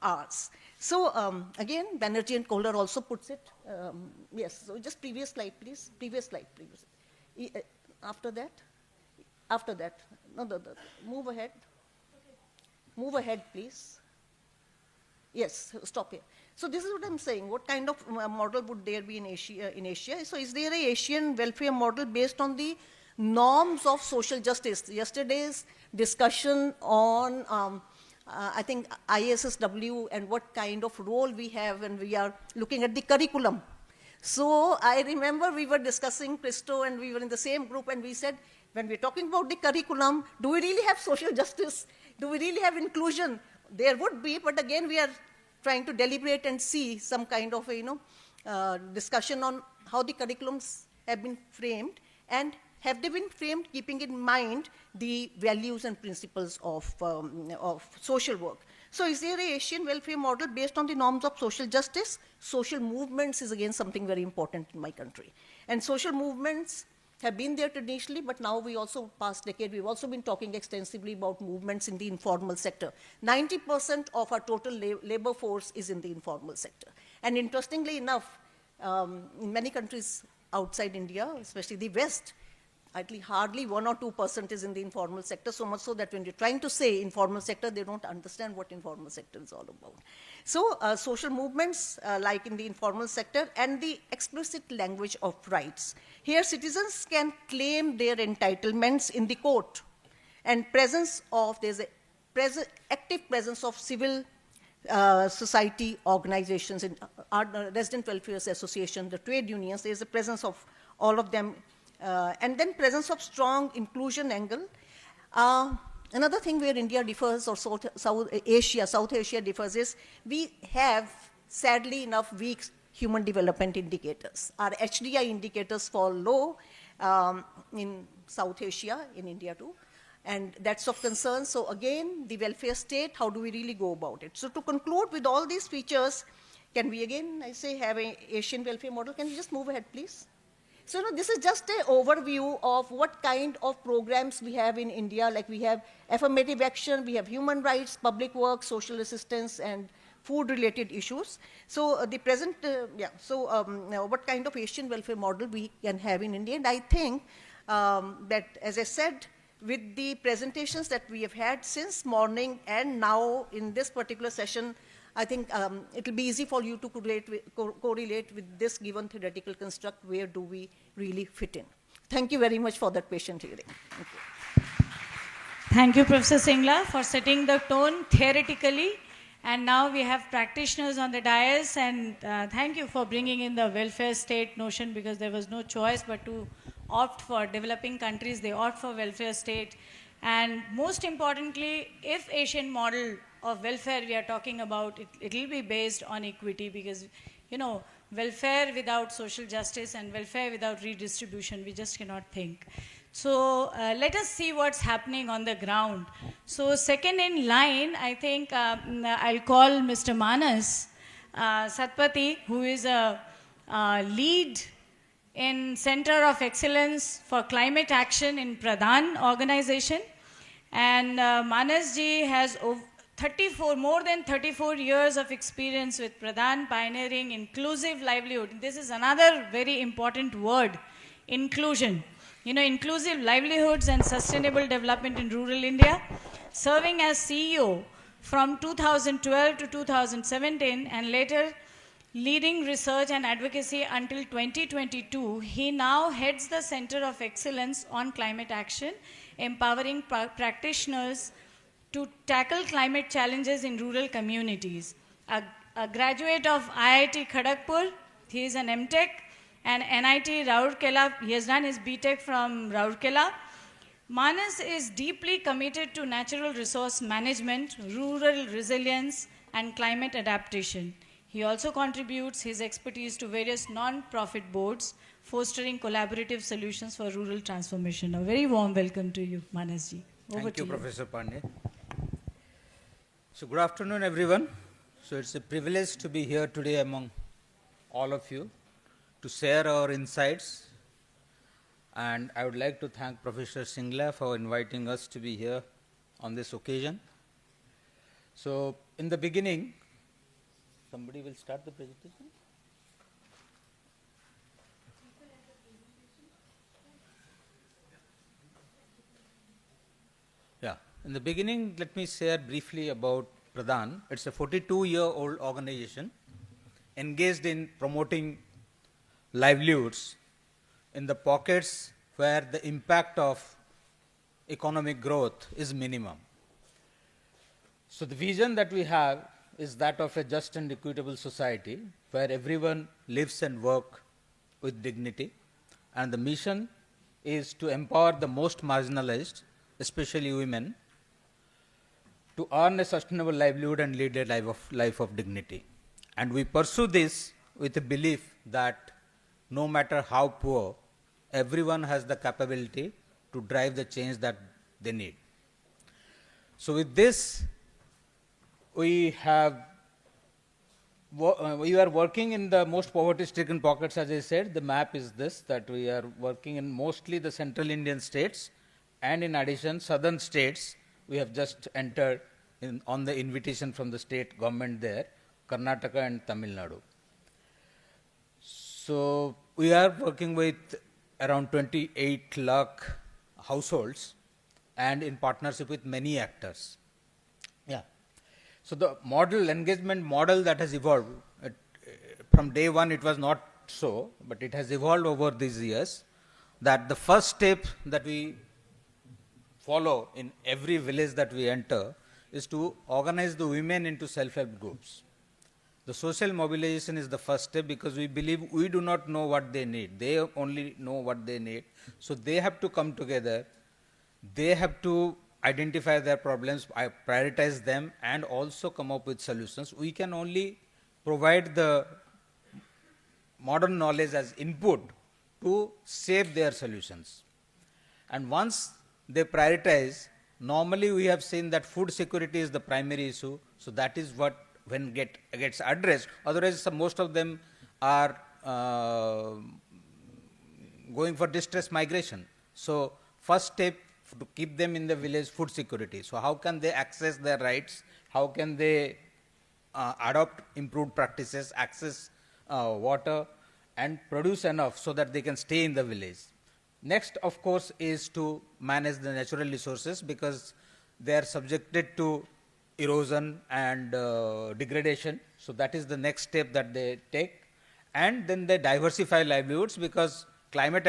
ours. So again, Banerjee and Kohler also puts it. Yes, so just previous slide, please. Previous slide, please. After that? After that. No, move ahead. Move ahead, please. Yes, stop here. So this is what I'm saying. What kind of model would there be in Asia? So is there a Asian welfare model based on the norms of social justice? Yesterday's discussion on I think IASSW and what kind of role we have when we are looking at the curriculum. So I remember we were discussing Christo and we were in the same group and we said, when we're talking about the curriculum, do we really have social justice? Do we really have inclusion? There would be, but again we are trying to deliberate and see some kind of discussion on how the curriculums have been framed, and have they been framed keeping in mind the values and principles of social work. So is there an Asian welfare model based on the norms of social justice? Social movements is again something very important in my country. And social movements have been there traditionally, but now we also, past decade, we've also been talking extensively about movements in the informal sector. 90% of our total labor force is in the informal sector. And interestingly enough, in many countries outside India, especially the West, at least hardly 1 or 2% is in the informal sector, so much so that when you're trying to say informal sector, they don't understand what informal sector is all about. So social movements like in the informal sector and the explicit language of rights. Here citizens can claim their entitlements in the court, and there's a active presence of civil society organizations, in our Resident Welfare Association, the trade unions, there's a presence of all of them. And then presence of strong inclusion angle. Another thing where India differs, or South Asia differs, is we have, sadly enough, weak human development indicators. Our HDI indicators fall low in South Asia, in India too, and that's of concern. So again, the welfare state, how do we really go about it? So to conclude with all these features, can we again, I say, have an Asian welfare model? Can you just move ahead, please? So this is just an overview of what kind of programs we have in India. Like we have affirmative action, we have human rights, public work, social assistance, and food-related issues. So the present, what kind of Asian welfare model we can have in India? And I think that, as I said, with the presentations that we have had since morning and now in this particular session, I think it will be easy for you to correlate with this given theoretical construct, where do we really fit in. Thank you very much for that patient hearing. Thank you. Thank you, Professor Singla, for setting the tone theoretically. And now we have practitioners on the dais, and thank you for bringing in the welfare state notion, because there was no choice but to opt for developing countries, they opt for welfare state. And most importantly, if Asian model of welfare we are talking about, it will be based on equity, because, welfare without social justice and welfare without redistribution, we just cannot think. So let us see what's happening on the ground. So second in line, I think I'll call Mr. Manas Satpathy, who is a lead in Center of Excellence for Climate Action in Pradhan organization. And Manas ji has more than 34 years of experience with Pradhan, pioneering inclusive livelihood. This is another very important word, inclusion. Inclusive livelihoods and sustainable development in rural India, serving as CEO from 2012 to 2017, and later leading research and advocacy until 2022. He now heads the Center of Excellence on Climate Action, empowering practitioners to tackle climate challenges in rural communities. A graduate of IIT Kharagpur, he is an MTech, and NIT Rourkela, he has done his BTech from Rourkela. Manas is deeply committed to natural resource management, rural resilience, and climate adaptation. He also contributes his expertise to various non-profit boards, fostering collaborative solutions for rural transformation. A very warm welcome to you, Manasji. Thank you, Professor Pandey. So good afternoon, everyone. So it's a privilege to be here today among all of you to share our insights. And I would like to thank Professor Singla for inviting us to be here on this occasion. So in the beginning, somebody will start the presentation? Yeah. In the beginning, let me share briefly about Pradhan. It's a 42-year-old organization engaged in promoting livelihoods in the pockets where the impact of economic growth is minimum. So the vision that we have is that of a just and equitable society where everyone lives and works with dignity, and the mission is to empower the most marginalized, especially women, to earn a sustainable livelihood and lead a life of dignity. And we pursue this with a belief that no matter how poor, everyone has the capability to drive the change that they need. So with this, we are working in the most poverty-stricken pockets, as I said. The map is this, that we are working in mostly the central Indian states, and in addition, southern states, we have just entered on the invitation from the state government there, Karnataka and Tamil Nadu. So we are working with around 28 lakh households and in partnership with many actors. Yeah. So the engagement model that has evolved, from day one it was not so, but it has evolved over these years, that the first step that we follow in every village that we enter is to organize the women into self-help groups. The social mobilization is the first step because we believe we do not know what they need. They only know what they need. So they have to come together. They have to identify their problems, prioritize them, and also come up with solutions. We can only provide the modern knowledge as input to shape their solutions. And once they prioritize, normally we have seen that food security is the primary issue. So that is what gets addressed. Otherwise, most of them are going for distress migration. So first step to keep them in the village, food security. So how can they access their rights? How can they adopt improved practices, access water, and produce enough so that they can stay in the village? Next, of course, is to manage the natural resources because they are subjected to erosion and degradation. So that is the next step that they take. And then they diversify livelihoods because climate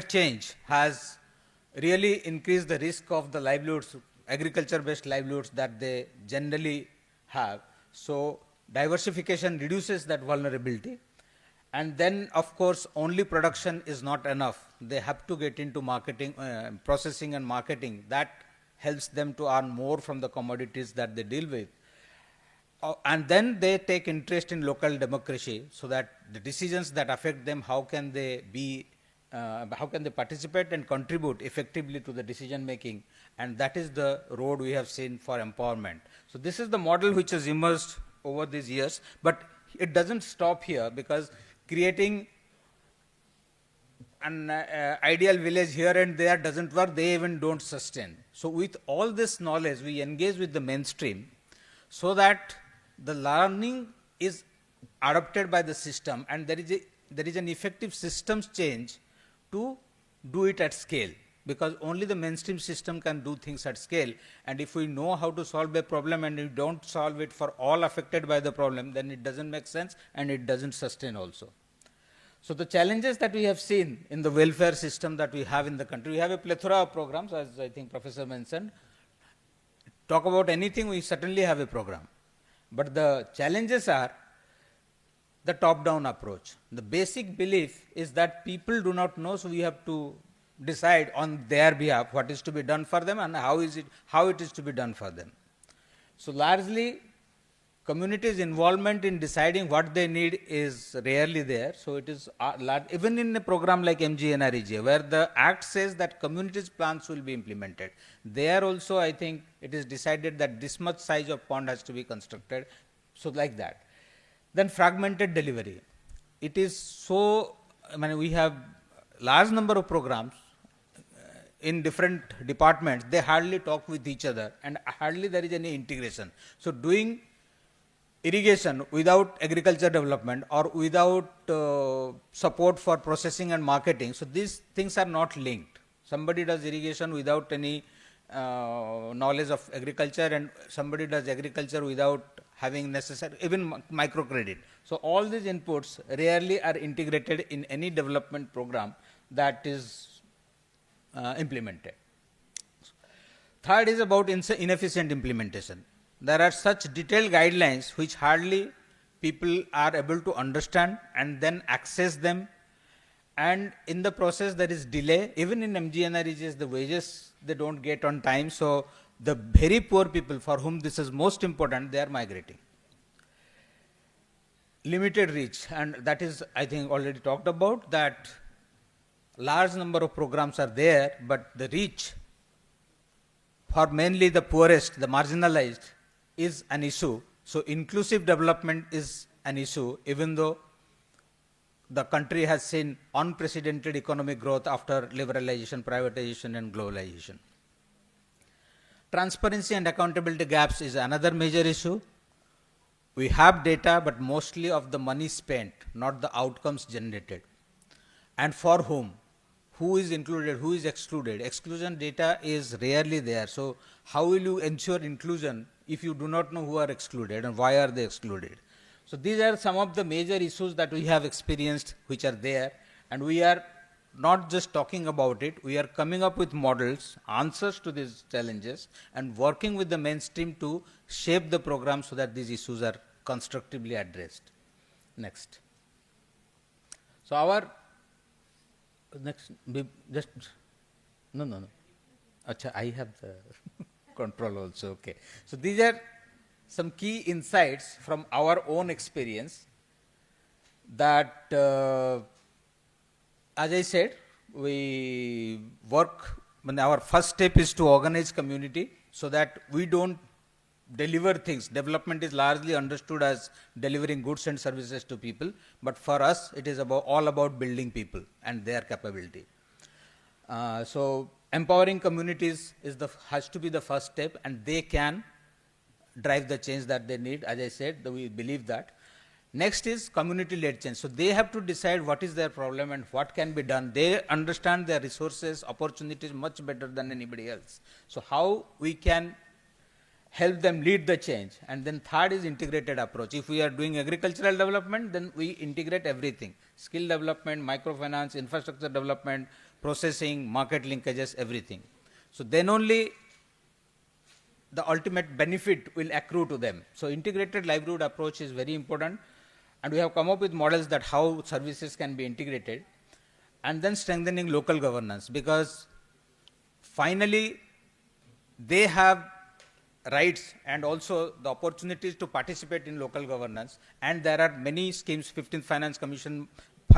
change has really increased the risk of the livelihoods, agriculture-based livelihoods that they generally have. So diversification reduces that vulnerability. And then, of course, only production is not enough. They have to get into marketing, processing and marketing. That helps them to earn more from the commodities that they deal with. And then they take interest in local democracy so that the decisions that affect them, how can they participate and contribute effectively to the decision making. And that is the road we have seen for empowerment. So this is the model which has emerged over these years, but it doesn't stop here because creating an ideal village here and there doesn't work, they even don't sustain. So with all this knowledge, we engage with the mainstream so that the learning is adopted by the system and there is an effective systems change to do it at scale. because only the mainstream system can do things at scale. And if we know how to solve a problem and we don't solve it for all affected by the problem, then it doesn't make sense and it doesn't sustain also. So the challenges that we have seen in the welfare system that we have in the country, we have a plethora of programs, as I think Professor mentioned. Talk about anything, we certainly have a program. But the challenges are the top-down approach. The basic belief is that people do not know, so we have to decide on their behalf what is to be done for them and how it is to be done for them. So largely, communities' involvement in deciding what they need is rarely there. So it is even in a program like MGNREGA, where the Act says that communities' plans will be implemented. There also, I think it is decided that this much size of pond has to be constructed. So like that. Then fragmented delivery. It is so, I mean, we have large number of programs in different departments. They hardly talk with each other and hardly there is any integration. So doing irrigation without agriculture development or without support for processing and marketing, so these things are not linked. Somebody does irrigation without any knowledge of agriculture and somebody does agriculture without having necessary, even microcredit. So all these inputs rarely are integrated in any development program that is implemented. Third is about inefficient implementation. There are such detailed guidelines which hardly people are able to understand and then access them, and in the process there is delay. Even in MGNREGAs, the wages they don't get on time, so the very poor people for whom this is most important, they are migrating. Limited reach, and that is, I think, already talked about, that large number of programs are there, but the reach for mainly the poorest, the marginalized, is an issue. So inclusive development is an issue, even though the country has seen unprecedented economic growth after liberalization, privatization and globalization. Transparency and accountability gaps is another major issue. We have data, but mostly of the money spent, not the outcomes generated. And for whom? Who is included, who is excluded? Exclusion data is rarely there. So how will you ensure inclusion if you do not know who are excluded and why are they excluded? So these are some of the major issues that we have experienced which are there, and we are not just talking about it, we are coming up with models, answers to these challenges, and working with the mainstream to shape the program so that these issues are constructively addressed. Next. So our next, no. Achha, I have the control also, okay. So these are some key insights from our own experience that, as I said, we work, our first step is to organize community so that we don't deliver things. Development is largely understood as delivering goods and services to people, but for us it is all about building people and their capability. So empowering communities has to be the first step, and they can drive the change that they need. As I said, we believe that. Next is community-led change. So they have to decide what is their problem and what can be done. They understand their resources, opportunities much better than anybody else. So how we can help them lead the change. And then third is integrated approach. If we are doing agricultural development, then we integrate everything. Skill development, microfinance, infrastructure development, processing, market linkages, everything. So then only the ultimate benefit will accrue to them. So integrated livelihood approach is very important, and we have come up with models that how services can be integrated, and then strengthening local governance, because finally they have rights and also the opportunities to participate in local governance, and there are many schemes. 15th Finance Commission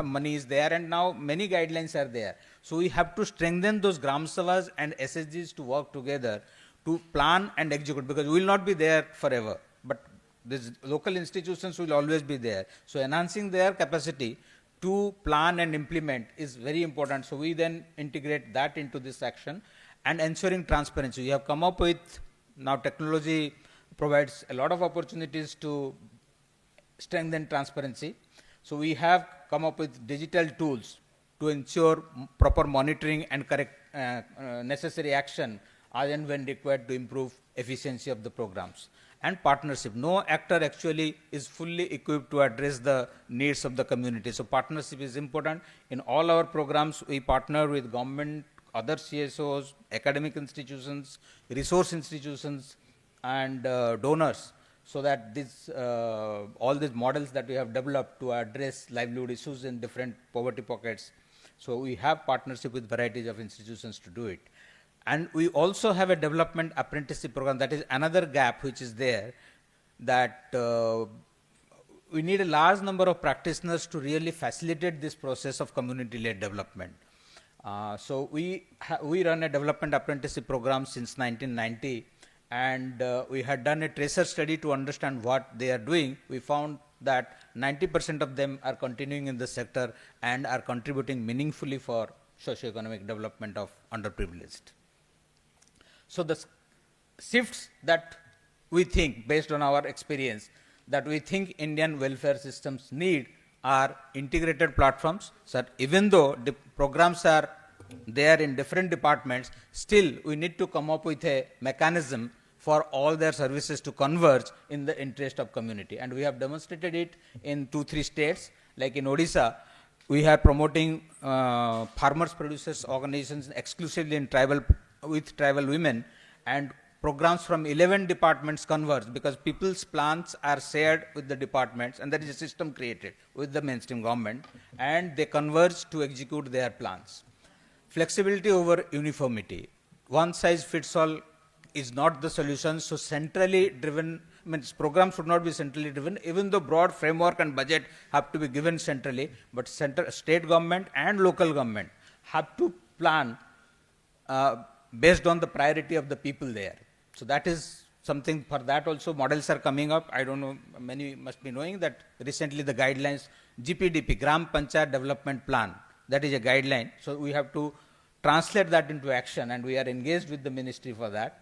money is there, and now many guidelines are there. So we have to strengthen those Gram Sabhas and SSGs to work together to plan and execute, because we will not be there forever, but these local institutions will always be there. So enhancing their capacity to plan and implement is very important. So we then integrate that into this action, and ensuring transparency. We have come up with, now technology provides a lot of opportunities to strengthen transparency. So we have come up with digital tools to ensure proper monitoring and correct necessary action as and when required to improve efficiency of the programs. And partnership. No actor actually is fully equipped to address the needs of the community. So partnership is important. In all our programs, we partner with government, other CSOs, academic institutions, resource institutions, and donors, so that this, all these models that we have developed to address livelihood issues in different poverty pockets. So we have partnership with varieties of institutions to do it. And we also have a development apprenticeship program. That is another gap which is there, that we need a large number of practitioners to really facilitate this process of community-led development. So we run a development apprenticeship program since 1990, and we had done a tracer study to understand what they are doing. We found that 90% of them are continuing in the sector and are contributing meaningfully for socio-economic development of underprivileged. So the shifts that we think, based on our experience, that we think Indian welfare systems need are integrated platforms. So even though the programs are there in different departments, still we need to come up with a mechanism for all their services to converge in the interest of community. And we have demonstrated it in 2-3 states, like in Odisha. We are promoting farmers producers organizations exclusively in with tribal women, and programs from 11 departments converge because people's plans are shared with the departments, and there is a system created with the mainstream government, and they converge to execute their plans. Flexibility over uniformity. One size fits all is not the solution, so centrally driven, means programs should not be centrally driven, even though broad framework and budget have to be given centrally, but state government and local government have to plan based on the priority of the people there. So that is something. For that also models are coming up. I don't know, many must be knowing that recently the guidelines, GPDP, Gram Panchayat Development Plan, that is a guideline. So we have to translate that into action, and we are engaged with the ministry for that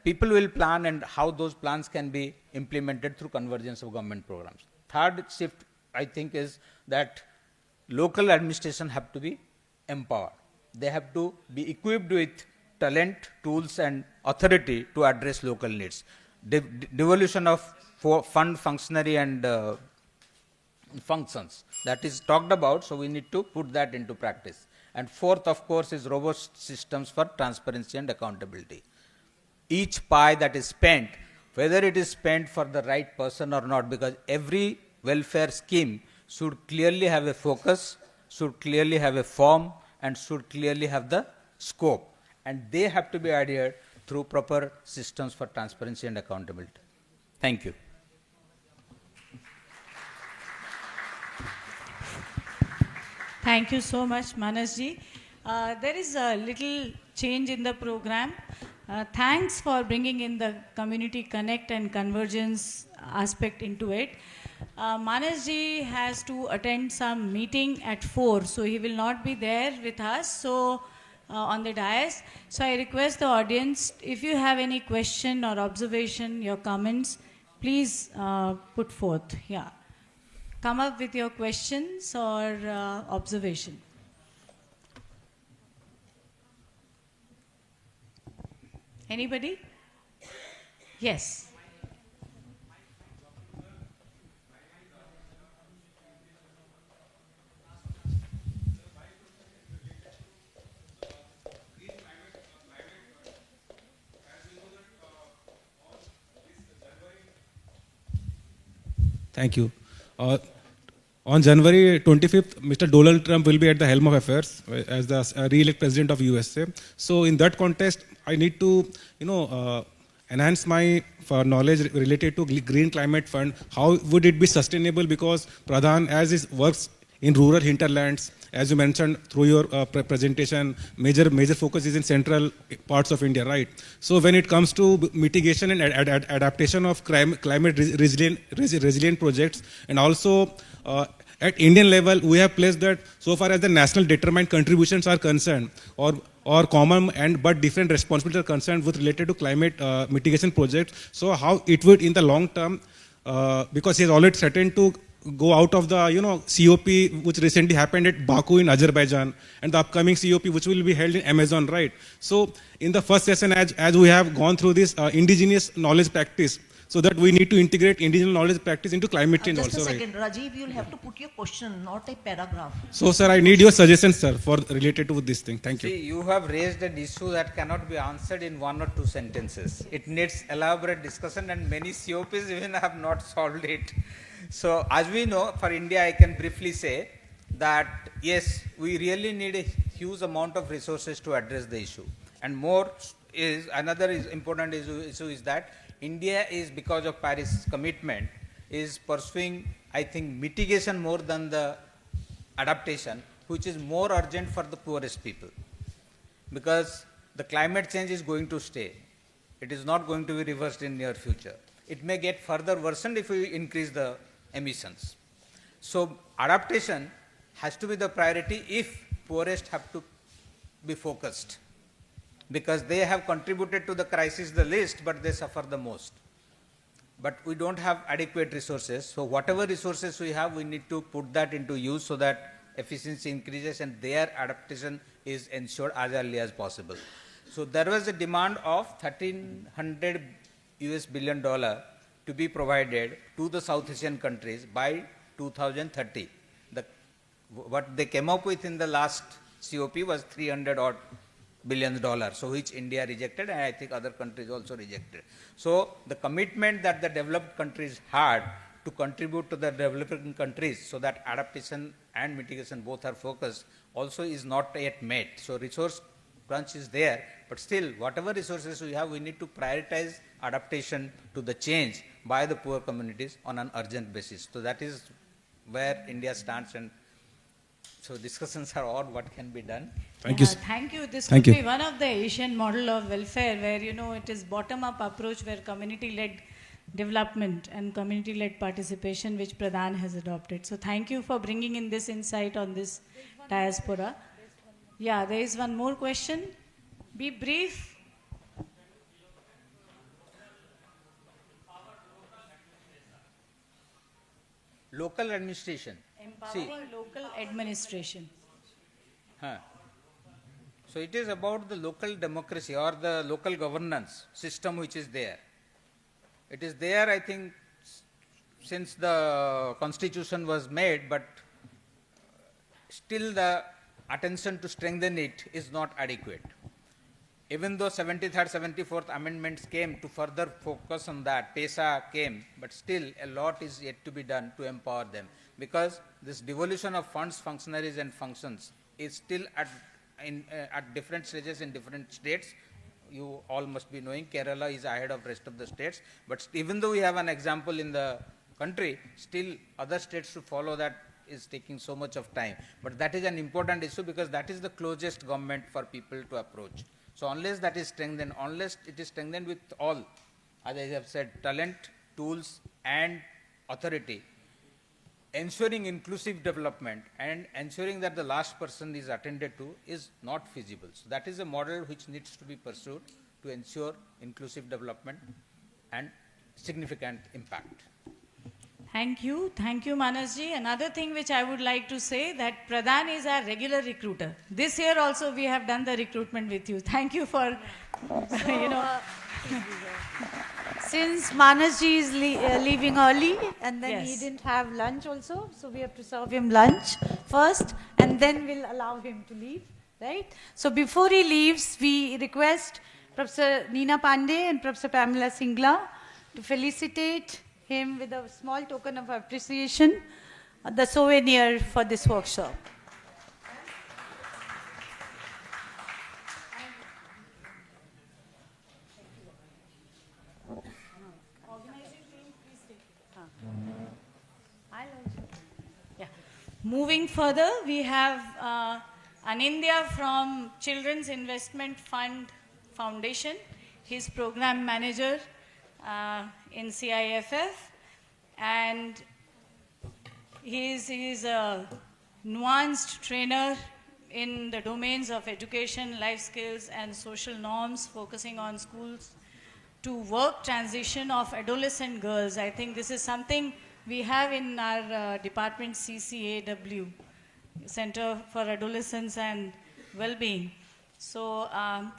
people will plan and how those plans can be implemented through convergence of government programs. Third shift, I think, is that local administration have to be empowered. They have to be equipped with talent, tools, and authority to address local needs. Devolution of fund, functionary, and functions, that is talked about, so we need to put that into practice. And fourth, of course, is robust systems for transparency and accountability. Each pie that is spent, whether it is spent for the right person or not, because every welfare scheme should clearly have a focus, should clearly have a form, and should clearly have the scope. And they have to be adhered through proper systems for transparency and accountability. Thank you. Thank you so much, Manasji. There is a little change in the program. Thanks for bringing in the community connect and convergence aspect into it. Manasji has to attend some meeting at 4, so he will not be there with us. So on the dais. So I request the audience, if you have any question or observation, your comments, please put forth. Yeah. Come up with your questions or observation. Anybody? Yes. Thank you. On January 25th, Mr. Donald Trump will be at the helm of affairs as the re-elect president of USA. So in that context, I need to, enhance my knowledge related to Green Climate Fund. How would it be sustainable? Because Pradhan, as it works in rural hinterlands, as you mentioned through your presentation, major focus is in central parts of India, right? So when it comes to mitigation and adaptation of climate resilient projects, and also at Indian level, we have placed that so far as the national determined contributions are concerned, or common but different responsibilities are concerned with related to climate mitigation projects. So how it would in the long term, because he has already threatened to go out of the COP which recently happened at Baku in Azerbaijan, and the upcoming COP which will be held in Amazon, right? So in the first session, as we have gone through this indigenous knowledge practice, so that we need to integrate indigenous knowledge practice into climate change just also, a second, right? Rajiv, you'll have to put your question, not a paragraph. So sir, I need your suggestions, sir, for related to this thing. Thank you. See, you have raised an issue that cannot be answered in 1 or 2 sentences. It needs elaborate discussion, and many COPs even have not solved it. So as we know, for India, I can briefly say that yes, we really need a huge amount of resources to address the issue. And more is, another important issue is that India is, because of Paris commitment, is pursuing, I think, mitigation more than the adaptation, which is more urgent for the poorest people. Because the climate change is going to stay. It is not going to be reversed in near future. It may get further worsened if we increase the emissions. So adaptation has to be the priority if poorest have to be focused, because they have contributed to the crisis the least, but they suffer the most. But we don't have adequate resources, so whatever resources we have, we need to put that into use so that efficiency increases and their adaptation is ensured as early as possible. So there was a demand of $1,300 billion to be provided to the South Asian countries by 2030. What they came up with in the last COP was $300 billion, so which India rejected, and I think other countries also rejected. So the commitment that the developed countries had to contribute to the developing countries so that adaptation and mitigation both are focused also is not yet met. So resource crunch is there, but still whatever resources we have, we need to prioritize adaptation to the change by the poor communities on an urgent basis. So that is where India stands, and so discussions are on what can be done. Thank you. Thank you. This Thank could you. be one of the Asian model of welfare where, it is bottom-up approach where community-led development and community-led participation which Pradhan has adopted. So thank you for bringing in this insight on this diaspora. Yeah, there is one more question. Be brief. Local administration. Empower local administration. So it is about the local democracy or the local governance system which is there. It is there, I think, since the constitution was made, but still the attention to strengthen it is not adequate. Even though 73rd, 74th amendments came to further focus on that, PESA came, but still a lot is yet to be done to empower them, because this devolution of funds, functionaries and functions is still at different stages in different states. You all must be knowing Kerala is ahead of rest of the states, but even though we have an example in the country, still other states to follow that is taking so much of time. But that is an important issue because that is the closest government for people to approach. So unless that is strengthened, unless it is strengthened with all, as I have said, talent, tools and authority, ensuring inclusive development and ensuring that the last person is attended to is not feasible. So that is a model which needs to be pursued to ensure inclusive development and significant impact. Thank you, Manasji. Another thing which I would like to say that Pradhan is our regular recruiter. This year also we have done the recruitment with you. Thank you for, Since Manasji is leaving early and then he Yes. didn't have lunch also, so we have to serve him lunch first and then we'll allow him to leave, right? So before he leaves, we request Professor Neena Pandey and Professor Pamela Singla to felicitate him with a small token of appreciation, the souvenir for this workshop. Moving further, we have Anindya from Children's Investment Fund Foundation. He's program manager in CIFF, and he's a nuanced trainer in the domains of education, life skills, and social norms, focusing on schools to work transition of adolescent girls. I think this is something we have in our department CCAW, Center for Adolescence and Well-Being. So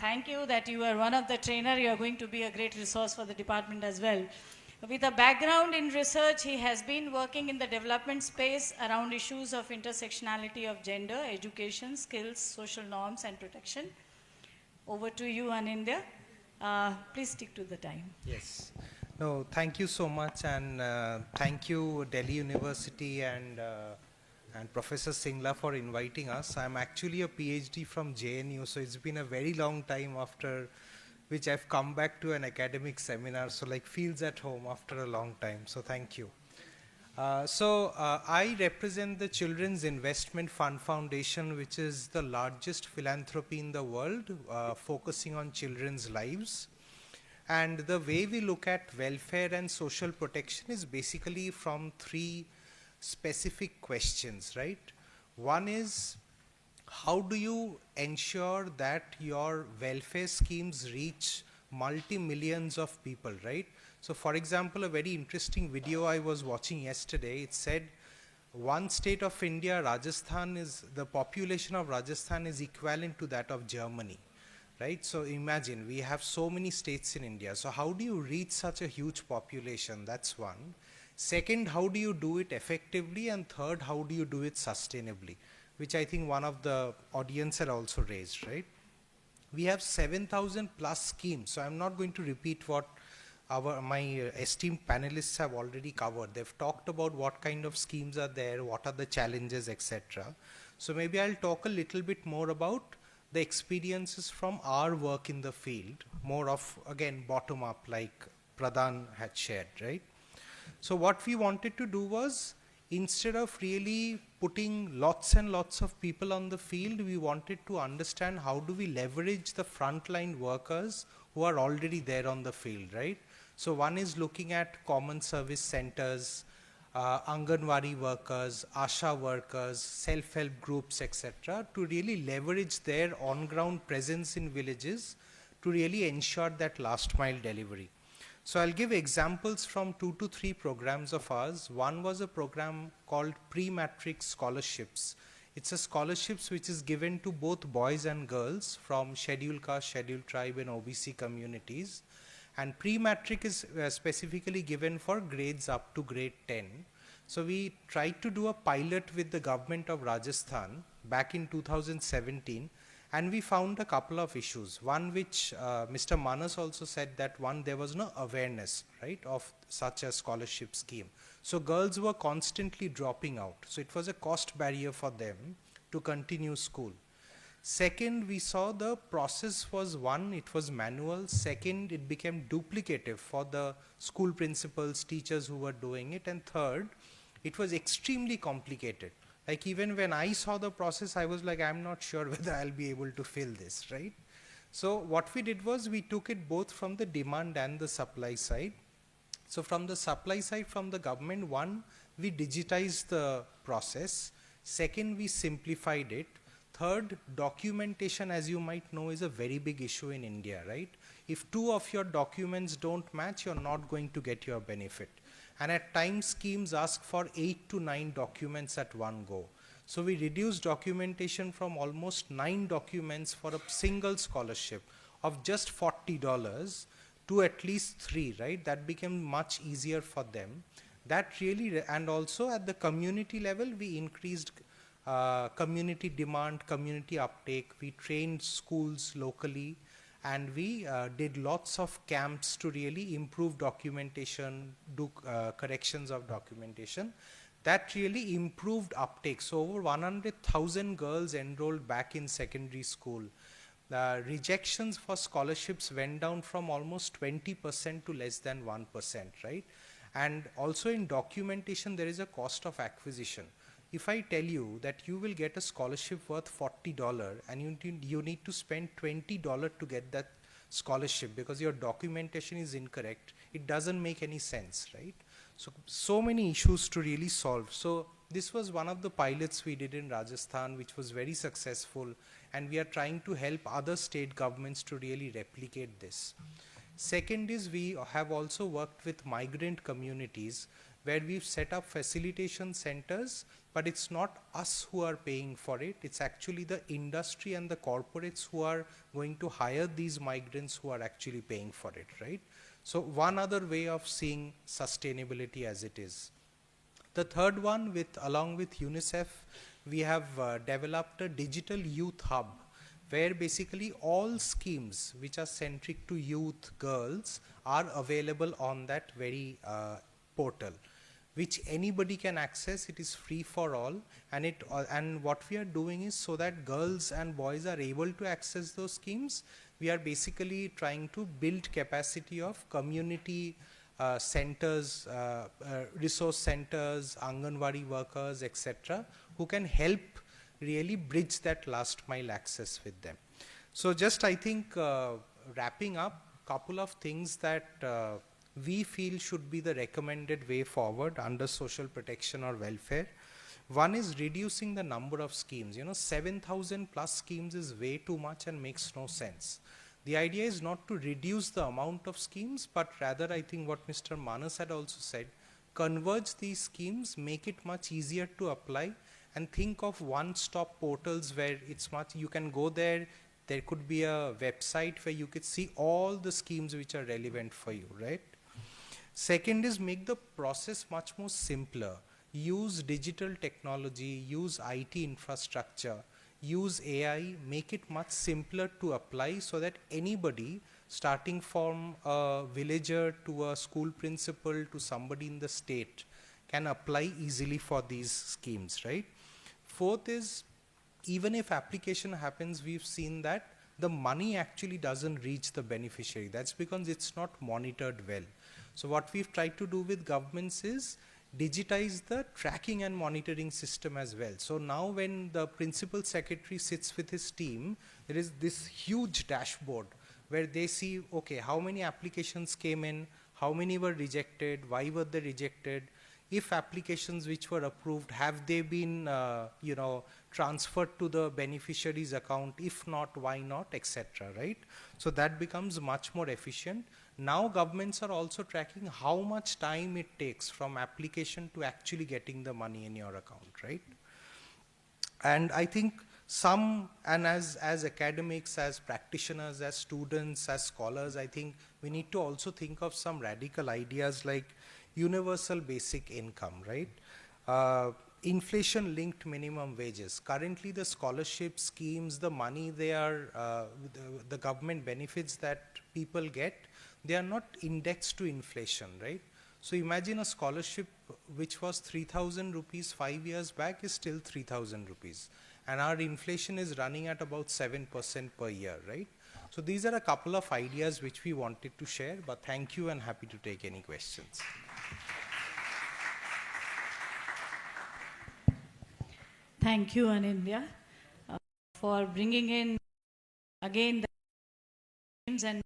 thank you that you are one of the trainer. You are going to be a great resource for the department as well. With a background in research, he has been working in the development space around issues of intersectionality of gender, education, skills, social norms, and protection. Over to you, Anindya. Please stick to the time. Yes. No, thank you so much, and thank you Delhi University and Professor Singla for inviting us. I'm actually a PhD from JNU, so it's been a very long time after which I've come back to an academic seminar, so like feels at home after a long time, so thank you. I represent the Children's Investment Fund Foundation, which is the largest philanthropy in the world, focusing on children's lives. And the way we look at welfare and social protection is basically from three specific questions, right? One is, how do you ensure that your welfare schemes reach multi-millions of people, right? So for example, a very interesting video I was watching yesterday, it said one state of India, Rajasthan, the population of Rajasthan is equivalent to that of Germany, right? So imagine, we have so many states in India. So how do you reach such a huge population? That's one. Second, how do you do it effectively? And third, how do you do it sustainably? Which I think one of the audience had also raised, right? We have 7,000 plus schemes, so I'm not going to repeat what my esteemed panelists have already covered. They've talked about what kind of schemes are there, what are the challenges, etc. So maybe I'll talk a little bit more about the experiences from our work in the field, more of, again, bottom up, like Pradhan had shared, right? So what we wanted to do was, instead of really putting lots and lots of people on the field, we wanted to understand how do we leverage the frontline workers who are already there on the field, right? So one is looking at common service centers, Anganwadi workers, ASHA workers, self-help groups, etc., to really leverage their on-ground presence in villages to really ensure that last mile delivery. So I'll give examples from 2 to 3 programs of ours. One was a program called Pre-Matric Scholarships. It's a scholarships which is given to both boys and girls from scheduled caste, scheduled tribe and OBC communities. And pre-matric is specifically given for grades up to grade 10. So we tried to do a pilot with the government of Rajasthan back in 2017. And we found a couple of issues. One which Mr. Manas also said that there was no awareness, right, of such a scholarship scheme. So girls were constantly dropping out. So it was a cost barrier for them to continue school. Second, we saw the process was one, it was manual. Second, it became duplicative for the school principals, teachers who were doing it. And third, it was extremely complicated. Like even when I saw the process, I was like, I'm not sure whether I'll be able to fill this, right? So what we did was we took it both from the demand and the supply side. So from the supply side, from the government, one, we digitized the process. Second, we simplified it. Third, documentation, as you might know, is a very big issue in India, right? If 2 of your documents don't match, you're not going to get your benefit. And at times, schemes ask for 8 to 9 documents at one go. So we reduced documentation from almost 9 documents for a single scholarship of just $40 to at least 3, right? That became much easier for them. That really, and also at the community level, we increased community demand, community uptake. We trained schools locally, and we did lots of camps to really improve documentation, do corrections of documentation. That really improved uptake. So over 100,000 girls enrolled back in secondary school. Rejections for scholarships went down from almost 20% to less than 1%, right? And also in documentation, there is a cost of acquisition. If I tell you that you will get a scholarship worth $40 and you need to spend $20 to get that scholarship because your documentation is incorrect, it doesn't make any sense, right? So many issues to really solve. So this was one of the pilots we did in Rajasthan, which was very successful, and we are trying to help other state governments to really replicate this. Second is we have also worked with migrant communities. where we've set up facilitation centers, but it's not us who are paying for it. It's actually the industry and the corporates who are going to hire these migrants who are actually paying for it, right? So one other way of seeing sustainability as it is. The third one, along with UNICEF, we have developed a digital youth hub, where basically all schemes which are centric to youth, girls, are available on that very portal, which anybody can access. It is free for all, and and what we are doing is, so that girls and boys are able to access those schemes, we are basically trying to build capacity of community centers, resource centers, Anganwadi workers, etc., who can help really bridge that last mile access with them. So just, I think, wrapping up, couple of things that we feel should be the recommended way forward under social protection or welfare. One is reducing the number of schemes. 7,000 plus schemes is way too much and makes no sense. The idea is not to reduce the amount of schemes, but rather, I think what Mr. Manas had also said, converge these schemes, make it much easier to apply, and think of one-stop portals where it's much, you can go there, there could be a website where you could see all the schemes which are relevant for you, right? Second is make the process much more simpler. Use digital technology, use IT infrastructure, use AI, make it much simpler to apply, so that anybody, starting from a villager to a school principal to somebody in the state, can apply easily for these schemes, right? Fourth is, even if application happens, we've seen that the money actually doesn't reach the beneficiary. That's because it's not monitored well. So what we've tried to do with governments is digitize the tracking and monitoring system as well. So now when the principal secretary sits with his team, there is this huge dashboard where they see, okay, how many applications came in, how many were rejected, why were they rejected, if applications which were approved, have they been transferred to the beneficiary's account, if not, why not, etc., right? So that becomes much more efficient. Now governments are also tracking how much time it takes from application to actually getting the money in your account, right? And I think as academics, as practitioners, as students, as scholars, I think we need to also think of some radical ideas like universal basic income, right? Inflation-linked minimum wages. Currently, the scholarship schemes, the money they are, the government benefits that people get, they are not indexed to inflation, right? So imagine a scholarship which was 3,000 rupees 5 years back is still 3,000 rupees. And our inflation is running at about 7% per year, right? So these are a couple of ideas which we wanted to share, but thank you and happy to take any questions. Thank you, Anindya, for bringing in again the themes and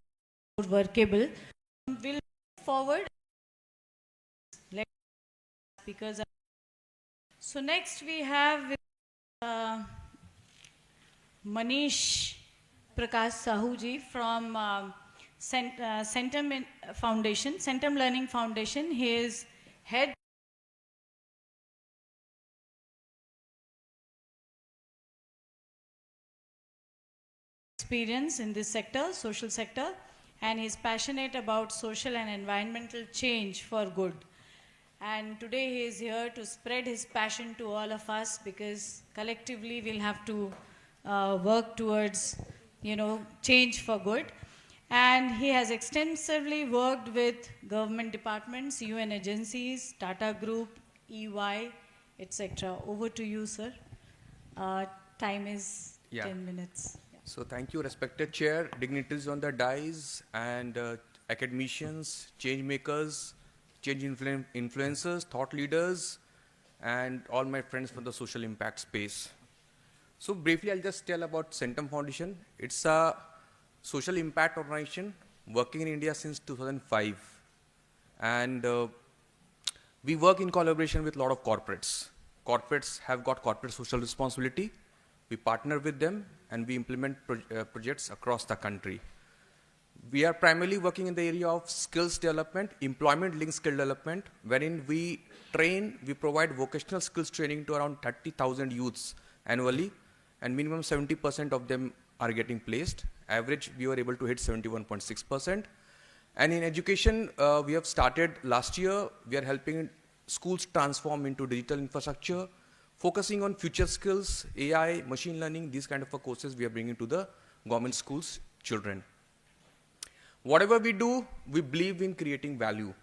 more workable. We'll move forward. Let speakers. So next we have Manish Prakash Sahuji from Centum Foundation, Centum Learning Foundation. He is head experience in this sector, social sector, and he's passionate about social and environmental change for good. And today he is here to spread his passion to all of us, because collectively we'll have to work towards, change for good. And he has extensively worked with government departments, UN agencies, Tata Group, EY, etc. Over to you, sir. Time is 10 minutes. So thank you, respected chair, dignitaries on the dais, and academicians, change makers, change influencers, thought leaders, and all my friends from the social impact space. So briefly, I'll just tell about Centum Foundation. It's a social impact organization working in India since 2005. And we work in collaboration with a lot of corporates. Corporates have got corporate social responsibility. We partner with them and we implement projects across the country. We are primarily working in the area of skills development, employment-linked skill development, wherein we provide vocational skills training to around 30,000 youths annually, and minimum 70% of them are getting placed. Average, we were able to hit 71.6%. And in education, we have started last year. We are helping schools transform into digital infrastructure, focusing on future skills, AI, machine learning, these kind of courses we are bringing to the government schools' children. Whatever we do, we believe in creating value.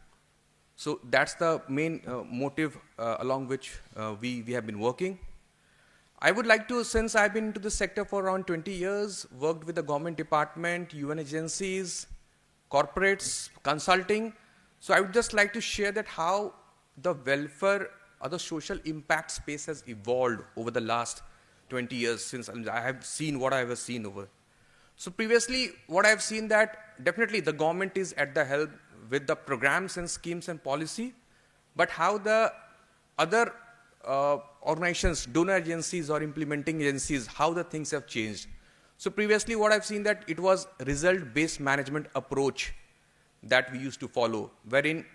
So that's the main motive along which we have been working. I would like to, since I've been into this sector for around 20 years, worked with the government department, UN agencies, corporates, consulting. So I would just like to share that how the welfare or the social impact space has evolved over the last 20 years since I have seen what I have seen over. So previously, what I have seen that definitely the government is at the help with the programs and schemes and policy, but how the other organizations, donor agencies or implementing agencies, how the things have changed. So previously what I've seen that it was result-based management approach that we used to follow, wherein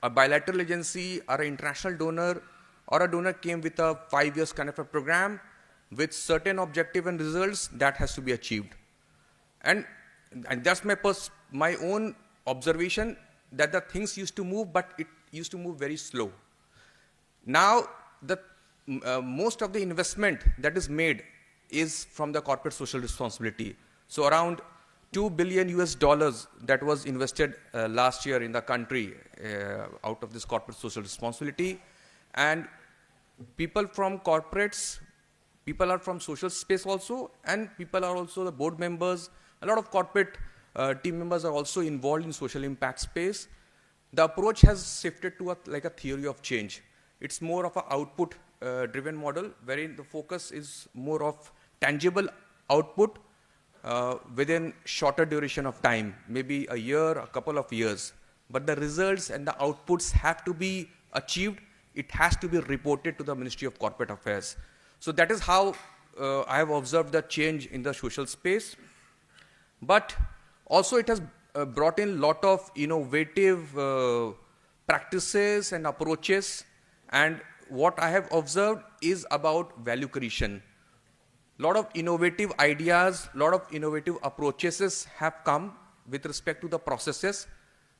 a bilateral agency or an international donor or a donor came with a 5 years kind of a program with certain objective and results that has to be achieved. And that's my own observation that the things used to move, but it used to move very slow. Now, most of the investment that is made is from the corporate social responsibility. So around $2 billion that was invested last year in the country out of this corporate social responsibility. And people from corporates, people are from social space also, and people are also the board members. A lot of corporate team members are also involved in social impact space. The approach has shifted to like a theory of change. It's more of an output driven model, wherein the focus is more of tangible output within shorter duration of time, maybe a year, a couple of years. But the results and the outputs have to be achieved. It has to be reported to the Ministry of Corporate Affairs. So that is how I have observed the change in the social space. But also it has brought in a lot of innovative practices and approaches. And what I have observed is about value creation. A lot of innovative ideas, a lot of innovative approaches have come with respect to the processes.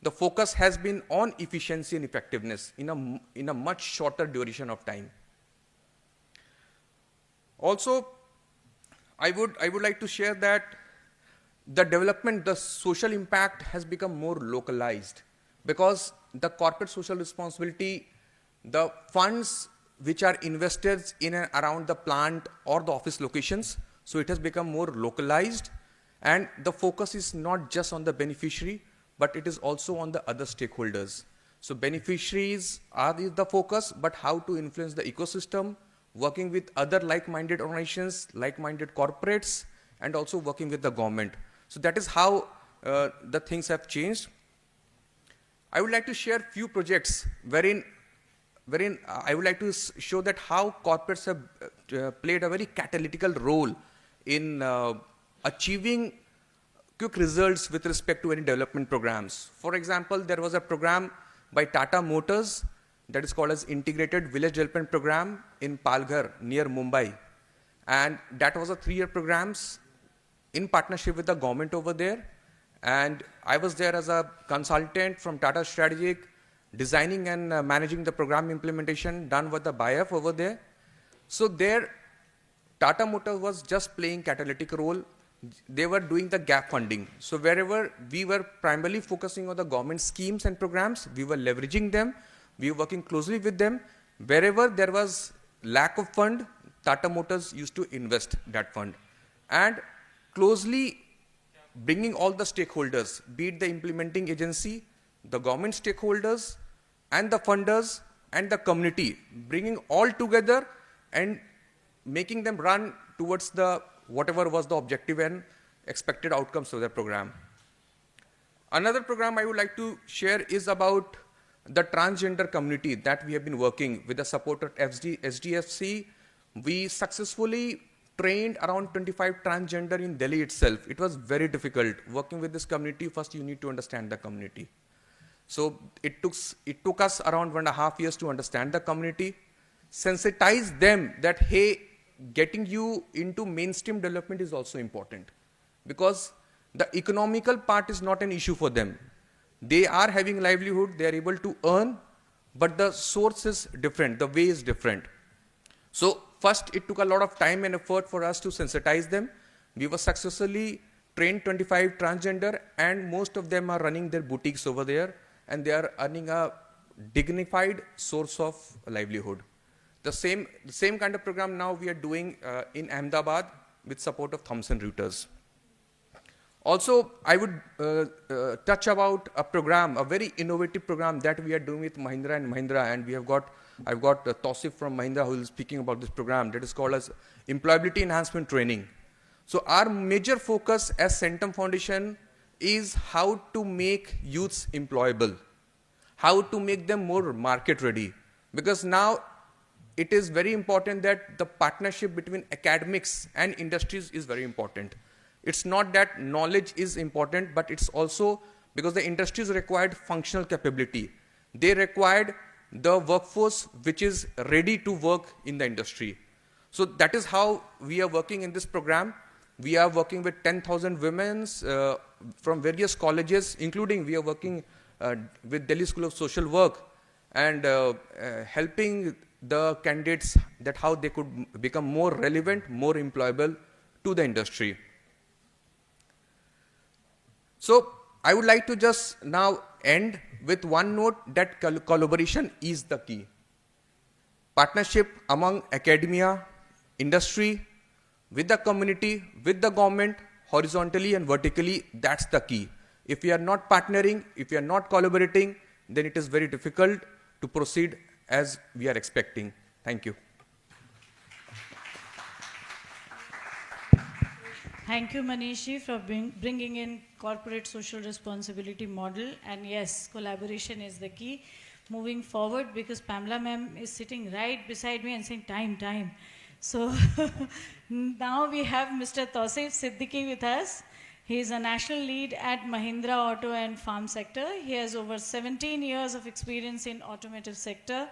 The focus has been on efficiency and effectiveness in a much shorter duration of time. Also, I would like to share that the development, the social impact has become more localized, because the corporate social responsibility, the funds which are invested in and around the plant or the office locations, so it has become more localized, and the focus is not just on the beneficiary, but it is also on the other stakeholders. So beneficiaries are the focus, but how to influence the ecosystem, working with other like-minded organizations, like-minded corporates, and also working with the government. So that is how the things have changed. I would like to share few projects wherein I would like to show that how corporates have played a very catalytical role in achieving quick results with respect to any development programs. For example, there was a program by Tata Motors that is called as Integrated Village Development Program in Palghar near Mumbai. And that was a 3-year program in partnership with the government over there. And I was there as a consultant from Tata Strategic, designing and managing the program implementation done with the BIF over there. So there, Tata Motors was just playing catalytic role. They were doing the gap funding. So wherever we were primarily focusing on the government schemes and programs, we were leveraging them. We were working closely with them. Wherever there was lack of fund, Tata Motors used to invest that fund. And closely bringing all the stakeholders, be it the implementing agency, the government stakeholders, and the funders, and the community, bringing all together and making them run towards the whatever was the objective and expected outcomes of the program. Another program I would like to share is about the transgender community that we have been working with the support of SDFC. We successfully trained around 25 transgender in Delhi itself. It was very difficult. Working with this community, first you need to understand the community. So it took us around 1.5 years to understand the community, sensitize them that, hey, getting you into mainstream development is also important. Because the economical part is not an issue for them. They are having livelihood, they are able to earn, but the source is different, the way is different. So first, it took a lot of time and effort for us to sensitize them. We were successfully trained 25 transgender, and most of them are running their boutiques over there, and they are earning a dignified source of livelihood. The same kind of program now we are doing in Ahmedabad with support of Thomson Reuters. Also, I would touch about a program, a very innovative program that we are doing with Mahindra & Mahindra, and I've got Tausif from Mahindra who is speaking about this program that is called as Employability Enhancement Training. So our major focus as Centum Foundation is how to make youths employable, how to make them more market ready. Because now it is very important that the partnership between academics and industries is very important. It's not that knowledge is important, but it's also because the industries required functional capability. They required the workforce which is ready to work in the industry. So that is how we are working in this program. We are working with 10,000 women from various colleges, including we are working with Delhi School of Social Work and helping the candidates that how they could become more relevant, more employable to the industry. So I would like to just now end with one note that collaboration is the key. Partnership among academia, industry, with the community, with the government, horizontally and vertically, that's the key. If we are not partnering, if we are not collaborating, then it is very difficult to proceed as we are expecting. Thank you. Thank you, Manishi, for bringing in corporate social responsibility model. And yes, collaboration is the key. Moving forward, because Pamela ma'am is sitting right beside me and saying, time. So now we have Mr. Tausif Siddiqui with us. He is a national lead at Mahindra Auto and Farm sector. He has over 17 years of experience in automotive sector.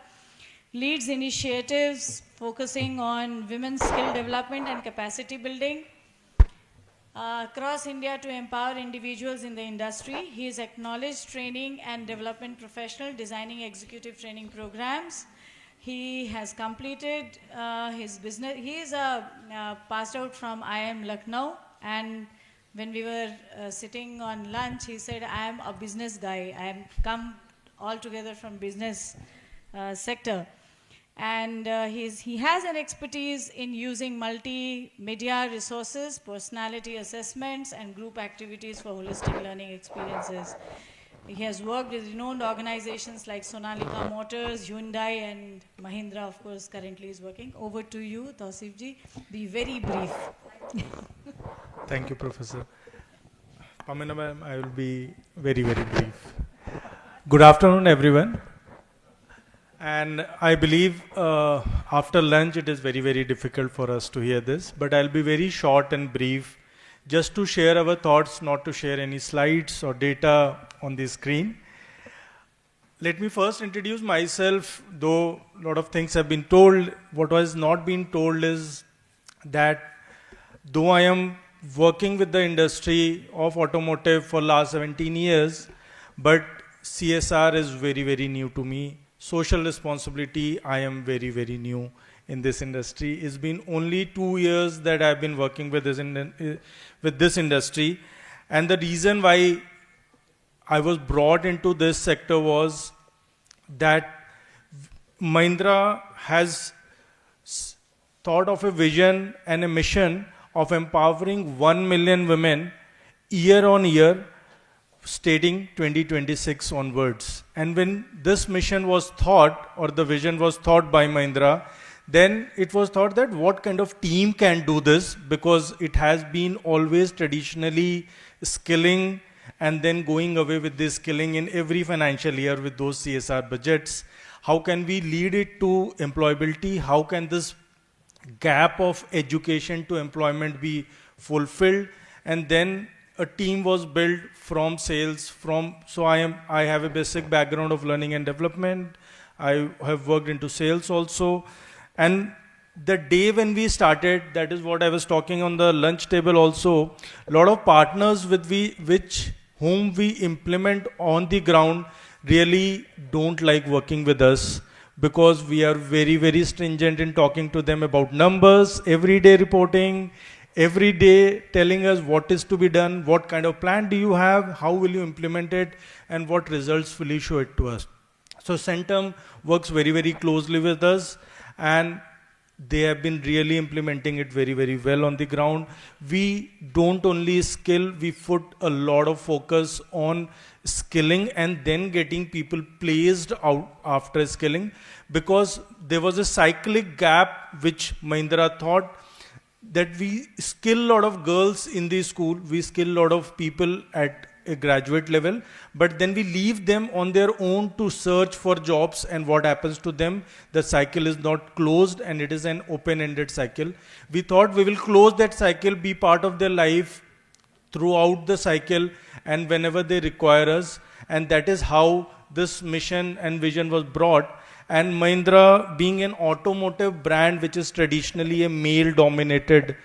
Leads initiatives focusing on women's skill development and capacity building across India to empower individuals in the industry. He is acknowledged training and development professional, designing executive training programs. He has completed his business. He is passed out from IIM Lucknow, and when we were sitting on lunch, he said, I am a business guy. I am come all together from business sector. And he has an expertise in using multimedia resources, personality assessments, and group activities for holistic learning experiences. He has worked with renowned organizations like Sonalika Motors, Hyundai, and Mahindra, of course, currently is working. Over to you, Tausif ji. Be very brief. Thank you, Professor. Pamela ma'am, I will be very, very brief. Good afternoon, everyone. And I believe after lunch it is very, very difficult for us to hear this, but I'll be very short and brief just to share our thoughts, not to share any slides or data on the screen. Let me first introduce myself, though a lot of things have been told. What has not been told is that though I am working with the industry of automotive for last 17 years, but CSR is very, very new to me. Social responsibility, I am very, very new in this industry. It's been only 2 years that I've been working with this industry. And the reason why I was brought into this sector was that Mahindra has thought of a vision and a mission of empowering 1 million women year on year, stating 2026 onwards. And when this mission was thought, or the vision was thought by Mahindra, then it was thought that what kind of team can do this, because it has been always traditionally skilling and then going away with this skilling in every financial year with those CSR budgets. How can we lead it to employability? How can this gap of education to employment be fulfilled. And then a team was built from sales, so I have a basic background of learning and development. I have worked into sales also. And the day when we started, that is what I was talking on the lunch table also, a lot of partners with whom we implement on the ground really don't like working with us, because we are very, very stringent in talking to them about numbers, everyday reporting, every day telling us what is to be done, what kind of plan do you have, how will you implement it, and what results will you show it to us. So Centum works very, very closely with us, and they have been really implementing it very, very well on the ground. We don't only skill, we put a lot of focus on skilling and then getting people placed out after skilling, because there was a cyclic gap which Mahindra thought that we skill a lot of girls in the school, we skill a lot of people at a graduate level, but then we leave them on their own to search for jobs, and what happens to them? The cycle is not closed and it is an open-ended cycle. We thought we will close that cycle, be part of their life throughout the cycle and whenever they require us, and that is how this mission and vision was brought. And Mahindra, being an automotive brand which is traditionally a male-dominated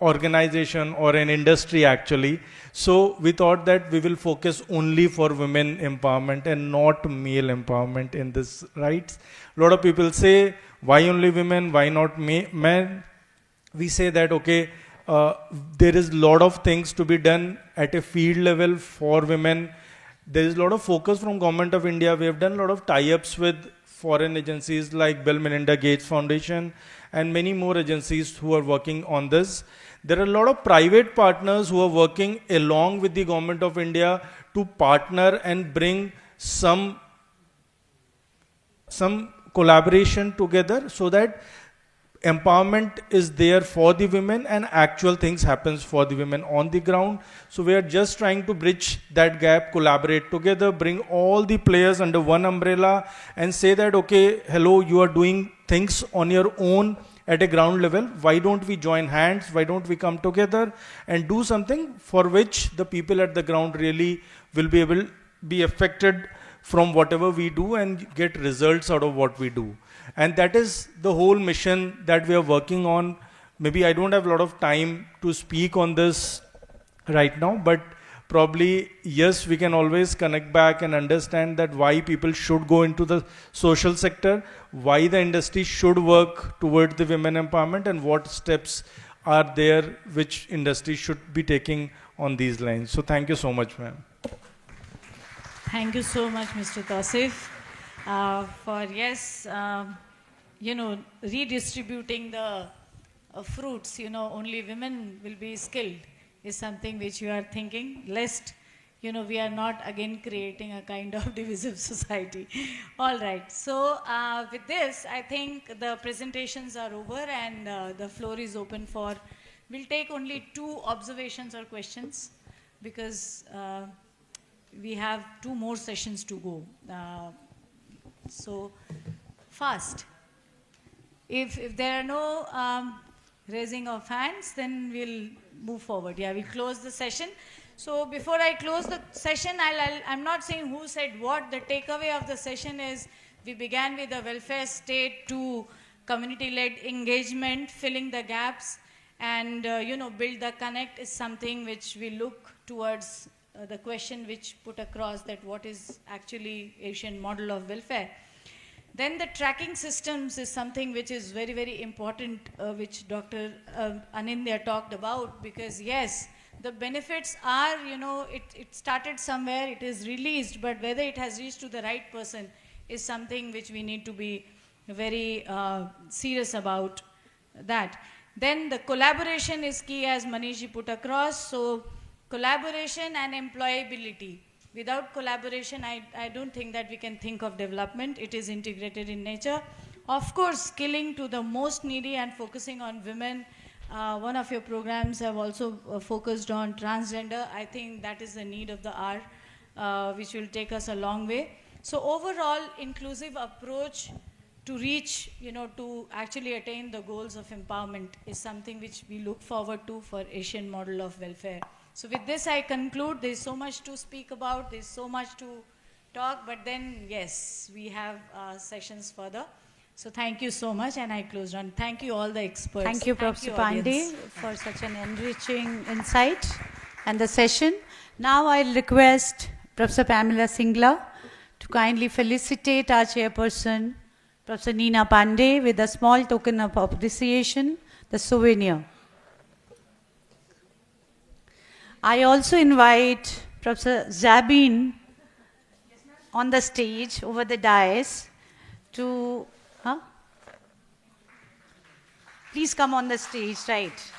organization or an industry actually, so we thought that we will focus only for women empowerment and not male empowerment in this, right? A lot of people say, why only women, why not men? We say that, okay, there is a lot of things to be done at a field level for women. There is a lot of focus from Government of India. We have done a lot of tie-ups with foreign agencies like Bill Melinda Gates Foundation and many more agencies who are working on this. There are a lot of private partners who are working along with the Government of India to partner and bring some collaboration together so that empowerment is there for the women and actual things happens for the women on the ground. So we are just trying to bridge that gap, collaborate together, bring all the players under one umbrella and say that, okay, hello, you are doing things on your own at a ground level. Why don't we join hands? Why don't we come together and do something for which the people at the ground really will be able to be affected from whatever we do and get results out of what we do. And that is the whole mission that we are working on. Maybe I don't have a lot of time to speak on this right now, but probably, yes, we can always connect back and understand that why people should go into the social sector, why the industry should work towards the women empowerment, and what steps are there which industry should be taking on these lines. So thank you so much, ma'am. Thank you so much, Mr. Tausif, for, yes, redistributing the fruits. Only women will be skilled is something which you are thinking, lest, we are not again creating a kind of divisive society. All right. So with this, I think the presentations are over and the floor is open for, we'll take only 2 observations or questions because we have 2 more sessions to go. So fast. If there are no raising of hands, then we'll move forward. Yeah, we'll close the session. So before I close the session, I'm not saying who said what. The takeaway of the session is we began with the welfare state to community-led engagement, filling the gaps, and build the connect is something which we look towards the question which put across that what is actually Asian model of welfare. Then the tracking systems is something which is very, very important, which Dr. Anindya talked about, because yes, the benefits are, it started somewhere, it is released, but whether it has reached to the right person is something which we need to be very serious about that. Then the collaboration is key, as Manishji put across. So collaboration and employability. Without collaboration, I don't think that we can think of development. It is integrated in nature. Of course, skilling to the most needy and focusing on women. One of your programs have also focused on transgender. I think that is the need of the hour, which will take us a long way. So overall, inclusive approach to reach, to actually attain the goals of empowerment is something which we look forward to for Asian model of welfare. So with this I conclude. There's so much to speak about, there's so much to talk, but then yes, we have sessions further. So thank you so much, and I close on. Thank you all the experts. Thank you, Professor Pandey, audience. for such an enriching insight and the session. Now I'll request Professor Pamela Singla to kindly felicitate our chairperson, Professor Neena Pandey, with a small token of appreciation, the souvenir. I also invite Professor Zabin on the stage over the dais to, please come on the stage, right.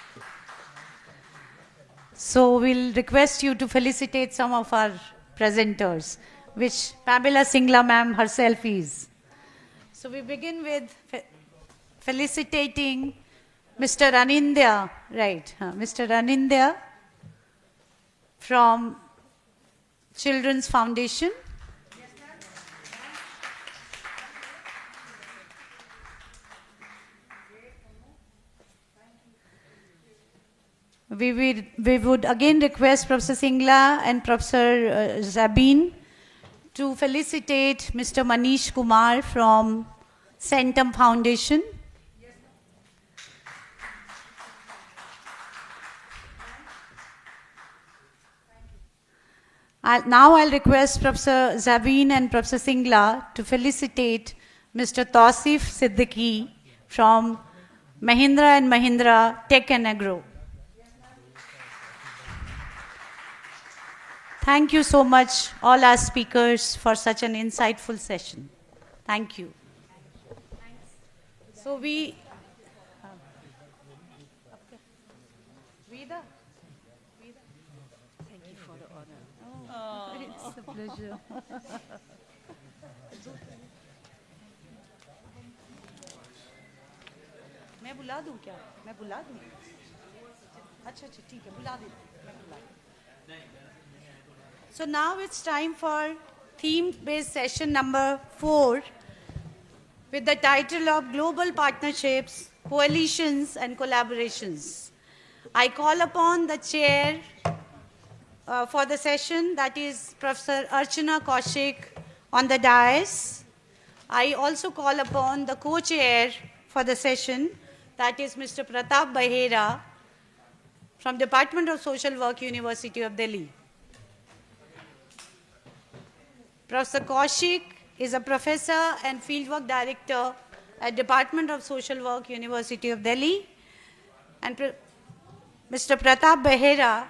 So we'll request you to felicitate some of our presenters, which Pamela Singla ma'am herself is. So we begin with felicitating Mr. Anindya, right, Mr. Anindya from Children's Foundation. We would again request Professor Singla and Professor Zabin to felicitate Mr. Manish Kumar from Centum Foundation. Now I'll request Professor Zabin and Professor Singla to felicitate Mr. Tausif Siddiqui from Mahindra & Mahindra Tech and Agro. Thank you so much, all our speakers, for such an insightful session. Thank you. So we... Vida? Thank you for the honor. Oh, it's a pleasure. मैं बुला दूं क्या? मैं बुला दूं? अच्छा अच्छा ठीक है बुला देती हूँ मैं बुला दूं. So now it's time for theme-based session number 4 with the title of Global Partnerships, Coalitions and Collaborations. I call upon the chair for the session, that is Professor Archana Kaushik on the dais. I also call upon the co-chair for the session, that is Mr. Pratap Bahera from Department of Social Work, University of Delhi. Professor Kaushik is a professor and fieldwork director at Department of Social Work, University of Delhi. And Mr. Pratap Bahera,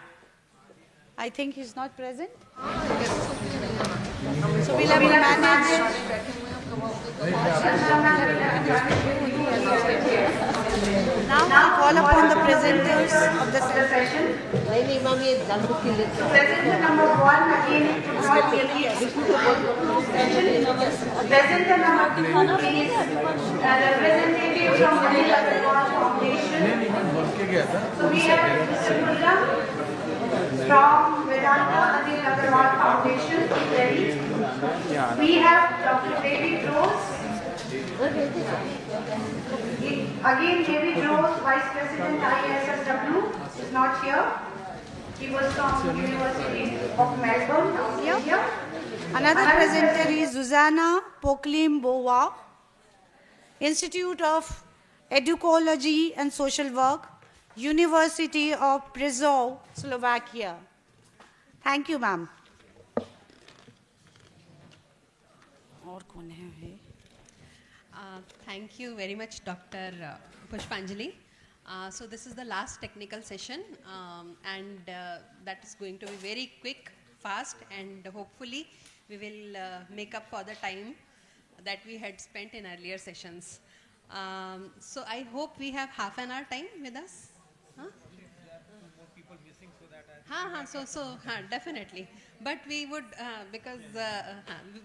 I think he's not present. So we'll have to manage. Now I'll call upon the presenters of the session. Presenter number 1 again could not make it. Presenter number 2 is a representative from Anil Agarwal Foundation. So we have Mr. Gulram from Vedanta Anil Agarwal Foundation, Delhi. We have Dr. David Rose. Again, David Rose, Vice President IASSW, is not here. He was from University of Melbourne, India. Another presenter is Zuzana Poklim-Bowa, Institute of Educology and Social Work, University of Prešov, Slovakia. Thank you, ma'am. Thank you very much, Dr. Pushpanjali. So this is the last technical session, and that is going to be very quick, fast, and hopefully we will make up for the time that we had spent in earlier sessions. So I hope we have half an hour time with us. Huh? Definitely. But we would, because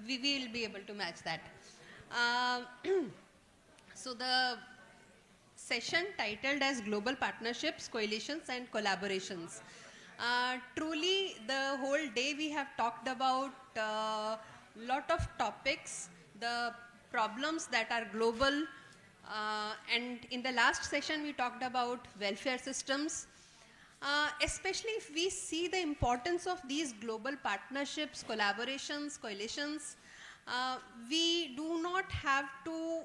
we will be able to match that. So the session titled as Global Partnerships, Coalitions and Collaborations. Truly, the whole day we have talked about lot of topics. The problems that are global. And in the last session, we talked about welfare systems. Especially if we see the importance of these global partnerships, collaborations, coalitions, we do not have to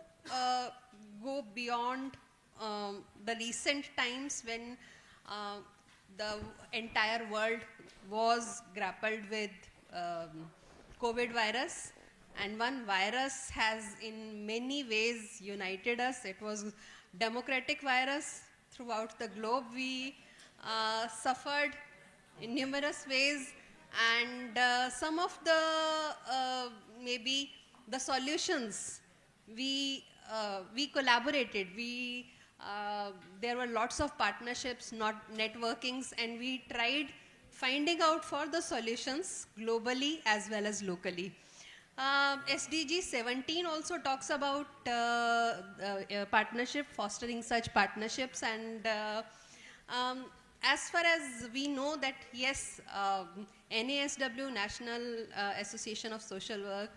go beyond the recent times when the entire world was grappled with COVID virus. And one virus has in many ways united us. It was democratic virus throughout the globe. We suffered in numerous ways, and some of the maybe the solutions we collaborated. There were lots of partnerships, not networkings, and we tried finding out for the solutions globally as well as locally. SDG 17 also talks about partnership, fostering such partnerships, and as far as we know that yes, NASW, National Association of Social Work,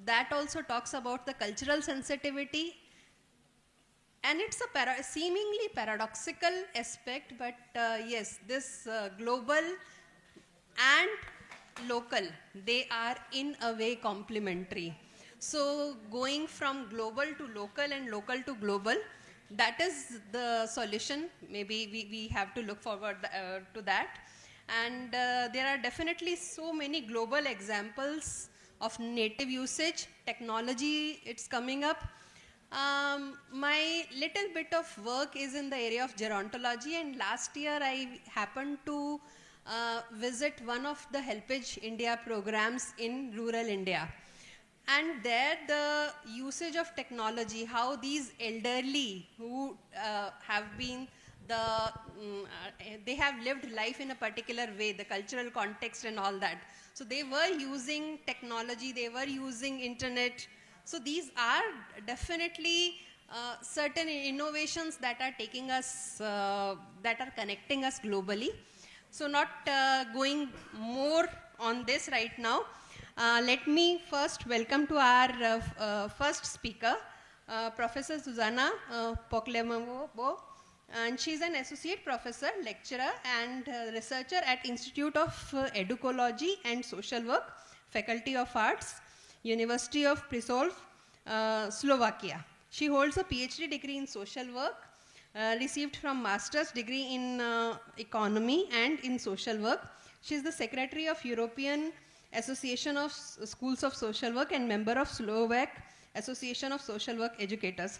that also talks about the cultural sensitivity, and it's a seemingly paradoxical aspect, but yes, this global and local, they are in a way complementary. So going from global to local and local to global, that is the solution. Maybe we have to look forward to that. And there are definitely so many global examples of native usage. Technology, it's coming up. My little bit of work is in the area of gerontology, and last year I happened to visit one of the Helpage India programs in rural India. And there the usage of technology, how these elderly who have been they have lived life in a particular way, the cultural context and all that. So they were using technology, they were using internet. So these are definitely certain innovations that are taking us, that are connecting us globally. So not going more on this right now. Let me first welcome to our first speaker, Professor Susanna Poklemabo, and she's an associate professor, lecturer, and researcher at Institute of Educology and Social Work, Faculty of Arts, University of Prešov, Slovakia. She holds a PhD degree in social work, received from master's degree in economy and in social work. She is the secretary of European Association of Schools of Social Work and member of Slovak Association of Social Work Educators.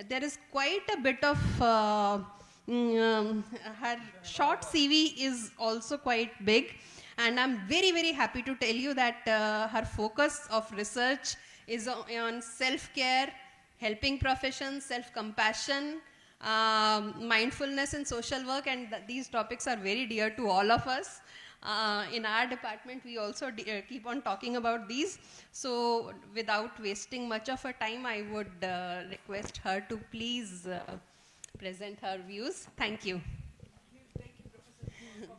There is quite a bit of her short CV is also quite big, and I'm very, very happy to tell you that her focus of research is on self-care, helping professions, self-compassion, mindfulness in social work, and these topics are very dear to all of us. In our department, we also keep on talking about these. So without wasting much of her time, I would request her to please present her views. Thank you. Thank you, Professor.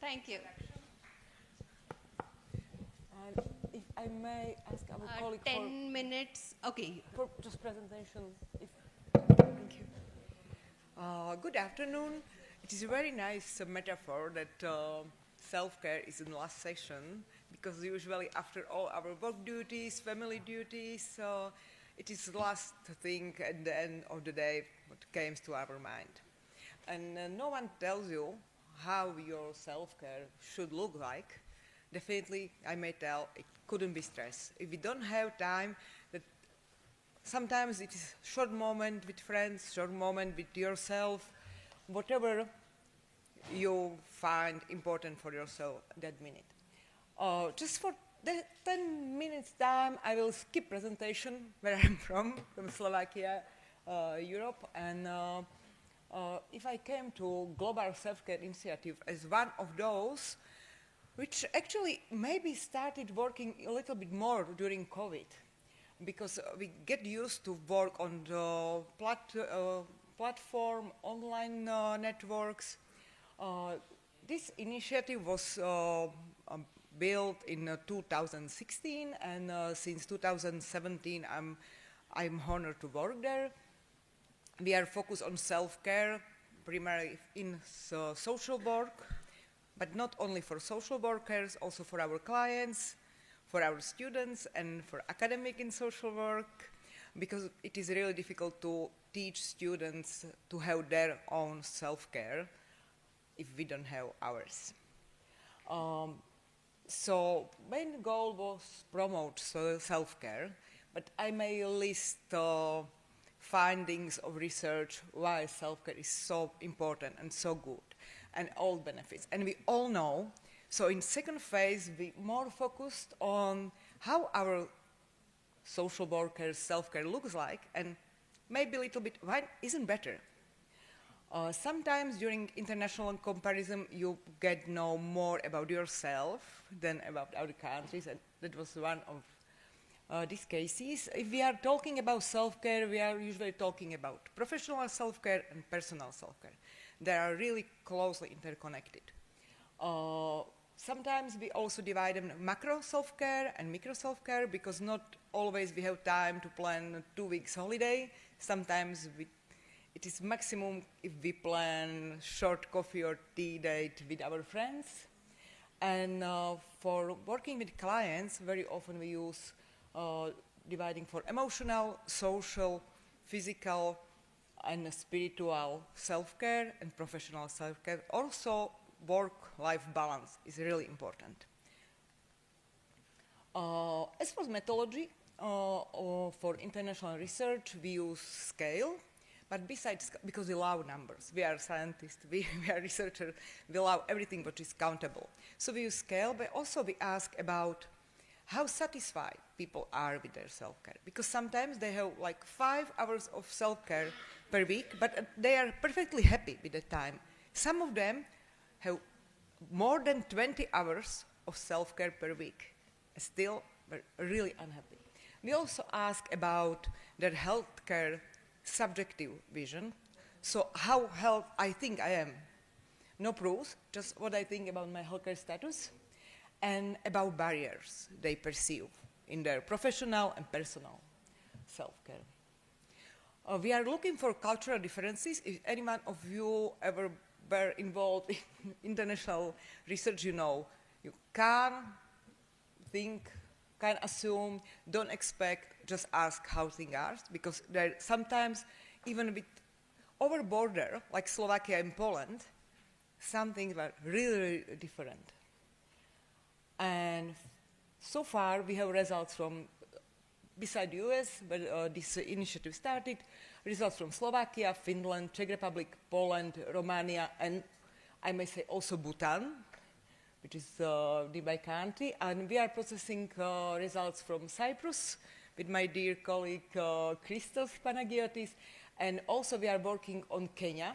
Thank you. And if I may ask our colleague 10 minutes, okay. For just presentation. Thank you. Good afternoon. It is a very nice metaphor that self-care is in the last session, because usually after all our work duties, family duties, it is the last thing at the end of the day what comes to our mind. And no one tells you how your self-care should look like. Definitely, I may tell, it couldn't be stress. If you don't have time, that sometimes it is short moment with friends, short moment with yourself, whatever you find important for yourself that minute. Just for the 10 minutes time, I will skip presentation where I'm from Slovakia, Europe, and if I came to Global Self-Care Initiative as one of those which actually maybe started working a little bit more during COVID, because we get used to work on the platform, online networks. This initiative was built in 2016, and since 2017, I'm honored to work there. We are focused on self-care, primarily in social work, but not only for social workers, also for our clients, for our students, and for academic in social work, because it is really difficult to teach students to have their own self-care if we don't have ours. So main goal was promote self-care, but I may list findings of research why self-care is so important and so good, and all benefits. And we all know, so in second phase, we more focused on how our social workers' self-care looks like, and maybe a little bit why isn't better. Sometimes during international comparison, you get to know more about yourself than about other countries, and that was one of these cases. If we are talking about self-care, we are usually talking about professional self-care and personal self-care. They are really closely interconnected. Sometimes we also divide them macro self-care and micro self-care, because not always we have time to plan a 2 weeks holiday. Sometimes it is maximum if we plan short coffee or tea date with our friends. And for working with clients, very often we use dividing for emotional, social, physical, and spiritual self-care and professional self-care. Also, work-life balance is really important. As for methodology, for international research, we use scale. But besides, because we love numbers, we are scientists, we are researchers, we love everything which is countable. So we use scale, but also we ask about how satisfied people are with their self-care. Because sometimes they have like 5 hours of self-care per week, but they are perfectly happy with the time. Some of them have more than 20 hours of self-care per week, still really unhappy. We also ask about their healthcare subjective vision. So how health I think I am. No proofs, just what I think about my healthcare status, and about barriers they perceive in their professional and personal self-care. We are looking for cultural differences. If anyone of you ever were involved in international research, you know, you can think, can assume, don't expect, just ask how things are, because there sometimes, even with over border, like Slovakia and Poland, some things were really, really different. And so far, we have results from, beside the US, where this initiative started, results from Slovakia, Finland, Czech Republic, Poland, Romania, and I may say also Bhutan, which is nearby country. And we are processing results from Cyprus with my dear colleague Christos Panagiotis. And also we are working on Kenya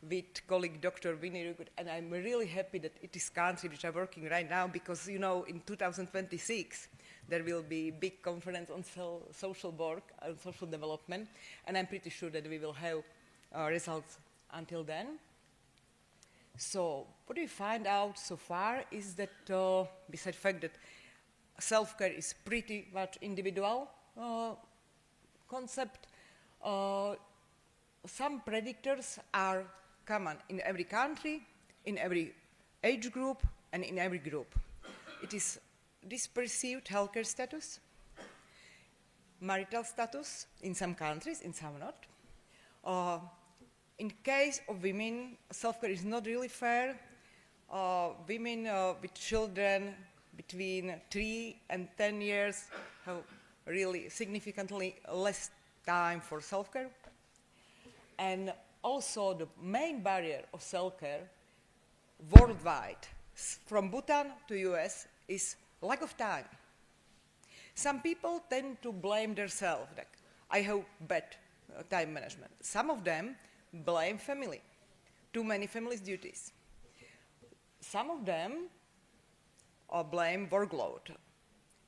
with colleague Dr. Vinny Rugut. And I'm really happy that it is country which are working right now, because, you know, in 2026, there will be big conference on social work and social development. And I'm pretty sure that we will have results until then. So what we find out so far is that, besides the fact that self-care is pretty much individual concept, some predictors are common in every country, in every age group, and in every group. It is this perceived healthcare status, marital status in some countries, in some not. In case of women, self-care is not really fair. Women with children between 3 and 10 years have really significantly less time for self-care. And also the main barrier of self-care worldwide, from Bhutan to US, is lack of time. Some people tend to blame themselves, like, I have bad time management. Some of them blame family, too many family's duties. Some of them blame workload,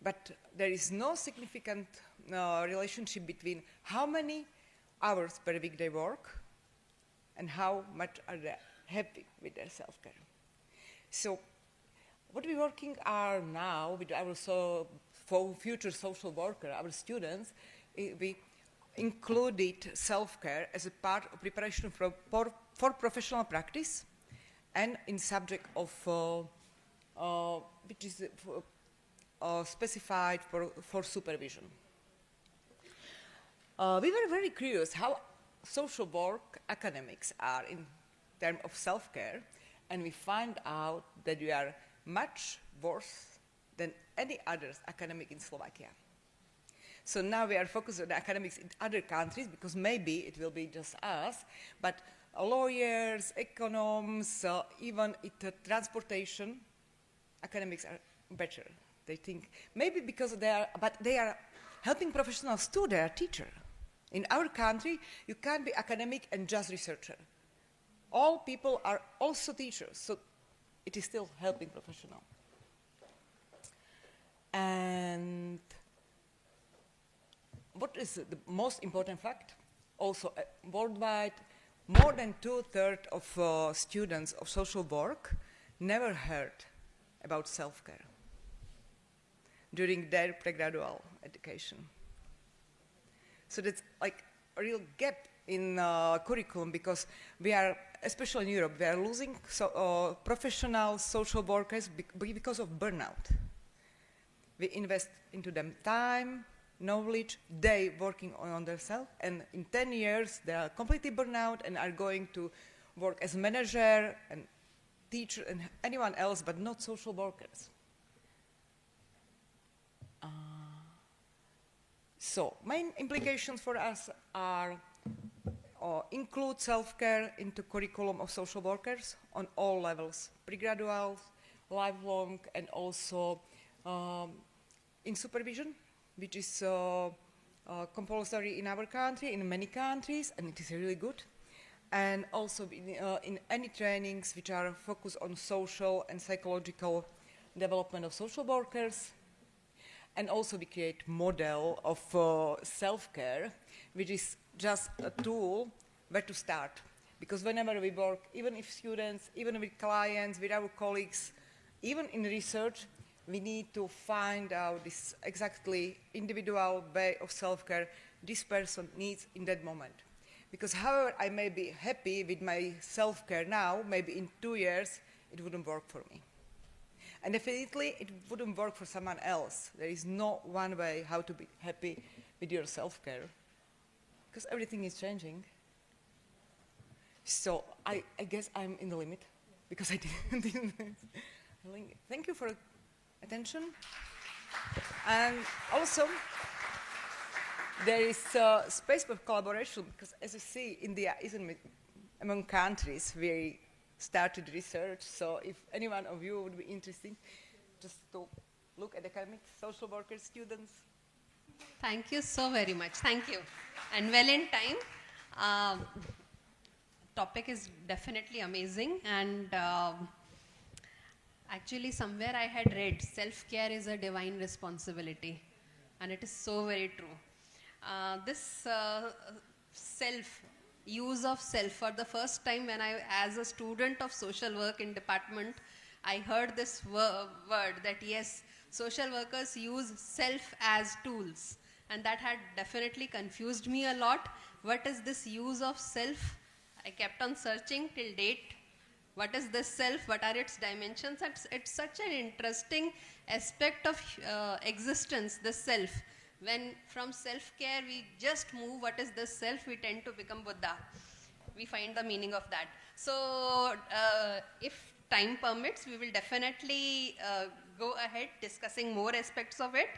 but there is no significant relationship between how many hours per week they work and how much are they happy with their self-care. So what we're working are now with our for future social worker, our students, we included self-care as a part of preparation for professional practice and in subject of which is specified for supervision. We were very curious how social work academics are in terms of self-care, and we find out that we are much worse than any other academic in Slovakia. So now we are focused on academics in other countries because maybe it will be just us, but lawyers, economists, even transportation, academics are better. They think maybe because they are helping professionals too. They are teachers. In our country, you can't be academic and just researcher. All people are also teachers, so it is still helping professional. And what is the most important fact? Also, worldwide, more than 2/3 of students of social work never heard about self-care during their pregraduate education. So that's like a real gap in curriculum because we are, especially in Europe, we are losing professional social workers because of burnout. We invest into them time, knowledge, they working on themselves, and in 10 years they are completely burnout and are going to work as manager and teacher and anyone else, but not social workers. So main implications for us are include self-care into curriculum of social workers on all levels, pregraduate, lifelong, and also in supervision, which is compulsory in our country, in many countries, and it is really good. And also in any trainings which are focused on social and psychological development of social workers. And also we create model of self-care, which is just a tool where to start. Because whenever we work, even if students, even with clients, with our colleagues, even in research, we need to find out this exactly individual way of self-care this person needs in that moment. Because however I may be happy with my self-care now, maybe in 2 years, it wouldn't work for me. And definitely, it wouldn't work for someone else. There is no one way how to be happy with your self-care, because everything is changing. So I guess I'm in the limit, because I didn't. Thank you for attention. And also, there is space for collaboration, because as you see, India isn't among countries where started research, so if any one of you would be interested, just to look at academics, social workers, students. Thank you so very much. Thank you. And well in time. Topic is definitely amazing, and actually somewhere I had read self-care is a divine responsibility, and it is so very true. This use of self, for the first time when I, as a student of social work in department, I heard this word that yes, social workers use self as tools, and that had definitely confused me a lot. What is this use of self? I kept on searching till date. What is this self? What are its dimensions? It's such an interesting aspect of existence, this self. When from self-care we just move, what is this self? We tend to become Buddha. We find the meaning of that. So if time permits, we will definitely go ahead discussing more aspects of it.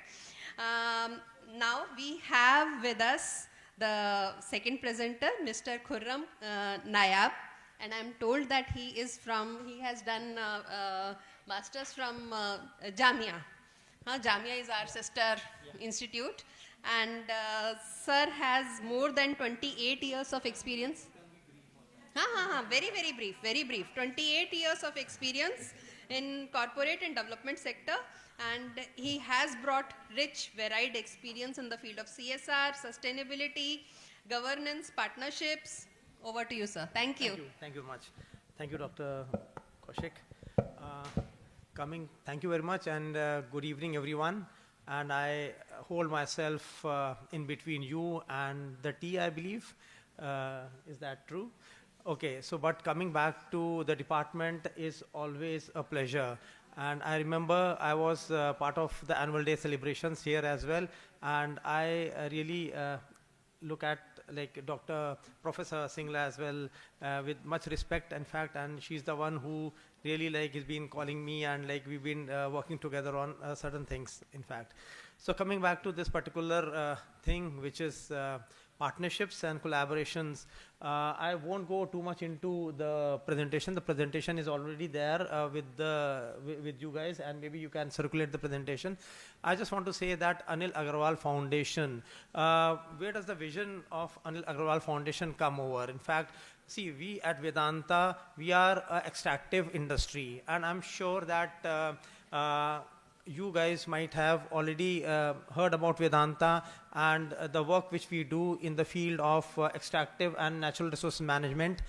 Now we have with us the second presenter, Mr. Khurram Nayab, and I'm told that he has done masters from Jamia. Jamia is our sister institute, and sir has more than 28 years of experience. Very, very brief. 28 years of experience in corporate and development sector, and he has brought rich, varied experience in the field of CSR, sustainability, governance, partnerships. Over to you, sir. Thank you. Thank you much. Thank you, Dr. Kaushik. Thank you very much, and good evening, everyone. And I hold myself in between you and the tea, I believe. Is that true? Okay, so but coming back to the department is always a pleasure. And I remember I was part of the annual day celebrations here as well, and I really look at like Professor Singla as well with much respect, in fact, and she's the one who really like has been calling me, and like we've been working together on certain things, in fact. So coming back to this particular thing, which is partnerships and collaborations, I won't go too much into the presentation. The presentation is already there with you guys, and maybe you can circulate the presentation. I just want to say that Anil Agarwal Foundation, where does the vision of Anil Agarwal Foundation come over? In fact, see, we at Vedanta, we are an extractive industry, and I'm sure that you guys might have already heard about Vedanta and the work which we do in the field of extractive and natural resource management,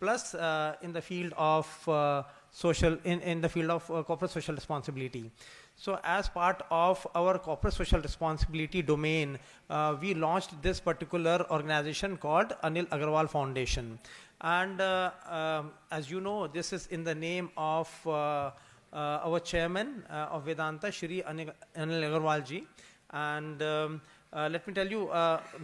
plus in the field of in the field of corporate social responsibility. So as part of our corporate social responsibility domain, we launched this particular organization called Anil Agarwal Foundation. And as you know, this is in the name of our chairman of Vedanta, Shri Anil Agarwal ji. And let me tell you,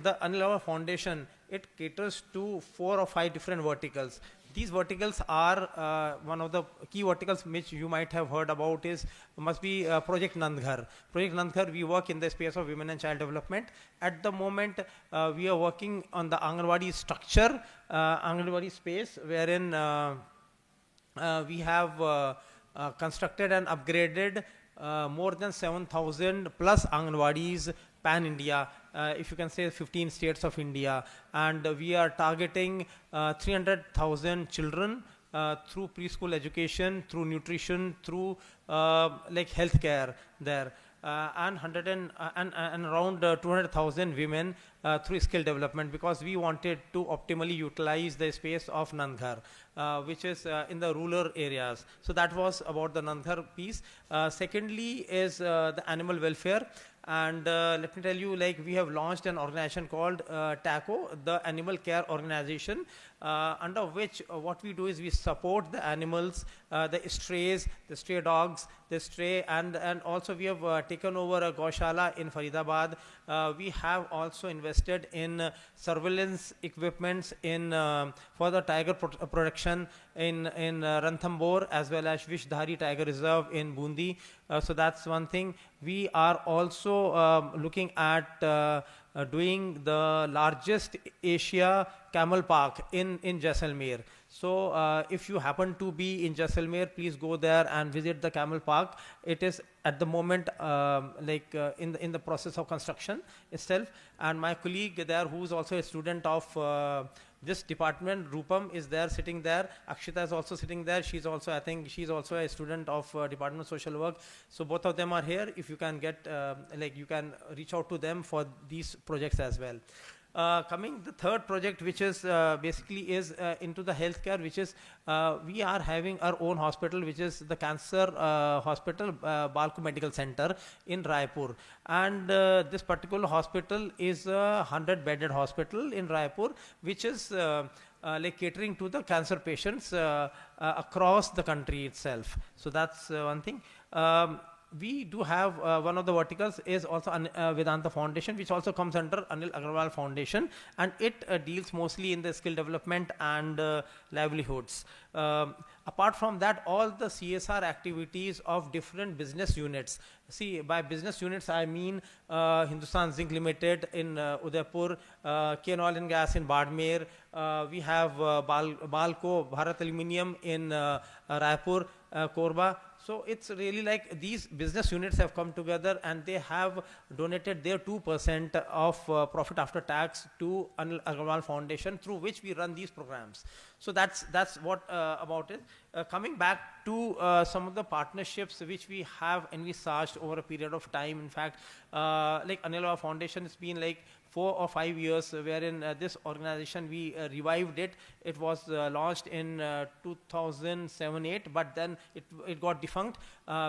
the Anil Agarwal Foundation, it caters to 4 or 5 different verticals. These verticals are one of the key verticals which you might have heard about must be Project Nandghar. Project Nandghar, we work in the space of women and child development. At the moment, we are working on the Anganwadi structure, Anganwadi space, wherein we have constructed and upgraded more than 7,000 plus Anganwadis pan-India, if you can say 15 states of India. And we are targeting 300,000 children through preschool education, through nutrition, through like healthcare there. And around 200,000 women through skill development, because we wanted to optimally utilize the space of Nandghar, which is in the rural areas. So that was about the Nandghar piece. Secondly is the animal welfare. And let me tell you, like we have launched an organization called TACO, the Animal Care Organization, under which what we do is we support the animals, the strays, the stray dogs, the stray, and also we have taken over a Gaushala in Faridabad. We have also invested in surveillance equipments for the tiger protection in Ranthambore, as well as Vishdhari Tiger Reserve in Bundi. So that's one thing. We are also looking at doing the largest Asia camel park in Jaisalmer. So if you happen to be in Jaisalmer, please go there and visit the camel park. It is at the moment in the process of construction itself. And my colleague there, who is also a student of this department, Rupam, is there sitting there. Akshita is also sitting there. She's also, I think, she's also a student of Department of Social Work. So both of them are here. If you can get, you can reach out to them for these projects as well. Coming the third project, which is basically is into the healthcare, which is we are having our own hospital, which is the cancer hospital, Balco Medical Center in Raipur. And this particular hospital is a 100-bedded hospital in Raipur, which is catering to the cancer patients across the country itself. So that's one thing. We do have one of the verticals is also Vedanta Foundation, which also comes under Anil Agarwal Foundation, and it deals mostly in the skill development and livelihoods. Apart from that, all the CSR activities of different business units. See, by business units, I mean Hindustan Zinc Limited in Udaipur, Ken Oil and Gas in Badmer. We have Balco, Bharat Aluminium in Raipur, Korba. So it's really like these business units have come together and they have donated their 2% of profit after tax to Anil Agarwal Foundation, through which we run these programs. So that's what about it. Coming back to some of the partnerships which we have envisaged over a period of time. In fact, like Anil Agarwal Foundation has been like 4 or 5 years, wherein this organization, we revived it. It was launched in 2007-8, but then it got defunct.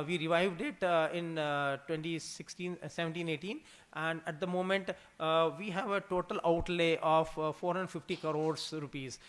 We revived it in 2016, 17-18, and at the moment we have a total outlay of 450 crores rupees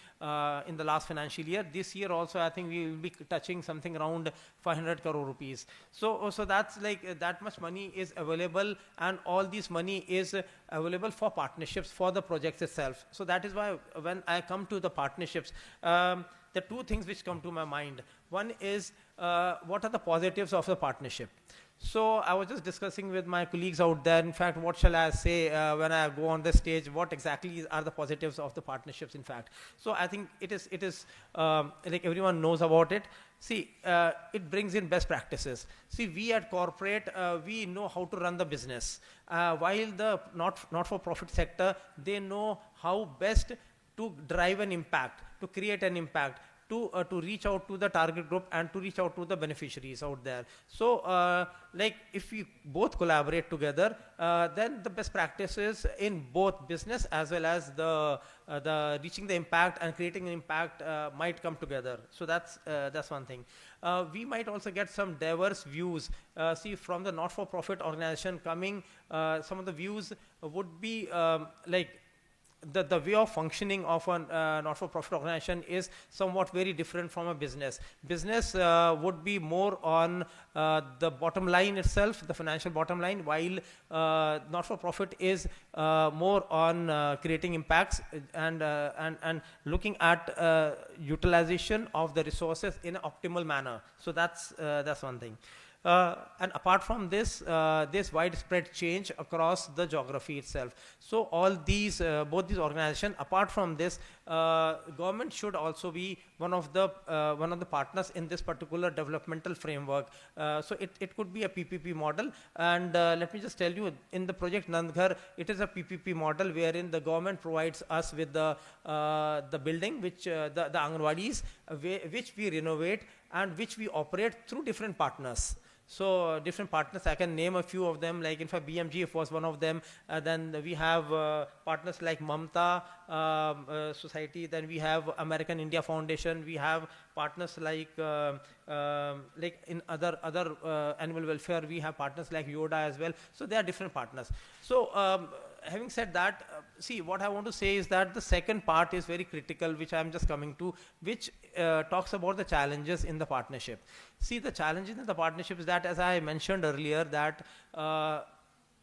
in the last financial year. This year also I think we will be touching something around 500 crore rupees. So that's like that much money is available, and all this money is available for partnerships for the projects itself. So that is why when I come to the partnerships, the two things which come to my mind. One is what are the positives of the partnership? So I was just discussing with my colleagues out there, in fact, what shall I say when I go on the stage, what exactly are the positives of the partnerships, in fact. So I think it is like everyone knows about it. See, it brings in best practices. See, we at corporate, we know how to run the business, while the not-for-profit sector, they know how best to drive an impact, to create an impact, to reach out to the target group and to reach out to the beneficiaries out there. So like if we both collaborate together, then the best practices in both business as well as the reaching the impact and creating an impact might come together. So that's one thing. We might also get some diverse views. See, from the not-for-profit organization coming, some of the views would be like the way of functioning of a not-for-profit organization is somewhat very different from a business. Business would be more on the bottom line itself, the financial bottom line, while not-for-profit is more on creating impacts and looking at utilization of the resources in an optimal manner. So that's one thing. And apart from this, there's widespread change across the geography itself. So all these, both these organizations, apart from this, government should also be one of the partners in this particular developmental framework. So it could be a PPP model. And let me just tell you, in the project Nandghar, it is a PPP model wherein the government provides us with the building, which the Anganwadis, which we renovate and which we operate through different partners. So different partners, I can name a few of them, like in fact BMGF was one of them. Then we have partners like Mamta Society, then we have American India Foundation, we have partners like in other animal welfare, we have partners like Yoda as well. So they are different partners. So having said that, see, what I want to say is that the second part is very critical, which I am just coming to, which talks about the challenges in the partnership. See, the challenges in the partnership is that, as I mentioned earlier, that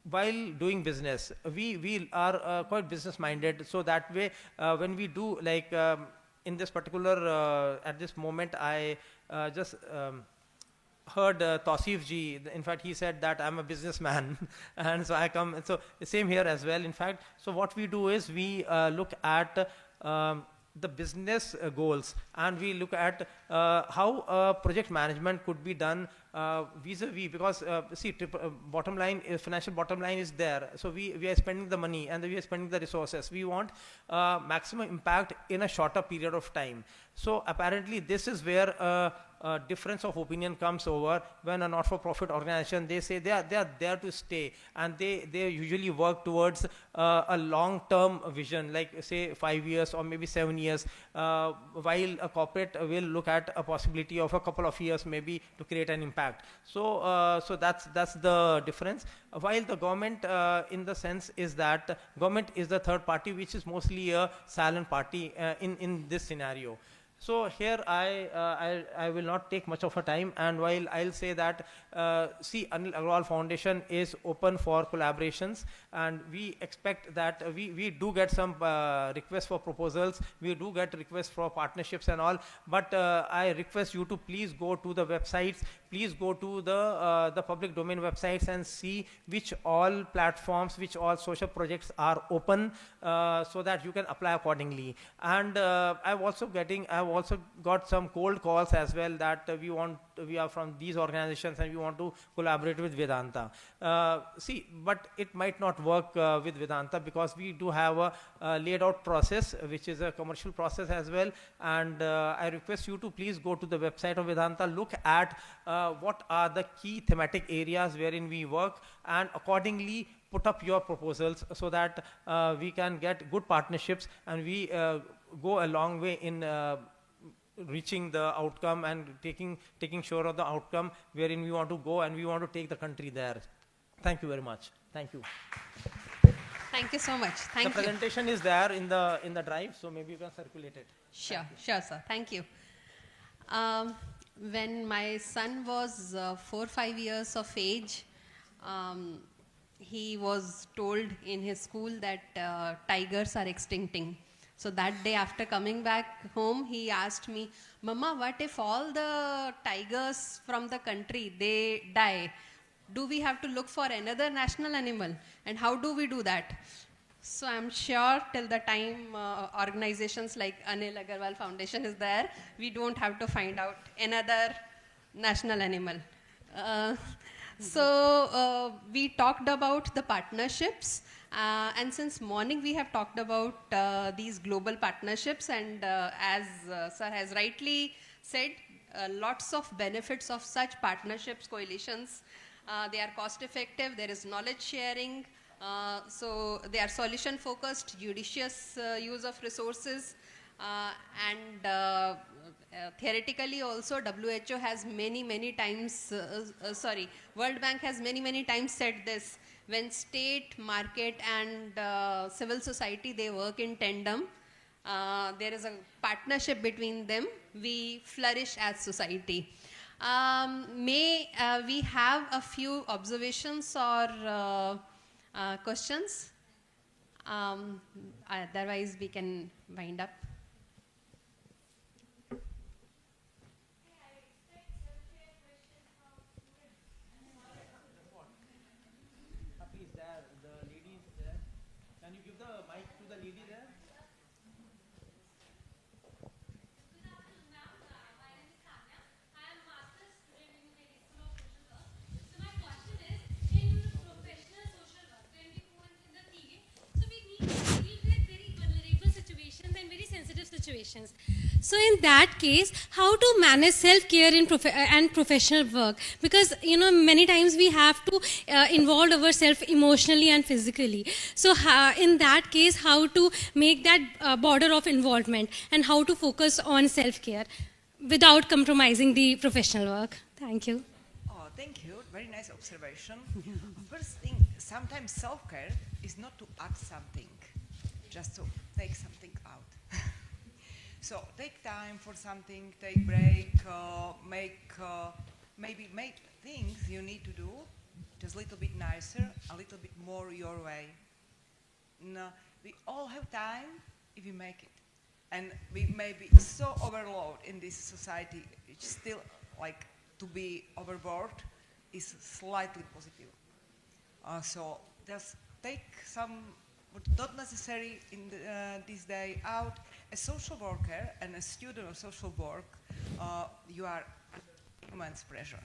while doing business, we are quite business minded. So that way, when we do, like in this particular, at this moment, I just heard Tausif ji, in fact he said that I'm a businessman and so I come, so same here as well, in fact. So what we do is we look at the business goals, and we look at how project management could be done vis-a-vis, because see, bottom line is, financial bottom line is there. So we are spending the money and we are spending the resources. We want maximum impact in a shorter period of time. So apparently this is where difference of opinion comes over when a not-for-profit organization, they say they are there to stay, and they usually work towards a long-term vision, like say 5 years or maybe 7 years, while a corporate will look at a possibility of a couple of years maybe to create an impact. So so that's the difference. While the government in the sense is that government is the third party, which is mostly a silent party in this scenario. So here I will not take much of a time, and while I'll say that see, Anil Agarwal Foundation is open for collaborations, and we expect that we do get some requests for proposals, we do get requests for partnerships and all, but I request you to please go to the websites, please go to the public domain websites and see which all platforms, which all social projects are open, so that you can apply accordingly. And I've also also got some cold calls as well that we are from these organizations and we want to collaborate with Vedanta. See, but it might not work with Vedanta because we do have a laid out process, which is a commercial process as well. And I request you to please go to the website of Vedanta, look at what are the key thematic areas wherein we work, and accordingly put up your proposals so that we can get good partnerships and we go a long way in reaching the outcome and taking sure of the outcome wherein we want to go, and we want to take the country there. Thank you very much. Thank you. Thank you so much. Thank you. The presentation is there in the drive, so maybe you can circulate it. Sure, sure, sir. Thank you. When my son was 4 or 5 years of age, he was told in his school that tigers are extincting. So that day after coming back home, he asked me, Mama, what if all the tigers from the country, they die? Do we have to look for another national animal? And how do we do that? So I'm sure till the time organizations like Anil Agarwal Foundation is there, we don't have to find out another national animal. So we talked about the partnerships, and since morning we have talked about these global partnerships, and as sir has rightly said, lots of benefits of such partnerships, coalitions. They are cost effective, there is knowledge sharing, so they are solution focused, judicious use of resources, and theoretically also WHO has many times, World Bank has many times said this, when state, market and civil society, they work in tandem, there is a partnership between them, we flourish as society. May we have a few observations or questions? Otherwise we can wind up. Situations. So in that case, how to manage self-care in and professional work? Because many times we have to involve ourselves emotionally and physically. So in that case, how to make that border of involvement and how to focus on self-care without compromising the professional work? Thank you. Oh, thank you. Very nice observation. First thing, sometimes self-care is not to add something, just to take something out. So take time for something, take break, maybe make things you need to do just a little bit nicer, a little bit more your way. No, we all have time if we make it. And we may be so overloaded in this society, it's still like to be overboard is slightly positive. So just take some, not necessary in this day out. A social worker and a student of social work, you are under immense pressure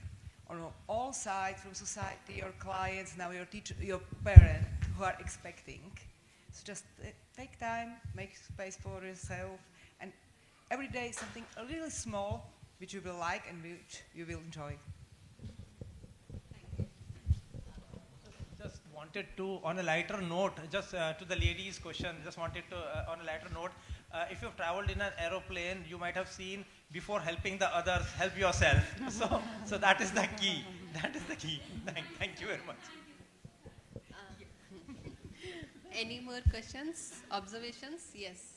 on all sides, from society, your clients, now your teacher, your parent who are expecting. So just take time, make space for yourself, and every day something really small which you will like and which you will enjoy. Just wanted to, on a lighter note, just to the lady's question, just wanted to, on a lighter note, if you've traveled in an aeroplane, you might have seen before helping the others, help yourself. So that is the key. That is the key. Thank you very much. Any more questions, observations? Yes.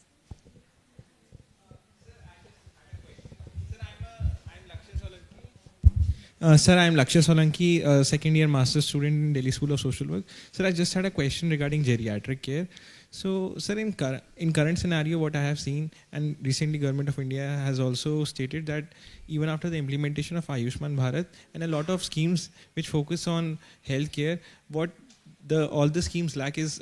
Sir, I am Lakshya Solanki, second year master's student in Delhi School of Social Work. Sir, I just had a question regarding geriatric care. So, sir, in current scenario, what I have seen, and recently Government of India has also stated that even after the implementation of Ayushman Bharat and a lot of schemes which focus on healthcare, what all the schemes lack is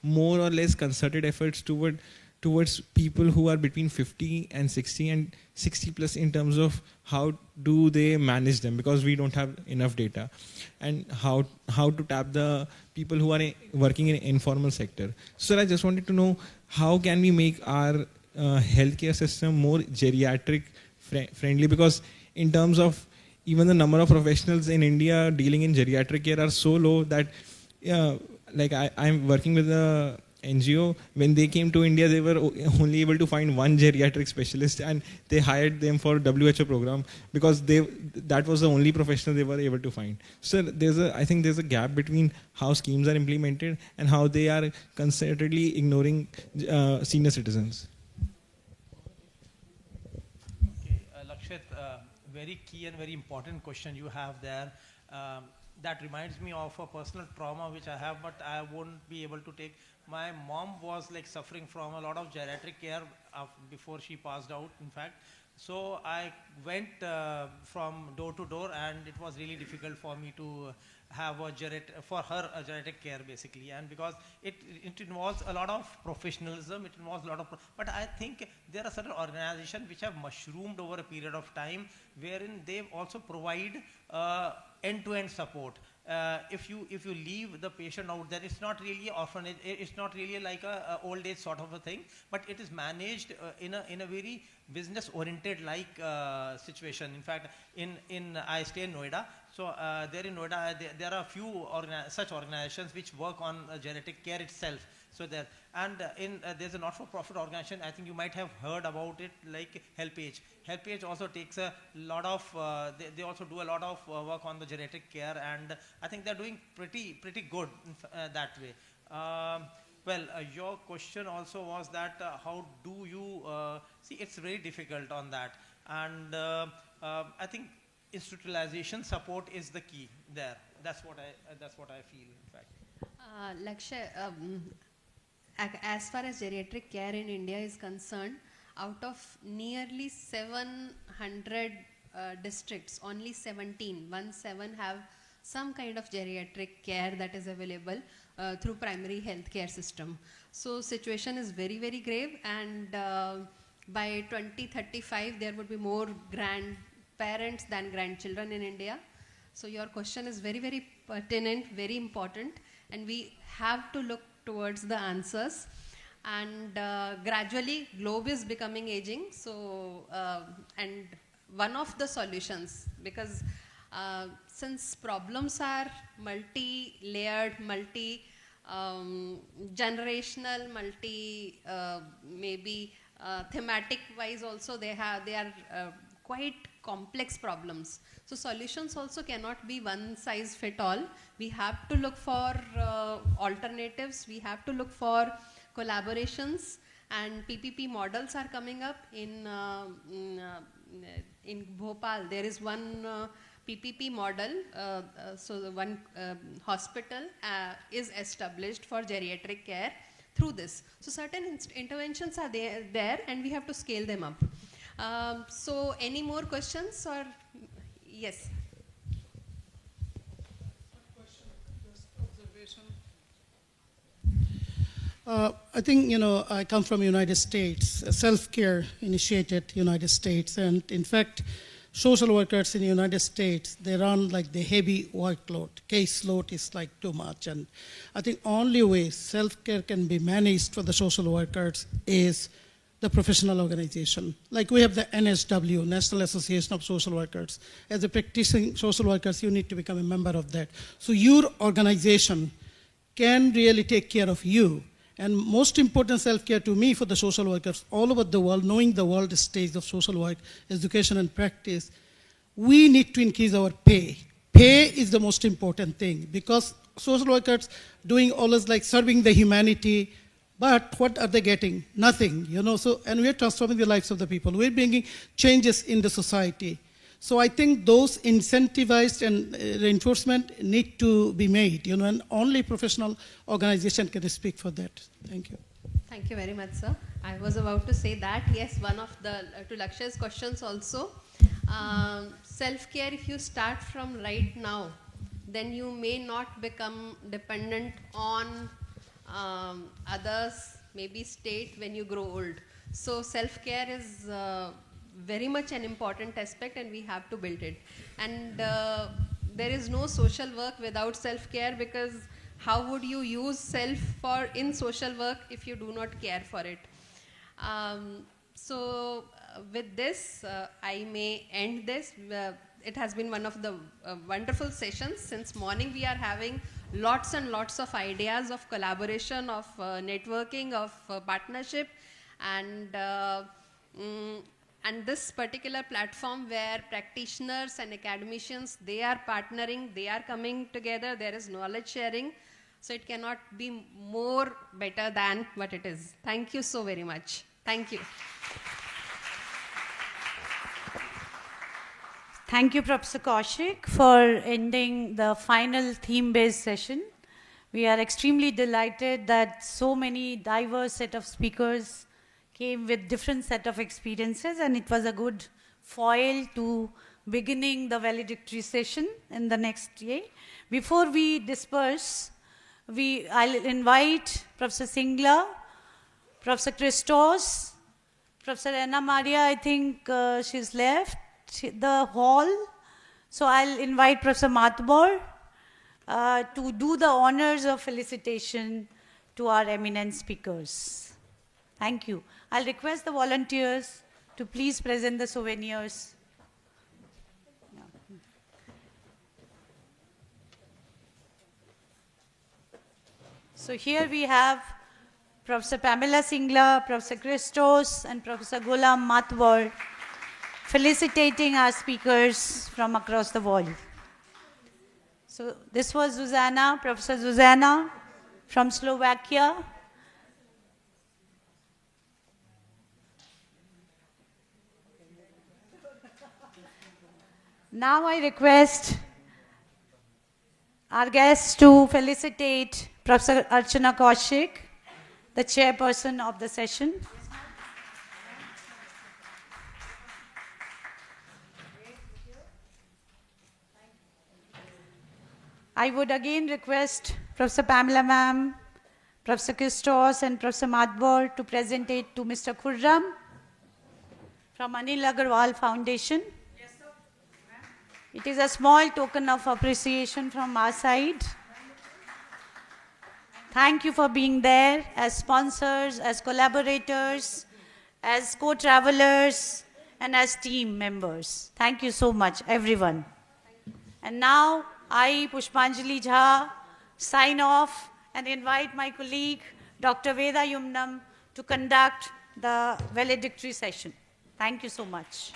more or less concerted efforts toward towards people who are between 50 and 60 and 60 plus in terms of how do they manage them, because we don't have enough data, and how to tap the people who are working in informal sector. So I just wanted to know, how can we make our healthcare system more geriatric friendly, because in terms of even the number of professionals in India dealing in geriatric care are so low that like I'm working with a NGO. When they came to India, they were only able to find one geriatric specialist, and they hired them for WHO program because that was the only professional they were able to find. So I think there's a gap between how schemes are implemented and how they are concertedly ignoring senior citizens. Okay, Lakshit, very key and very important question you have there. That reminds me of a personal trauma which I have, but I won't be able to take. My mom was like suffering from a lot of geriatric care before she passed out, in fact. So I went from door to door, and it was really difficult for me to have for her a geriatric care basically, and because it involves a lot of professionalism, it involves a lot of, but I think there are certain organizations which have mushroomed over a period of time, wherein they also provide end-to-end support. If you leave the patient out there, it's not really orphanage, it's not really like a old age sort of a thing, but it is managed in a very business oriented like situation. In fact, I stay in Noida, so there in Noida there are a few such organizations which work on geriatric care itself. So there, and there's a not-for-profit organization, I think you might have heard about it, like HelpAge. HelpAge also takes a lot of, they also do a lot of work on the geriatric care, and I think they're doing pretty good that way. Well, your question also was that how do you, see, it's very difficult on that, and I think institutionalization support is the key there. That's what I feel, in fact. Lakshay, as far as geriatric care in India is concerned, out of nearly 700 districts, only 17 have some kind of geriatric care that is available through primary health care system. So situation is very, very grave, and by 2035 there would be more grandparents than grandchildren in India. So your question is very, very pertinent, very important, and we have to look towards the answers. And gradually globe is becoming aging, so and one of the solutions, because since problems are multi-layered, generational, maybe thematic wise also, they are quite complex problems. So solutions also cannot be one size fit all. We have to look for alternatives, we have to look for collaborations, and PPP models are coming up in Bhopal. There is one PPP model, so one hospital is established for geriatric care through this. So certain interventions are there, and we have to scale them up. So any more questions, or yes? I think, I come from United States, self-care initiated United States, and in fact, social workers in the United States, they run like the heavy workload. Caseload is like too much, and I think only way self-care can be managed for the social workers is the professional organization. Like we have the NSW, National Association of Social Workers. As a practicing social workers, you need to become a member of that. So your organization can really take care of you. And most important self-care to me for the social workers all over the world, knowing the world stage of social work, education and practice, we need to increase our pay. Pay is the most important thing, because social workers doing always like serving the humanity, but what are they getting? Nothing, So, and we're transforming the lives of the people. We're bringing changes in the society. So I think those incentivized and reinforcement need to be made, and only professional organization can speak for that. Thank you. Thank you very much, sir. I was about to say that, yes, one of the, to Lakshya's questions also, self-care, if you start from right now, then you may not become dependent on others maybe state when you grow old. So self-care is very much an important aspect, and we have to build it. And there is no social work without self-care, because how would you use self for in social work if you do not care for it? With this, I may end this. It has been one of the wonderful sessions. Since morning we are having lots and lots of ideas of collaboration, of networking, of partnership, and this particular platform where practitioners and academicians, they are partnering, they are coming together, there is knowledge sharing. So it cannot be more better than what it is. Thank you so very much. Thank you. Thank you, Professor Kaushik, for ending the final theme-based session. We are extremely delighted that so many diverse set of speakers came with different set of experiences, and it was a good foil to beginning the valedictory session in the next year. Before we disperse, I'll invite Professor Singla, Professor Christos, Professor Anna Maria, I think she's left the hall. So I'll invite Professor Matbor to do the honors of felicitation to our eminent speakers. Thank you. I'll request the volunteers to please present the souvenirs. So here we have Professor Pamela Singla, Professor Christos, and Professor Ghulam Matwar felicitating our speakers from across the world. So this was Zuzana, Professor Zuzana from Slovakia. Now I request our guests to felicitate Professor Archana Kaushik, the chairperson of the session. I would again request Professor Pamela ma'am, Professor Christos, and Professor Matbor to present it to Mr. Khurram from Anil Agarwal Foundation. It is a small token of appreciation from our side. Thank you for being there as sponsors, as collaborators, as co-travelers, and as team members. Thank you so much, everyone. And now, I, Pushpanjali Jha, sign off and invite my colleague, Dr. Veda Yumnam, to conduct the valedictory session. Thank you so much.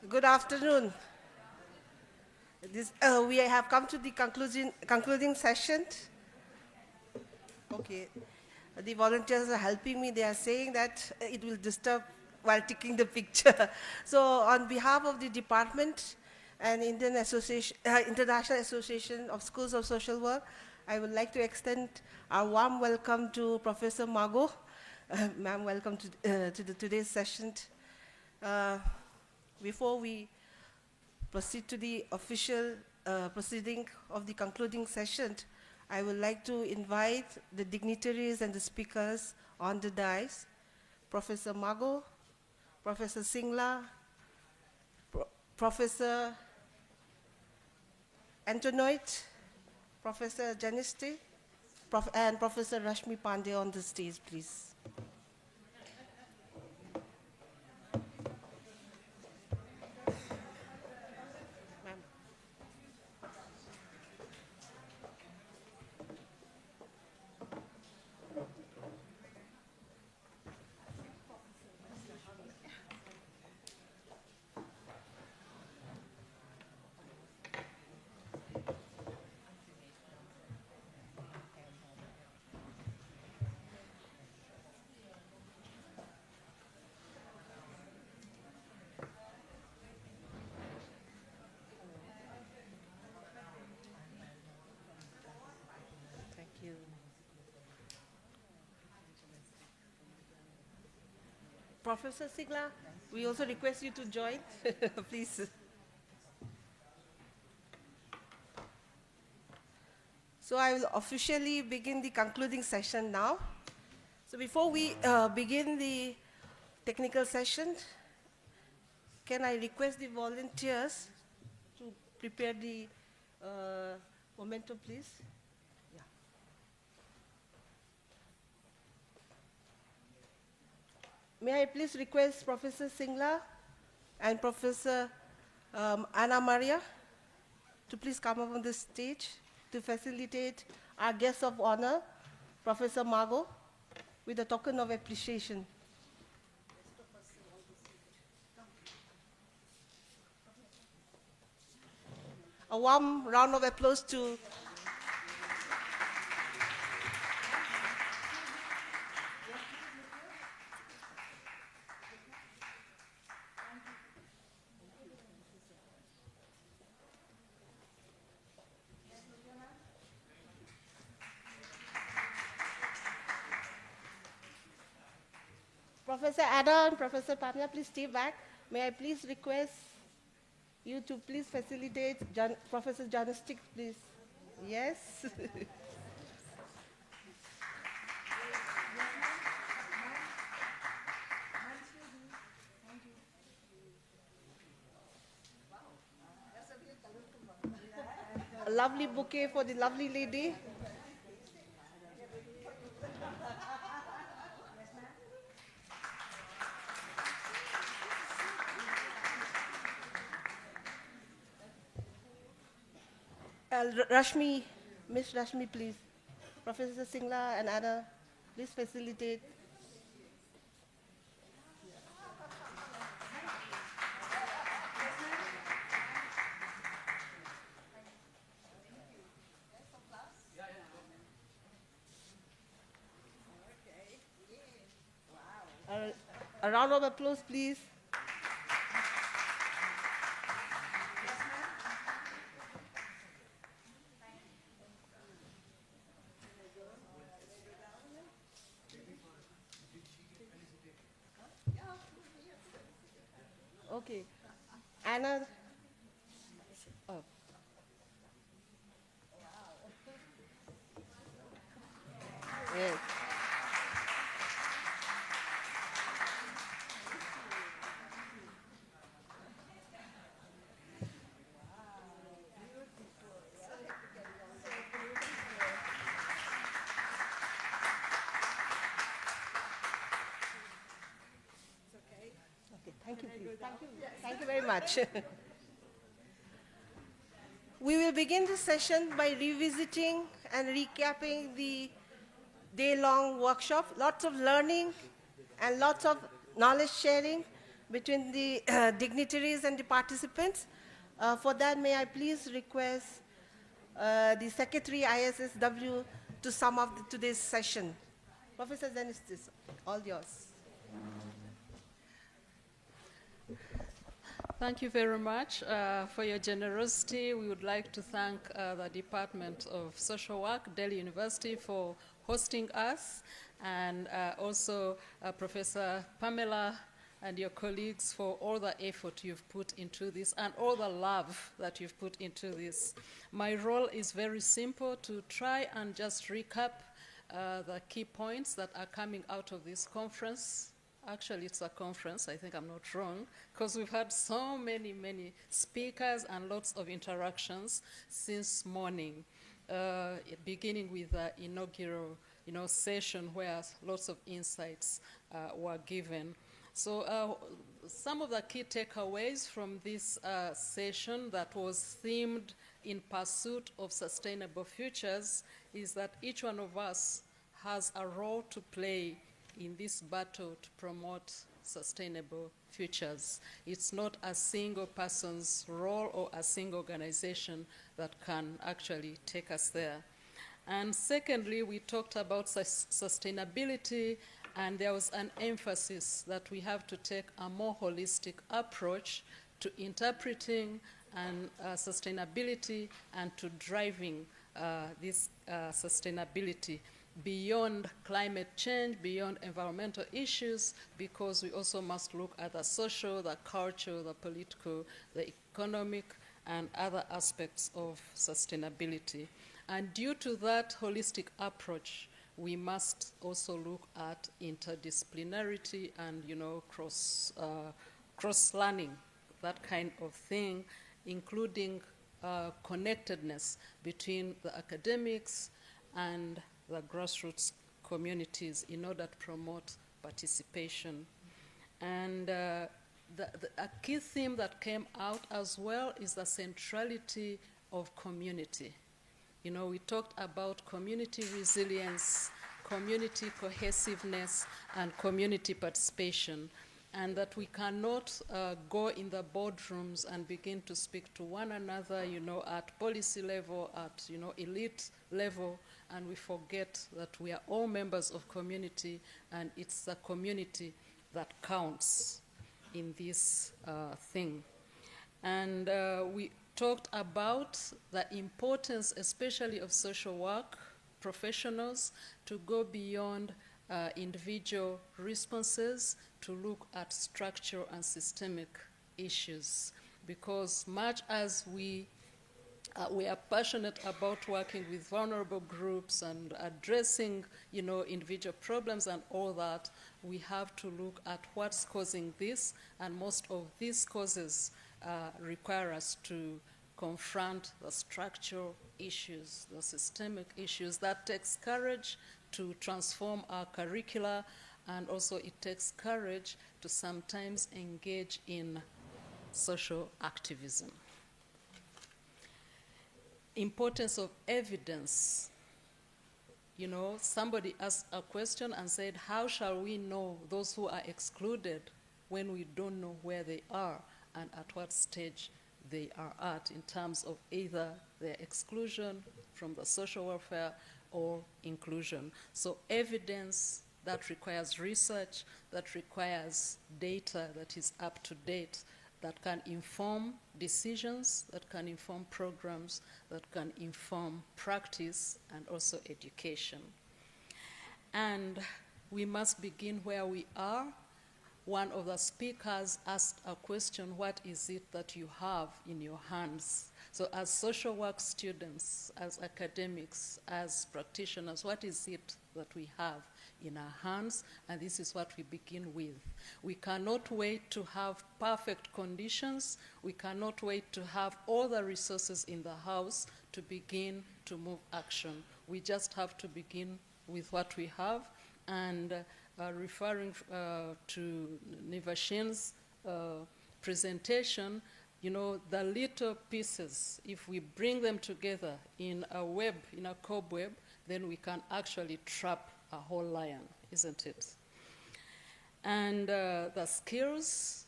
Good afternoon. We have come to the concluding session. Okay. The volunteers are helping me. They are saying that it will disturb while taking the picture. So on behalf of the department and International Association of Schools of Social Work, I would like to extend our warm welcome to Professor Mago. Ma'am, welcome to today's session. Before we proceed to the official proceeding of the concluding session, I would like to invite the dignitaries and the speakers on the dais, Professor Mago, Professor Singla, Professor Antonoit, Professor Janisti, and Professor Rashmi Pandey on the stage, please. Professor Sigla, we also request you to join, please. So I will officially begin the concluding session now. So before we begin the technical session, can I request the volunteers to prepare the memento, please? Yeah. May I please request Professor Singla and Professor Anna Maria to please come up on the stage to facilitate our guest of honor, Professor Margot, with a token of appreciation. A warm round of applause to Professor Ada and Professor Pamela, please stay back. May I please request you to please facilitate Professor Journalistic, please. Yes. A lovely bouquet for the lovely lady. Rashmi, Miss Rashmi, please. Professor Singla and Anna, please facilitate. A round of applause, please. Okay. Anna. Oh. Yes. Thank you, please. Thank you very much. We will begin the session by revisiting and recapping the day-long workshop. Lots of learning and lots of knowledge sharing between the dignitaries and the participants. For that, may I please request the Secretary IASSW to sum up today's session. Professor Zenistis, all yours. Thank you very much for your generosity. We would like to thank the Department of Social Work, Delhi University, for hosting us, and also Professor Pamela and your colleagues for all the effort you've put into this and all the love that you've put into this. My role is very simple, to try and just recap the key points that are coming out of this conference. Actually, it's a conference, I think I'm not wrong, because we've had so many speakers and lots of interactions since morning, beginning with the inaugural session where lots of insights were given. So some of the key takeaways from this session that was themed in pursuit of sustainable futures is that each one of us has a role to play in this battle to promote sustainable futures. It's not a single person's role or a single organization that can actually take us there. And secondly, we talked about sustainability, and there was an emphasis that we have to take a more holistic approach to interpreting and sustainability and to driving this sustainability. beyond climate change, beyond environmental issues, because we also must look at the social, the cultural, the political, the economic, and other aspects of sustainability. And due to that holistic approach, we must also look at interdisciplinarity and, cross-learning, that kind of thing, including connectedness between the academics and the grassroots communities in order to promote participation. And a key theme that came out as well is the centrality of community. We talked about community resilience, community cohesiveness, and community participation, and that we cannot go in the boardrooms and begin to speak to one another, at policy level, at, elite level, and we forget that we are all members of community, and it's the community that counts in this thing. And we talked about the importance, especially of social work professionals, to go beyond individual responses to look at structural and systemic issues, because much as we are passionate about working with vulnerable groups and addressing, individual problems and all that, we have to look at what's causing this, and most of these causes require us to confront the structural issues, the systemic issues. That takes courage to transform our curricula, and also it takes courage to sometimes engage in social activism. Importance of evidence. Somebody asked a question and said, how shall we know those who are excluded when we don't know where they are and at what stage they are at in terms of either their exclusion from the social welfare or inclusion? So evidence that requires research, that requires data that is up to date, that can inform decisions, that can inform programs, that can inform practice and also education. And we must begin where we are. One of the speakers asked a question, what is it that you have in your hands? So as social work students, as academics, as practitioners, what is it that we have in our hands? And this is what we begin with. We cannot wait to have perfect conditions. We cannot wait to have all the resources in the house to begin to move action. We just have to begin with what we have. And referring to Nivashin's presentation, the little pieces, if we bring them together in a web, in a cobweb, then we can actually trap a whole lion, isn't it? And the skills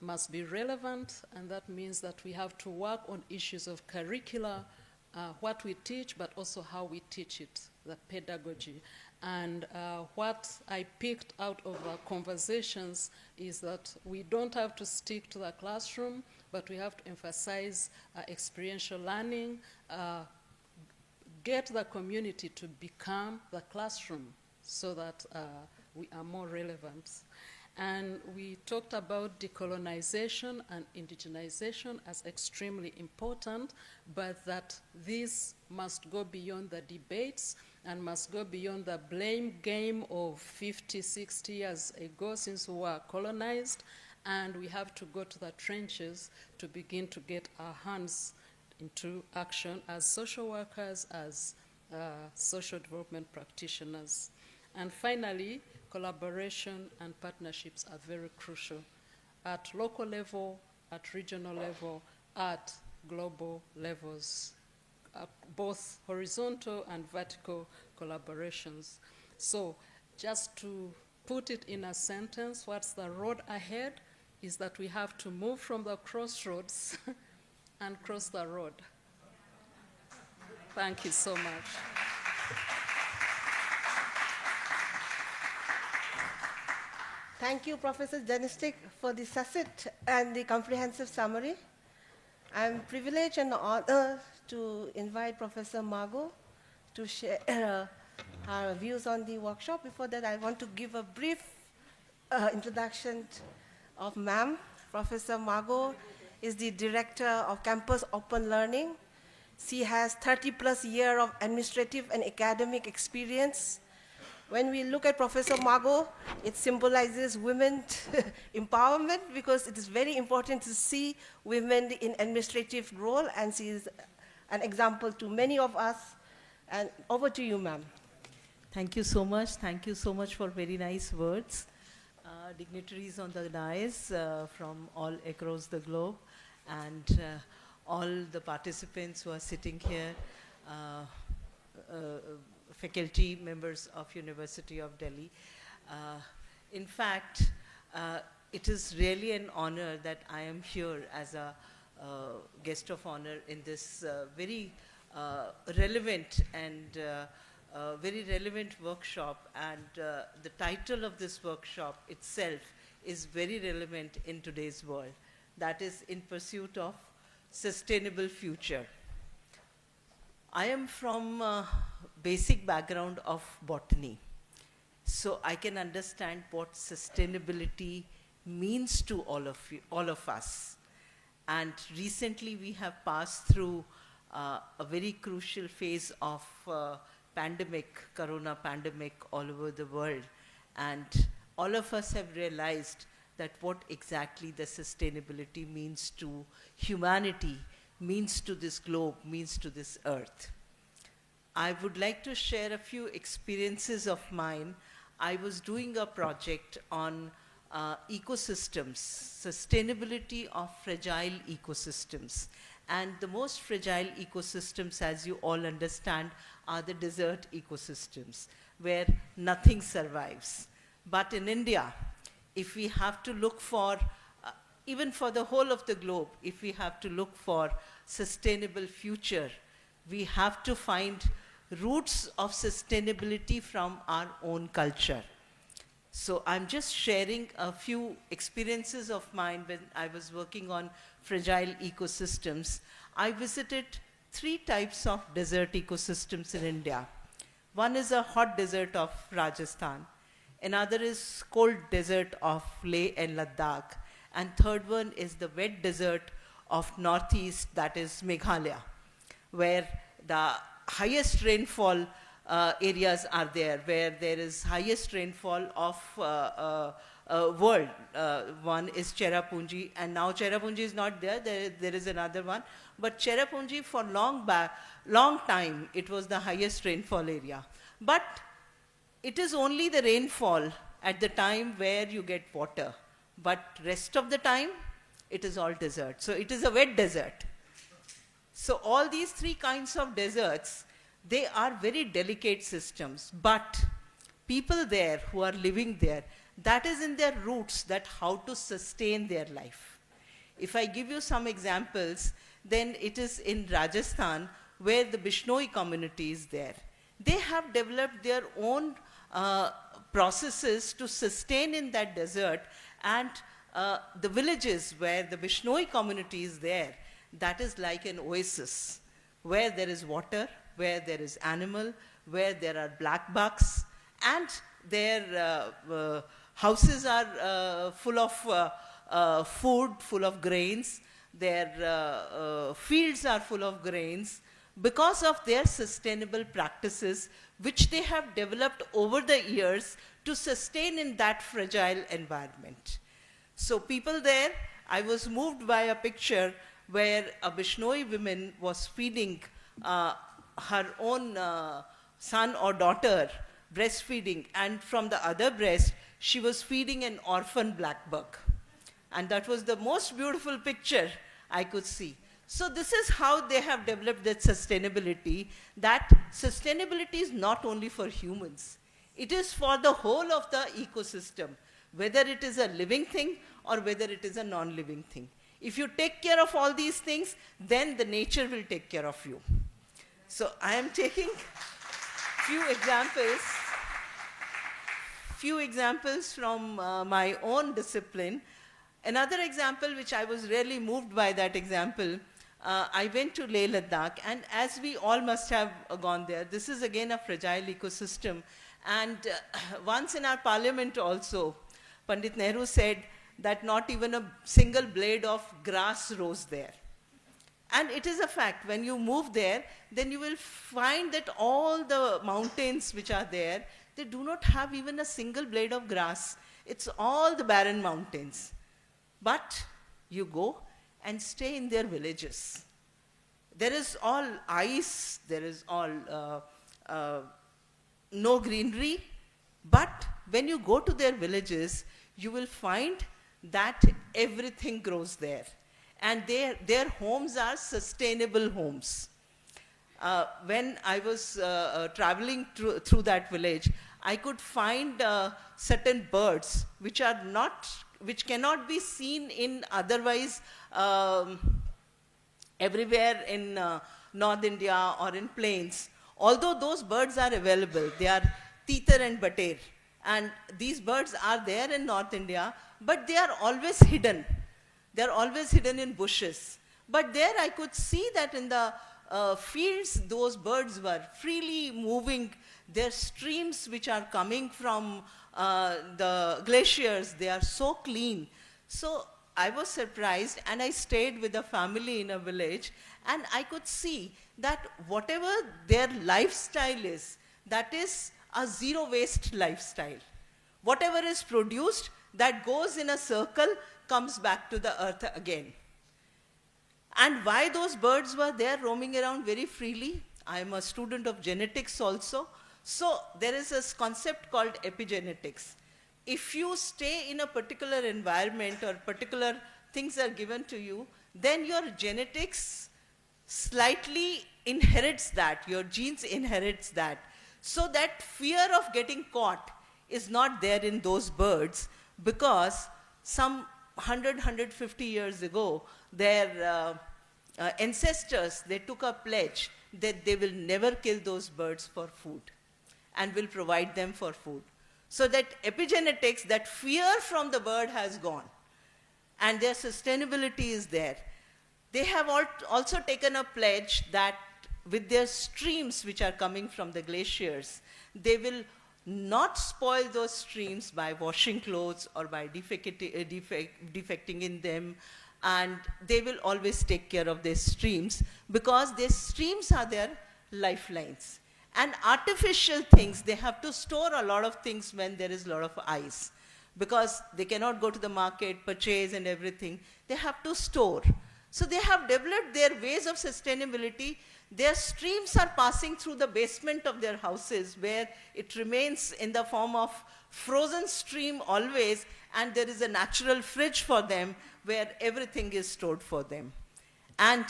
must be relevant, and that means that we have to work on issues of curricula, what we teach, but also how we teach it, the pedagogy. And what I picked out of our conversations is that we don't have to stick to the classroom, but we have to emphasize experiential learning, get the community to become the classroom so that we are more relevant. And we talked about decolonization and indigenization as extremely important, but that this must go beyond the debates and must go beyond the blame game of 50, 60 years ago since we were colonized, and we have to go to the trenches to begin to get our hands into action as social workers, as social development practitioners. And finally, collaboration and partnerships are very crucial at local level, at regional level, at global levels, both horizontal and vertical collaborations. So just to put it in a sentence, what's the road ahead is that we have to move from the crossroads and cross the road. Thank you so much. Thank you, Professor Denistic, for the succinct and the comprehensive summary. I'm privileged and honored to invite Professor Margot to share her views on the workshop. Before that, I want to give a brief introduction of ma'am. Professor Margot is the Director of Campus Open Learning. She has 30+ years of administrative and academic experience. When we look at Professor Margot, it symbolizes women empowerment because it is very important to see women in administrative role, and she is an example to many of us. And over to you, ma'am. Thank you so much. Thank you so much for very nice words. Dignitaries on the dais from all across the globe, and all the participants who are sitting here, faculty members of University of Delhi. In fact, it is really an honor that I am here as a guest of honor in this very relevant and very relevant workshop, and the title of this workshop itself is very relevant in today's world. That is In Pursuit of Sustainable Future. I am from basic background of botany, so I can understand what sustainability means to all of us. And recently we have passed through a very crucial phase of pandemic, corona pandemic all over the world, and all of us have realized that what exactly the sustainability means to humanity, means to this globe, means to this earth. I would like to share a few experiences of mine. I was doing a project on ecosystems, sustainability of fragile ecosystems. And the most fragile ecosystems, as you all understand, are the desert ecosystems, where nothing survives. But in India, if we have to look for, even for the whole of the globe, if we have to look for sustainable future, we have to find roots of sustainability from our own culture. So I'm just sharing a few experiences of mine when I was working on fragile ecosystems. I visited 3 types of desert ecosystems in India. One is a hot desert of Rajasthan, another is cold desert of Leh and Ladakh, and third one is the wet desert of Northeast, that is Meghalaya, where the highest rainfall areas are there, where there is highest rainfall of world. One is Cherrapunji, and now Cherrapunji is not there, there is another one. But Cherrapunji for long time, it was the highest rainfall area. But it is only the rainfall at the time where you get water. But rest of the time, it is all desert. So it is a wet desert. So all these 3 kinds of deserts, they are very delicate systems, but people there who are living there, that is in their roots, that how to sustain their life. If I give you some examples, then it is in Rajasthan, where the Bishnoi community is there. They have developed their own processes to sustain in that desert, and the villages where the Bishnoi community is there, that is like an oasis, where there is water, where there is animal, where there are black bucks, and their houses are full of food, full of grains, their fields are full of grains, because of their sustainable practices, which they have developed over the years to sustain in that fragile environment. So people there, I was moved by a picture where a Bishnoi woman was feeding her own son or daughter, breastfeeding, and from the other breast, she was feeding an orphan black buck. And that was the most beautiful picture I could see. So this is how they have developed that sustainability, that sustainability is not only for humans, it is for the whole of the ecosystem, whether it is a living thing or whether it is a non-living thing. If you take care of all these things, then the nature will take care of you. So I am taking few examples from my own discipline. Another example which I was really moved by that example, I went to Leh Ladakh, and as we all must have gone there, this is again a fragile ecosystem. And once in our parliament also, Pandit Nehru said that not even a single blade of grass rose there. And it is a fact, when you move there, then you will find that all the mountains which are there, they do not have even a single blade of grass. It's all the barren mountains. But you go and stay in their villages. There is all ice, there is all no greenery, but when you go to their villages, you will find that everything grows there. And their homes are sustainable homes. When I was traveling through that village, I could find certain birds which cannot be seen in otherwise everywhere in North India or in plains. Although those birds are available, they are teeter and bater, and these birds are there in North India, but they are always hidden. They are always hidden in bushes. But there I could see that in the fields, those birds were freely moving. Their streams which are coming from the glaciers, they are so clean. So I was surprised, and I stayed with a family in a village, and I could see that whatever their lifestyle is, that is a zero waste lifestyle. Whatever is produced, that goes in a circle, comes back to the earth again. And why those birds were there roaming around very freely? I am a student of genetics also. So there is this concept called epigenetics. If you stay in a particular environment or particular things are given to you, then your genetics slightly inherits that, your genes inherits that. So that fear of getting caught is not there in those birds, because some 100, 150 years ago, their ancestors, they took a pledge that they will never kill those birds for food and will provide them for food. So that epigenetics, that fear from the bird has gone, and their sustainability is there. They have also taken a pledge that with their streams which are coming from the glaciers, they will not spoil those streams by washing clothes or by defecting in them, and they will always take care of their streams, because their streams are their lifelines. And artificial things, they have to store a lot of things when there is a lot of ice, because they cannot go to the market, purchase and everything. They have to store. So they have developed their ways of sustainability. Their streams are passing through the basement of their houses, where it remains in the form of frozen stream always, and there is a natural fridge for them where everything is stored for them. And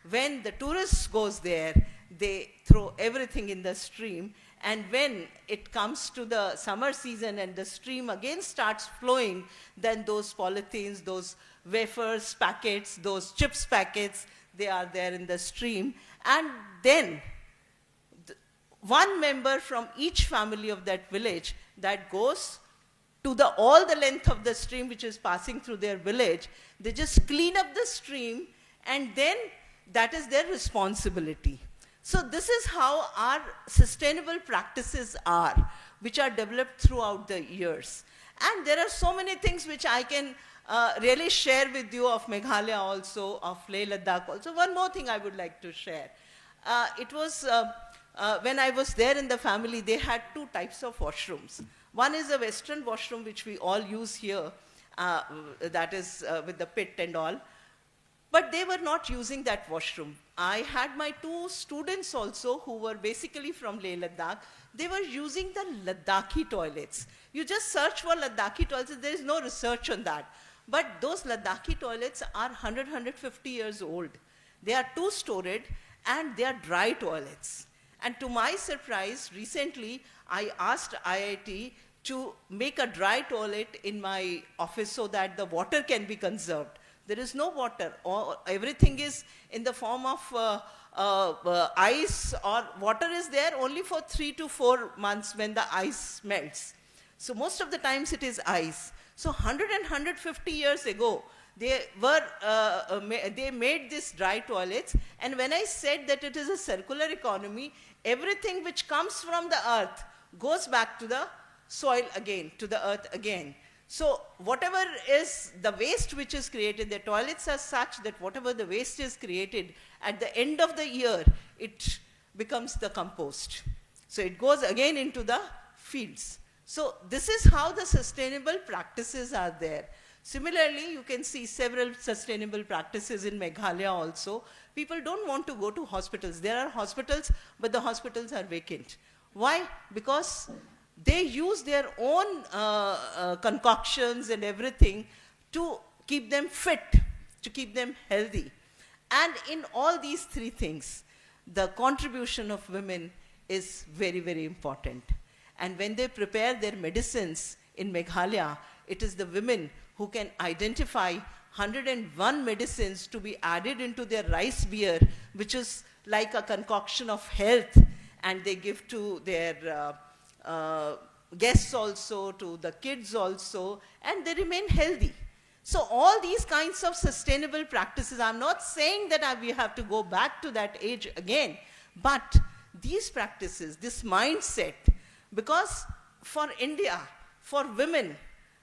when the tourists goes there, they throw everything in the stream, and when it comes to the summer season and the stream again starts flowing, then those polythenes, those wafers packets, those chips packets, they are there in the stream. And then one member from each family of that village that goes to all the length of the stream which is passing through their village, they just clean up the stream, and then that is their responsibility. So this is how our sustainable practices are, which are developed throughout the years. And there are so many things which I can really share with you of Meghalaya also, of Leh Ladakh also. One more thing I would like to share. It was when I was there in the family, they had two types of washrooms. One is a Western washroom, which we all use here, that is with the pit and all. But they were not using that washroom. I had my two students also who were basically from Leh Ladakh. They were using the Ladakhi toilets. You just search for Ladakhi toilets, there is no research on that. But those Ladakhi toilets are 100, 150 years old. They are two-storied, and they are dry toilets. And to my surprise, recently I asked IIT to make a dry toilet in my office so that the water can be conserved. There is no water. Everything is in the form of ice, or water is there only for 3 to 4 months when the ice melts. So most of the times it is ice. So 100 and 150 years ago, they made these dry toilets. And when I said that it is a circular economy, everything which comes from the earth goes back to the soil again, to the earth again. So whatever is the waste which is created, the toilets are such that whatever the waste is created, at the end of the year, it becomes the compost. So it goes again into the fields. So this is how the sustainable practices are there. Similarly, you can see several sustainable practices in Meghalaya also. People don't want to go to hospitals. There are hospitals, but the hospitals are vacant. Why? Because they use their own concoctions and everything to keep them fit, to keep them healthy. And in all these three things, the contribution of women is very, very important. And when they prepare their medicines in Meghalaya, it is the women who can identify 101 medicines to be added into their rice beer, which is like a concoction of health, and they give to their guests also, to the kids also, and they remain healthy. So all these kinds of sustainable practices, I'm not saying that we have to go back to that age again, but these practices, this mindset, because for India, for women,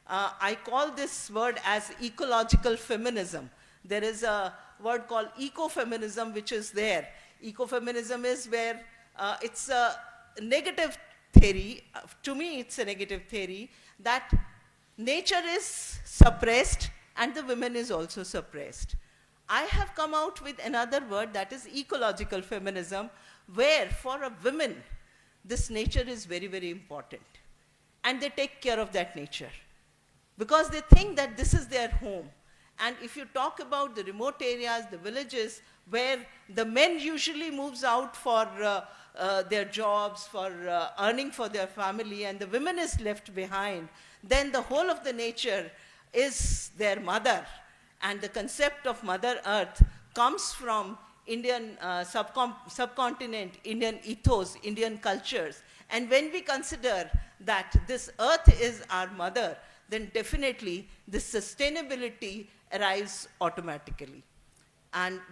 I call this word as ecological feminism. There is a word called ecofeminism which is there. Ecofeminism is where it's a negative theory, to me it's a negative theory, that nature is suppressed and the women is also suppressed. I have come out with another word, that is ecological feminism, where for a woman, this nature is very, very important. And they take care of that nature, because they think that this is their home. And if you talk about the remote areas, the villages, where the men usually moves out for their jobs, for earning for their family, and the women is left behind, then the whole of the nature is their mother. And the concept of Mother Earth comes from Indian subcontinent, Indian ethos, Indian cultures. And when we consider that this earth is our mother, then definitely this sustainability arrives automatically.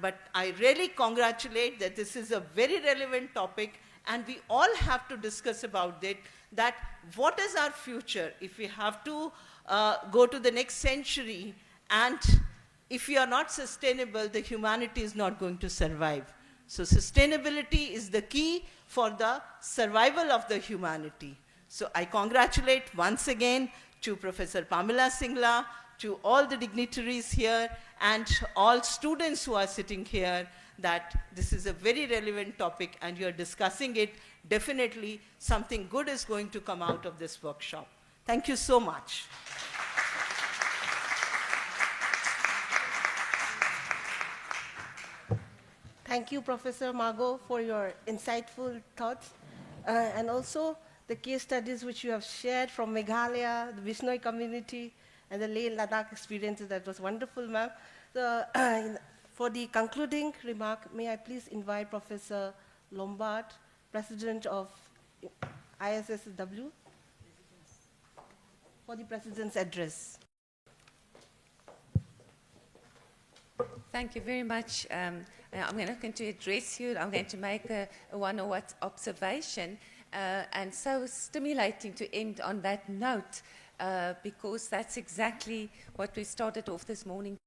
But I really congratulate that this is a very relevant topic, and we all have to discuss about it, that what is our future if we have to go to the next century, and if we are not sustainable, the humanity is not going to survive. So sustainability is the key for the survival of the humanity. So I congratulate once again to Professor Pamela Singla, to all the dignitaries here, and all students who are sitting here, that this is a very relevant topic and you are discussing it. Definitely something good is going to come out of this workshop. Thank you so much. Thank you, Professor Margot, for your insightful thoughts, and also the case studies which you have shared from Meghalaya, the Vishnoi community, and the Leh Ladakh experiences. That was wonderful, ma'am. So, for the concluding remark, may I please invite Professor Lombard, President of IASSW, for the President's address. Thank you very much. I'm not going to address you. I'm going to make a one-on-one observation, and so stimulating to end on that note, because that's exactly what we started off this morning.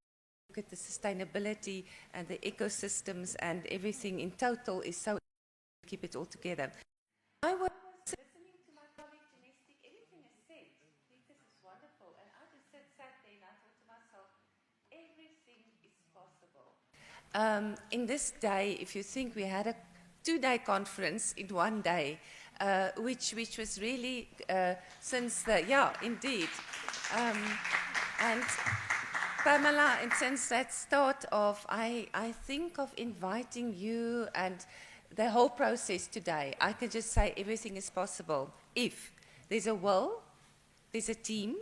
Look at the sustainability and the ecosystems and everything in total is so to keep it all together. I was listening to my colleague Genestic, everything is said. I think this is wonderful, and I just sat there and I thought to myself, everything is possible. In this day, if you think we had a 2-day conference in one day, which was really since the, yeah, indeed. And Pamela, and since that start of, I think of inviting you and the whole process today, I can just say everything is possible if there's a will, there's a team,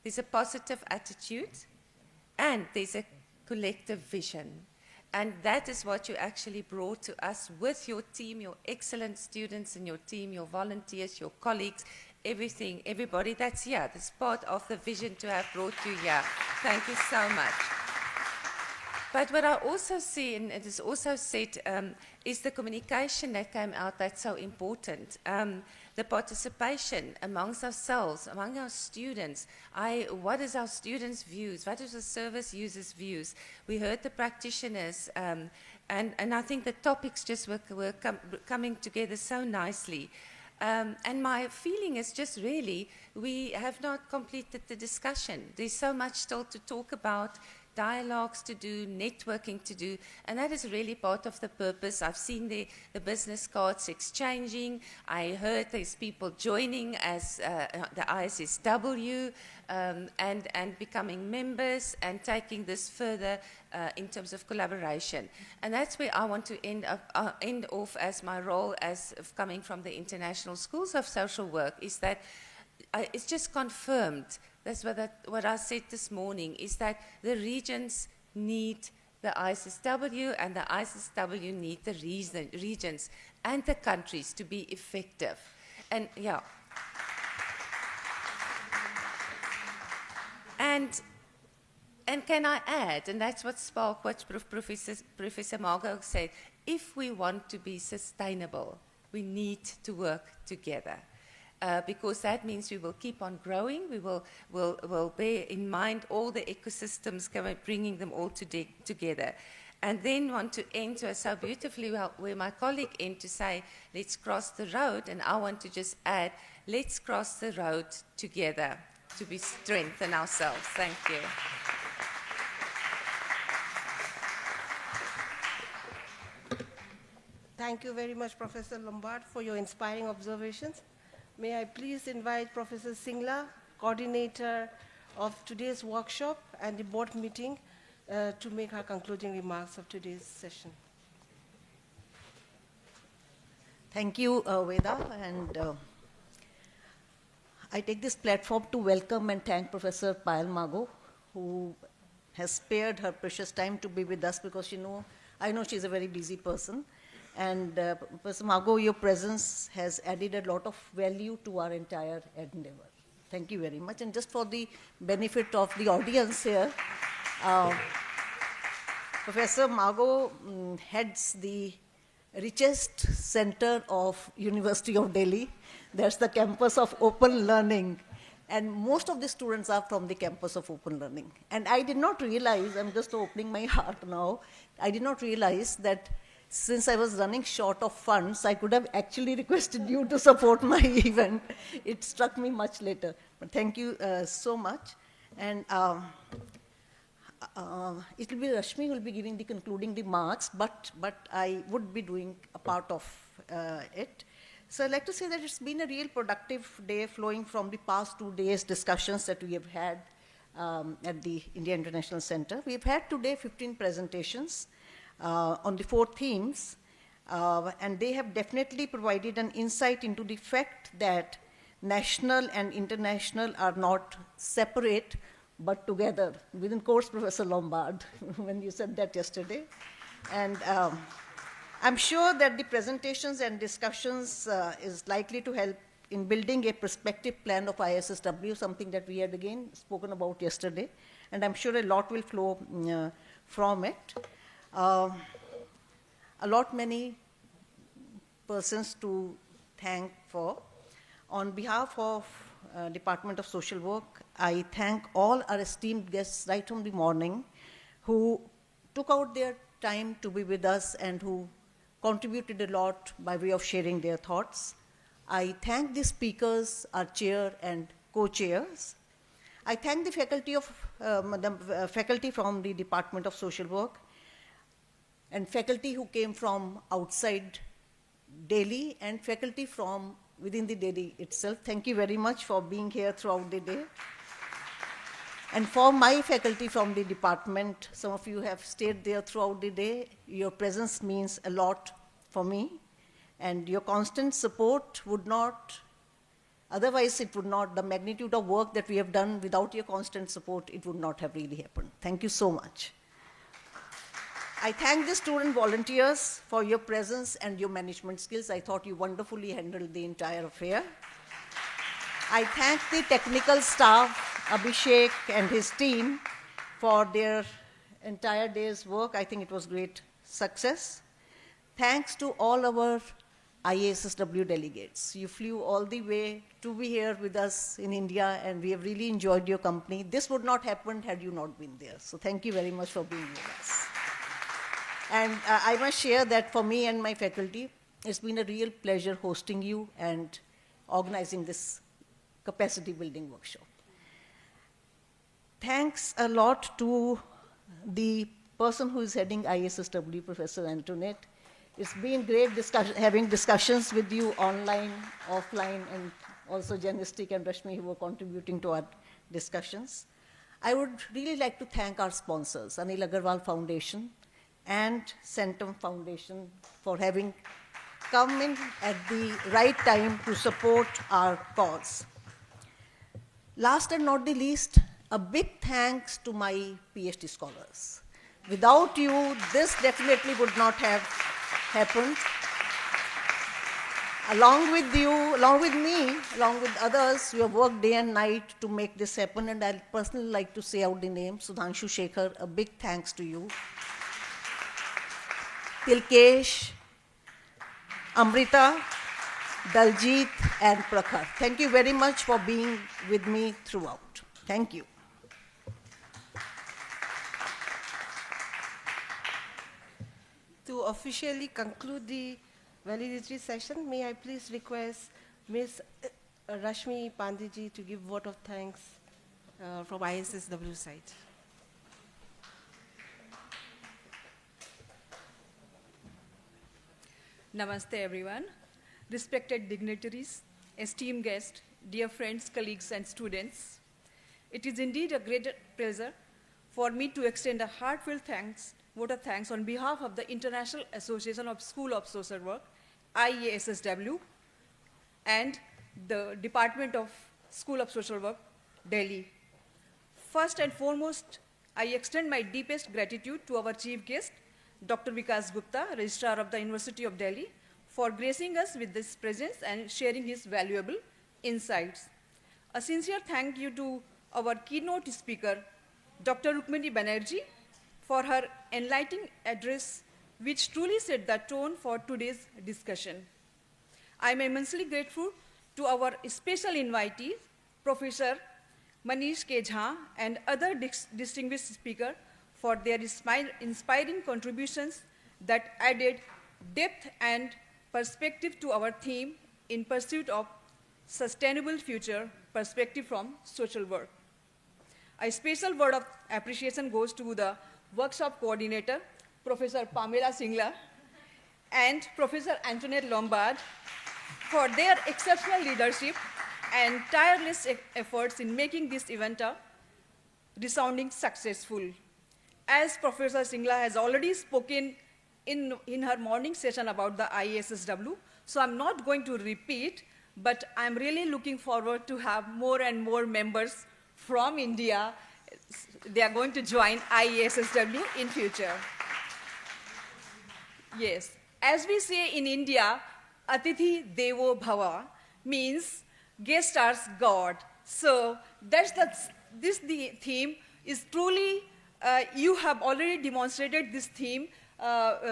there's a positive attitude, and there's a collective vision. And that is what you actually brought to us with your team, your excellent students and your team, your volunteers, your colleagues, everything, everybody that's here. That's part of the vision to have brought you here. Thank you so much. But what I also see, and it is also said, is the communication that came out that's so important. The participation amongst ourselves, among our students. What is our students' views? What is the service users' views? We heard the practitioners, and I think the topics just were coming together so nicely. And my feeling is just really, we have not completed the discussion. There's so much still to talk about, dialogues to do, networking to do, and that is really part of the purpose. I've seen the business cards exchanging. I heard there's people joining as the IASSW and becoming members and taking this further in terms of collaboration. And that's where I want to end off as my role as coming from the International Schools of Social Work, is that it's just confirmed. That's what I said this morning, is that the regions need the IASSW and the IASSW need the regions and the countries to be effective. And yeah. And can I add, and that's what sparked what Professor Margot said, if we want to be sustainable, we need to work together. Because that means we will keep on growing. We will bear in mind all the ecosystems, bringing them all together. And then want to end so beautifully where my colleague ended to say, let's cross the road. And I want to just add, let's cross the road together to strengthen ourselves. Thank you. Thank you very much, Professor Lombard, for your inspiring observations. May I please invite Professor Singla, coordinator of today's workshop and the board meeting, to make her concluding remarks of today's session. Thank you, Veda, and I take this platform to welcome and thank Professor Payal Mago, who has spared her precious time to be with us, because I know she's a very busy person. And Professor Mago, your presence has added a lot of value to our entire endeavor. Thank you very much. And just for the benefit of the audience here, Professor Mago heads the richest center of University of Delhi. That's the campus of open learning. And most of the students are from the campus of open learning. And I did not realize, I'm just opening my heart now, I did not realize that since I was running short of funds, I could have actually requested you to support my event. It struck me much later. But thank you so much. And it will be Rashmi who will be giving the concluding remarks, but I would be doing a part of it. So I'd like to say that it's been a real productive day, flowing from the past 2 days' discussions that we have had at the India International Center. We've had today 15 presentations on the 4 themes, and they have definitely provided an insight into the fact that national and international are not separate, but together. Within course, Professor Lombard, when you said that yesterday. And I'm sure that the presentations and discussions is likely to help in building a prospective plan of IASSW, something that we had again spoken about yesterday. And I'm sure a lot will flow from it. Many persons to thank for. On behalf of Department of Social Work, I thank all our esteemed guests right from the morning who took out their time to be with us and who contributed a lot by way of sharing their thoughts. I thank the speakers, our chair and co-chairs. I thank the faculty from the Department of Social Work and faculty who came from outside Delhi and faculty from within the Delhi itself. Thank you very much for being here throughout the day. And for my faculty from the department, some of you have stayed there throughout the day. Your presence means a lot for me. And your constant support would not, otherwise it would not, the magnitude of work that we have done without your constant support, it would not have really happened. Thank you so much. I thank the student volunteers for your presence and your management skills. I thought you wonderfully handled the entire affair. I thank the technical staff, Abhishek and his team, for their entire day's work. I think it was great success. Thanks to all our IASSW delegates. You flew all the way to be here with us in India, and we have really enjoyed your company. This would not happen had you not been there. So thank you very much for being with us. And I must share that for me and my faculty, it's been a real pleasure hosting you and organizing this capacity building workshop. Thanks a lot to the person who is heading IASSW, Professor Antoinette. It's been great having discussions with you online, offline, and also Janistic and Rashmi who were contributing to our discussions. I would really like to thank our sponsors, Anil Agarwal Foundation and Centum Foundation, for having come in at the right time to support our cause. Last and not the least, a big thanks to my PhD scholars. Without you, this definitely would not have happened. Along with you, along with me, along with others, you have worked day and night to make this happen, and I'd personally like to say out the name, Sudhanshu Shekhar, a big thanks to you. Tilkesh, Amrita, Daljit, and Prakhar. Thank you very much for being with me throughout. Thank you. To officially conclude the validatory session, may I please request Ms. Rashmi Pandeyji to give vote of thanks from IASSW side. Namaste everyone. Respected dignitaries, esteemed guests, dear friends, colleagues and students. It is indeed a great pleasure for me to extend a heartfelt vote of thanks on behalf of the International Association of School of Social Work, IASSW, and the Department of School of Social Work, Delhi. First and foremost, I extend my deepest gratitude to our chief guest, Dr. Vikas Gupta, Registrar of the University of Delhi, for gracing us with this presence and sharing his valuable insights. A sincere thank you to our keynote speaker, Dr. Rukmini Banerjee, for her enlightening address, which truly set the tone for today's discussion. I am immensely grateful to our special invitees, Professor Manish K. Jha and other distinguished speakers for their inspiring contributions that added depth and perspective to our theme in pursuit of sustainable future perspective from social work. A special word of appreciation goes to the workshop coordinator, Professor Pamela Singla, and Professor Antoinette Lombard for their exceptional leadership and tireless efforts in making this event a resounding successful. As Professor Singla has already spoken in her morning session about the IASSW, so I'm not going to repeat, but I'm really looking forward to have more and more members from India. They are going to join IASSW in future. Yes, as we say in India, Atithi Devo Bhava means guest stars God. So that's the theme is truly, you have already demonstrated this theme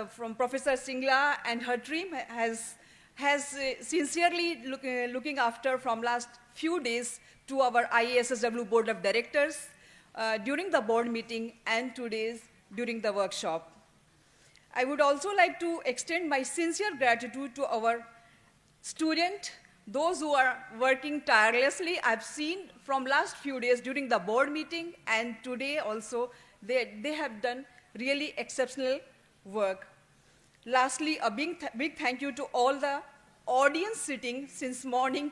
from Professor Singla, and her team has sincerely looking after from last few days to our IASSW Board of Directors during the board meeting and today's during the workshop. I would also like to extend my sincere gratitude to our students, those who are working tirelessly. I've seen from last few days during the board meeting and today also, they have done really exceptional work. Lastly, a big thank you to all the audience sitting since morning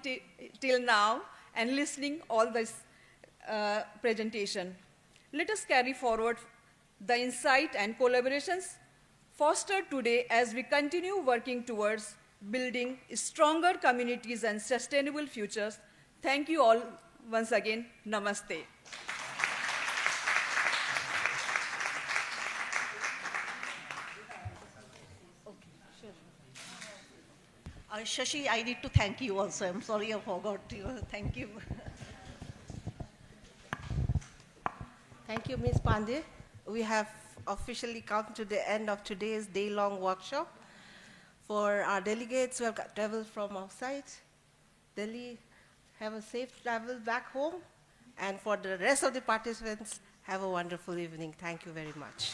till now and listening all this presentation. Let us carry forward the insight and collaborations fostered today as we continue working towards building stronger communities and sustainable futures. Thank you all once again. Namaste. Shashi, I need to thank you also. I'm sorry I forgot you. Thank you. Thank you, Ms. Pandey. We have officially come to the end of today's day-long workshop. For our delegates who have traveled from outside Delhi, have a safe travel back home. And for the rest of the participants, have a wonderful evening. Thank you very much.